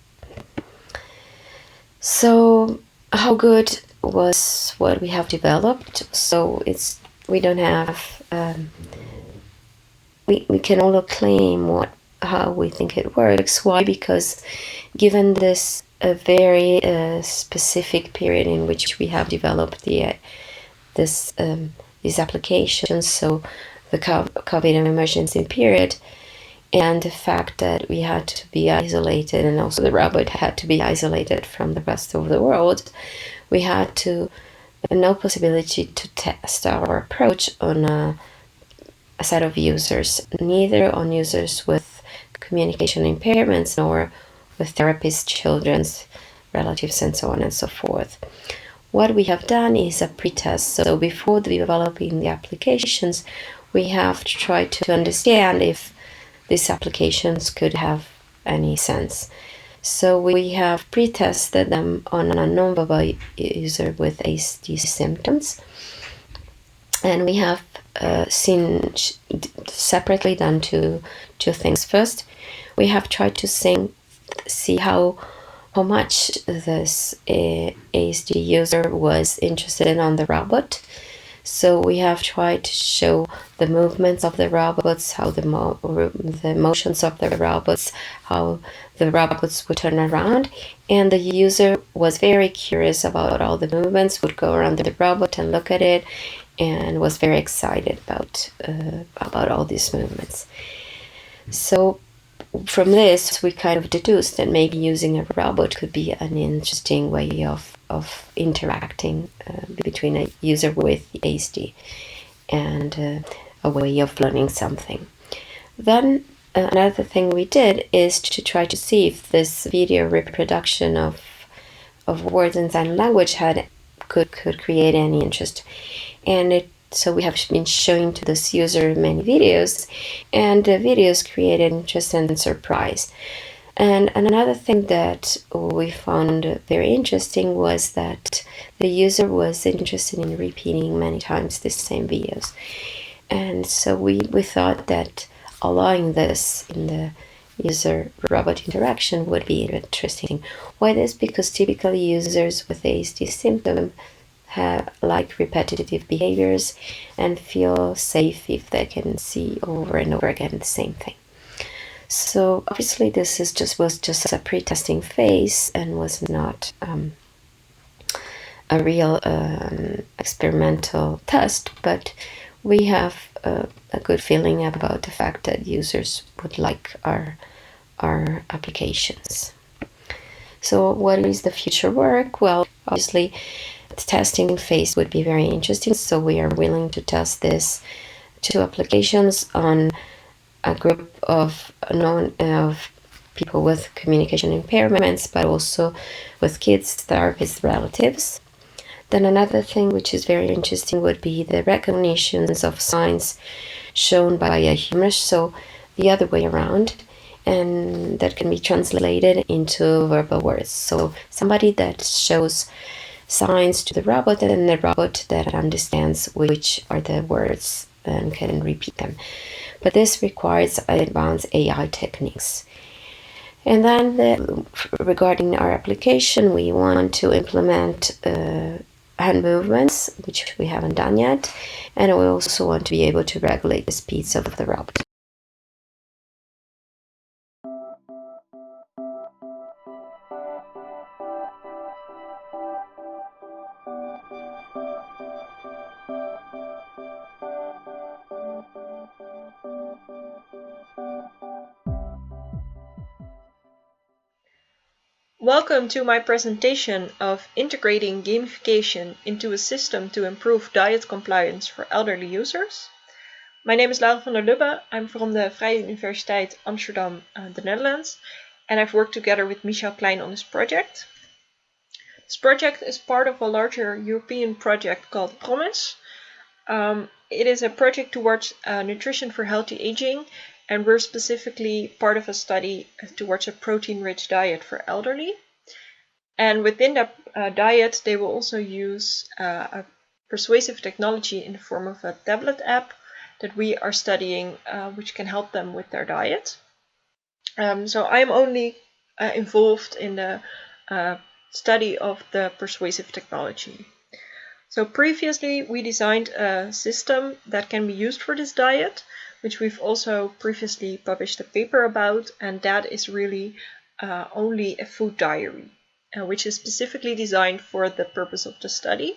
So how good was what we have developed? So we don't have we can only claim how we think it works. Why? Because given this very specific period in which we have developed these applications, so the COVID emergency period, and the fact that we had to be isolated, and also the robot had to be isolated from the rest of the world, we had no possibility to test our approach on a set of users, neither on users with communication impairments nor with therapists, children's relatives, and so on and so forth. What we have done is a pretest. So before developing the applications, we have tried to understand if these applications could have any sense. So we have pre-tested them on a non-mobile user with ASD symptoms, and we have seen separately done two things. First, we have tried to see how much this ASD user was interested on the robot. So we have tried to show the movements of the robots, how the motions of the robots, how the robots would turn around, and the user was very curious about all the movements, would go around the robot and look at it, and was very excited about all these movements. So from this, we kind of deduced that maybe using a robot could be an interesting way of interacting between a user with ASD and a way of learning something. Then another thing we did is to try to see if this video reproduction of words and sign language could create any interest. And so we have been showing to this user many videos, and the videos created interest and surprise. And another thing that we found very interesting was that the user was interested in repeating many times the same videos. And so we thought that allowing this in the user-robot interaction would be interesting. Why this? Because typically users with ASD symptom like repetitive behaviors and feel safe if they can see over and over again the same thing. So obviously this was just a pre-testing phase and was not a real experimental test, but we have a good feeling about the fact that users would like our applications. So what is the future work? Well, obviously the testing phase would be very interesting, so we are willing to test this 2 applications on a group of people with communication impairments, but also with kids, therapists, relatives. Then another thing which is very interesting would be the recognitions of signs shown by a human, so the other way around, and that can be translated into verbal words. So somebody that shows signs to the robot and the robot that understands which are the words and can repeat them. But this requires advanced AI techniques. And then regarding our application, we want to implement hand movements, which we haven't done yet, and we also want to be able to regulate the speeds of the robot. Welcome to my presentation of integrating gamification into a system to improve diet compliance for elderly users. My name is Lieven van der Lubbe. I'm from the Vrije Universiteit Amsterdam, the Netherlands, and I've worked together with Michel Klein on this project. This project is part of a larger European project called Promise. It is a project towards nutrition for healthy aging, and we're specifically part of a study towards a protein-rich diet for elderly. And within that diet, they will also use a persuasive technology in the form of a tablet app that we are studying, which can help them with their diet. So I'm only involved in the study of the persuasive technology. So previously, we designed a system that can be used for this diet, which we've also previously published a paper about, and that is really only a food diary, which is specifically designed for the purpose of the study.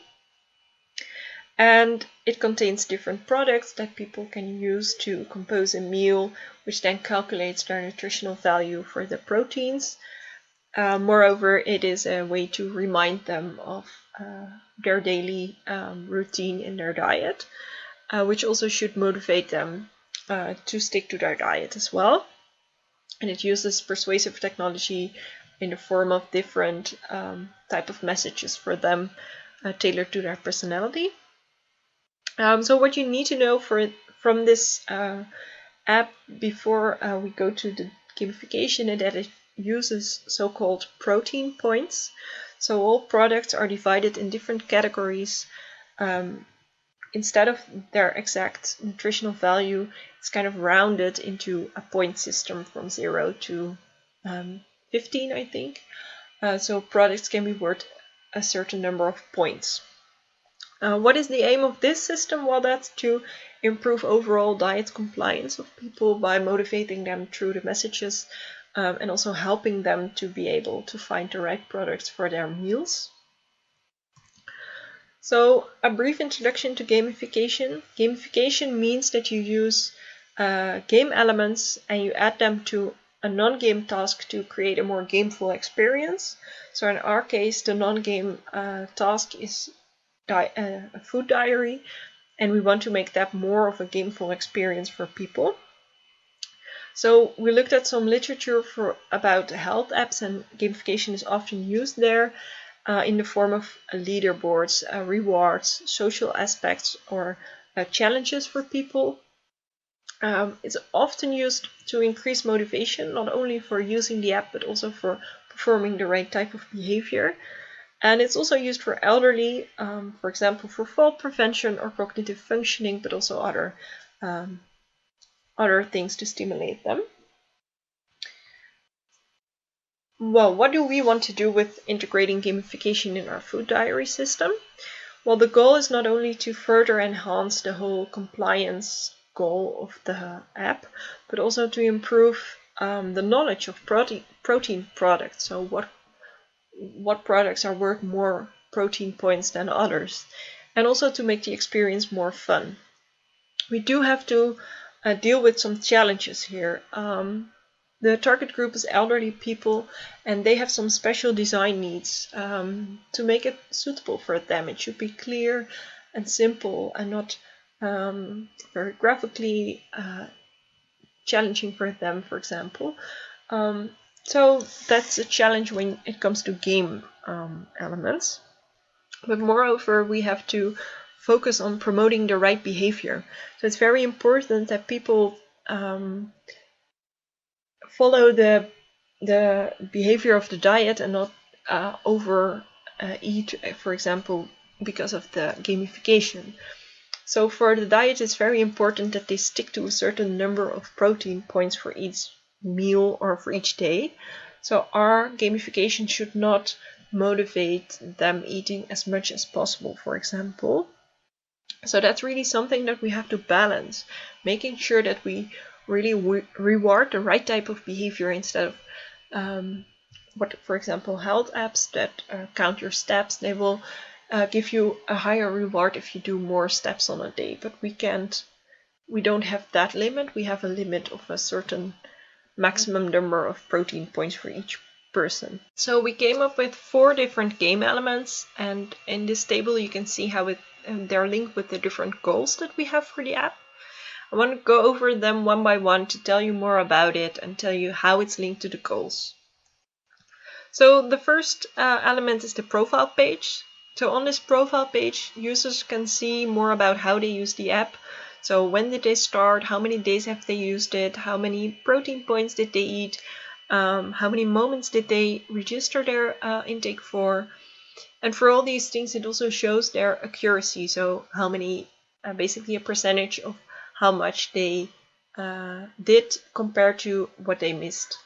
And it contains different products that people can use to compose a meal, which then calculates their nutritional value for the proteins. Moreover, it is a way to remind them of their daily routine in their diet, which also should motivate them to stick to their diet as well. And it uses persuasive technology in the form of different type of messages for them tailored to their personality. So what you need to know for from this app before we go to the gamification, and that it uses so-called protein points. So all products are divided in different categories. Instead of their exact nutritional value, it's kind of rounded into a point system from 0 to 15, I think. So products can be worth a certain number of points. What is the aim of this system? Well, that's to improve overall diet compliance of people by motivating them through the messages and also helping them to be able to find the right products for their meals. So a brief introduction to gamification. Gamification means that you use game elements and you add them to a non-game task to create a more gameful experience. So in our case, the non-game task is a food diary, and we want to make that more of a gameful experience for people. So we looked at some literature about health apps, and gamification is often used there. In the form of leaderboards, rewards, social aspects, or challenges for people. It's often used to increase motivation, not only for using the app, but also for performing the right type of behavior. And it's also used for elderly, for example, for fall prevention or cognitive functioning, but also other things to stimulate them. Well, what do we want to do with integrating gamification in our food diary system? Well, the goal is not only to further enhance the whole compliance goal of the app, but also to improve the knowledge of protein products. So what products are worth more protein points than others, and also to make the experience more fun. We do have to deal with some challenges here. The target group is elderly people, and they have some special design needs. To make it suitable for them, it should be clear and simple and not very graphically challenging for them, for example. So that's a challenge when it comes to game elements. But moreover, we have to focus on promoting the right behavior. So it's very important that people follow the behavior of the diet and not overeat, for example, because of the gamification. So for the diet, it's very important that they stick to a certain number of protein points for each meal or for each day. So our gamification should not motivate them eating as much as possible, for example. So that's really something that we have to balance, making sure that we really reward the right type of behavior instead of for example, health apps that count your steps. They will give you a higher reward if you do more steps on a day, but we don't have that limit. We have a limit of a certain maximum number of protein points for each person. So we came up with 4 different game elements, and in this table you can see how they're linked with the different goals that we have for the app. I want to go over them one by one to tell you more about it and tell you how it's linked to the goals. So the first element is the profile page. So on this profile page, users can see more about how they use the app. So when did they start, how many days have they used it, how many protein points did they eat, how many moments did they register their intake for. And for all these things, it also shows their accuracy. So how many, basically a percentage of how much they did compared to what they missed.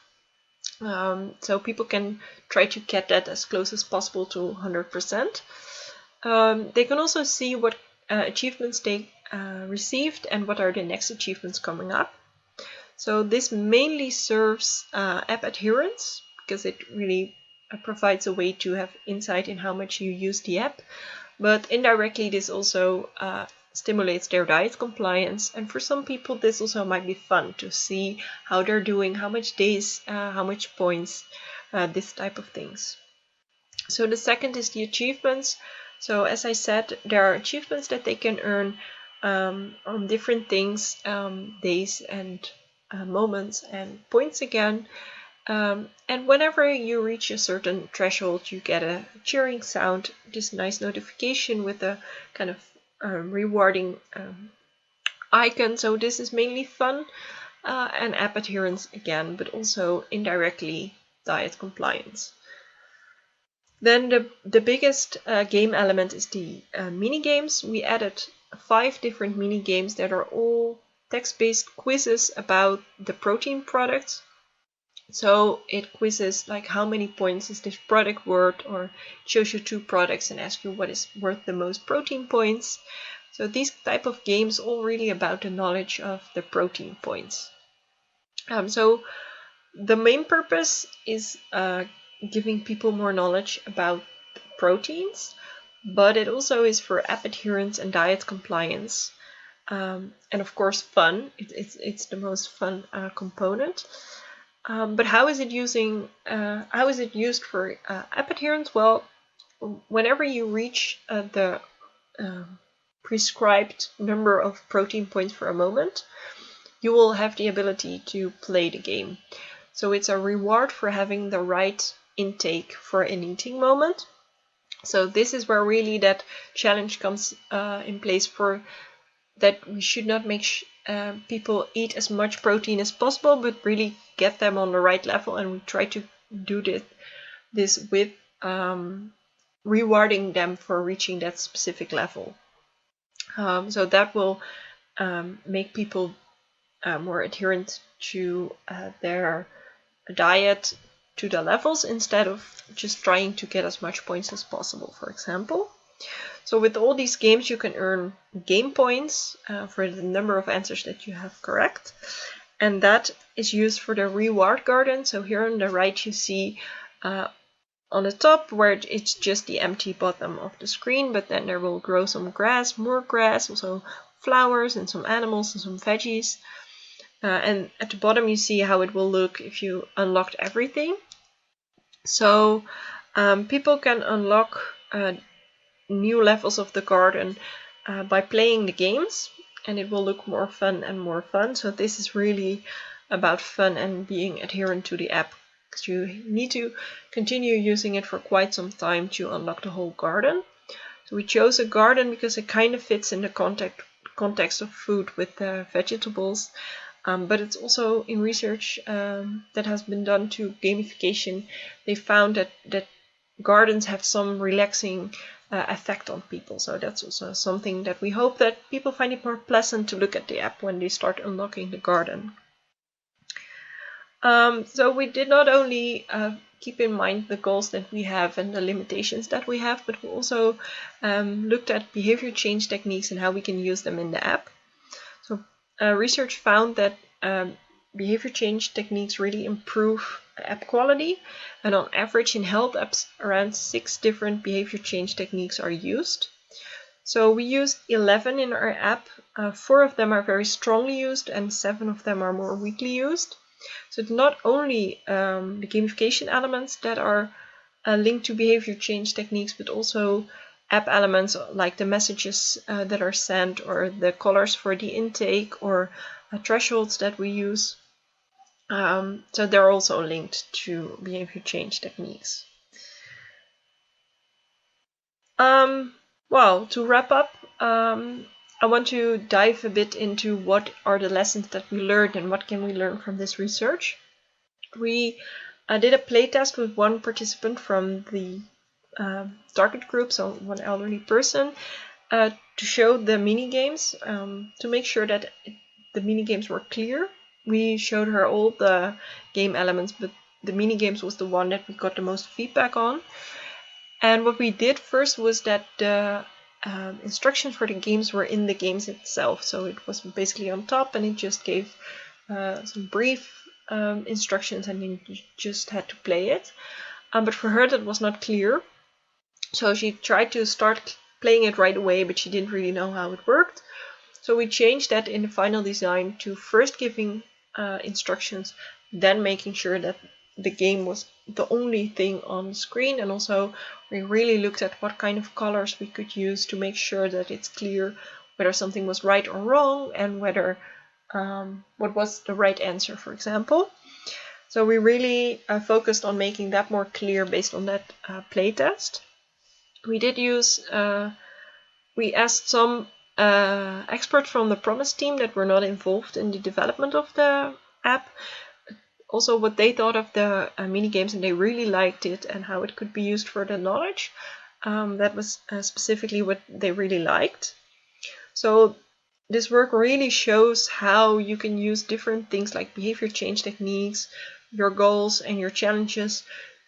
So people can try to get that as close as possible to 100%. They can also see what achievements they received and what are the next achievements coming up. So this mainly serves app adherence, because it really provides a way to have insight in how much you use the app. But indirectly, this also stimulates their diet compliance, and for some people this also might be fun to see how they're doing, how much days, how much points, this type of things. So the second is the achievements. So as I said, there are achievements that they can earn on different things, days and moments and points again. And whenever you reach a certain threshold, you get a cheering sound, this nice notification with a kind of rewarding icon. So this is mainly fun and app adherence again, but also indirectly diet compliance. Then the biggest game element is the mini games. We added 5 different mini games that are all text-based quizzes about the protein products. So it quizzes like how many points is this product worth, or shows you 2 products and asks you what is worth the most protein points. So these type of games all really about the knowledge of the protein points. So the main purpose is giving people more knowledge about proteins, but it also is for app adherence and diet compliance, and of course fun. It's the most fun component. But how is it used for app adherence? Well, whenever you reach the prescribed number of protein points for a moment, you will have the ability to play the game. So it's a reward for having the right intake for an eating moment. So this is where really that challenge comes in place, for that we should not make people eat as much protein as possible, but really get them on the right level, and we try to do this with rewarding them for reaching that specific level. So that will make people more adherent to their diet, to the levels, instead of just trying to get as much points as possible, for example. So with all these games, you can earn game points for the number of answers that you have correct, and that is used for the reward garden. So here on the right you see on the top where it's just the empty bottom of the screen, but then there will grow some grass, more grass, also flowers and some animals and some veggies. And at the bottom you see how it will look if you unlocked everything. So people can unlock new levels of the garden by playing the games, and it will look more fun and more fun. So this is really about fun and being adherent to the app, because you need to continue using it for quite some time to unlock the whole garden. So we chose a garden because it kind of fits in the context of food with the vegetables. But it's also in research that has been done to gamification. They found that gardens have some relaxing effect on people. So that's also something that we hope that people find it more pleasant to look at the app when they start unlocking the garden. So we did not only keep in mind the goals that we have and the limitations that we have, but we also looked at behavior change techniques and how we can use them in the app. So research found that behavior change techniques really improve app quality, and on average in health apps around 6 different behavior change techniques are used. So we used 11 in our app. 4 of them are very strongly used and 7 of them are more weakly used. So it's not only the gamification elements that are linked to behavior change techniques, but also app elements like the messages that are sent, or the colors for the intake, or thresholds that we use. So they're also linked to behavior change techniques. Well, to wrap up, I want to dive a bit into what are the lessons that we learned and what can we learn from this research. We did a playtest with one participant from the target group, so one elderly person, to show the mini games, to make sure that the mini games were clear. We showed her all the game elements, but the mini games was the one that we got the most feedback on. And what we did first was that the instructions for the games were in the games itself. So it was basically on top, and it just gave some brief instructions, and you just had to play it. But for her that was not clear. So she tried to start playing it right away, but she didn't really know how it worked. So we changed that in the final design to first giving instructions, then making sure that the game was the only thing on the screen. And also we really looked at what kind of colors we could use to make sure that it's clear whether something was right or wrong, and whether what was the right answer, for example. So we really focused on making that more clear based on that playtest. We did use, we asked some experts from the Promise team that were not involved in the development of the app, also what they thought of the mini games, and they really liked it and how it could be used for the knowledge. That was specifically what they really liked. So this work really shows how you can use different things like behavior change techniques, your goals and your challenges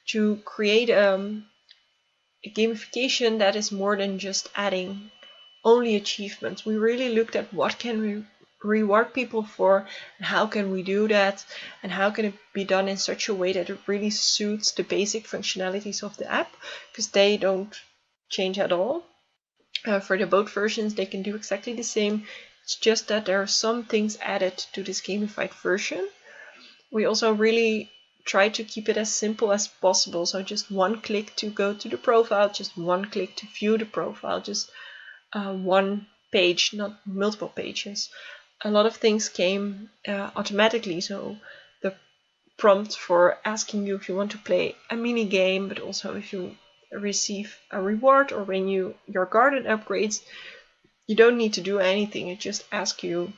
to create a gamification that is more than just adding only achievements. We really looked at what can we reward people for and how can we do that and how can it be done in such a way that it really suits the basic functionalities of the app, because they don't change at all. For the both versions they can do exactly the same. It's just that there are some things added to this gamified version. We also really try to keep it as simple as possible, so just one click to go to the profile, just one click to view the profile, just one page, not multiple pages. A lot of things came automatically, so the prompt for asking you if you want to play a mini game, but also if you receive a reward or when your garden upgrades, you don't need to do anything. It just asks you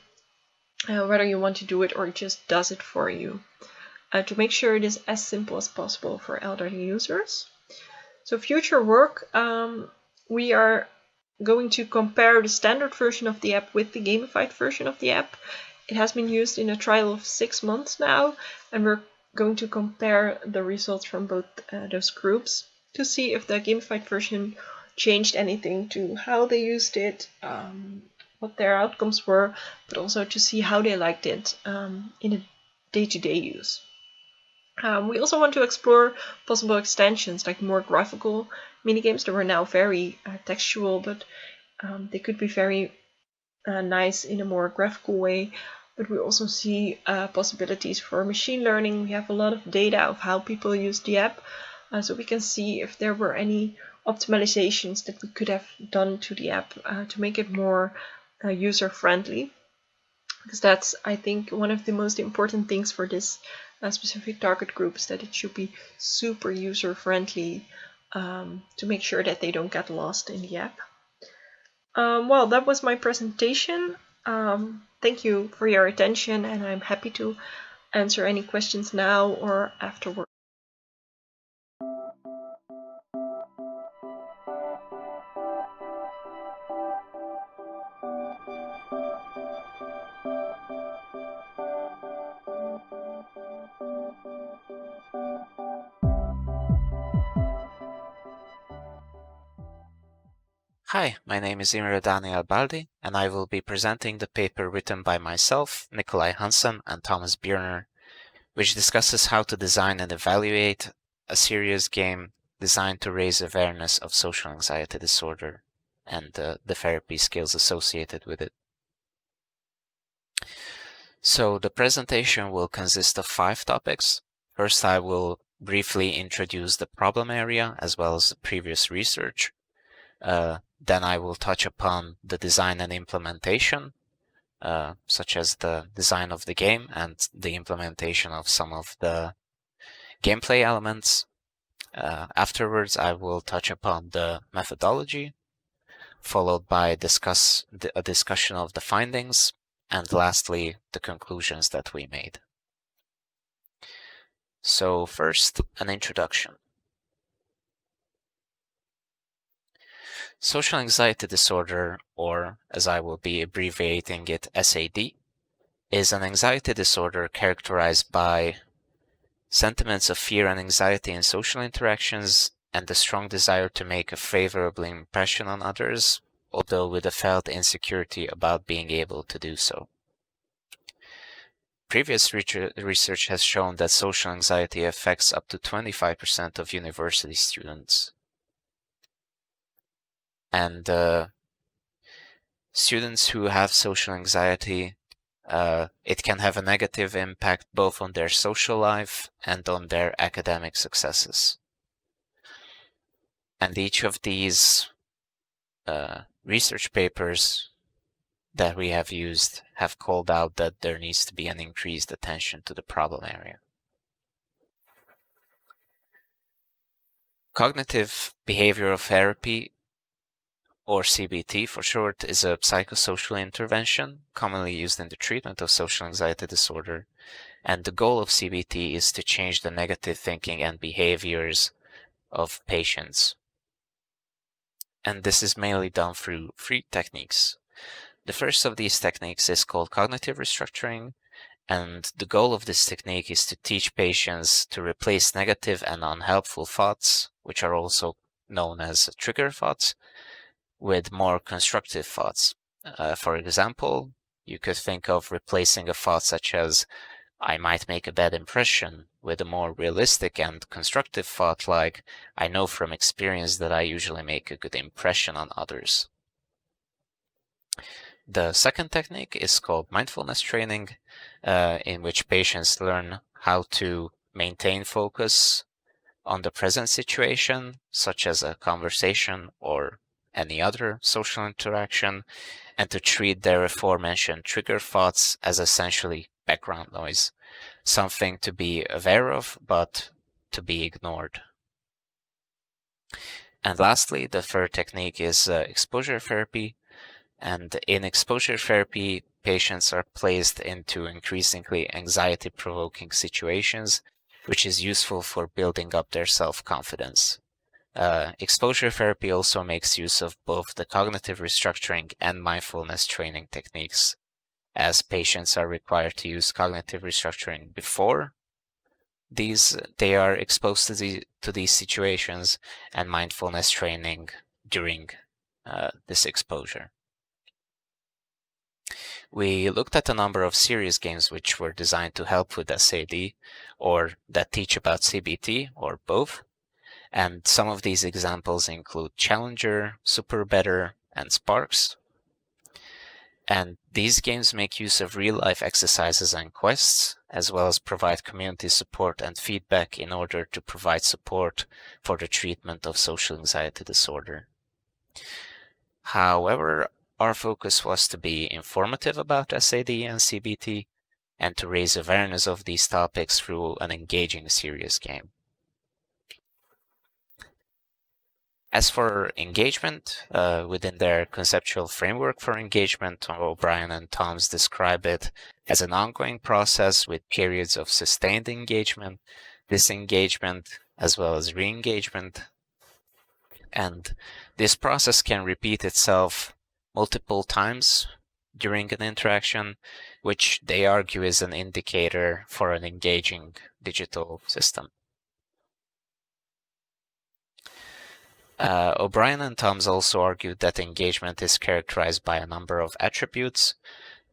whether you want to do it, or it just does it for you, to make sure it is as simple as possible for elderly users. So future work, we are going to compare the standard version of the app with the gamified version of the app. It has been used in a trial of 6 months now, and we're going to compare the results from both those groups to see if the gamified version changed anything to how they used it, what their outcomes were, but also to see how they liked it in a day-to-day use. We also want to explore possible extensions, like more graphical minigames that were now very textual, but they could be very nice in a more graphical way. But we also see possibilities for machine learning. We have a lot of data of how people use the app, so we can see if there were any optimizations that we could have done to the app to make it more user-friendly. Because that's, I think, one of the most important things for this specific target group, is that it should be super user-friendly to make sure that they don't get lost in the app. Well, that was my presentation. Thank you for your attention, and I'm happy to answer any questions now or afterward. Hi, my name is Imre Daniel Baldi, and I will be presenting the paper written by myself, Nikolai Hansen, and Thomas Bierner, which discusses how to design and evaluate a serious game designed to raise awareness of social anxiety disorder and the therapy skills associated with it. So the presentation will consist of 5 topics. First, I will briefly introduce the problem area as well as the previous research. Then I will touch upon the design and implementation, such as the design of the game and the implementation of some of the gameplay elements. Afterwards, I will touch upon the methodology, followed by a discussion of the findings, and lastly, the conclusions that we made. So first, an introduction. Social anxiety disorder, or as I will be abbreviating it, SAD, is an anxiety disorder characterized by sentiments of fear and anxiety in social interactions and the strong desire to make a favorable impression on others, although with a felt insecurity about being able to do so. Previous research has shown that social anxiety affects up to 25% of university students. And students who have social anxiety, it can have a negative impact both on their social life and on their academic successes. And each of these research papers that we have used have called out that there needs to be an increased attention to the problem area. Cognitive behavioral therapy or CBT for short, is a psychosocial intervention commonly used in the treatment of social anxiety disorder. And the goal of CBT is to change the negative thinking and behaviors of patients. And this is mainly done through 3 techniques. The first of these techniques is called cognitive restructuring, and the goal of this technique is to teach patients to replace negative and unhelpful thoughts, which are also known as trigger thoughts, with more constructive thoughts. For example, you could think of replacing a thought such as, I might make a bad impression, with a more realistic and constructive thought like, I know from experience that I usually make a good impression on others. The second technique is called mindfulness training, in which patients learn how to maintain focus on the present situation, such as a conversation or any other social interaction, and to treat their aforementioned trigger thoughts as essentially background noise, something to be aware of but to be ignored. And lastly, the third technique is exposure therapy. And in exposure therapy, patients are placed into increasingly anxiety-provoking situations, which is useful for building up their self-confidence. Exposure therapy also makes use of both the cognitive restructuring and mindfulness training techniques, as patients are required to use cognitive restructuring before they are exposed to these situations, and mindfulness training during this exposure. We looked at a number of serious games which were designed to help with SAD, or that teach about CBT, or both. And some of these examples include Challenger, Super Better, and Sparks. And these games make use of real-life exercises and quests, as well as provide community support and feedback in order to provide support for the treatment of social anxiety disorder. However, our focus was to be informative about SAD and CBT, and to raise awareness of these topics through an engaging serious game. As for engagement, within their conceptual framework for engagement, O'Brien and Toms describe it as an ongoing process with periods of sustained engagement, disengagement, as well as re-engagement. And this process can repeat itself multiple times during an interaction, which they argue is an indicator for an engaging digital system. O'Brien and Toms also argued that engagement is characterized by a number of attributes.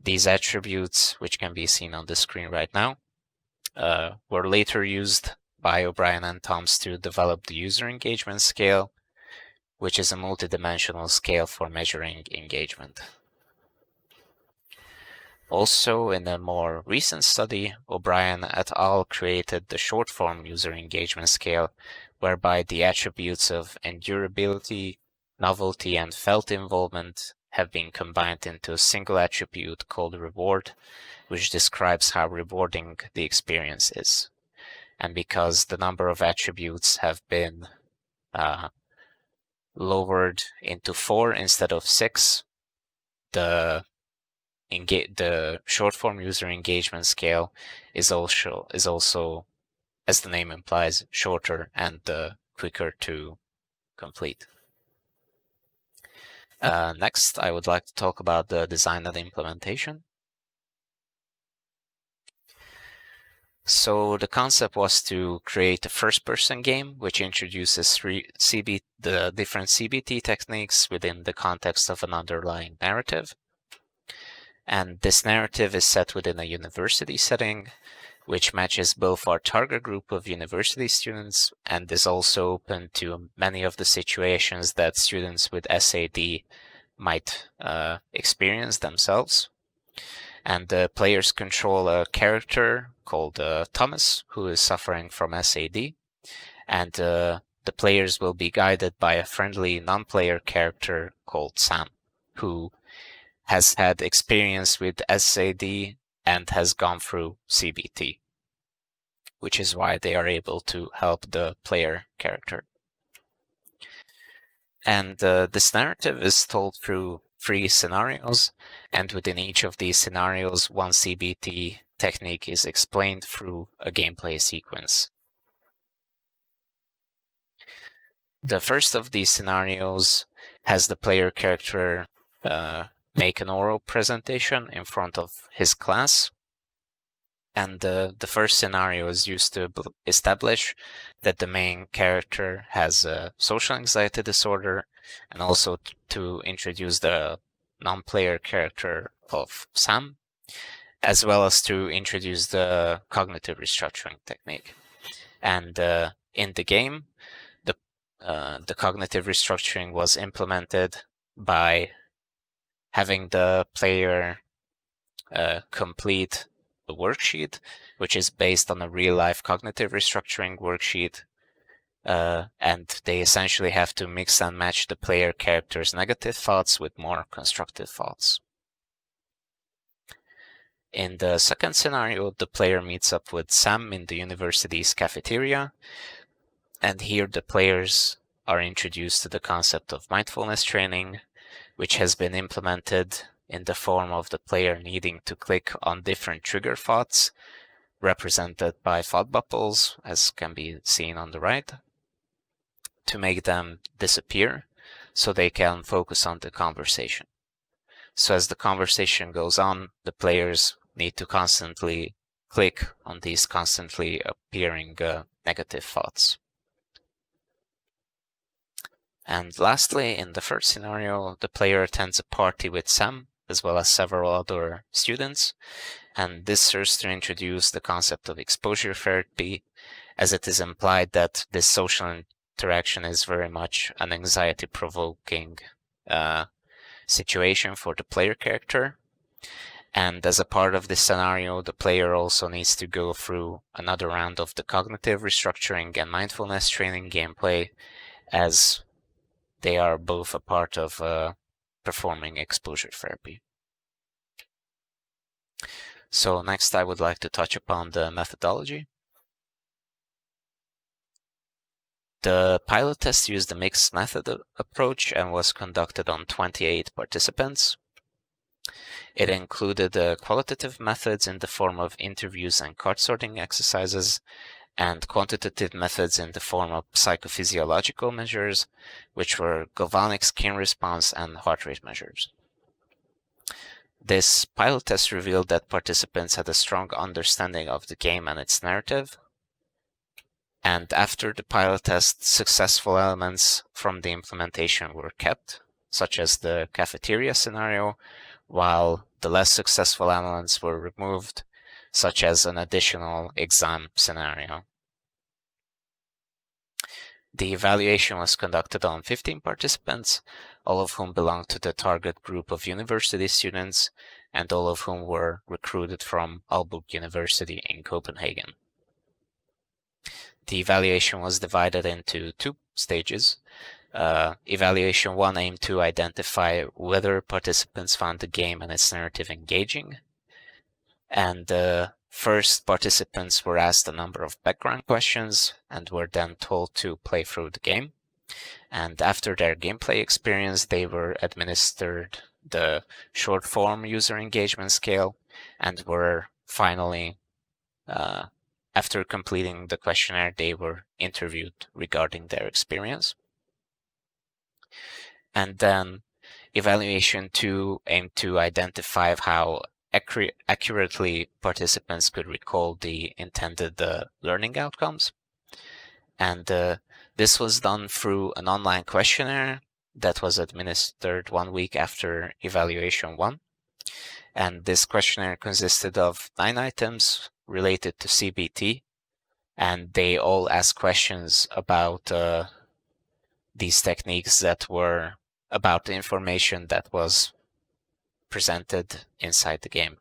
These attributes, which can be seen on the screen right now, were later used by O'Brien and Toms to develop the user engagement scale, which is a multidimensional scale for measuring engagement. Also, in a more recent study, O'Brien et al. Created the short-form user engagement scale, whereby the attributes of endurability, novelty, and felt involvement have been combined into a single attribute called reward, which describes how rewarding the experience is. And because the number of attributes have been lowered into 4 instead of 6, the short-form user engagement scale is also, as the name implies, shorter and quicker to complete. Next, I would like to talk about the design and implementation. So the concept was to create a first-person game which introduces the different CBT techniques within the context of an underlying narrative. And this narrative is set within a university setting, which matches both our target group of university students and is also open to many of the situations that students with SAD might experience themselves. And the players control a character called Thomas, who is suffering from SAD, and the players will be guided by a friendly non-player character called Sam, who has had experience with SAD and has gone through CBT, which is why they are able to help the player character. And this narrative is told through 3 scenarios, and within each of these scenarios, one CBT technique is explained through a gameplay sequence. The first of these scenarios has the player character make an oral presentation in front of his class. And the first scenario is used to establish that the main character has a social anxiety disorder, and also to introduce the non-player character of Sam, as well as to introduce the cognitive restructuring technique. And in the game, the cognitive restructuring was implemented by having the player complete a worksheet, which is based on a real-life cognitive restructuring worksheet, and they essentially have to mix and match the player character's negative thoughts with more constructive thoughts. In the second scenario, the player meets up with Sam in the university's cafeteria, and here the players are introduced to the concept of mindfulness training, which has been implemented in the form of the player needing to click on different trigger thoughts, represented by thought bubbles, as can be seen on the right, to make them disappear so they can focus on the conversation. So as the conversation goes on, the players need to constantly click on these constantly appearing negative thoughts. And lastly, in the first scenario, the player attends a party with Sam, as well as several other students, and this serves to introduce the concept of exposure therapy, as it is implied that this social interaction is very much an anxiety-provoking situation for the player character. And as a part of this scenario, the player also needs to go through another round of the cognitive restructuring and mindfulness training gameplay, as they are both a part of performing exposure therapy. So next I would like to touch upon the methodology. The pilot test used a mixed method approach and was conducted on 28 participants. It included qualitative methods in the form of interviews and card sorting exercises, and quantitative methods in the form of psychophysiological measures, which were galvanic skin response and heart rate measures. This pilot test revealed that participants had a strong understanding of the game and its narrative. And after the pilot test, successful elements from the implementation were kept, such as the cafeteria scenario, while the less successful elements were removed, such as an additional exam scenario. The evaluation was conducted on 15 participants, all of whom belonged to the target group of university students, and all of whom were recruited from Aalborg University in Copenhagen. The evaluation was divided into 2 stages. Evaluation 1 aimed to identify whether participants found the game and its narrative engaging. And first, participants were asked a number of background questions and were then told to play through the game. And after their gameplay experience, they were administered the short-form user engagement scale and were finally, after completing the questionnaire, they were interviewed regarding their experience. And then evaluation 2 aimed to identify how accurately participants could recall the intended learning outcomes. And this was done through an online questionnaire that was administered 1 week after evaluation 1. And this questionnaire consisted of 9 items related to CBT, and they all asked questions about these techniques that were about the information that was presented inside the game.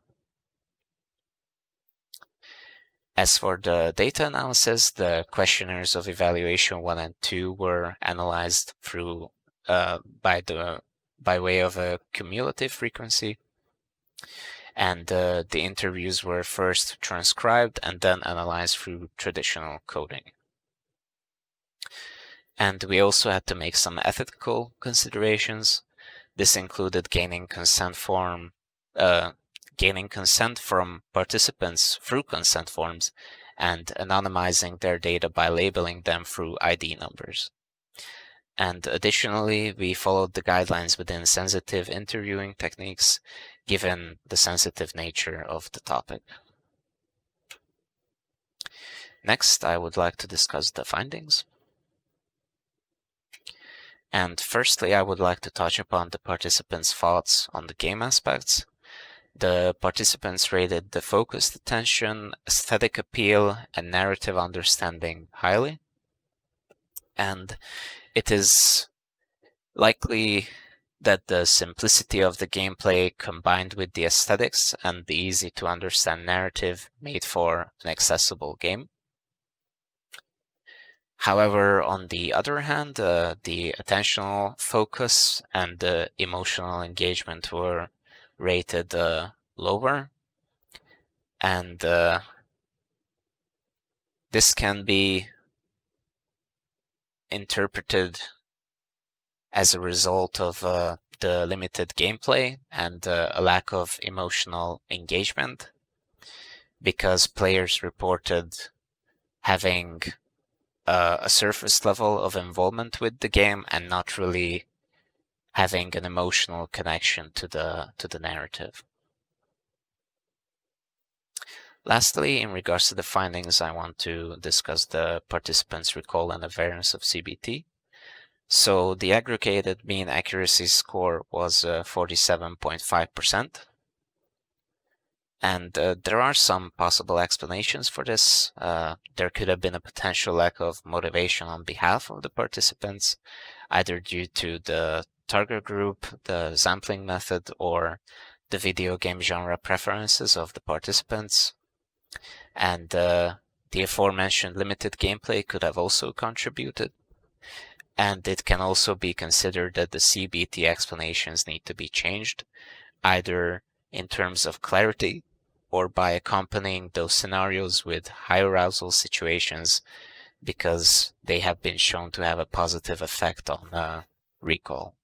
As for the data analysis, the questionnaires of evaluation 1 and 2 were analyzed through by way of a cumulative frequency, and the interviews were first transcribed and then analyzed through traditional coding. And we also had to make some ethical considerations. This included gaining consent from participants through consent forms and anonymizing their data by labeling them through ID numbers. And additionally, we followed the guidelines within sensitive interviewing techniques, given the sensitive nature of the topic. Next, I would like to discuss the findings. And firstly, I would like to touch upon the participants' thoughts on the game aspects. The participants rated the focused attention, aesthetic appeal, and narrative understanding highly. And it is likely that the simplicity of the gameplay combined with the aesthetics and the easy to understand narrative made for an accessible game. However, on the other hand, the attentional focus and the emotional engagement were rated lower, and this can be interpreted as a result of the limited gameplay and a lack of emotional engagement, because players reported having a surface level of involvement with the game and not really having an emotional connection to the narrative. Lastly, in regards to the findings, I want to discuss the participants' recall and awareness of CBT. So the aggregated mean accuracy score was 47.5%. And there are some possible explanations for this. There could have been a potential lack of motivation on behalf of the participants, either due to the target group, the sampling method, or the video game genre preferences of the participants. And the aforementioned limited gameplay could have also contributed. And it can also be considered that the CBT explanations need to be changed, either in terms of clarity or by accompanying those scenarios with high arousal situations, because they have been shown to have a positive effect on recall.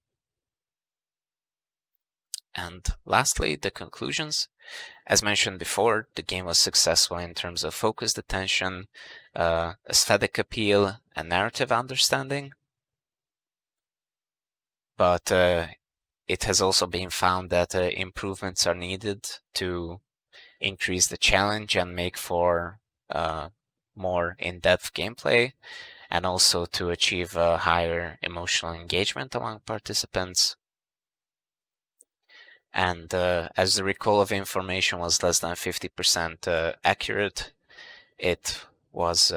And lastly, the conclusions. As mentioned before, the game was successful in terms of focused attention, aesthetic appeal, and narrative understanding. But it has also been found that improvements are needed to increase the challenge and make for more in-depth gameplay, and also to achieve a higher emotional engagement among participants. And as the recall of information was less than 50% accurate, it was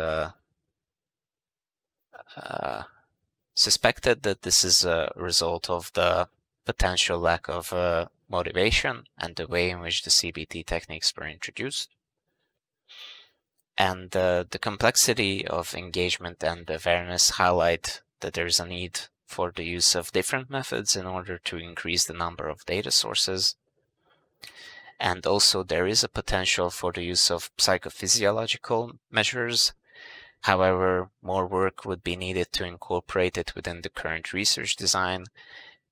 suspected that this is a result of the potential lack of motivation and the way in which the CBT techniques were introduced. And the complexity of engagement and awareness highlight that there is a need for the use of different methods in order to increase the number of data sources. And also there is a potential for the use of psychophysiological measures. However, more work would be needed to incorporate it within the current research design,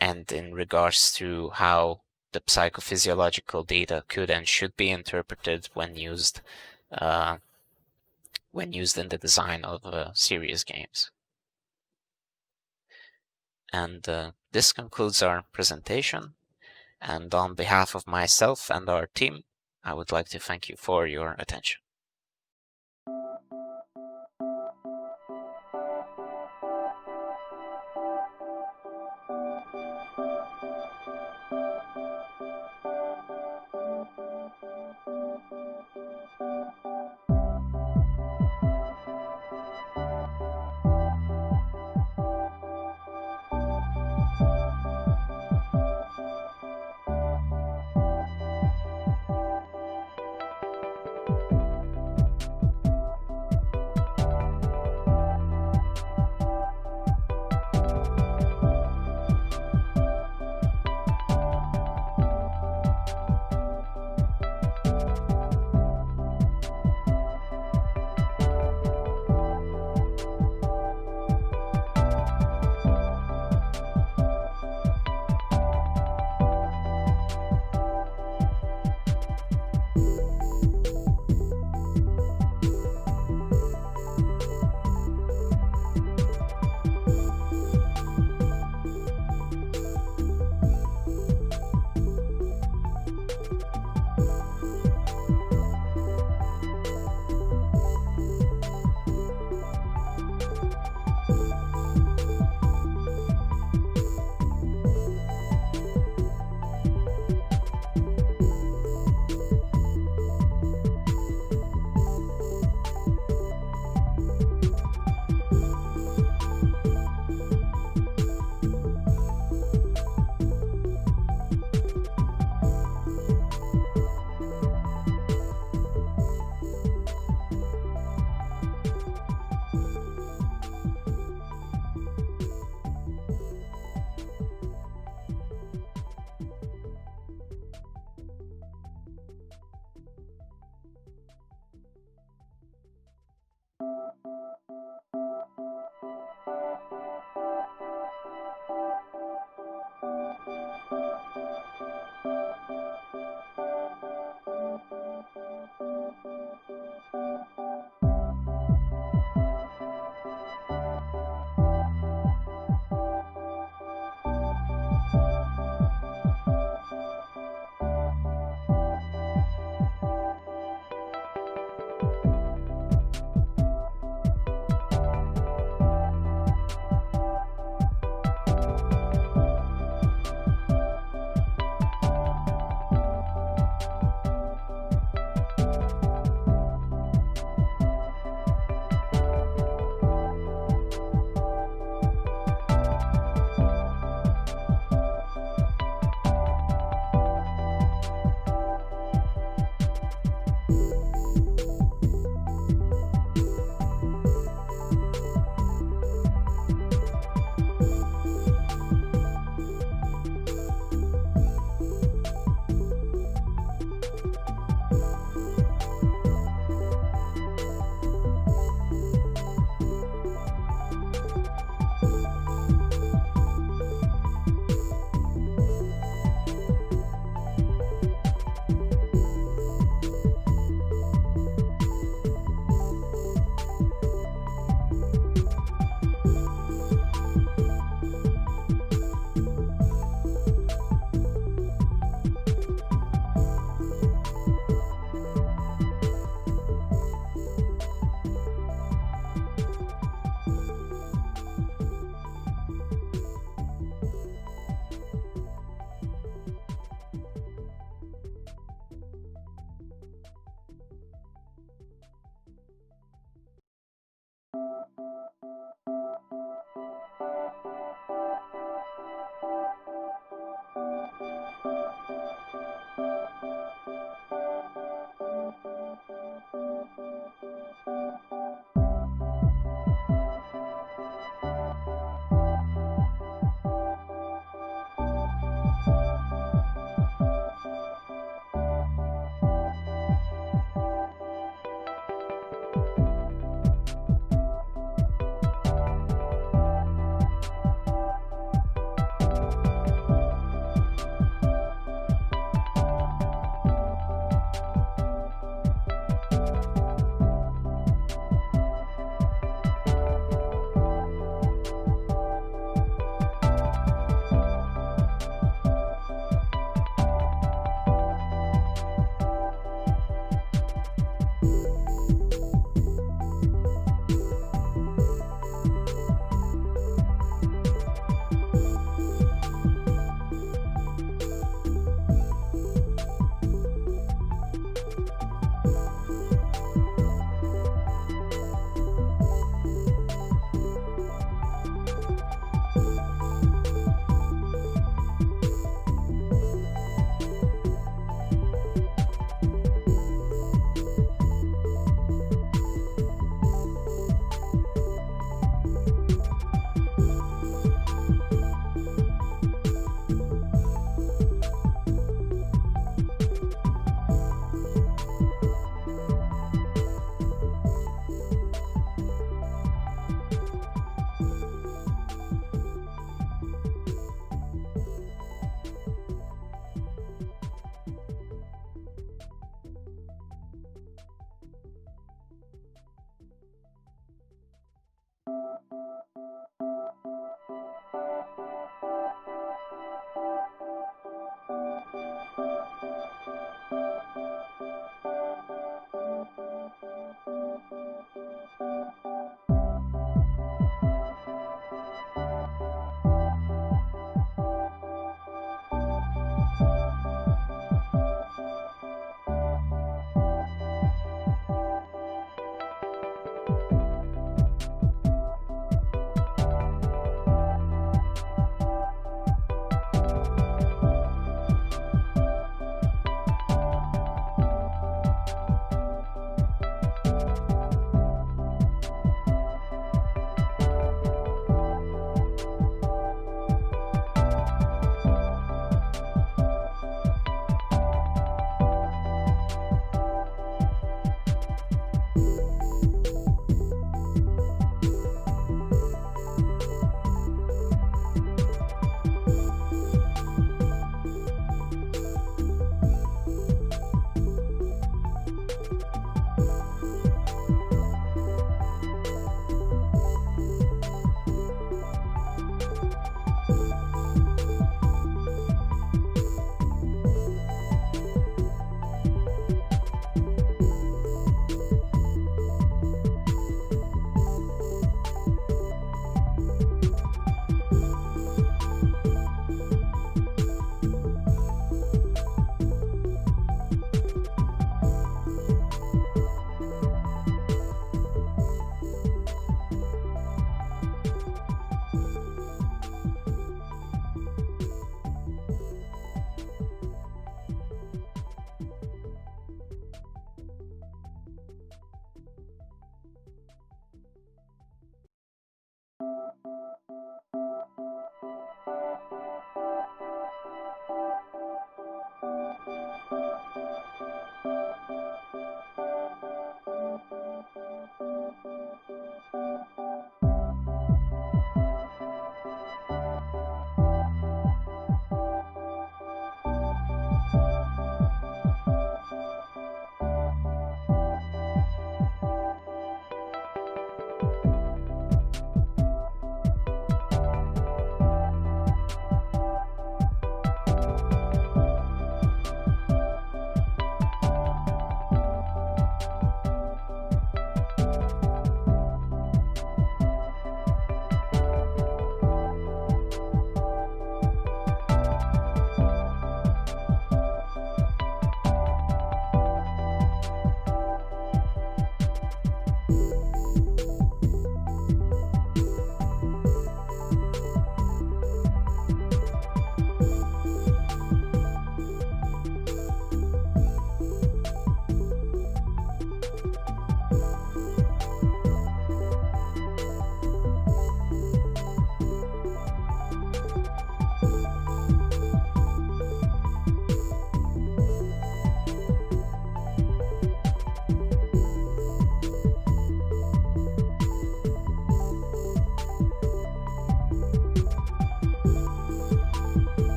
and in regards to how the psychophysiological data could and should be interpreted when used in the design of serious games. And this concludes our presentation. And on behalf of myself and our team, I would like to thank you for your attention.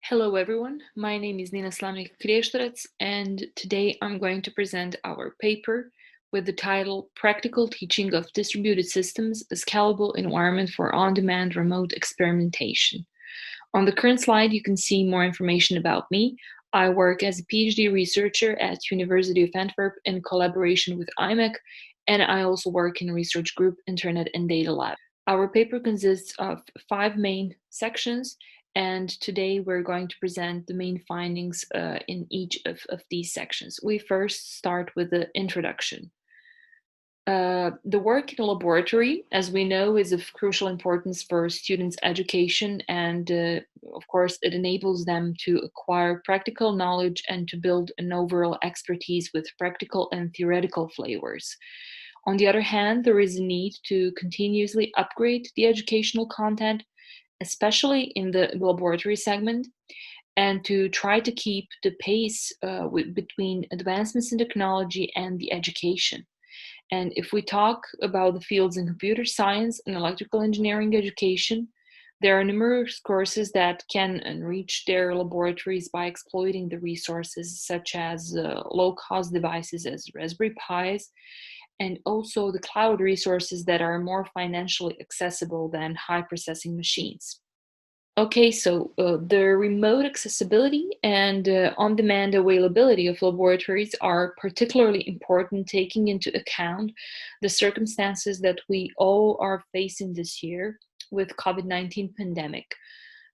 Hello everyone, my name is Nina Slamnik Kreštarec, and today I'm going to present our paper with the title Practical Teaching of Distributed Systems, a Scalable Environment for On-Demand Remote Experimentation. On the current slide, you can see more information about me. I work as a PhD researcher at University of Antwerp in collaboration with IMEC, and I also work in research group Internet and Data Lab. Our paper consists of 5 main sections, and today we're going to present the main findings in each of these sections. We first start with the introduction. The work in a laboratory, as we know, is of crucial importance for students' education, and of course it enables them to acquire practical knowledge and to build an overall expertise with practical and theoretical flavors. On the other hand, there is a need to continuously upgrade the educational content, especially in the laboratory segment, and to try to keep the pace between advancements in technology and the education. And if we talk about the fields in computer science and electrical engineering education, there are numerous courses that can enrich their laboratories by exploiting the resources such as low-cost devices as Raspberry Pis, and also the cloud resources that are more financially accessible than high processing machines. Okay, so the remote accessibility and on-demand availability of laboratories are particularly important, taking into account the circumstances that we all are facing this year with COVID-19 pandemic.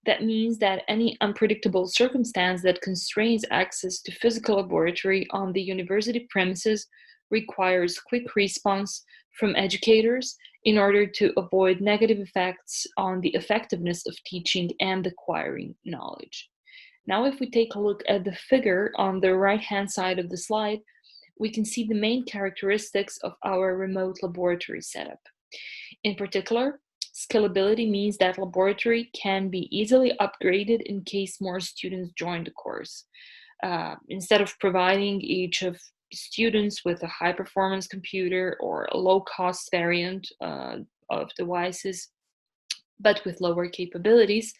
That means that any unpredictable circumstance that constrains access to physical laboratory on the university premises requires quick response from educators in order to avoid negative effects on the effectiveness of teaching and acquiring knowledge. Now, if we take a look at the figure on the right-hand side of the slide, we can see the main characteristics of our remote laboratory setup. In particular, scalability means that laboratory can be easily upgraded in case more students join the course. Instead of providing each of students with a high-performance computer or a low-cost variant of devices, but with lower capabilities,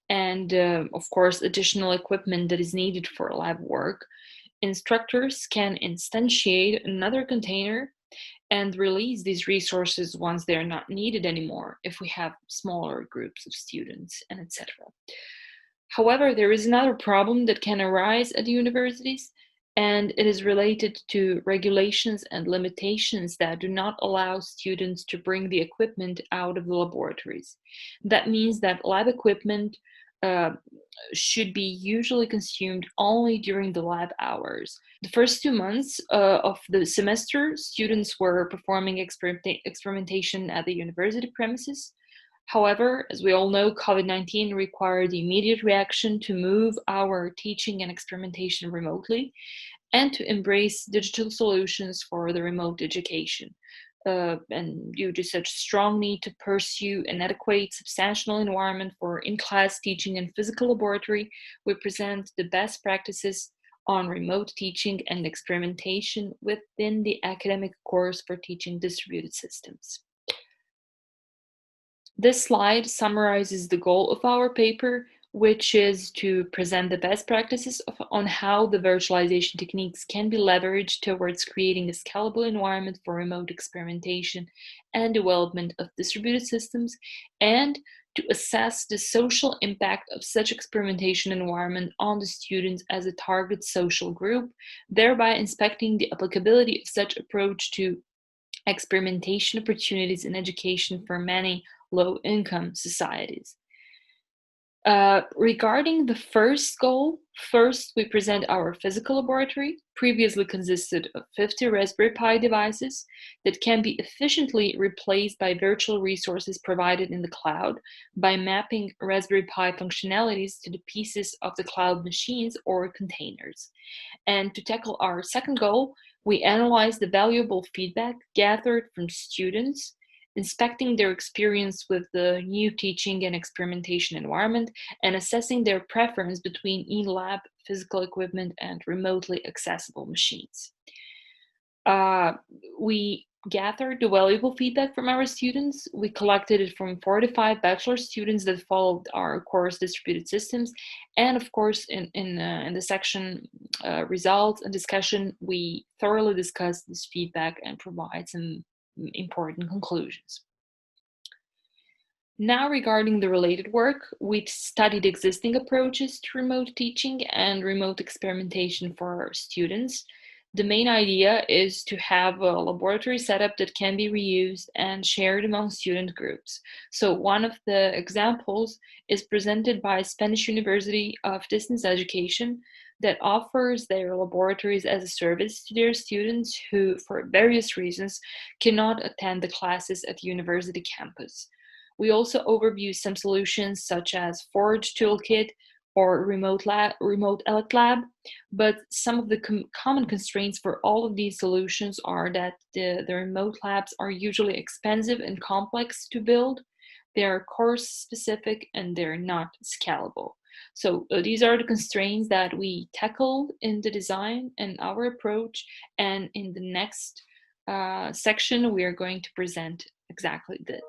and of course additional equipment that is needed for lab work, instructors can instantiate another container and release these resources once they're not needed anymore if we have smaller groups of students, and etc. However, there is another problem that can arise at universities, and it is related to regulations and limitations that do not allow students to bring the equipment out of the laboratories. That means that lab equipment should be usually consumed only during the lab hours. The first 2 months of the semester, students were performing experimentation at the university premises. However, as we all know, COVID-19 required the immediate reaction to move our teaching and experimentation remotely and to embrace digital solutions for the remote education. And due to such strong need to pursue an adequate, substantial environment for in-class teaching and physical laboratory, we present the best practices on remote teaching and experimentation within the academic course for teaching distributed systems. This slide summarizes the goal of our paper, which is to present the best practices on how the virtualization techniques can be leveraged towards creating a scalable environment for remote experimentation and development of distributed systems, and to assess the social impact of such experimentation environment on the students as a target social group, thereby inspecting the applicability of such approach to experimentation opportunities in education for many low-income societies. Regarding the first goal, first we present our physical laboratory, previously consisted of 50 Raspberry Pi devices that can be efficiently replaced by virtual resources provided in the cloud by mapping Raspberry Pi functionalities to the pieces of the cloud machines or containers. And to tackle our second goal, we analyze the valuable feedback gathered from students, inspecting their experience with the new teaching and experimentation environment, and assessing their preference between in-lab physical equipment and remotely accessible machines. We gathered the valuable feedback from our students. We collected it from 45 bachelor students that followed our course Distributed Systems, and of course in the section results and discussion, we thoroughly discussed this feedback and provide some important conclusions. Now, regarding the related work, we studied existing approaches to remote teaching and remote experimentation for our students. The main idea is to have a laboratory setup that can be reused and shared among student groups. So one of the examples is presented by Spanish University of Distance Education that offers their laboratories as a service to their students who, for various reasons, cannot attend the classes at the university campus. We also overview some solutions such as Forge Toolkit or Remote Elect Lab, but some of the common constraints for all of these solutions are that the remote labs are usually expensive and complex to build, they're course specific, and they're not scalable. So these are the constraints that we tackled in the design and our approach, and in the next section we are going to present exactly this.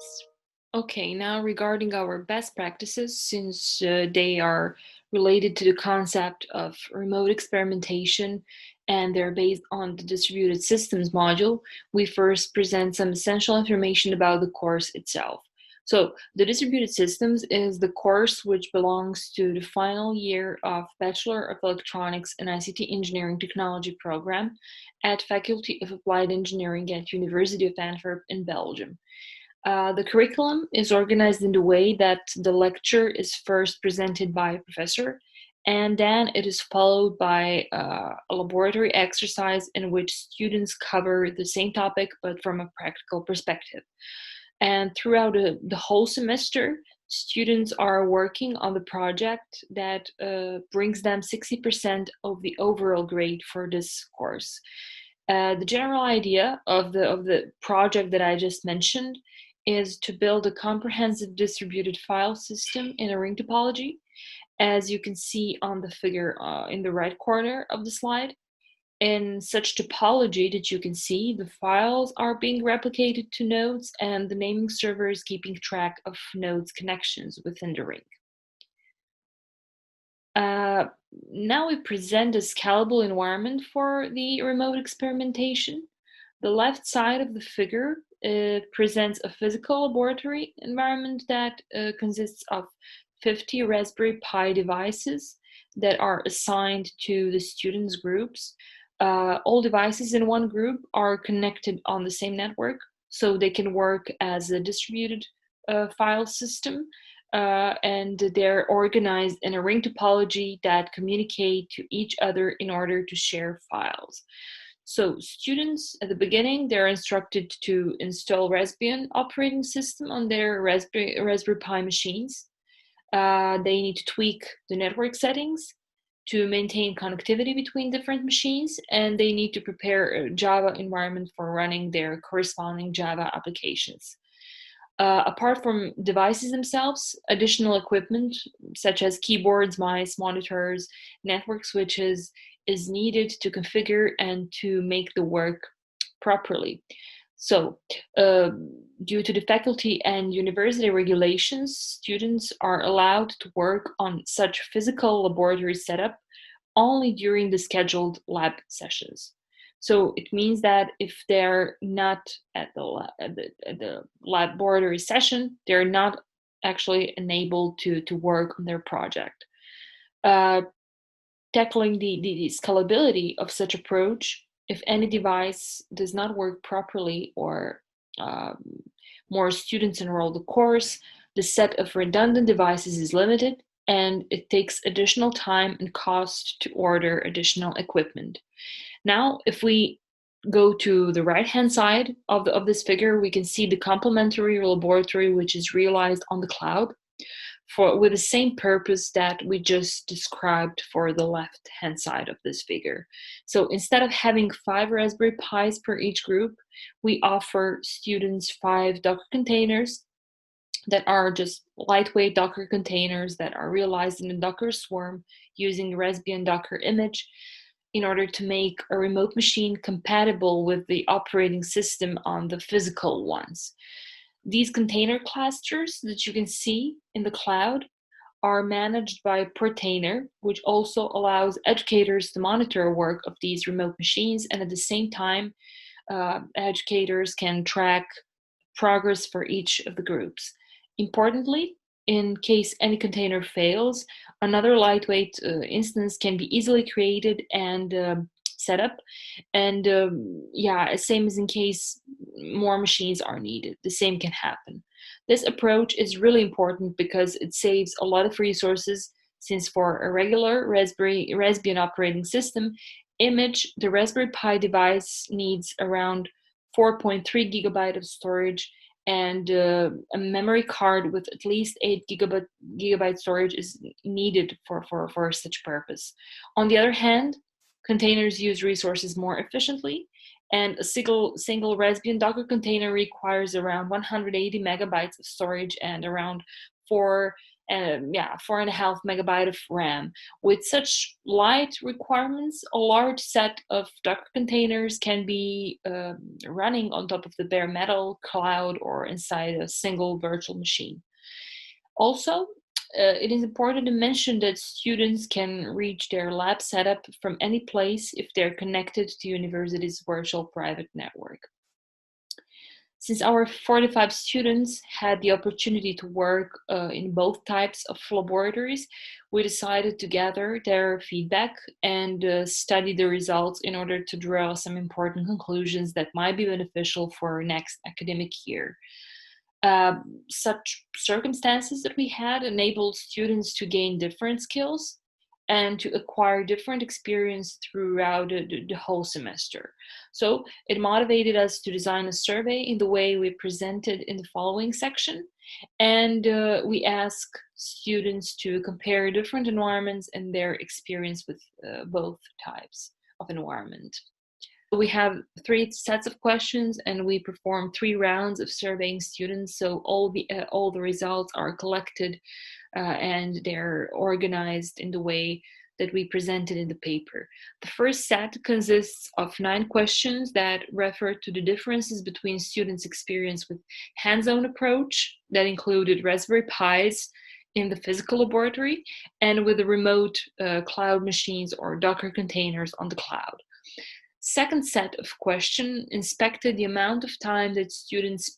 Okay, now regarding our best practices, since they are related to the concept of remote experimentation and they're based on the distributed systems module, we first present some essential information about the course itself. So the distributed systems is the course which belongs to the final year of Bachelor of Electronics and ICT Engineering Technology program at Faculty of Applied Engineering at University of Antwerp in Belgium. The curriculum is organized in the way that the lecture is first presented by a professor, and then it is followed by a laboratory exercise in which students cover the same topic but from a practical perspective. And throughout the whole semester, students are working on the project that brings them 60% of the overall grade for this course. The general idea of the project that I just mentioned is to build a comprehensive distributed file system in a ring topology. As you can see on the figure in the right corner of the slide, in such topology that you can see, the files are being replicated to nodes and the naming server is keeping track of nodes connections within the ring. Now we present a scalable environment for the remote experimentation. The left side of the figure presents a physical laboratory environment that consists of 50 Raspberry Pi devices that are assigned to the students' groups. All devices in one group are connected on the same network, so they can work as a distributed file system, and they're organized in a ring topology that communicate to each other in order to share files. So students at the beginning, they're instructed to install Raspbian operating system on their Raspberry Pi machines. They need to tweak the network settings to maintain connectivity between different machines, and they need to prepare a Java environment for running their corresponding Java applications. Apart from devices themselves, additional equipment such as keyboards, mice, monitors, network switches is needed to configure and to make the work properly. So, due to the faculty and university regulations, students are allowed to work on such physical laboratory setup only during the scheduled lab sessions. So it means that if they're not at the laboratory session, they're not actually enabled to work on their project. Tackling the scalability of such approach, if any device does not work properly or more students enroll the course, the set of redundant devices is limited and it takes additional time and cost to order additional equipment. Now, if we go to the right-hand side of this figure, we can see the complementary laboratory which is realized on the cloud with the same purpose that we just described for the left-hand side of this figure. So instead of having 5 Raspberry Pis per each group, we offer students 5 Docker containers that are just lightweight Docker containers that are realized in a Docker swarm using Raspbian Docker image. in order to make a remote machine compatible with the operating system on the physical ones. These container clusters that you can see in the cloud are managed by Portainer, which also allows educators to monitor work of these remote machines, and at the same time, educators can track progress for each of the groups. Importantly, in case any container fails, another lightweight instance can be easily created and set up. And yeah, same as in case more machines are needed, the same can happen. This approach is really important because it saves a lot of resources, since for a regular Raspbian operating system, the Raspberry Pi device needs around 4.3 gigabyte of storage, and a memory card with at least 8 gigabyte storage is needed for such purpose. On the other hand, containers use resources more efficiently, and a single Raspbian Docker container requires around 180 megabytes of storage and around 4.5 megabyte of RAM. With such light requirements, a large set of Docker containers can be running on top of the bare metal cloud or inside a single virtual machine. Also, it is important to mention that students can reach their lab setup from any place if they're connected to university's virtual private network. Since our 45 students had the opportunity to work in both types of laboratories, we decided to gather their feedback and study the results in order to draw some important conclusions that might be beneficial for next academic year. Such circumstances that we had enabled students to gain different skills and to acquire different experience throughout the whole semester. So it motivated us to design a survey in the way we presented in the following section. And we ask students to compare different environments and their experience with both types of environment. We have 3 sets of questions, and we perform 3 rounds of surveying students. So all the results are collected and they're organized in the way that we presented in the paper. The first set consists of 9 questions that refer to the differences between students' experience with hands-on approach that included Raspberry Pis in the physical laboratory and with the remote cloud machines or Docker containers on the cloud. Second set of questions inspected the amount of time that students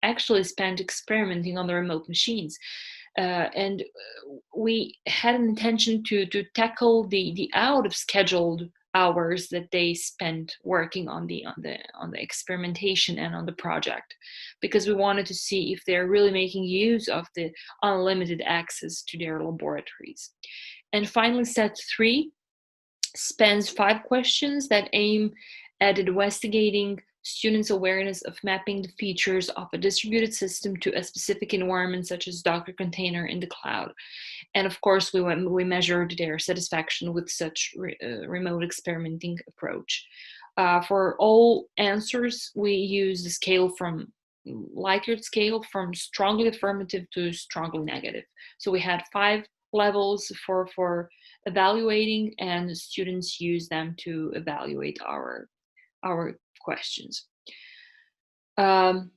actually spent experimenting on the remote machines. And we had an intention to tackle the out of scheduled hours that they spent working on the experimentation and on the project, because we wanted to see if they're really making use of the unlimited access to their laboratories. And finally, set 3 spans 5 questions that aim at investigating students' awareness of mapping the features of a distributed system to a specific environment, such as Docker container in the cloud. And of course, we measured their satisfaction with such remote experimenting approach. For all answers, we used the scale from Likert scale from strongly affirmative to strongly negative. So we had 5 levels for evaluating, and students use them to evaluate our questions.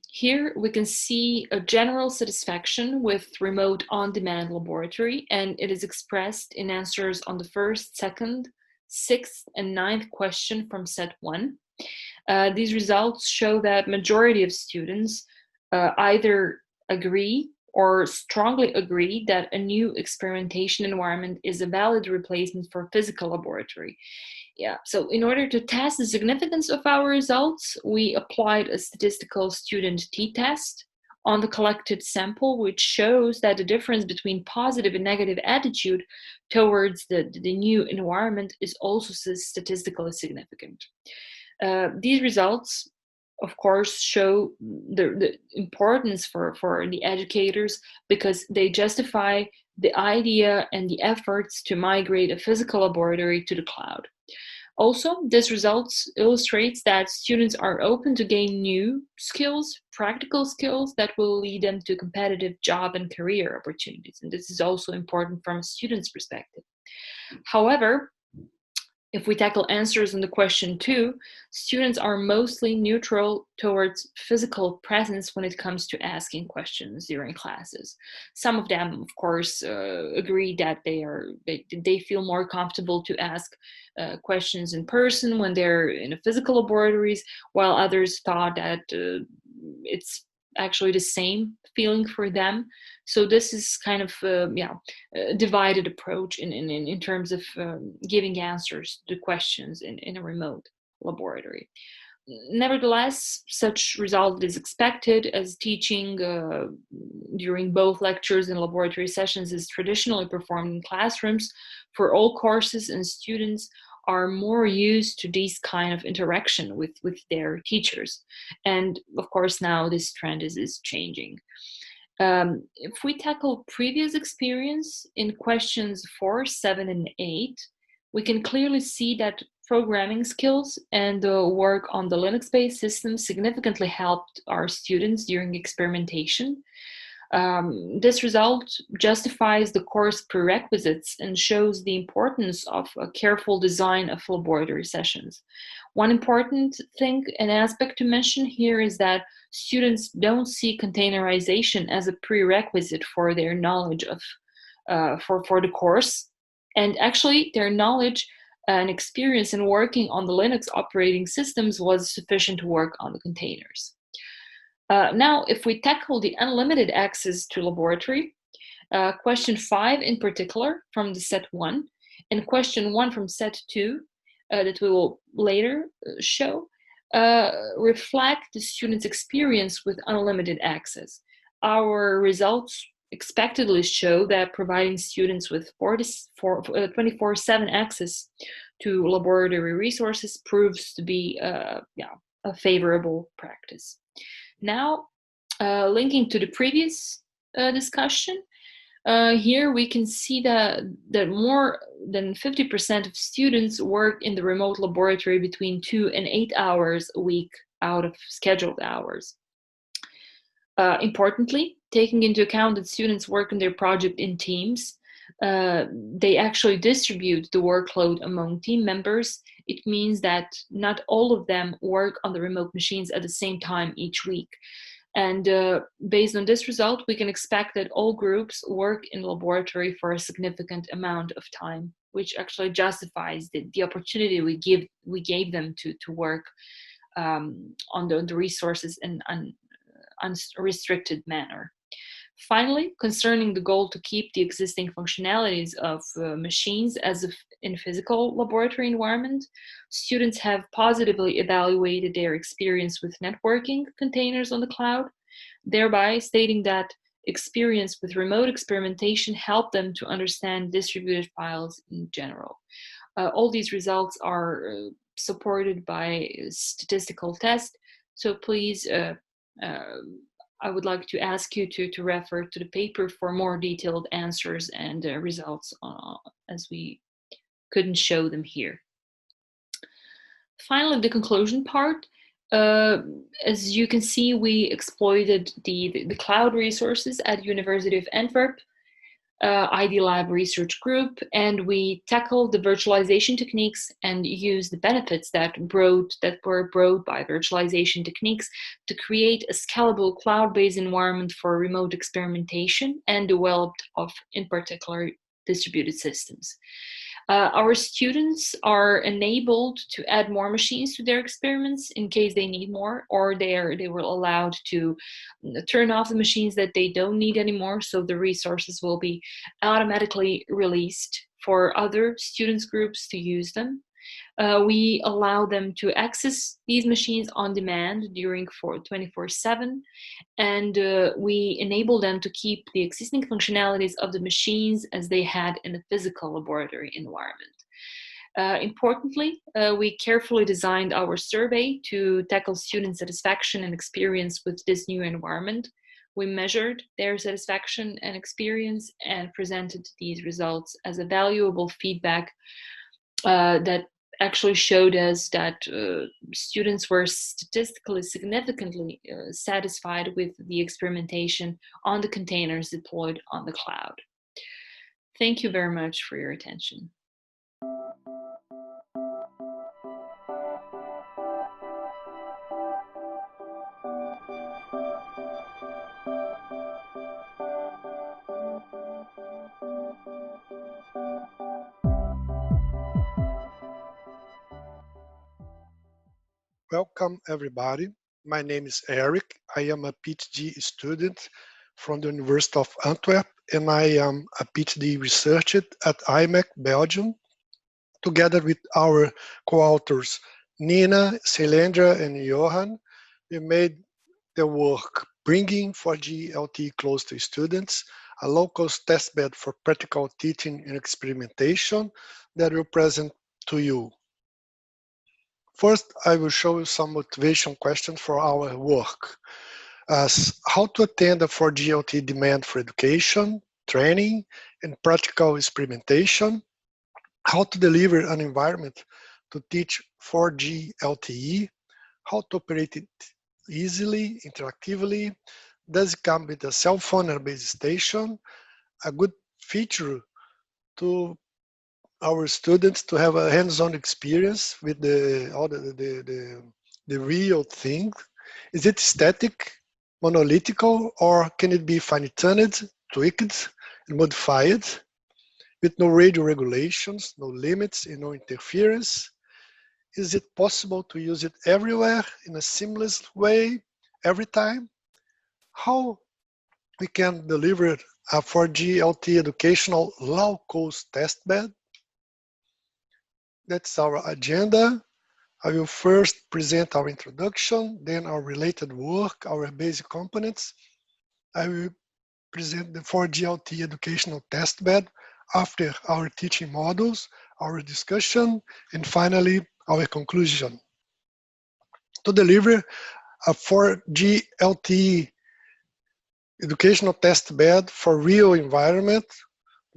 Here we can see a general satisfaction with remote on-demand laboratory, and it is expressed in answers on the 1st, 2nd, 6th, and 9th question from set 1. These results show that majority of students either agree or strongly agree that a new experimentation environment is a valid replacement for physical laboratory. Yeah, so in order to test the significance of our results, we applied a statistical student t-test on the collected sample, which shows that the difference between positive and negative attitude towards the new environment is also statistically significant. These results, of course, show the importance for the educators, because they justify the idea and the efforts to migrate a physical laboratory to the cloud. Also, this results illustrates that students are open to gain new skills, practical skills that will lead them to competitive job and career opportunities. And this is also important from a student's perspective. However, If we tackle answers on the question 2, students are mostly neutral towards physical presence when it comes to asking questions during classes. Some of them, of course, agree that they feel more comfortable to ask questions in person when they're in a physical laboratories, while others thought that it's actually the same feeling for them. So this is kind of a divided approach in terms of giving answers to questions in a remote laboratory. Nevertheless, such result is expected, as teaching during both lectures and laboratory sessions is traditionally performed in classrooms for all courses, and students are more used to this kind of interaction with their teachers. And of course, now this trend is changing. If we tackle previous experience in questions 4, 7, and 8, we can clearly see that programming skills and the work on the Linux-based system significantly helped our students during experimentation. This result justifies the course prerequisites and shows the importance of a careful design of laboratory sessions. One important thing and aspect to mention here is that students don't see containerization as a prerequisite for their knowledge of for the course, and actually their knowledge and experience in working on the Linux operating systems was sufficient to work on the containers. Now, if we tackle the unlimited access to laboratory, question 5 in particular from the set 1, and question 1 from set 2, that we will later show, reflect the students' experience with unlimited access. Our results expectedly show that providing students with 24/7 access to laboratory resources proves to be a favorable practice. Now, linking to the previous discussion, here we can see that more than 50% of students work in the remote laboratory between 2 and 8 hours a week out of scheduled hours. Importantly, taking into account that students work on their project in teams, they actually distribute the workload among team members. It means that not all of them work on the remote machines at the same time each week. And based on this result, we can expect that all groups work in the laboratory for a significant amount of time, which actually justifies the opportunity we gave them to work on the resources in an unrestricted manner. Finally, concerning the goal to keep the existing functionalities of machines as if in physical laboratory environment, students have positively evaluated their experience with networking containers on the cloud, thereby stating that experience with remote experimentation helped them to understand distributed files in general. All these results are supported by statistical tests, so please I would like to ask you to refer to the paper for more detailed answers and results, as we couldn't show them here. Finally, the conclusion part. As you can see, we exploited the cloud resources at University of Antwerp, ID Lab research group, and we tackled the virtualization techniques and used the benefits that were brought by virtualization techniques to create a scalable cloud-based environment for remote experimentation and developed in particular, distributed systems. Our students are enabled to add more machines to their experiments in case they need more, or they were allowed to turn off the machines that they don't need anymore, so the resources will be automatically released for other students groups to use them. We allow them to access these machines on demand during 24/7, and we enable them to keep the existing functionalities of the machines as they had in the physical laboratory environment. Importantly, we carefully designed our survey to tackle student satisfaction and experience with this new environment. We measured their satisfaction and experience and presented these results as a valuable feedback that actually showed us that students were statistically significantly satisfied with the experimentation on the containers deployed on the cloud. Thank you very much for your attention. Welcome everybody. My name is Eric. I am a PhD student from the University of Antwerp, and I am a PhD researcher at IMEC, Belgium. Together with our co-authors Nina, Selendra, and Johan, we made the work Bringing 4G LTE Close to Students, a low-cost testbed for practical teaching and experimentation that will present to you. First, I will show you some motivation questions for our work, as how to attend a 4G LTE demand for education, training, and practical experimentation, how to deliver an environment to teach 4G LTE, how to operate it easily, interactively, does it come with a cell phone and a base station, a good feature to our students to have a hands-on experience with the real thing. Is it static, monolithical, or can it be fine-tuned, tweaked, and modified with no radio regulations, no limits, and no interference? Is it possible to use it everywhere in a seamless way, every time? How we can deliver a 4G LTE educational low-cost testbed? That's our agenda. I will first present our introduction, then our related work, our basic components. I will present the 4G LTE educational testbed after our teaching modules, our discussion, and finally, our conclusion. To deliver a 4G LTE educational testbed for real environment,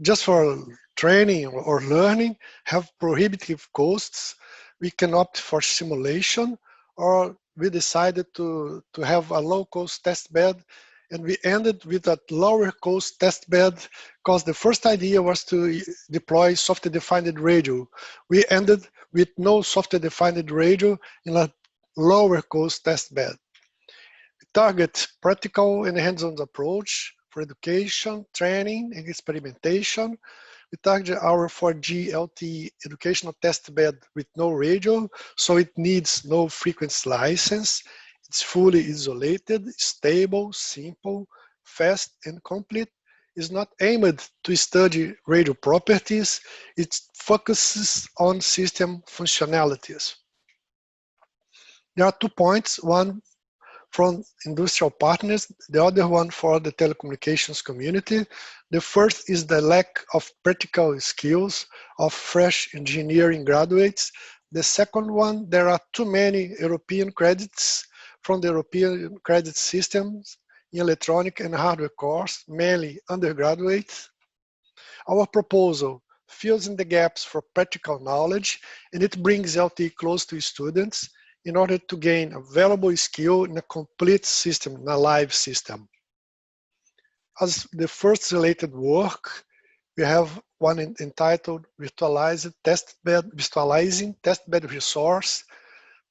just for training or learning, have prohibitive costs. We can opt for simulation, or we decided to have a low-cost testbed, and we ended with a lower-cost testbed because the first idea was to deploy software-defined radio. We ended with no software-defined radio in a lower-cost testbed. We target practical and hands-on approach for education, training, and experimentation. We target our 4G LTE educational testbed with no radio, so it needs no frequency license. It's fully isolated, stable, simple, fast, and complete. It's not aimed to study radio properties. It focuses on system functionalities. There are 2 points, one from industrial partners, the other one for the telecommunications community. The first is the lack of practical skills of fresh engineering graduates. The second one, there are too many European credits from the European credit systems in electronic and hardware courses, mainly undergraduates. Our proposal fills in the gaps for practical knowledge, and it brings LTE close to students in order to gain a valuable skill in a complete system, in a live system. As the first related work, we have one entitled Visualizing Testbed Resource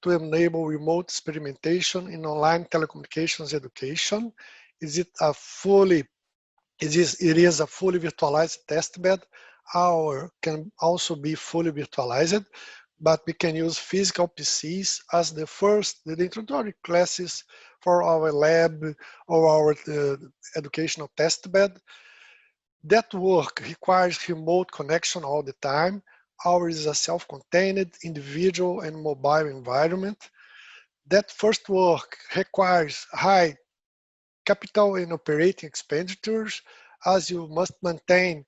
to enable remote experimentation in online telecommunications education. It is a fully virtualized testbed. Our can also be fully virtualized, but we can use physical PCs as the introductory classes for our lab or our educational testbed. That work requires remote connection all the time. Ours is a self-contained, individual, and mobile environment. That first work requires high capital and operating expenditures, as you must maintain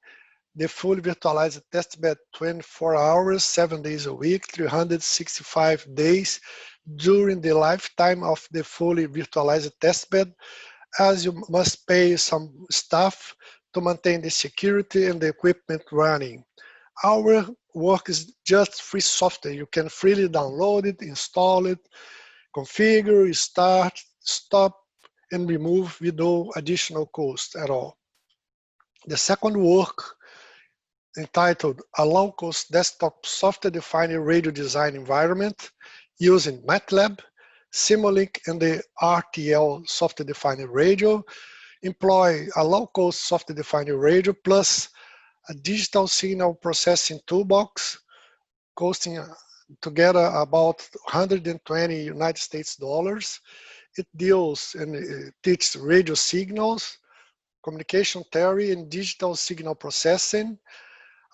the fully virtualized testbed 24 hours, 7 days a week, 365 days during the lifetime of the fully virtualized testbed, as you must pay some staff to maintain the security and the equipment running. Our work is just free software. You can freely download it, install it, configure, start, stop, and remove with no additional cost at all. The second work, entitled A Low-Cost Desktop Software-Defined Radio Design Environment using MATLAB, Simulink, and the RTL software-defined radio, employ a low-cost software-defined radio plus a digital signal processing toolbox costing together about 120 United States dollars. It deals and teaches radio signals, communication theory, and digital signal processing.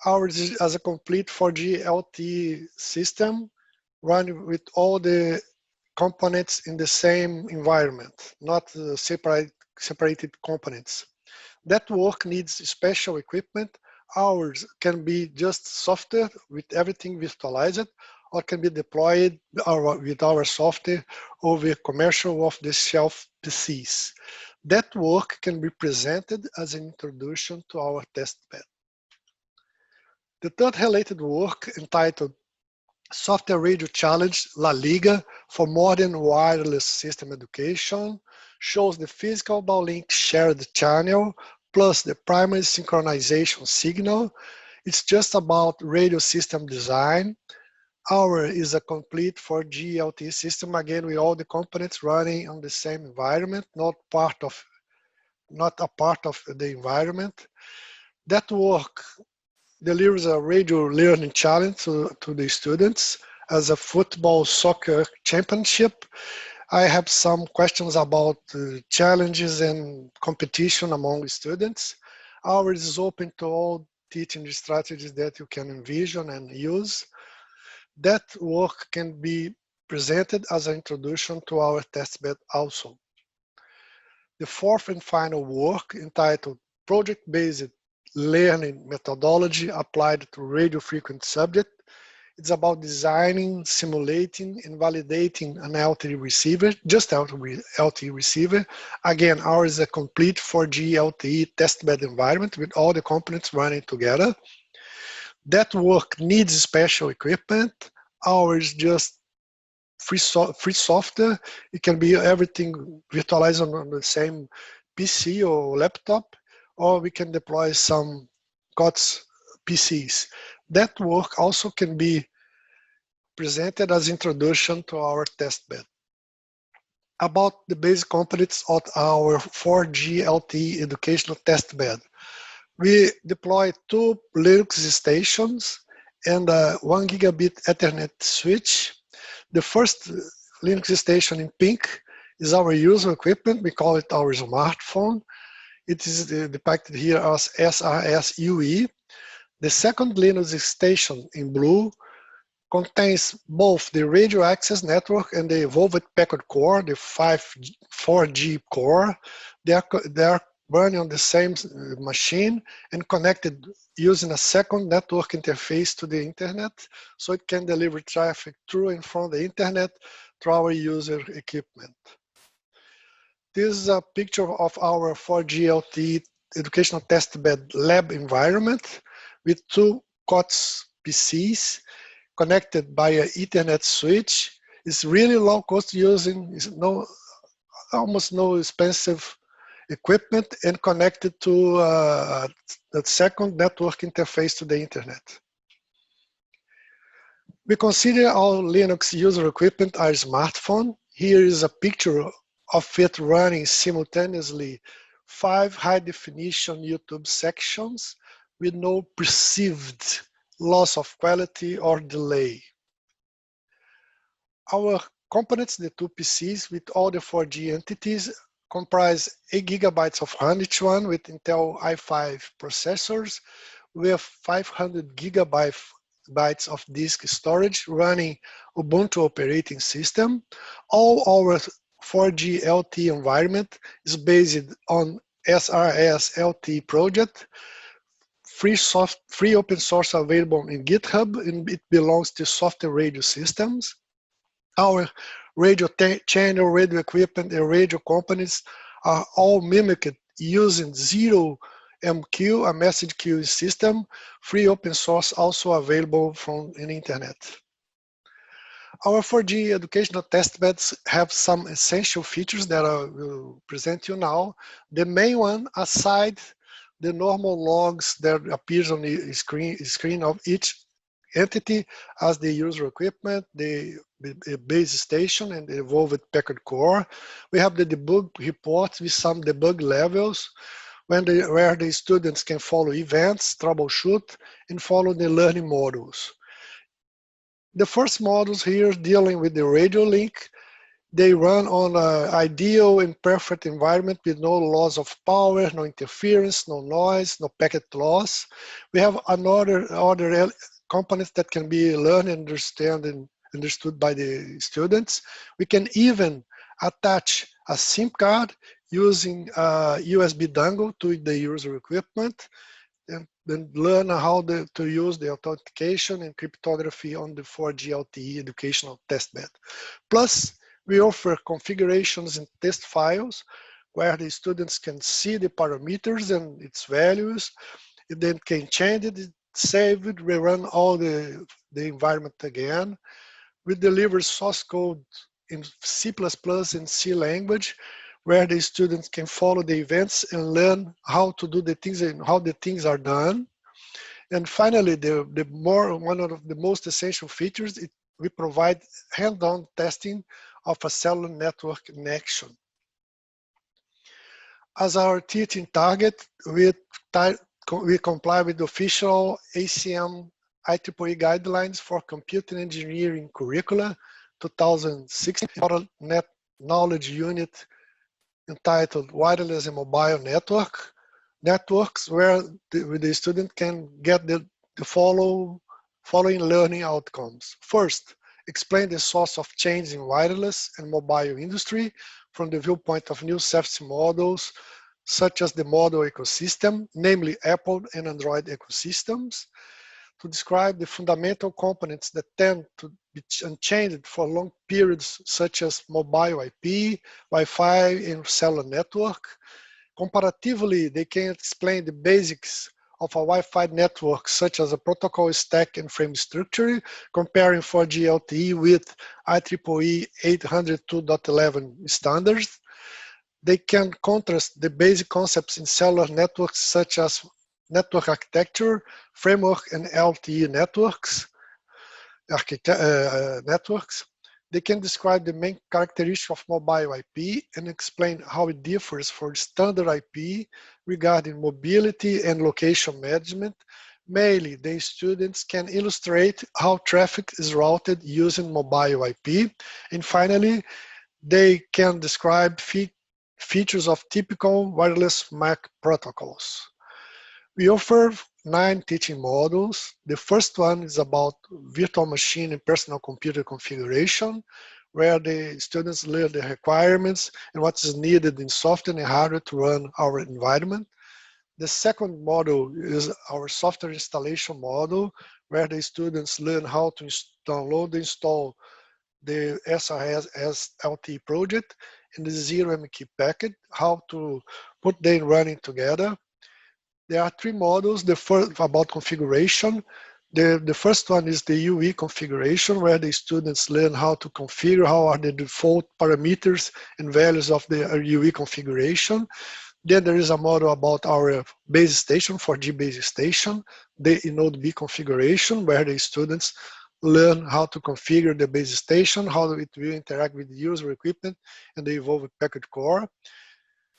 Ours is as a complete 4G LTE system running with all the components in the same environment, not separated components. That work needs special equipment. Ours can be just software with everything virtualized, or can be deployed with our software over commercial off-the-shelf PCs. That work can be presented as an introduction to our testbed. The third related work, entitled Software Radio Challenge La Liga for Modern Wireless System Education, shows the physical downlink shared channel plus the primary synchronization signal. It's just about radio system design. Our is a complete 4G LTE system, again with all the components running on the same environment, not a part of the environment. That work delivers a radio learning challenge to the students as a football soccer championship. I have some questions about challenges and competition among students. Ours is open to all teaching strategies that you can envision and use. That work can be presented as an introduction to our testbed also. The fourth and final work, entitled Project-Based Learning Methodology Applied to Radio Frequency Subject. It's about designing, simulating, and validating an LTE receiver, just LTE receiver. Again, ours is a complete 4G LTE testbed environment with all the components running together. That work needs special equipment. Ours just free software. It can be everything virtualized on the same PC or laptop, or we can deploy some COTS PCs. That work also can be presented as introduction to our testbed. About the basic components of our 4G LTE educational testbed. We deploy 2 Linux stations and a 1 gigabit Ethernet switch. The first Linux station in pink is our user equipment. We call it our smartphone. It is depicted here as SRS-UE. The second Linux station in blue contains both the radio access network and the evolved packet core, the 4G core. They are running on the same machine and connected using a second network interface to the internet, so it can deliver traffic through and from the internet to our user equipment. This is a picture of our 4G LTE educational testbed lab environment with 2 COTS PCs connected by an Ethernet switch. It's really low cost using, almost no expensive equipment, and connected to the second network interface to the internet. We consider our Linux user equipment our smartphone. Here is a picture of it running simultaneously 5 high-definition YouTube sections with no perceived loss of quality or delay. Our components, the 2 PCs with all the 4G entities, comprise 8 gigabytes of RAM each one with Intel i5 processors with 500 gigabytes of disk storage running Ubuntu operating system. All our 4G LTE environment is based on SRS LTE project, free open source available in GitHub, and it belongs to Software Radio Systems. Our radio channel, radio equipment, and radio components are all mimicked using 0MQ, a message queue system, free open source also available from the internet. Our 4G educational testbeds have some essential features that I will present you now. The main one, aside the normal logs that appears on the screen of each entity as the user equipment, the base station, and the evolved packet core. We have the debug reports with some debug levels where the students can follow events, troubleshoot, and follow the learning modules. The first models here dealing with the radio link. They run on an ideal and perfect environment with no loss of power, no interference, no noise, no packet loss. We have other components that can be learned and understood by the students. We can even attach a SIM card using a USB dongle to the user equipment, and then learn how to use the authentication and cryptography on the 4G LTE educational testbed. Plus, we offer configurations and test files where the students can see the parameters and its values. It then can change it, save it, rerun all the environment again. We deliver source code in C++ and C language, where the students can follow the events and learn how to do the things and how the things are done. And finally, one of the most essential features, we provide hands-on testing of a cellular network in action. As our teaching target, we comply with the official ACM IEEE guidelines for computing engineering curricula 2016 net knowledge unit entitled Wireless and Mobile Networks, where the student can get the following learning outcomes. First, explain the source of change in wireless and mobile industry from the viewpoint of new safety models, such as the model ecosystem, namely Apple and Android ecosystems, to describe the fundamental components that tend to be unchanged for long periods, such as mobile IP, Wi-Fi, and cellular network. Comparatively, they can explain the basics of a Wi-Fi network, such as a protocol stack and frame structure, comparing 4G LTE with IEEE 802.11 standards. They can contrast the basic concepts in cellular networks, such as network architecture, framework, and LTE networks. They can describe the main characteristics of mobile IP and explain how it differs from standard IP regarding mobility and location management. Mainly, the students can illustrate how traffic is routed using mobile IP. And finally, they can describe features of typical wireless MAC protocols. We offer 9 teaching modules. The first one is about virtual machine and personal computer configuration, where the students learn the requirements and what is needed in software and hardware to run our environment. The second module is our software installation module, where the students learn how to download and install the SRS LTE project and the ZeroMKey packet, how to put them running together. There are 3 modules. The first about configuration. The first one is the UE configuration, where the students learn how to configure, how are the default parameters and values of the UE configuration. Then there is a module about our base station, 4G base station, the Node B configuration, where the students learn how to configure the base station, how it will interact with the user equipment and the evolved packet core.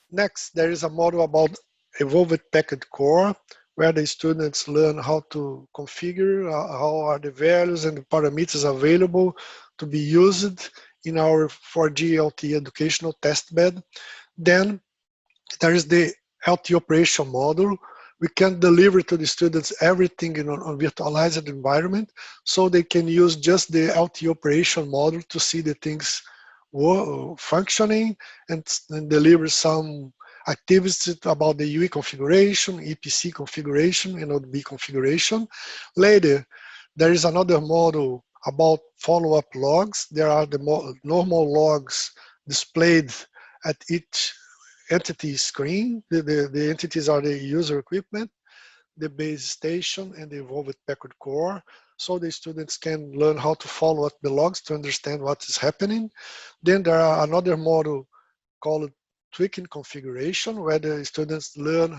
Next, there is a module about evolved packet core, where the students learn how to configure, how are the values and the parameters available to be used in our 4G LTE educational testbed. Then there is the LTE operation module. We can deliver to the students everything in a virtualized environment, so they can use just the LTE operation module to see the things functioning and deliver some activities about the UE configuration, EPC configuration, and Node B configuration. Later, there is another model about follow-up logs. There are the normal logs displayed at each entity screen. The entities are the user equipment, the base station, and the evolved packet core. So the students can learn how to follow up the logs to understand what is happening. Then there are another model called tweaking configuration, where the students learn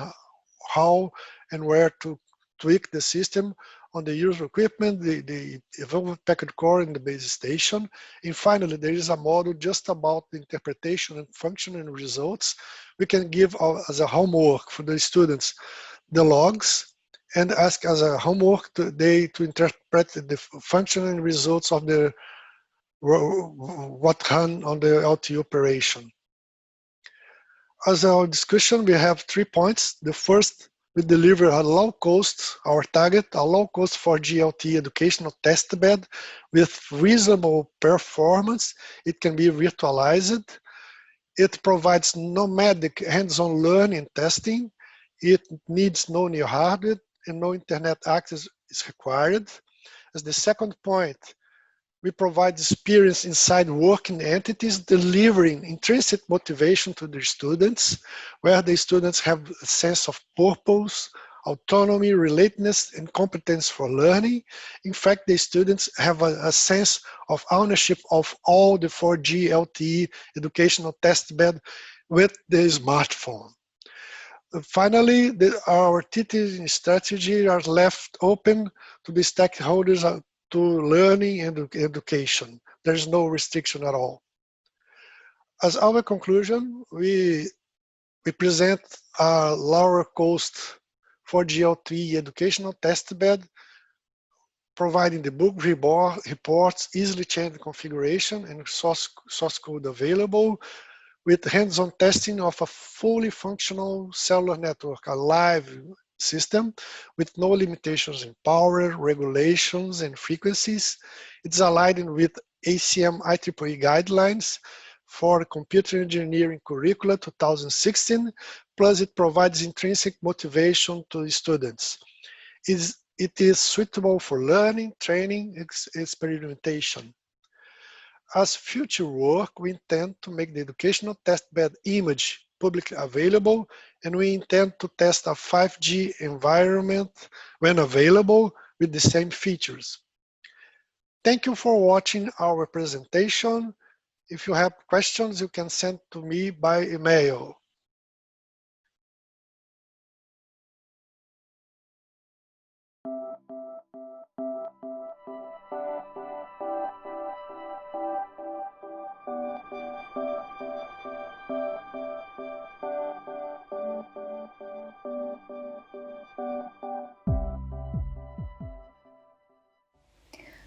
how and where to tweak the system on the user equipment, the evolved packet core, and the base station. And finally, there is a module just about the interpretation and function and results. We can give as a homework for the students the logs and ask as a homework to interpret the functioning results of what ran on the LTE operation. As our discussion, we have 3 points. The first, we deliver a low cost, our target, a low cost 4G LTE educational testbed with reasonable performance. It can be virtualized. It provides nomadic hands-on learning testing. It needs no new hardware and no internet access is required. As the second point, we provide experience inside working entities, delivering intrinsic motivation to their students, where the students have a sense of purpose, autonomy, relatedness, and competence for learning. In fact, the students have a sense of ownership of all the 4G LTE educational testbed with the smartphone. Finally, our teaching strategy are left open to the stakeholders to learning and education. There's no restriction at all. As our conclusion, we present a lower cost 4G LTE educational testbed, providing the book reports, easily change configuration and source code available, with hands-on testing of a fully functional cellular network, a live system with no limitations in power, regulations, and frequencies. It's aligned with ACM IEEE guidelines for computer engineering curricula 2016, plus it provides intrinsic motivation to the students. It is suitable for learning, training, experimentation. As future work, we intend to make the educational testbed image publicly available, and we intend to test a 5G environment when available with the same features. Thank you for watching our presentation. If you have questions, you can send to me by email.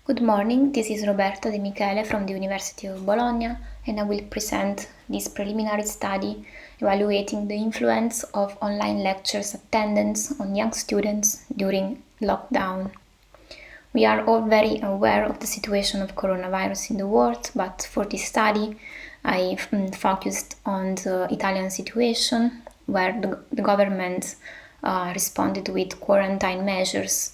Good morning, this is Roberta De Michele from the University of Bologna, and I will present this preliminary study evaluating the influence of online lectures attendance on young students during lockdown. We are all very aware of the situation of coronavirus in the world, but for this study I focused on the Italian situation, where the government responded with quarantine measures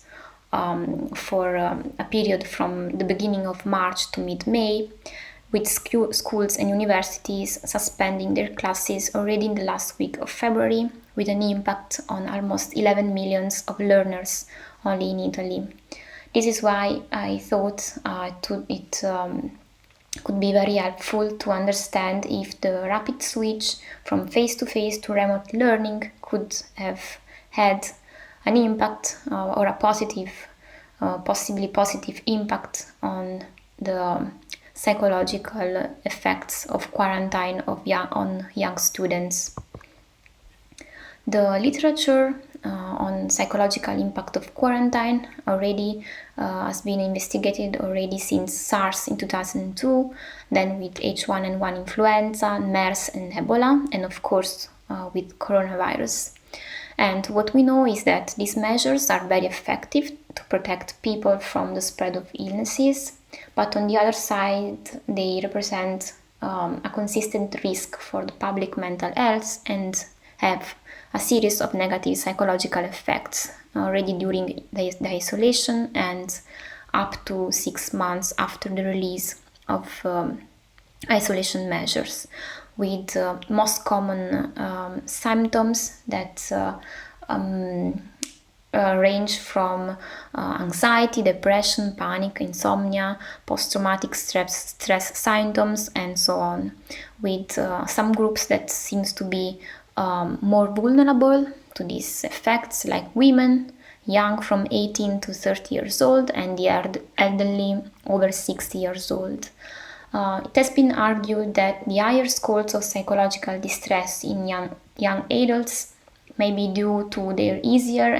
for a period from the beginning of March to mid-May, with schools and universities suspending their classes already in the last week of February, with an impact on almost 11 million of learners only in Italy. This is why I thought it could be very helpful to understand if the rapid switch from face-to-face to remote learning could have had an impact or a positive, possibly positive impact on the psychological effects of quarantine on young students. The literature on psychological impact of quarantine already has been investigated already since SARS in 2002, then with H1N1 influenza, MERS and Ebola, and of course with coronavirus. And what we know is that these measures are very effective to protect people from the spread of illnesses, but on the other side, they represent a consistent risk for the public mental health and have a series of negative psychological effects already during the isolation and up to 6 months after the release of isolation measures, with most common symptoms that range from anxiety, depression, panic, insomnia, post-traumatic stress symptoms, and so on, with some groups that seems to be more vulnerable to these effects, like women, young from 18 to 30 years old, and the elderly over 60 years old. It has been argued that the higher scores of psychological distress in young adults maybe due to their easier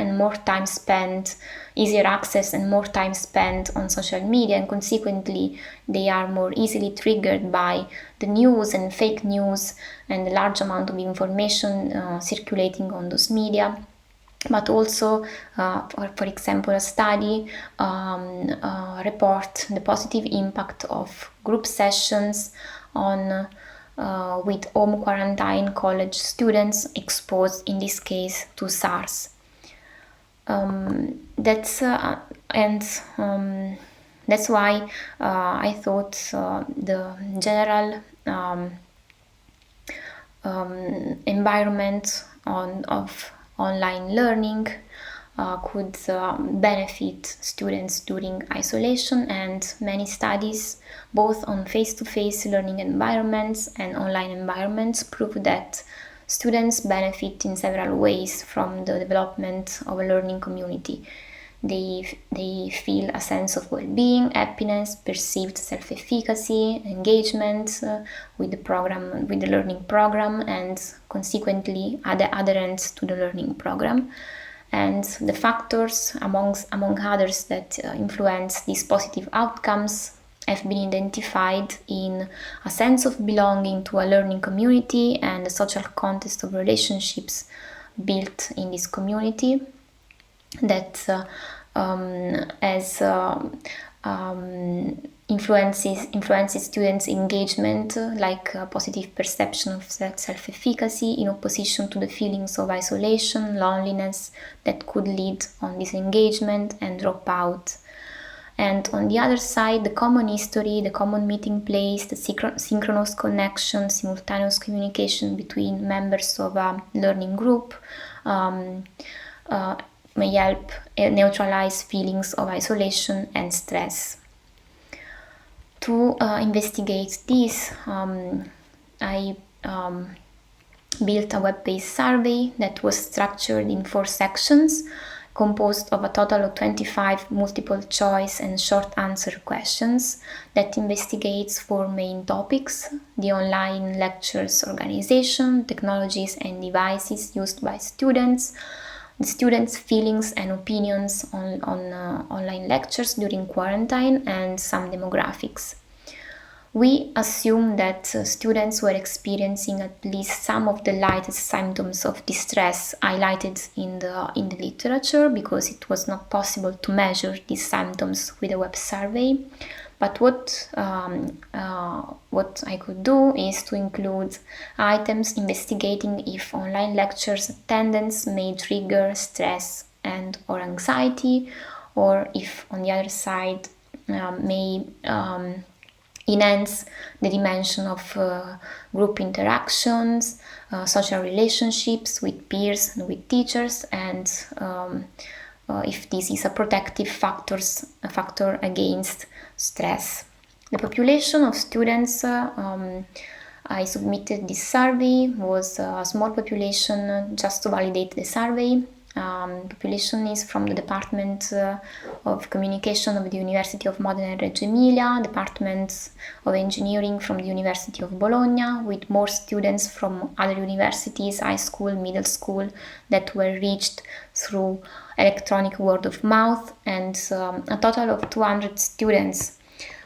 access and more time spent on social media, and consequently they are more easily triggered by the news and fake news and the large amount of information circulating on those media. But also, for example, a study report the positive impact of group sessions on with home quarantine college students exposed, in this case, to SARS. That's why I thought the general environment of online learning could benefit students during isolation, and many studies both on face-to-face learning environments and online environments prove that students benefit in several ways from the development of a learning community. They feel a sense of well-being, happiness, perceived self-efficacy, engagement with the learning program, and consequently adherence to the learning program. And the factors, among others, that influence these positive outcomes have been identified in a sense of belonging to a learning community and the social context of relationships built in this community that influences students' engagement, like a positive perception of self-efficacy in opposition to the feelings of isolation, loneliness that could lead on disengagement and dropout. And on the other side, the common history, the common meeting place, the synchronous connection, simultaneous communication between members of a learning group may help neutralize feelings of isolation and stress. To investigate this, I built a web-based survey that was structured in 4 sections, composed of a total of 25 multiple choice and short answer questions that investigates 4 main topics: the online lectures organization, technologies and devices used by students, the students' feelings and opinions on online lectures during quarantine, and some demographics. We assume that students were experiencing at least some of the lightest symptoms of distress highlighted in the literature, because it was not possible to measure these symptoms with a web survey. But what I could do is to include items investigating if online lectures attendance may trigger stress and or anxiety, or if on the other side may enhance the dimension of group interactions, social relationships with peers and with teachers, and if this is a protective factor against stress. The population of students I submitted this survey was a small population just to validate the survey. Population is from the Department of Communication of the University of Modena and Reggio Emilia, Department of Engineering from the University of Bologna, with more students from other universities, high school, middle school, that were reached through electronic word of mouth, and a total of 200 students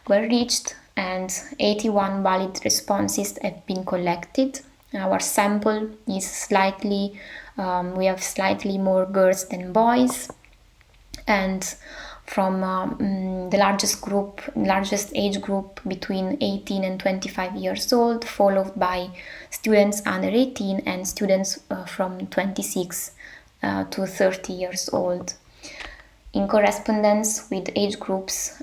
were reached and 81 valid responses have been collected. Our sample is we have slightly more girls than boys, and from the largest age group between 18 and 25 years old, followed by students under 18 and students from 26 to 30 years old. In correspondence with age groups,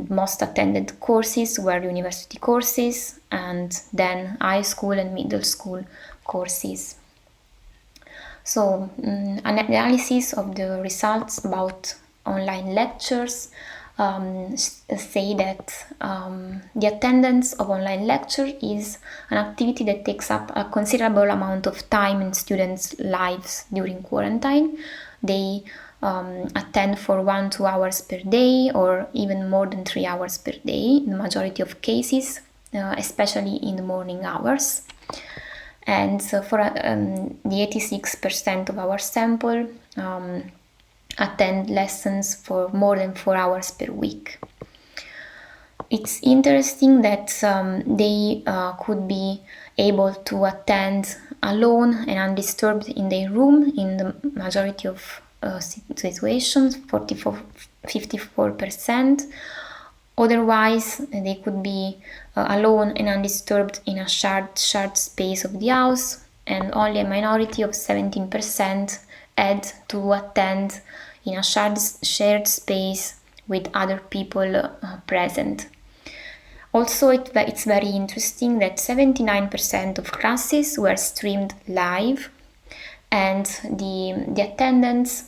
most attended courses were university courses, and then high school and middle school courses. So, an analysis of the results about online lectures say that the attendance of online lecture is an activity that takes up a considerable amount of time in students' lives during quarantine. They attend for 1-2 hours per day, or even more than 3 hours per day in the majority of cases, especially in the morning hours. And for the 86% of our sample attend lessons for more than 4 hours per week. It's interesting that they could be able to attend alone and undisturbed in their room in the majority of situations, 54%. Otherwise, they could be alone and undisturbed in a shared space of the house, and only a minority of 17% had to attend in a shared space with other people present. Also, it's very interesting that 79% of classes were streamed live, and the attendance,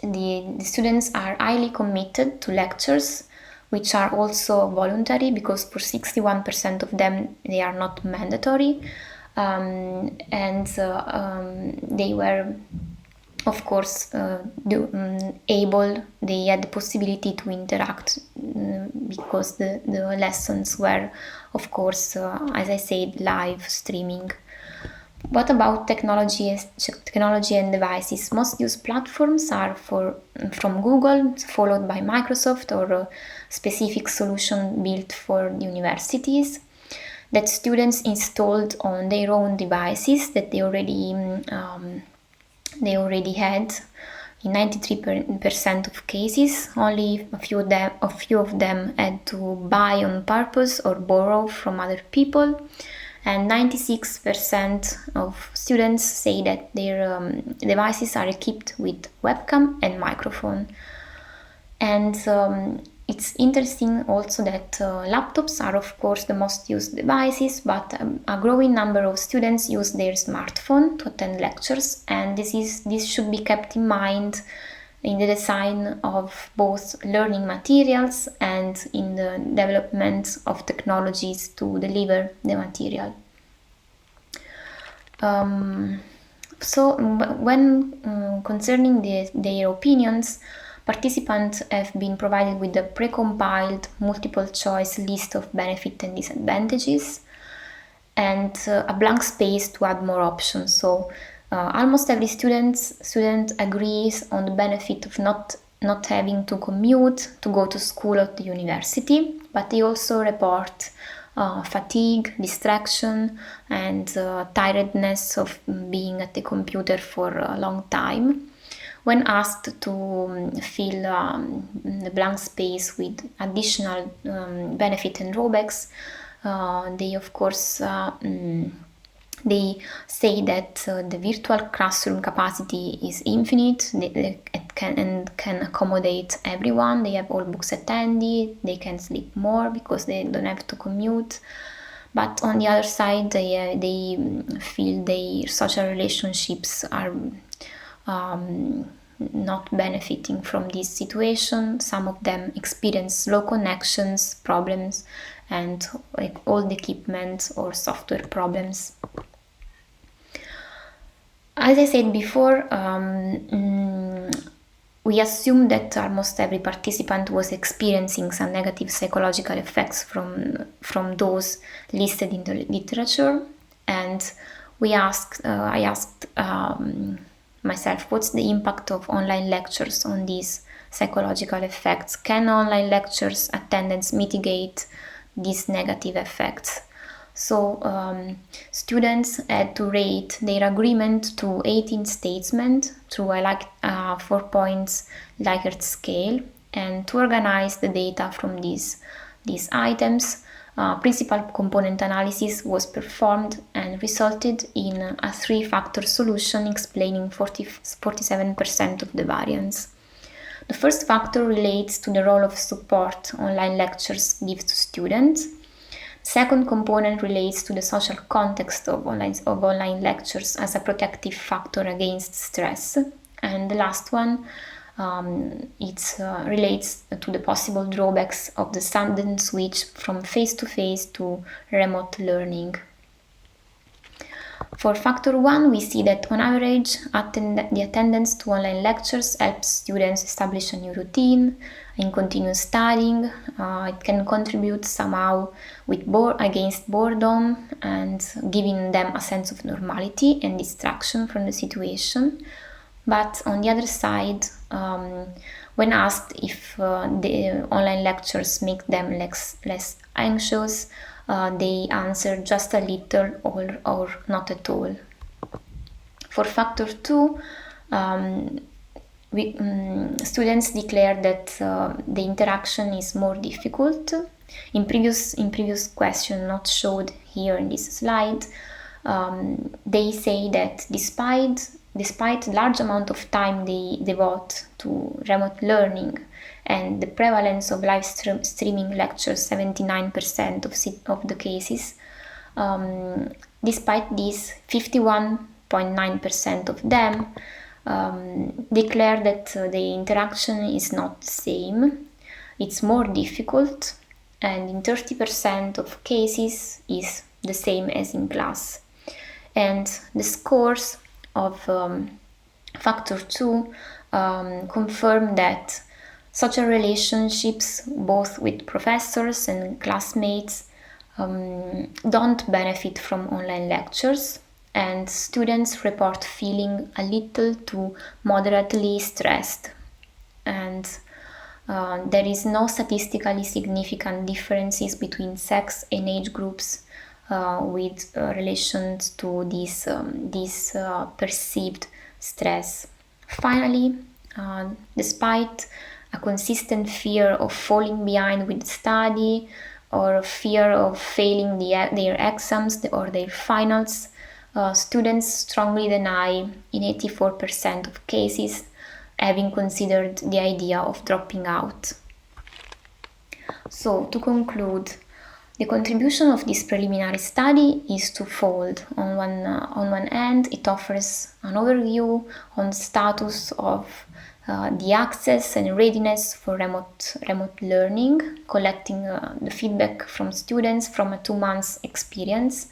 the students are highly committed to lectures, which are also voluntary, because for 61% of them they are not mandatory, and they were, of course, they had the possibility to interact because the lessons were, of course, as I said, live streaming. What about technology and devices? Most used platforms are from Google, followed by Microsoft, or a specific solution built for universities that students installed on their own devices that they already had. In 93% of cases, only a few of them had to buy on purpose or borrow from other people, and 96% of students say that their devices are equipped with webcam and microphone. And it's interesting also that laptops are, of course, the most used devices, but a growing number of students use their smartphone to attend lectures, and this should be kept in mind in the design of both learning materials and in the development of technologies to deliver the material. So when concerning their opinions, participants have been provided with a precompiled multiple choice list of benefits and disadvantages, and a blank space to add more options. So almost every student agrees on the benefit of not having to commute to go to school or the university, but they also report fatigue, distraction, and tiredness of being at the computer for a long time. When asked to fill the blank space with additional benefit and drawbacks, they of course they say that the virtual classroom capacity is infinite. It can accommodate everyone. They have all books attended. They can sleep more because they don't have to commute. But on the other side, they feel their social relationships are not benefiting from this situation. Some of them experience slow connections, problems, and old equipment or software problems. As I said before, we assume that almost every participant was experiencing some negative psychological effects from those listed in the literature, and I asked myself, what's the impact of online lectures on these psychological effects? Can online lectures attendance mitigate these negative effects? So students had to rate their agreement to 18 statements through a 4 points Likert scale, and to organize the data from these items, principal component analysis was performed and resulted in a 3-factor solution explaining 47% of the variance. The first factor relates to the role of support online lectures give to students. Second component relates to the social context of online lectures as a protective factor against stress. And the last one, relates to the possible drawbacks of the sudden switch from face-to-face to remote learning. For factor 1, we see that on average, the attendance to online lectures helps students establish a new routine in continuous studying. It can contribute somehow against boredom and giving them a sense of normality and distraction from the situation. But on the other side, when asked if the online lectures make them less anxious, they answer just a little or not at all. For factor 2, students declare that the interaction is more difficult. In previous question not showed here in this slide, they say that despite large amount of time they devote to remote learning and the prevalence of live streaming lectures, 79% of the cases, despite this, 51.9% of them declare that the interaction is not the same, it's more difficult, and in 30% of cases is the same as in class. And the scores of factor 2 confirm that social relationships, both with professors and classmates, don't benefit from online lectures, and students report feeling a little to moderately stressed. And there is no statistically significant differences between sex and age groups with relations to this perceived stress. Finally, despite a consistent fear of falling behind with study or fear of failing their exams or their finals, students strongly deny in 84% of cases having considered the idea of dropping out. So, to conclude, the contribution of this preliminary study is twofold. On one end, it offers an overview on the status of the access and readiness for remote learning, collecting the feedback from students from a 2 months experience.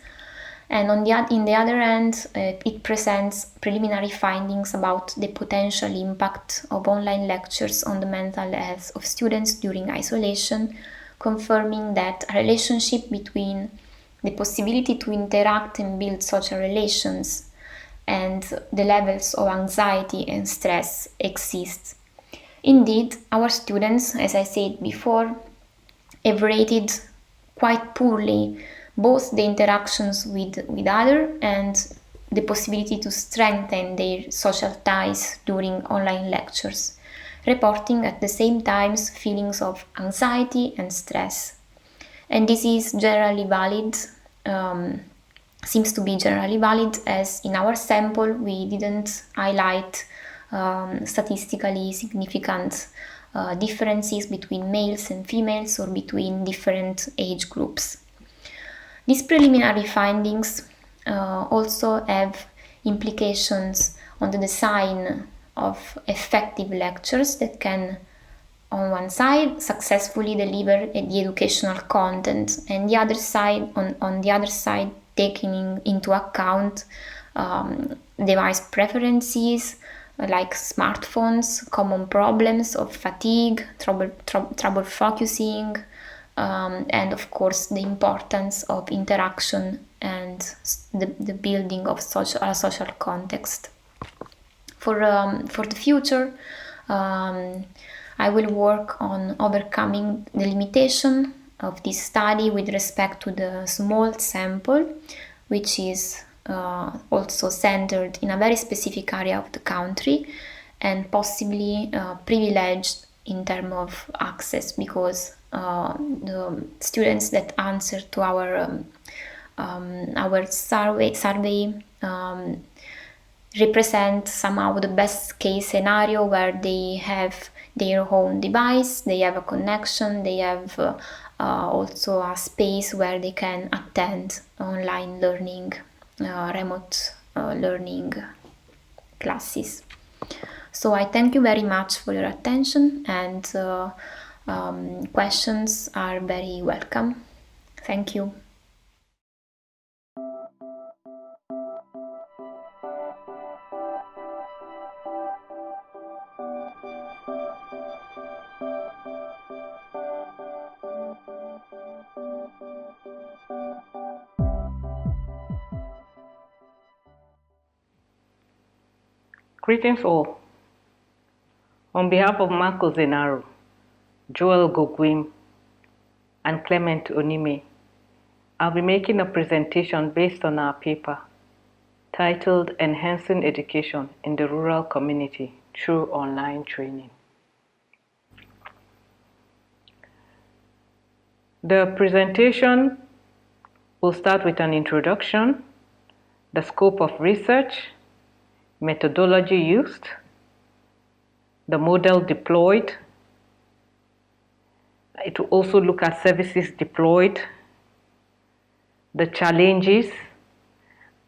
And in the other end, it presents preliminary findings about the potential impact of online lectures on the mental health of students during isolation, confirming that a relationship between the possibility to interact and build social relations and the levels of anxiety and stress exist. Indeed, our students, as I said before, have rated quite poorly both the interactions with others and the possibility to strengthen their social ties during online lectures, reporting at the same time feelings of anxiety and stress. And this is generally valid, seems to be generally valid, as in our sample we didn't highlight statistically significant differences between males and females or between different age groups. These preliminary findings also have implications on the design of effective lectures that can, on one side, successfully deliver the educational content, and on the other side, taking into account device preferences like smartphones, common problems of fatigue, trouble focusing, and of course the importance of interaction and the building of a social context. For the future, I will work on overcoming the limitation of this study with respect to the small sample, which is also centered in a very specific area of the country and possibly privileged in terms of access, because the students that answer to our survey represent somehow the best case scenario, where they have their own device, they have a connection, they have also a space where they can attend online learning, remote learning classes. So I thank you very much for your attention, and questions are very welcome. Thank you. Greetings all. On behalf of Marco Zenaro, Joel Gogwim, and Clement Onime, I'll be making a presentation based on our paper titled Enhancing Education in the Rural Community Through Online Training. The presentation will start with an introduction, the scope of research, methodology used, the model deployed. It will also look at services deployed, the challenges,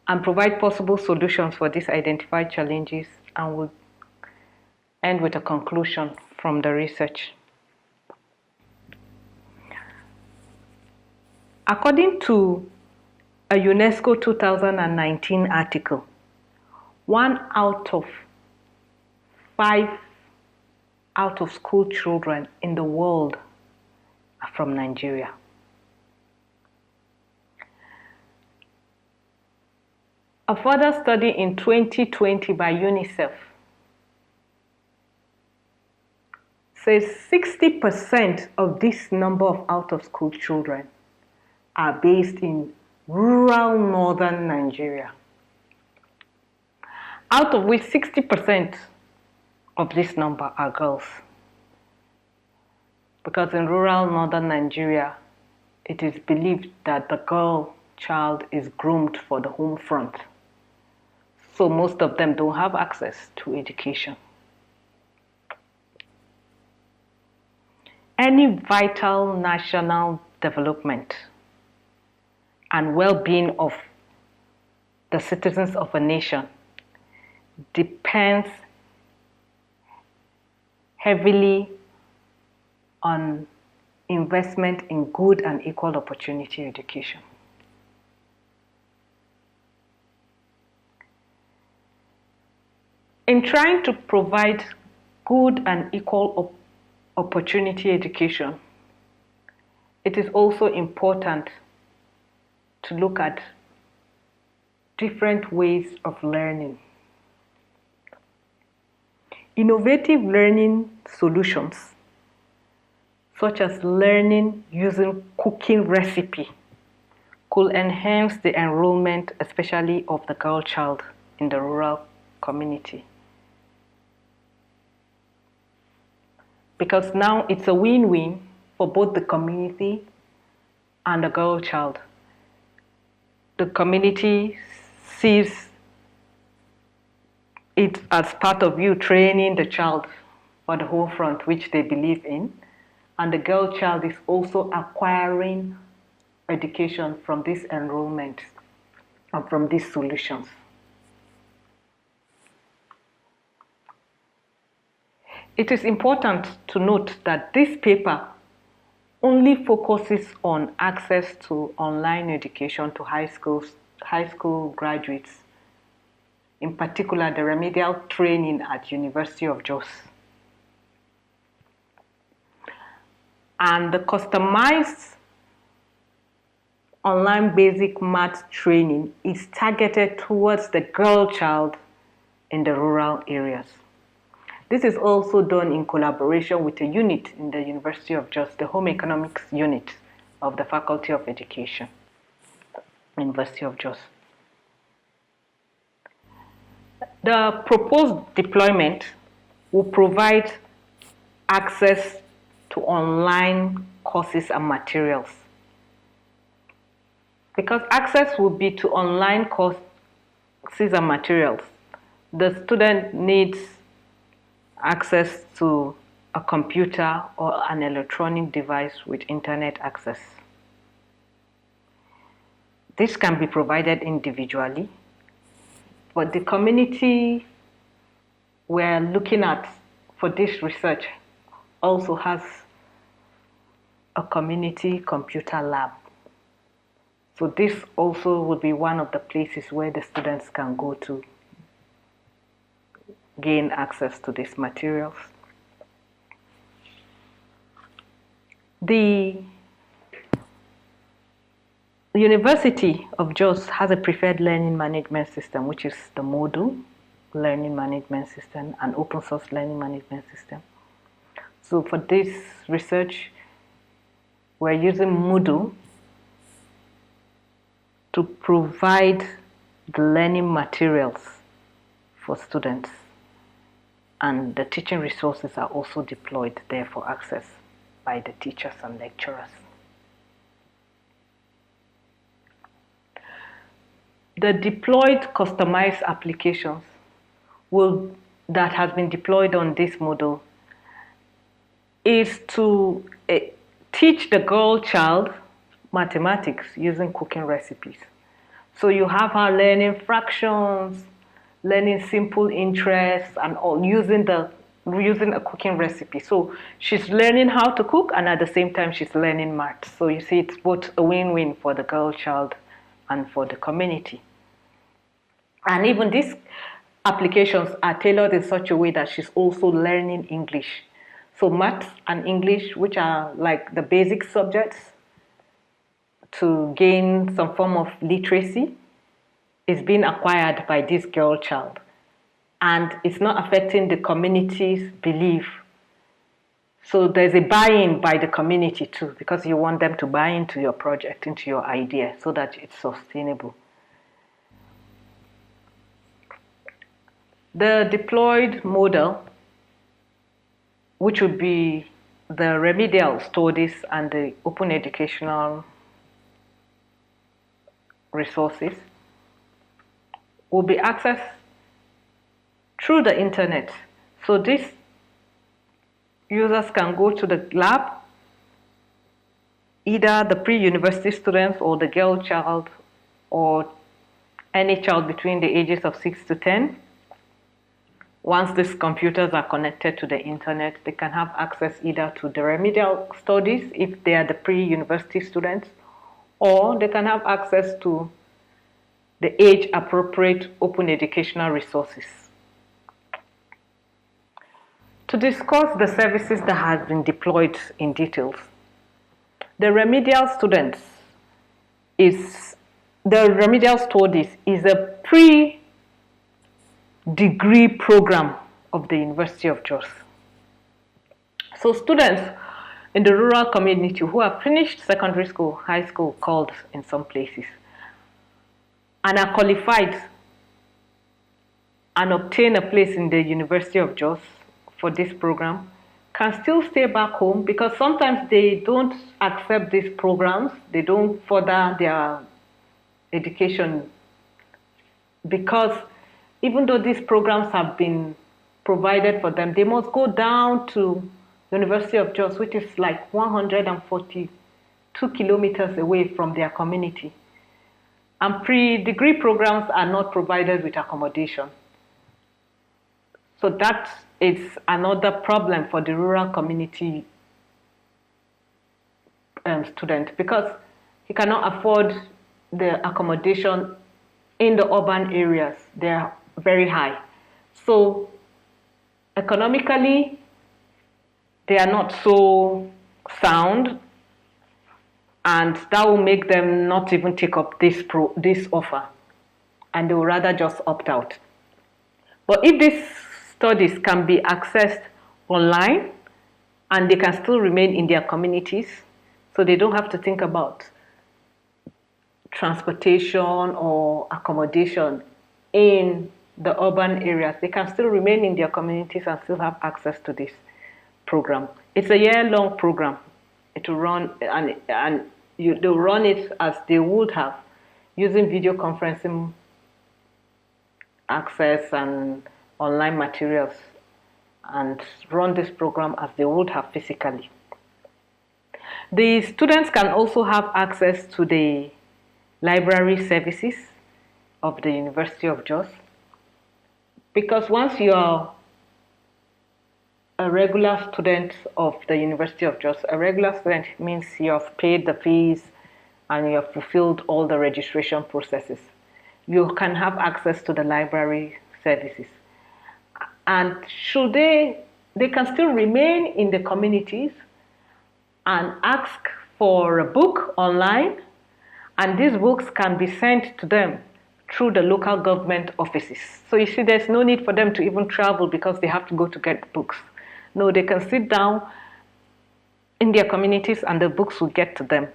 and provide possible solutions for these identified challenges, and will end with a conclusion from the research. According to a UNESCO 2019 article, 1 out of 5 out-of-school children in the world are from Nigeria. A further study in 2020 by UNICEF says 60% of this number of out-of-school children are based in rural northern Nigeria, out of which 60% of this number are girls. Because in rural northern Nigeria, it is believed that the girl child is groomed for the home front. So most of them don't have access to education. Any vital national development and well-being of the citizens of a nation depends heavily on investment in good and equal opportunity education. In trying to provide good and equal opportunity education, it is also important to look at different ways of learning. Innovative learning solutions, such as learning using cooking recipe, could enhance the enrollment, especially of the girl child in the rural community. Because now it's a win-win for both the community and the girl child. The community sees it as part of you training the child for the home front, which they believe in, and the girl child is also acquiring education from this enrollment and from these solutions. It is important to note that this paper only focuses on access to online education to high school graduates, in particular the remedial training at University of Jos. And the customized online basic math training is targeted towards the girl child in the rural areas. This is also done in collaboration with a unit in the University of Jos, the Home Economics Unit of the Faculty of Education, University of Jos. The proposed deployment will provide access to online courses and materials. Because access will be to online courses and materials, the student needs access to a computer or an electronic device with internet access. This can be provided individually, but the community we're looking at for this research also has a community computer lab. So this also would be one of the places where the students can go to gain access to these materials. The University of Jos has a preferred learning management system, which is the module. learning management system and open source learning management system. So for this research, we're using Moodle to provide the learning materials for students, and the teaching resources are also deployed there for access by the teachers and lecturers. The deployed customized applications that has been deployed on this model is to teach the girl child mathematics using cooking recipes. So you have her learning fractions, learning simple interests, and all using a cooking recipe. So she's learning how to cook, and at the same time she's learning maths. So you see, it's both a win-win for the girl child and for the community. And even these applications are tailored in such a way that she's also learning English. So maths and English, which are like the basic subjects to gain some form of literacy, is being acquired by this girl child. And it's not affecting the community's belief. So there's a buy-in by the community too, because you want them to buy into your project, into your idea, so that it's sustainable. The deployed model, which would be the remedial studies and the open educational resources, will be accessed through the internet. So these users can go to the lab, either the pre-university students or the girl child or any child between the ages of 6 to 10. Once these computers are connected to the internet, they can have access either to the remedial studies if they are the pre-university students, or they can have access to the age-appropriate open educational resources. To discuss the services that have been deployed in details, the remedial studies is a pre-degree program of the University of Jos. So students in the rural community who have finished secondary school, high school, called in some places, and are qualified and obtain a place in the University of Jos for this program, can still stay back home, because sometimes they don't accept these programs, they don't further their education, because even though these programs have been provided for them, they must go down to University of Jos, which is like 142 kilometers away from their community. And pre-degree programs are not provided with accommodation. So that is another problem for the rural community student, because he cannot afford the accommodation in the urban areas. They are very high. So economically, they are not so sound, and that will make them not even take up this offer, and they will rather just opt out. But if these studies can be accessed online, and they can still remain in their communities, so they don't have to think about transportation or accommodation in the urban areas, they can still remain in their communities and still have access to this program. It's a year-long program. It will run, and they'll run it as they would have, using video conferencing access and online materials, and run this program as they would have physically. The students can also have access to the library services of the University of Jos, because once you are a regular student of the University of Jos, a regular student means you have paid the fees and you have fulfilled all the registration processes. You can have access to the library services. And should they can still remain in the communities and ask for a book online, and these books can be sent to them through the local government offices. So you see, there's no need for them to even travel because they have to go to get books. No, they can sit down in their communities and the books will get to them.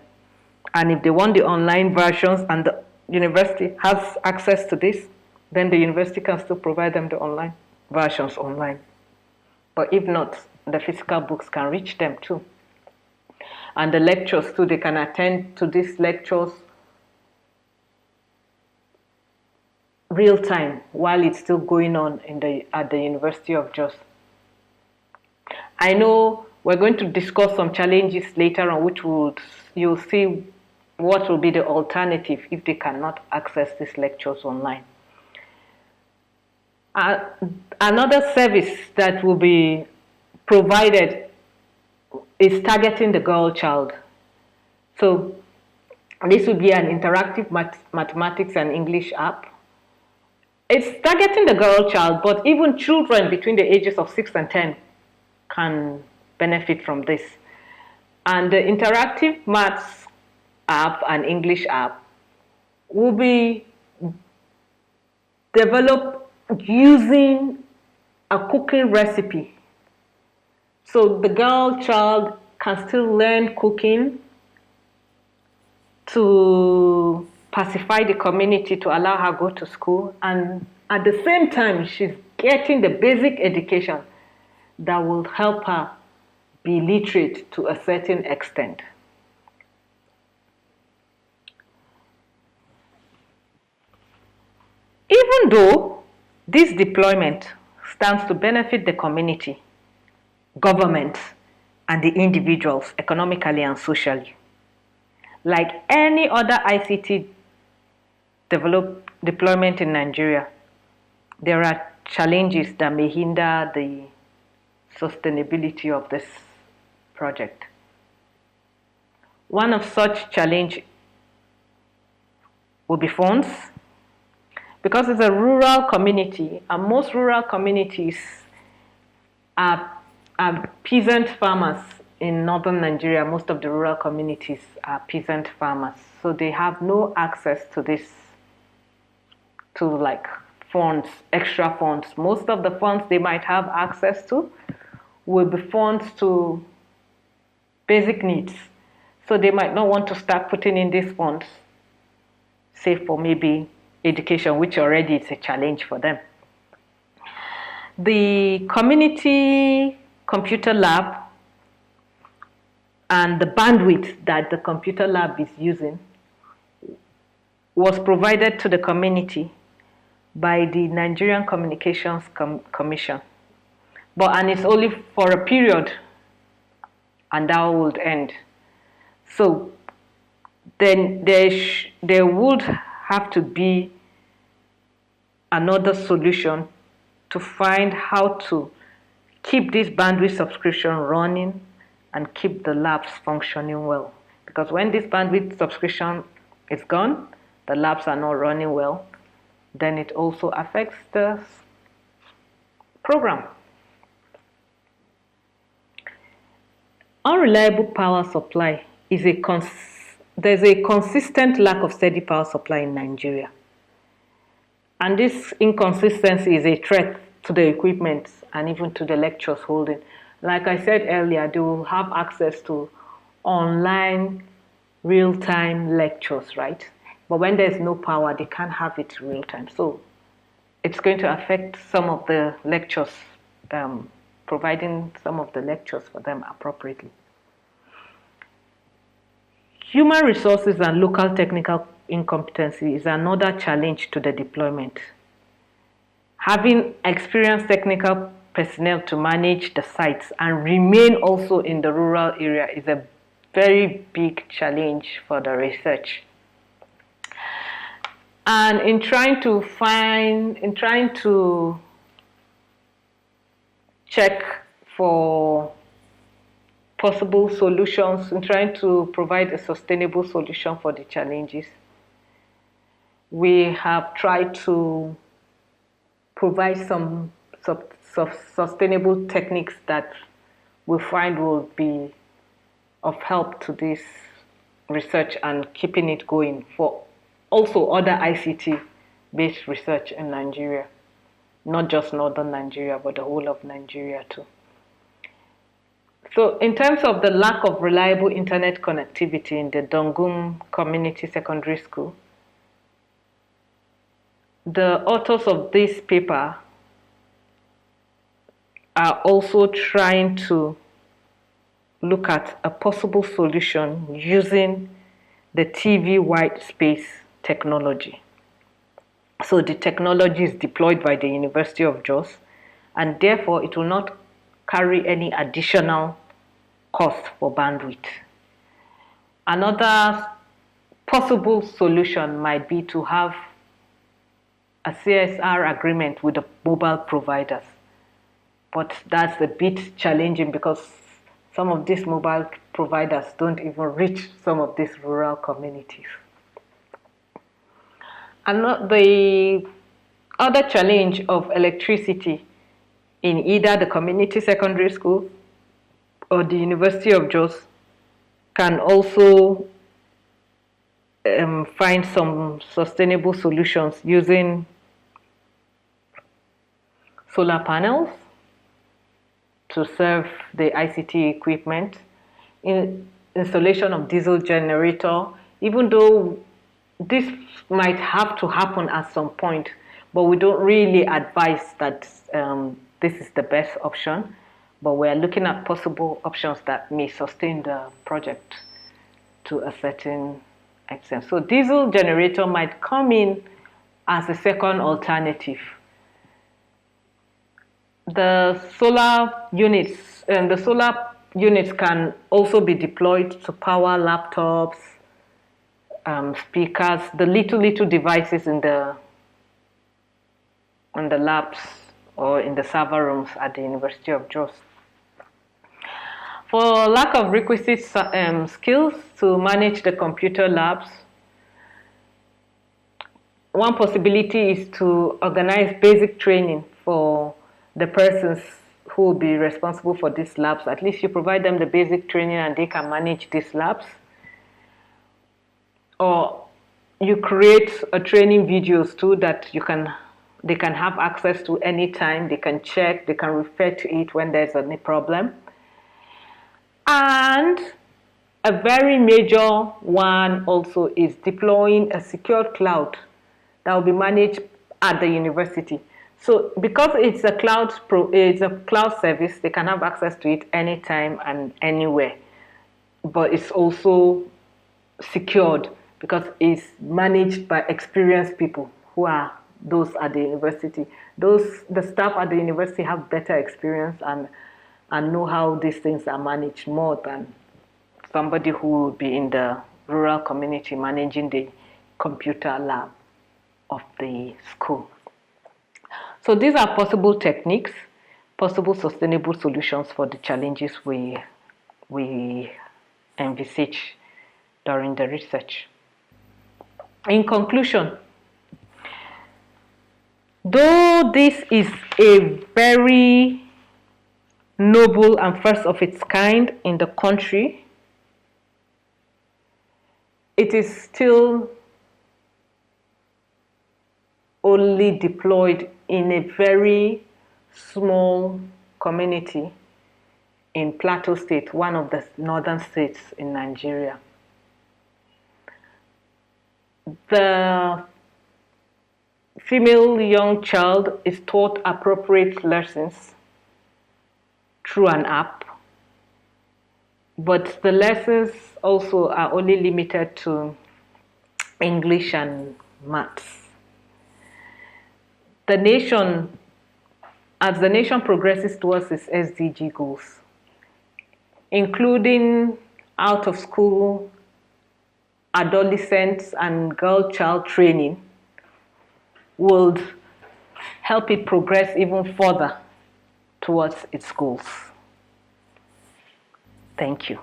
And if they want the online versions and the university has access to this, then the university can still provide them the online versions online. But if not, the physical books can reach them too. And the lectures too, they can attend to these lectures real time while it's still going on at the University of Jos. I know we're going to discuss some challenges later on, which you'll see what will be the alternative if they cannot access these lectures online. Another service that will be provided is targeting the girl child. So this will be an interactive mathematics and English app. It's targeting the girl child, but even children between the ages of 6 and 10 can benefit from this. And the interactive maths app and English app will be developed using a cooking recipe. So the girl child can still learn cooking to pacify the community, to allow her to go to school, and at the same time she's getting the basic education that will help her be literate to a certain extent. Even though this deployment stands to benefit the community, government, and the individuals economically and socially, like any other ICT deployment in Nigeria, there are challenges that may hinder the sustainability of this project. One of such challenge will be funds, because it's a rural community, and most rural communities are peasant farmers. In northern Nigeria, most of the rural communities are peasant farmers, so they have no access to this, to like funds, extra funds. Most of the funds they might have access to will be funds to basic needs. So they might not want to start putting in these funds, say for maybe education, which already is a challenge for them. The community computer lab and the bandwidth that the computer lab is using was provided to the community by the Nigerian Communications Commission. And it's only for a period, and that would end. So then there would have to be another solution to find how to keep this bandwidth subscription running and keep the labs functioning well. Because when this bandwidth subscription is gone, the labs are not running well, then it also affects the program. Unreliable power supply is there's a consistent lack of steady power supply in Nigeria. And this inconsistency is a threat to the equipment and even to the lectures holding. Like I said earlier, they will have access to online real-time lectures, right? But when there's no power, they can't have it real-time. So it's going to affect some of the lectures, providing some of the lectures for them appropriately. Human resources and local technical incompetency is another challenge to the deployment. Having experienced technical personnel to manage the sites and remain also in the rural area is a very big challenge for the research. And in trying to check for possible solutions, in trying to provide a sustainable solution for the challenges, we have tried to provide some sustainable techniques that we find will be of help to this research and keeping it going for also other ICT based research in Nigeria. Not just northern Nigeria, but the whole of Nigeria too. So in terms of the lack of reliable internet connectivity in the Dongum Community Secondary School, the authors of this paper are also trying to look at a possible solution using the TV white space technology. So the technology is deployed by the University of Jos, and therefore it will not carry any additional cost for bandwidth. Another possible solution might be to have a CSR agreement with the mobile providers. But that's a bit challenging because some of these mobile providers don't even reach some of these rural communities. And the other challenge of electricity in either the community secondary school or the University of Jos can also find some sustainable solutions using solar panels to serve the ICT equipment, installation of diesel generator, even though this might have to happen at some point, but we don't really advise that this is the best option, but we are looking at possible options that may sustain the project to a certain extent. So diesel generator might come in as a second alternative. The solar units can also be deployed to power laptops, speakers, the little devices in the labs or in the server rooms at the University of Jos. For lack of requisite skills to manage the computer labs, one possibility is to organize basic training for the persons who will be responsible for these labs. At least you provide them the basic training and they can manage these labs. Or you create a training videos too that they can have access to anytime. They can check, they can refer to it when there's any problem. And a very major one also is deploying a secure cloud that will be managed at the university. So because it's a cloud service, they can have access to it anytime and anywhere. But it's also secured because it's managed by experienced people who are those at the university. The staff at the university have better experience and know how these things are managed more than somebody who will be in the rural community managing the computer lab of the school. So these are possible techniques, possible sustainable solutions for the challenges we envisage during the research. In conclusion, though this is a very noble and first of its kind in the country, it is still only deployed in a very small community in Plateau State, one of the northern states in Nigeria. The female young child is taught appropriate lessons through an app, but the lessons also are only limited to English and maths. As the nation progresses towards its SDG goals, including out-of-school adolescents and girl-child training, will help it progress even further towards its goals. Thank you.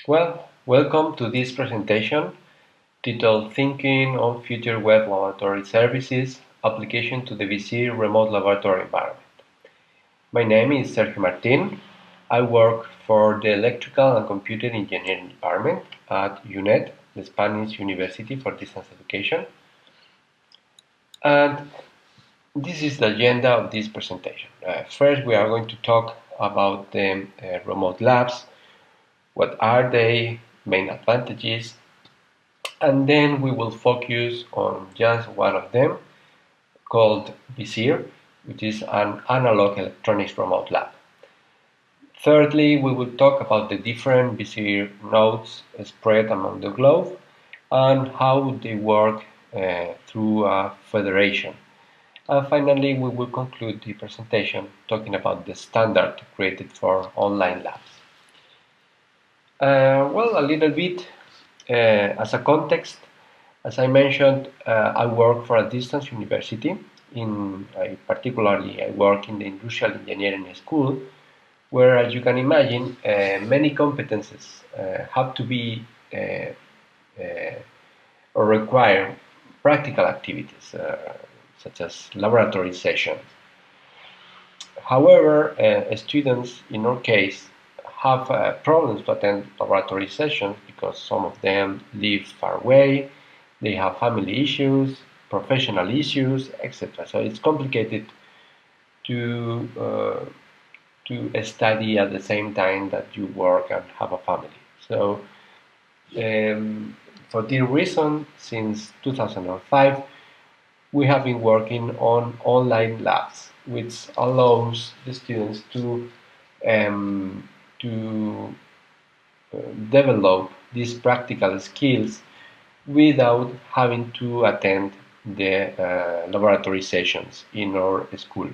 Well, Welcome to this presentation titled Thinking on Future Web Laboratory Services Application to the VISIR Remote Laboratory Environment. My name is Sergio Martin. I work for the Electrical and Computer Engineering Department at UNED, the Spanish University for Distance Education. And this is the agenda of this presentation. First, we are going to talk about the remote labs. What are they? Main advantages, and then we will focus on just one of them called VISIR, which is an analog electronics remote lab. Thirdly, we will talk about the different VISIR nodes spread among the globe and how they work through a federation. And finally, we will conclude the presentation talking about the standard created for online labs. Well, a little bit as a context, as I mentioned, I work for a distance university. Particularly, I work in the Industrial Engineering School, where, as you can imagine, many competences have to be or require practical activities, such as laboratory sessions. However, students, in our case, have problems to attend laboratory sessions because some of them live far away, they have family issues, professional issues, etc. So it's complicated to study at the same time that you work and have a family. So for this reason, since 2005, we have been working on online labs, which allows the students to develop these practical skills without having to attend the laboratory sessions in our school.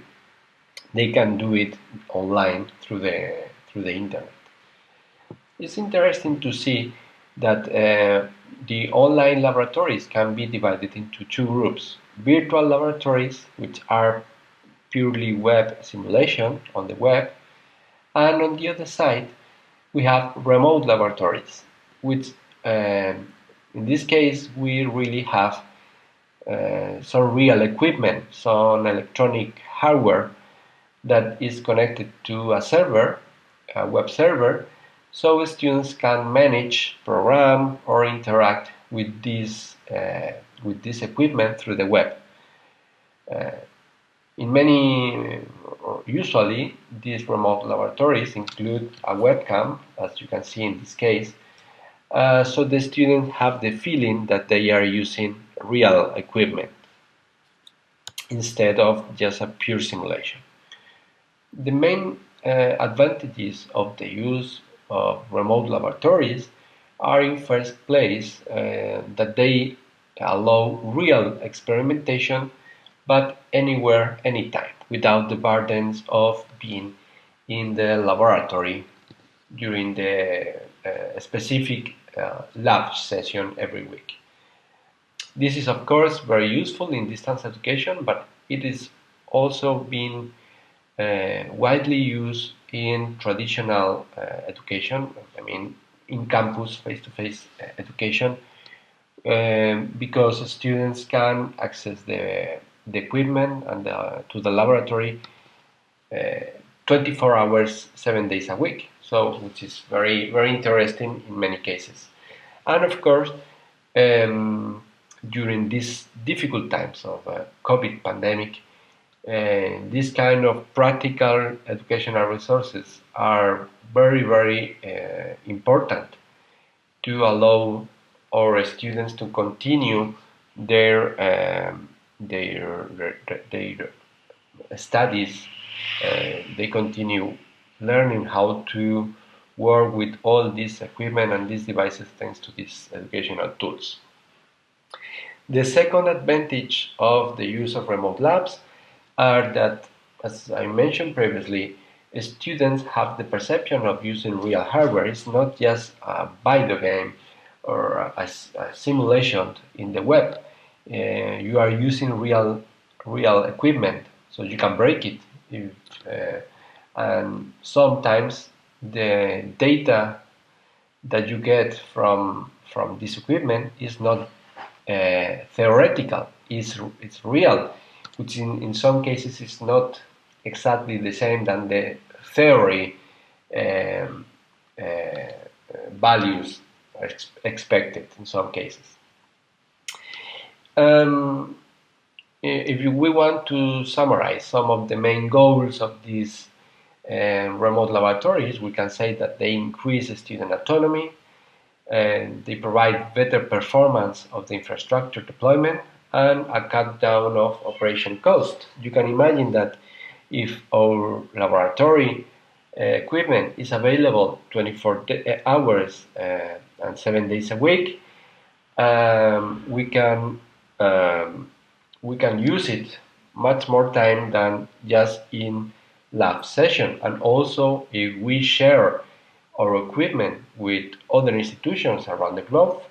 They can do it online through the internet. It's interesting to see that the online laboratories can be divided into two groups: virtual laboratories, which are purely web simulation on the web, and on the other side, we have remote laboratories, which in this case, we really have some real equipment, some electronic hardware that is connected to a server, a web server, so students can manage, program, or interact with this equipment through the web. Usually, these remote laboratories include a webcam, as you can see in this case, so the students have the feeling that they are using real equipment instead of just a pure simulation. The main advantages of the use of remote laboratories are, in first place, that they allow real experimentation, but anywhere, anytime, without the burdens of being in the laboratory during the specific lab session every week. This is, of course, very useful in distance education, but it is also being widely used in traditional education, I mean, in campus, face-to-face education, because students can access the equipment and to the laboratory 24 hours, 7 days a week, so which is very, very interesting in many cases. And of course, during these difficult times of COVID pandemic, these kind of practical educational resources are very, very important to allow our students to continue their studies. They continue learning how to work with all this equipment and these devices thanks to these educational tools. The second advantage of the use of remote labs are that, as I mentioned previously, students have the perception of using real hardware. It's not just a video game or a simulation in the web. You are using real equipment, so you can break it. And sometimes the data that you get from this equipment is not theoretical, it's real, which in some cases is not exactly the same than the theory values are expected in some cases. If we want to summarize some of the main goals of these remote laboratories, we can say that they increase student autonomy, and they provide better performance of the infrastructure deployment and a cut down of operation cost. You can imagine that if our laboratory equipment is available 24 hours and 7 days a week, we can use it much more time than just in lab session. And also, if we share our equipment with other institutions around the globe,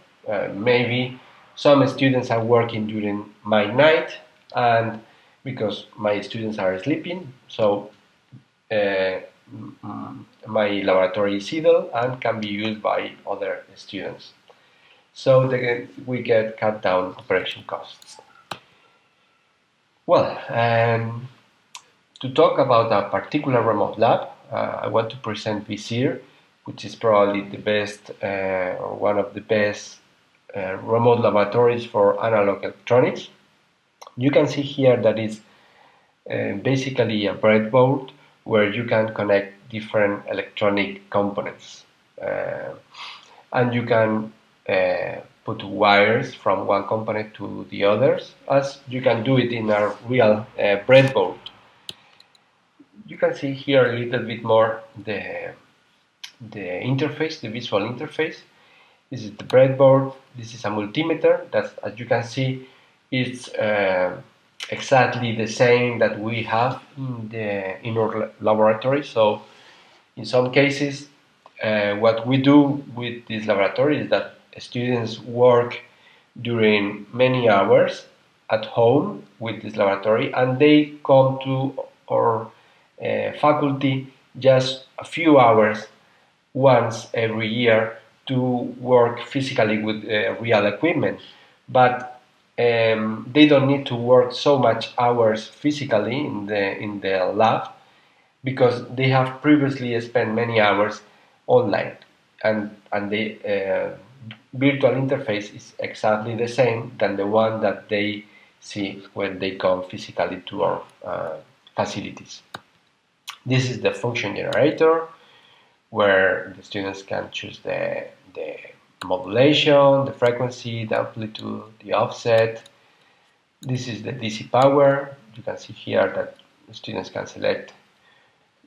maybe some students are working during my night, and because my students are sleeping, so my laboratory is idle and can be used by other students. So we get cut down operation costs. Well, to talk about a particular remote lab, I want to present VISIR, which is probably the best or one of the best remote laboratories for analog electronics. You can see here that it's basically a breadboard where you can connect different electronic components, and you can put wires from one component to the others, as you can do it in a real breadboard. You can see here a little bit more the interface, the visual interface. This is the breadboard. This is a multimeter that, as you can see, it's exactly the same that we have in our laboratory. So in some cases, what we do with this laboratory is that students work during many hours at home with this laboratory, and they come to our faculty just a few hours once every year to work physically with real equipment. But they don't need to work so much hours physically in the lab, because they have previously spent many hours online, and the virtual interface is exactly the same than the one that they see when they come physically to our facilities. This is the function generator, where the students can choose the modulation, the frequency, the amplitude, the offset. This is the DC power. You can see here that the students can select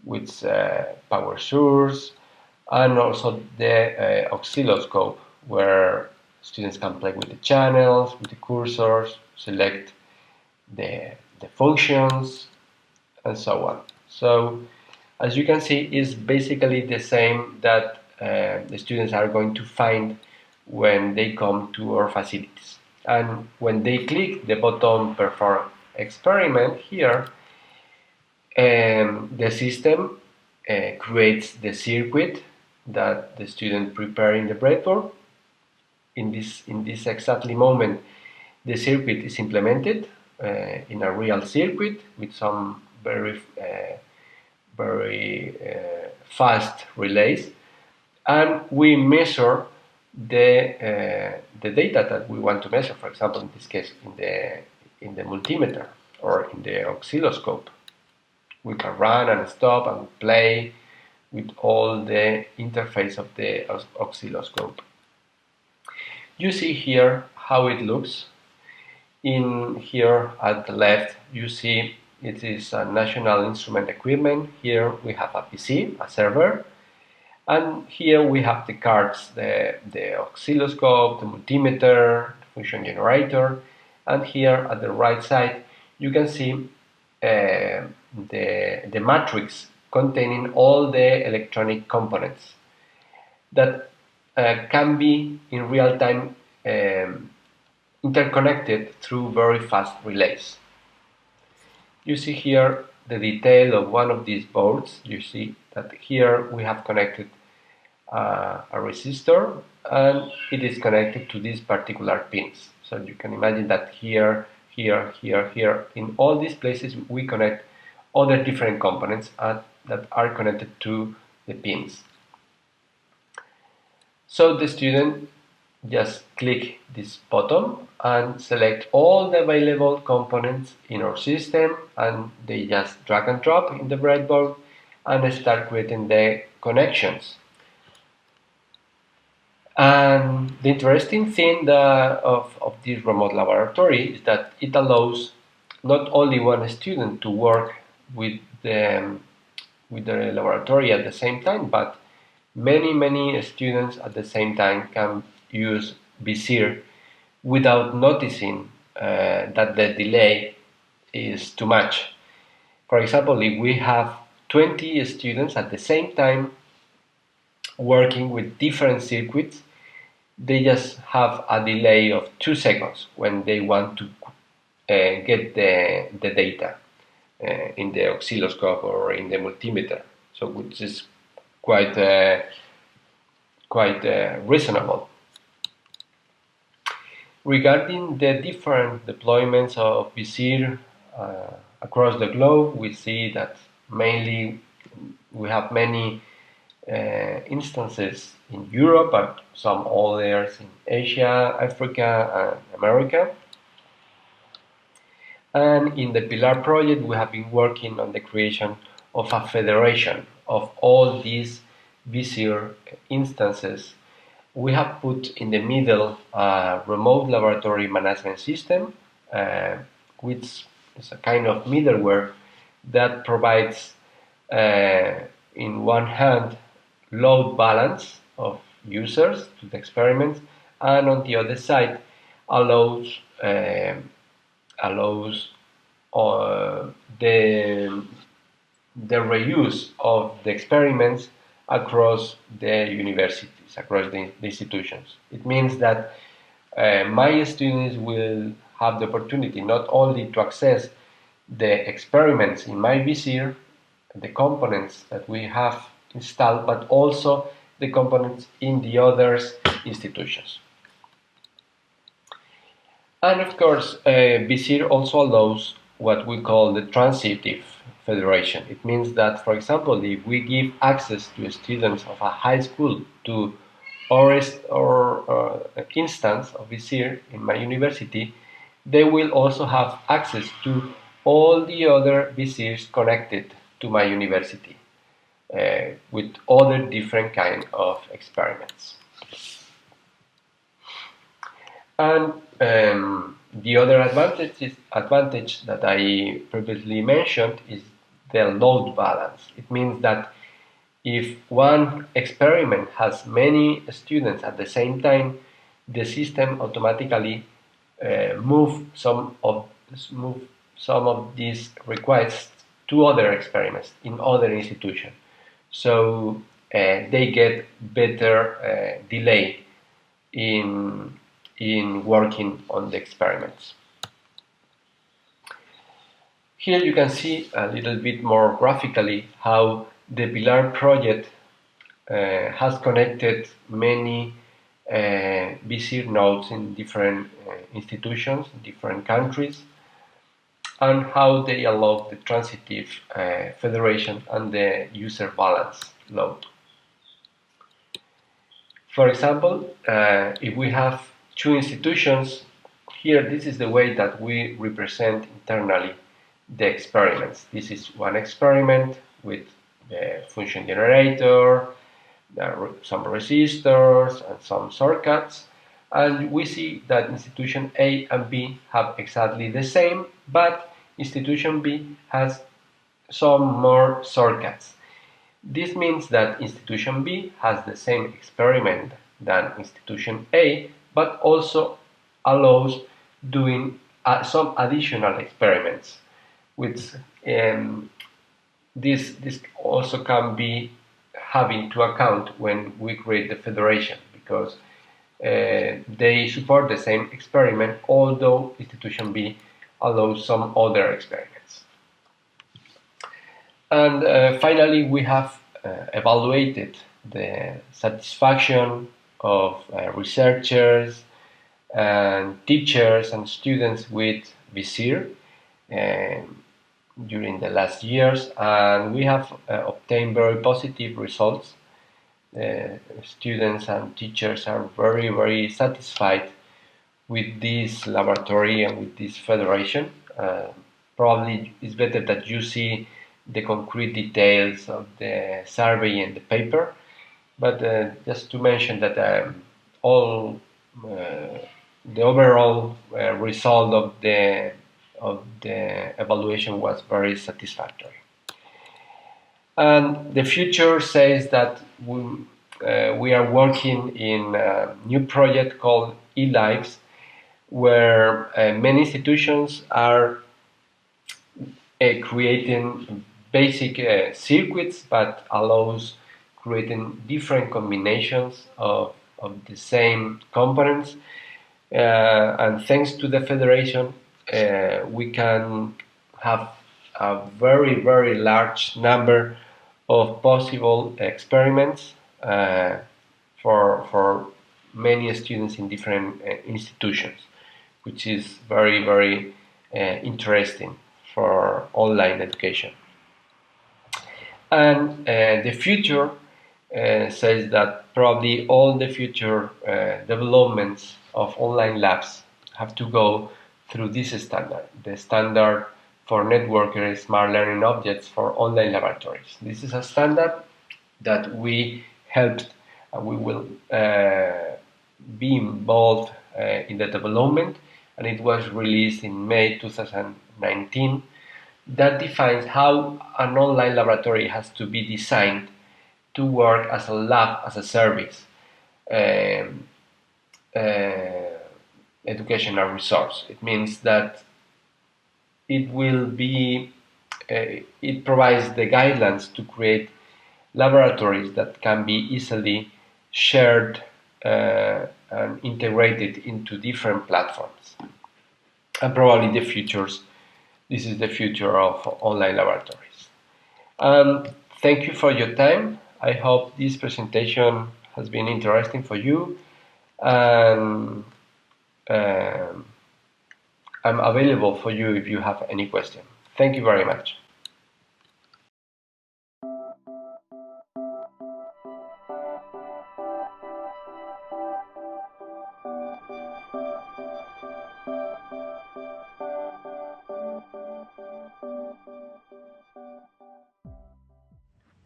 which power source, and also the oscilloscope, where students can play with the channels, with the cursors, select the functions, and so on. So, as you can see, it's basically the same that the students are going to find when they come to our facilities. And when they click the button Perform Experiment here, the system creates the circuit that the student prepared in the breadboard. In this exactly moment, the circuit is implemented in a real circuit with some very fast relays, and we measure the data that we want to measure. For example, in this case, in the multimeter or in the oscilloscope, we can run and stop and play with all the interface of the oscilloscope. You see here how it looks. In here at the left, you see it is a national instrument equipment. Here we have a PC, a server, and here we have the cards, the oscilloscope, the multimeter, the function generator, and here at the right side you can see the matrix containing all the electronic components that can be in real time interconnected through very fast relays. You see here the detail of one of these boards. You see that here we have connected a resistor, and it is connected to these particular pins. So you can imagine that here, here, here, here, in all these places we connect other different components that are connected to the pins. So the student just click this button and select all the available components in our system, and they just drag and drop in the breadboard and start creating the connections. And the interesting thing of this remote laboratory is that it allows not only one student to work with the laboratory at the same time, but many students at the same time can use VISIR without noticing that the delay is too much. For example, if we have 20 students at the same time working with different circuits, they just have a delay of 2 seconds when they want to get the data in the oscilloscope or in the multimeter, so which is quite reasonable. Regarding the different deployments of VISIR across the globe, we see that mainly we have many instances in Europe, but some others in Asia, Africa, and America. And in the PILAR project, we have been working on the creation of a federation of all these VISIR instances. We have put in the middle a remote laboratory management system, which is a kind of middleware that provides, in one hand, load balance of users to the experiments, and on the other side allows the reuse of the experiments across the universities, across the institutions. It means that my students will have the opportunity not only to access the experiments in my VISIR, the components that we have installed, but also the components in the other institutions. And of course, VISIR also allows what we call the transitive federation. It means that, for example, if we give access to students of a high school to our instance of VISIR in my university, they will also have access to all the other VISIRs connected to my university with other different kind of experiments. And the other advantage that I previously mentioned is the load balance. It means that if one experiment has many students at the same time, the system automatically move some of these requests to other experiments in other institutions. So they get better delay in working on the experiments. Here you can see a little bit more graphically how the PILAR project has connected many VISIR nodes in different institutions, in different countries, and how they allow the transitive federation and the user balance load. For example, if we have 2 institutions, here this is the way that we represent internally the experiments. This is one experiment with the function generator, some resistors, and some shortcuts. And we see that institution A and B have exactly the same, but institution B has some more shortcuts. This means that institution B has the same experiment than institution A, but also allows doing some additional experiments, which this also can be having to account when we create the federation, because they support the same experiment, although institution B allows some other experiments. And finally, we have evaluated the satisfaction of researchers and teachers and students with VISIR during the last years, and we have obtained very positive results. Students and teachers are very, very satisfied with this laboratory and with this federation. Probably it's better that you see the concrete details of the survey and the paper, but just to mention that all the overall result of the evaluation was very satisfactory. And the future says that we are working in a new project called eLives, where many institutions are creating basic circuits, but allows creating different combinations of the same components. And thanks to the federation, we can have a very, very large number of possible experiments for many students in different institutions, which is very, very interesting for online education. And the future says that probably all the future developments of online labs have to go through this standard, the standard for networked smart learning objects for online laboratories. This is a standard that we helped and we will be involved in the development, and it was released in May 2019. That defines how an online laboratory has to be designed to work as a lab, as a service, educational resource. It means that it will be, it provides the guidelines to create laboratories that can be easily shared and integrated into different platforms. And probably the futures, this is the future of online laboratories. Thank you for your time. I hope this presentation has been interesting for you, and I'm available for you if you have any question. Thank you very much.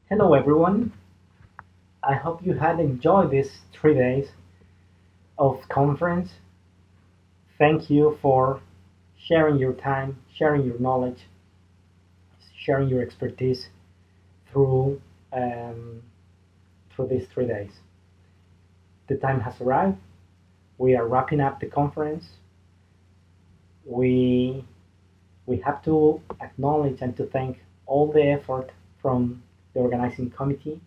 Hello everyone. I hope you had enjoyed these 3 days of conference. Thank you for sharing your time, sharing your knowledge, sharing your expertise through these 3 days. The time has arrived. We are wrapping up the conference. We have to acknowledge and to thank all the effort from the organizing committee,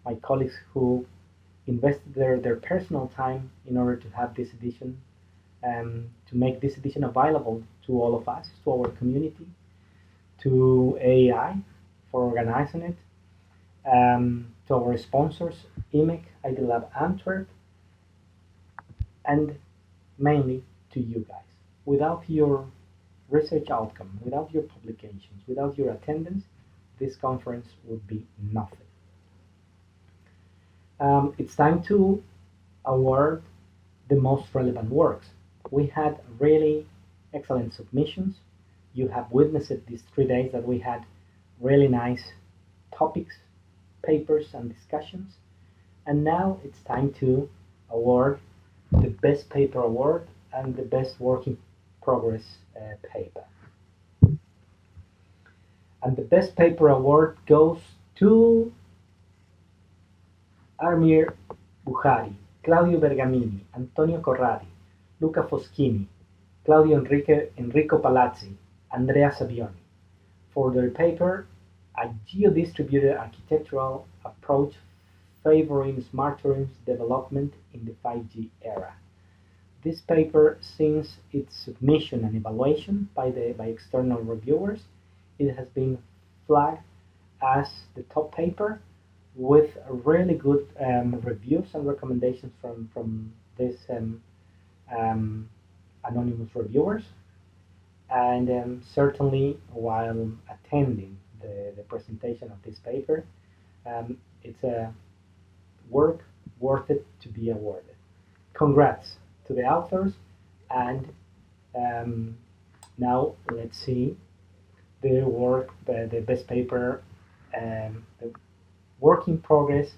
my colleagues who invested their personal time in order to have this edition, to make this edition available to all of us, to our community, to AEI for organizing it, to our sponsors, IMEC, ID Lab Antwerp, and mainly to you guys. Without your research outcome, without your publications, without your attendance, this conference would be nothing. It's time to award the most relevant works. We had really excellent submissions. You have witnessed these 3 days that we had really nice topics, papers, and discussions. And now it's time to award the best paper award and the best work in progress paper. And the best paper award goes to Amir Buhari, Claudio Bergamini, Antonio Corradi, Luca Foschini, Claudio Enrico Palazzi, Andrea Savioni for their paper, A Geo-Distributed Architectural Approach Favoring Smart Rooms Development in the 5G Era. This paper, since its submission and evaluation by external reviewers, it has been flagged as the top paper, with really good reviews and recommendations from these anonymous reviewers. And certainly, while attending the presentation of this paper, it's a work worth it to be awarded. Congrats to the authors, and now let's see the work, the best paper, the work in progress,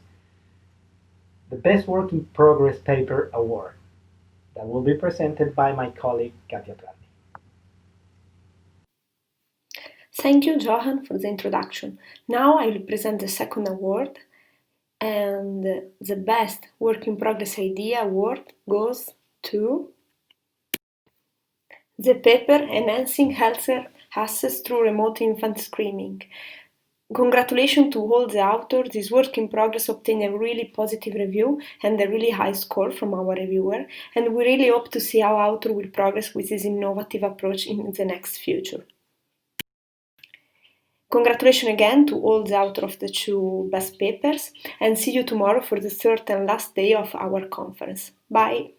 the best work in progress paper award that will be presented by my colleague Katia Prati. Thank you, Johan, for the introduction. Now I will present the second award, and the best work in progress idea award goes to the paper Enhancing Healthcare Access Through Remote Infant Screening. Congratulations to all the authors. This work in progress obtained a really positive review and a really high score from our reviewer, and we really hope to see how author will progress with this innovative approach in the next future. Congratulations again to all the authors of the two best papers, and see you tomorrow for the third and last day of our conference. Bye!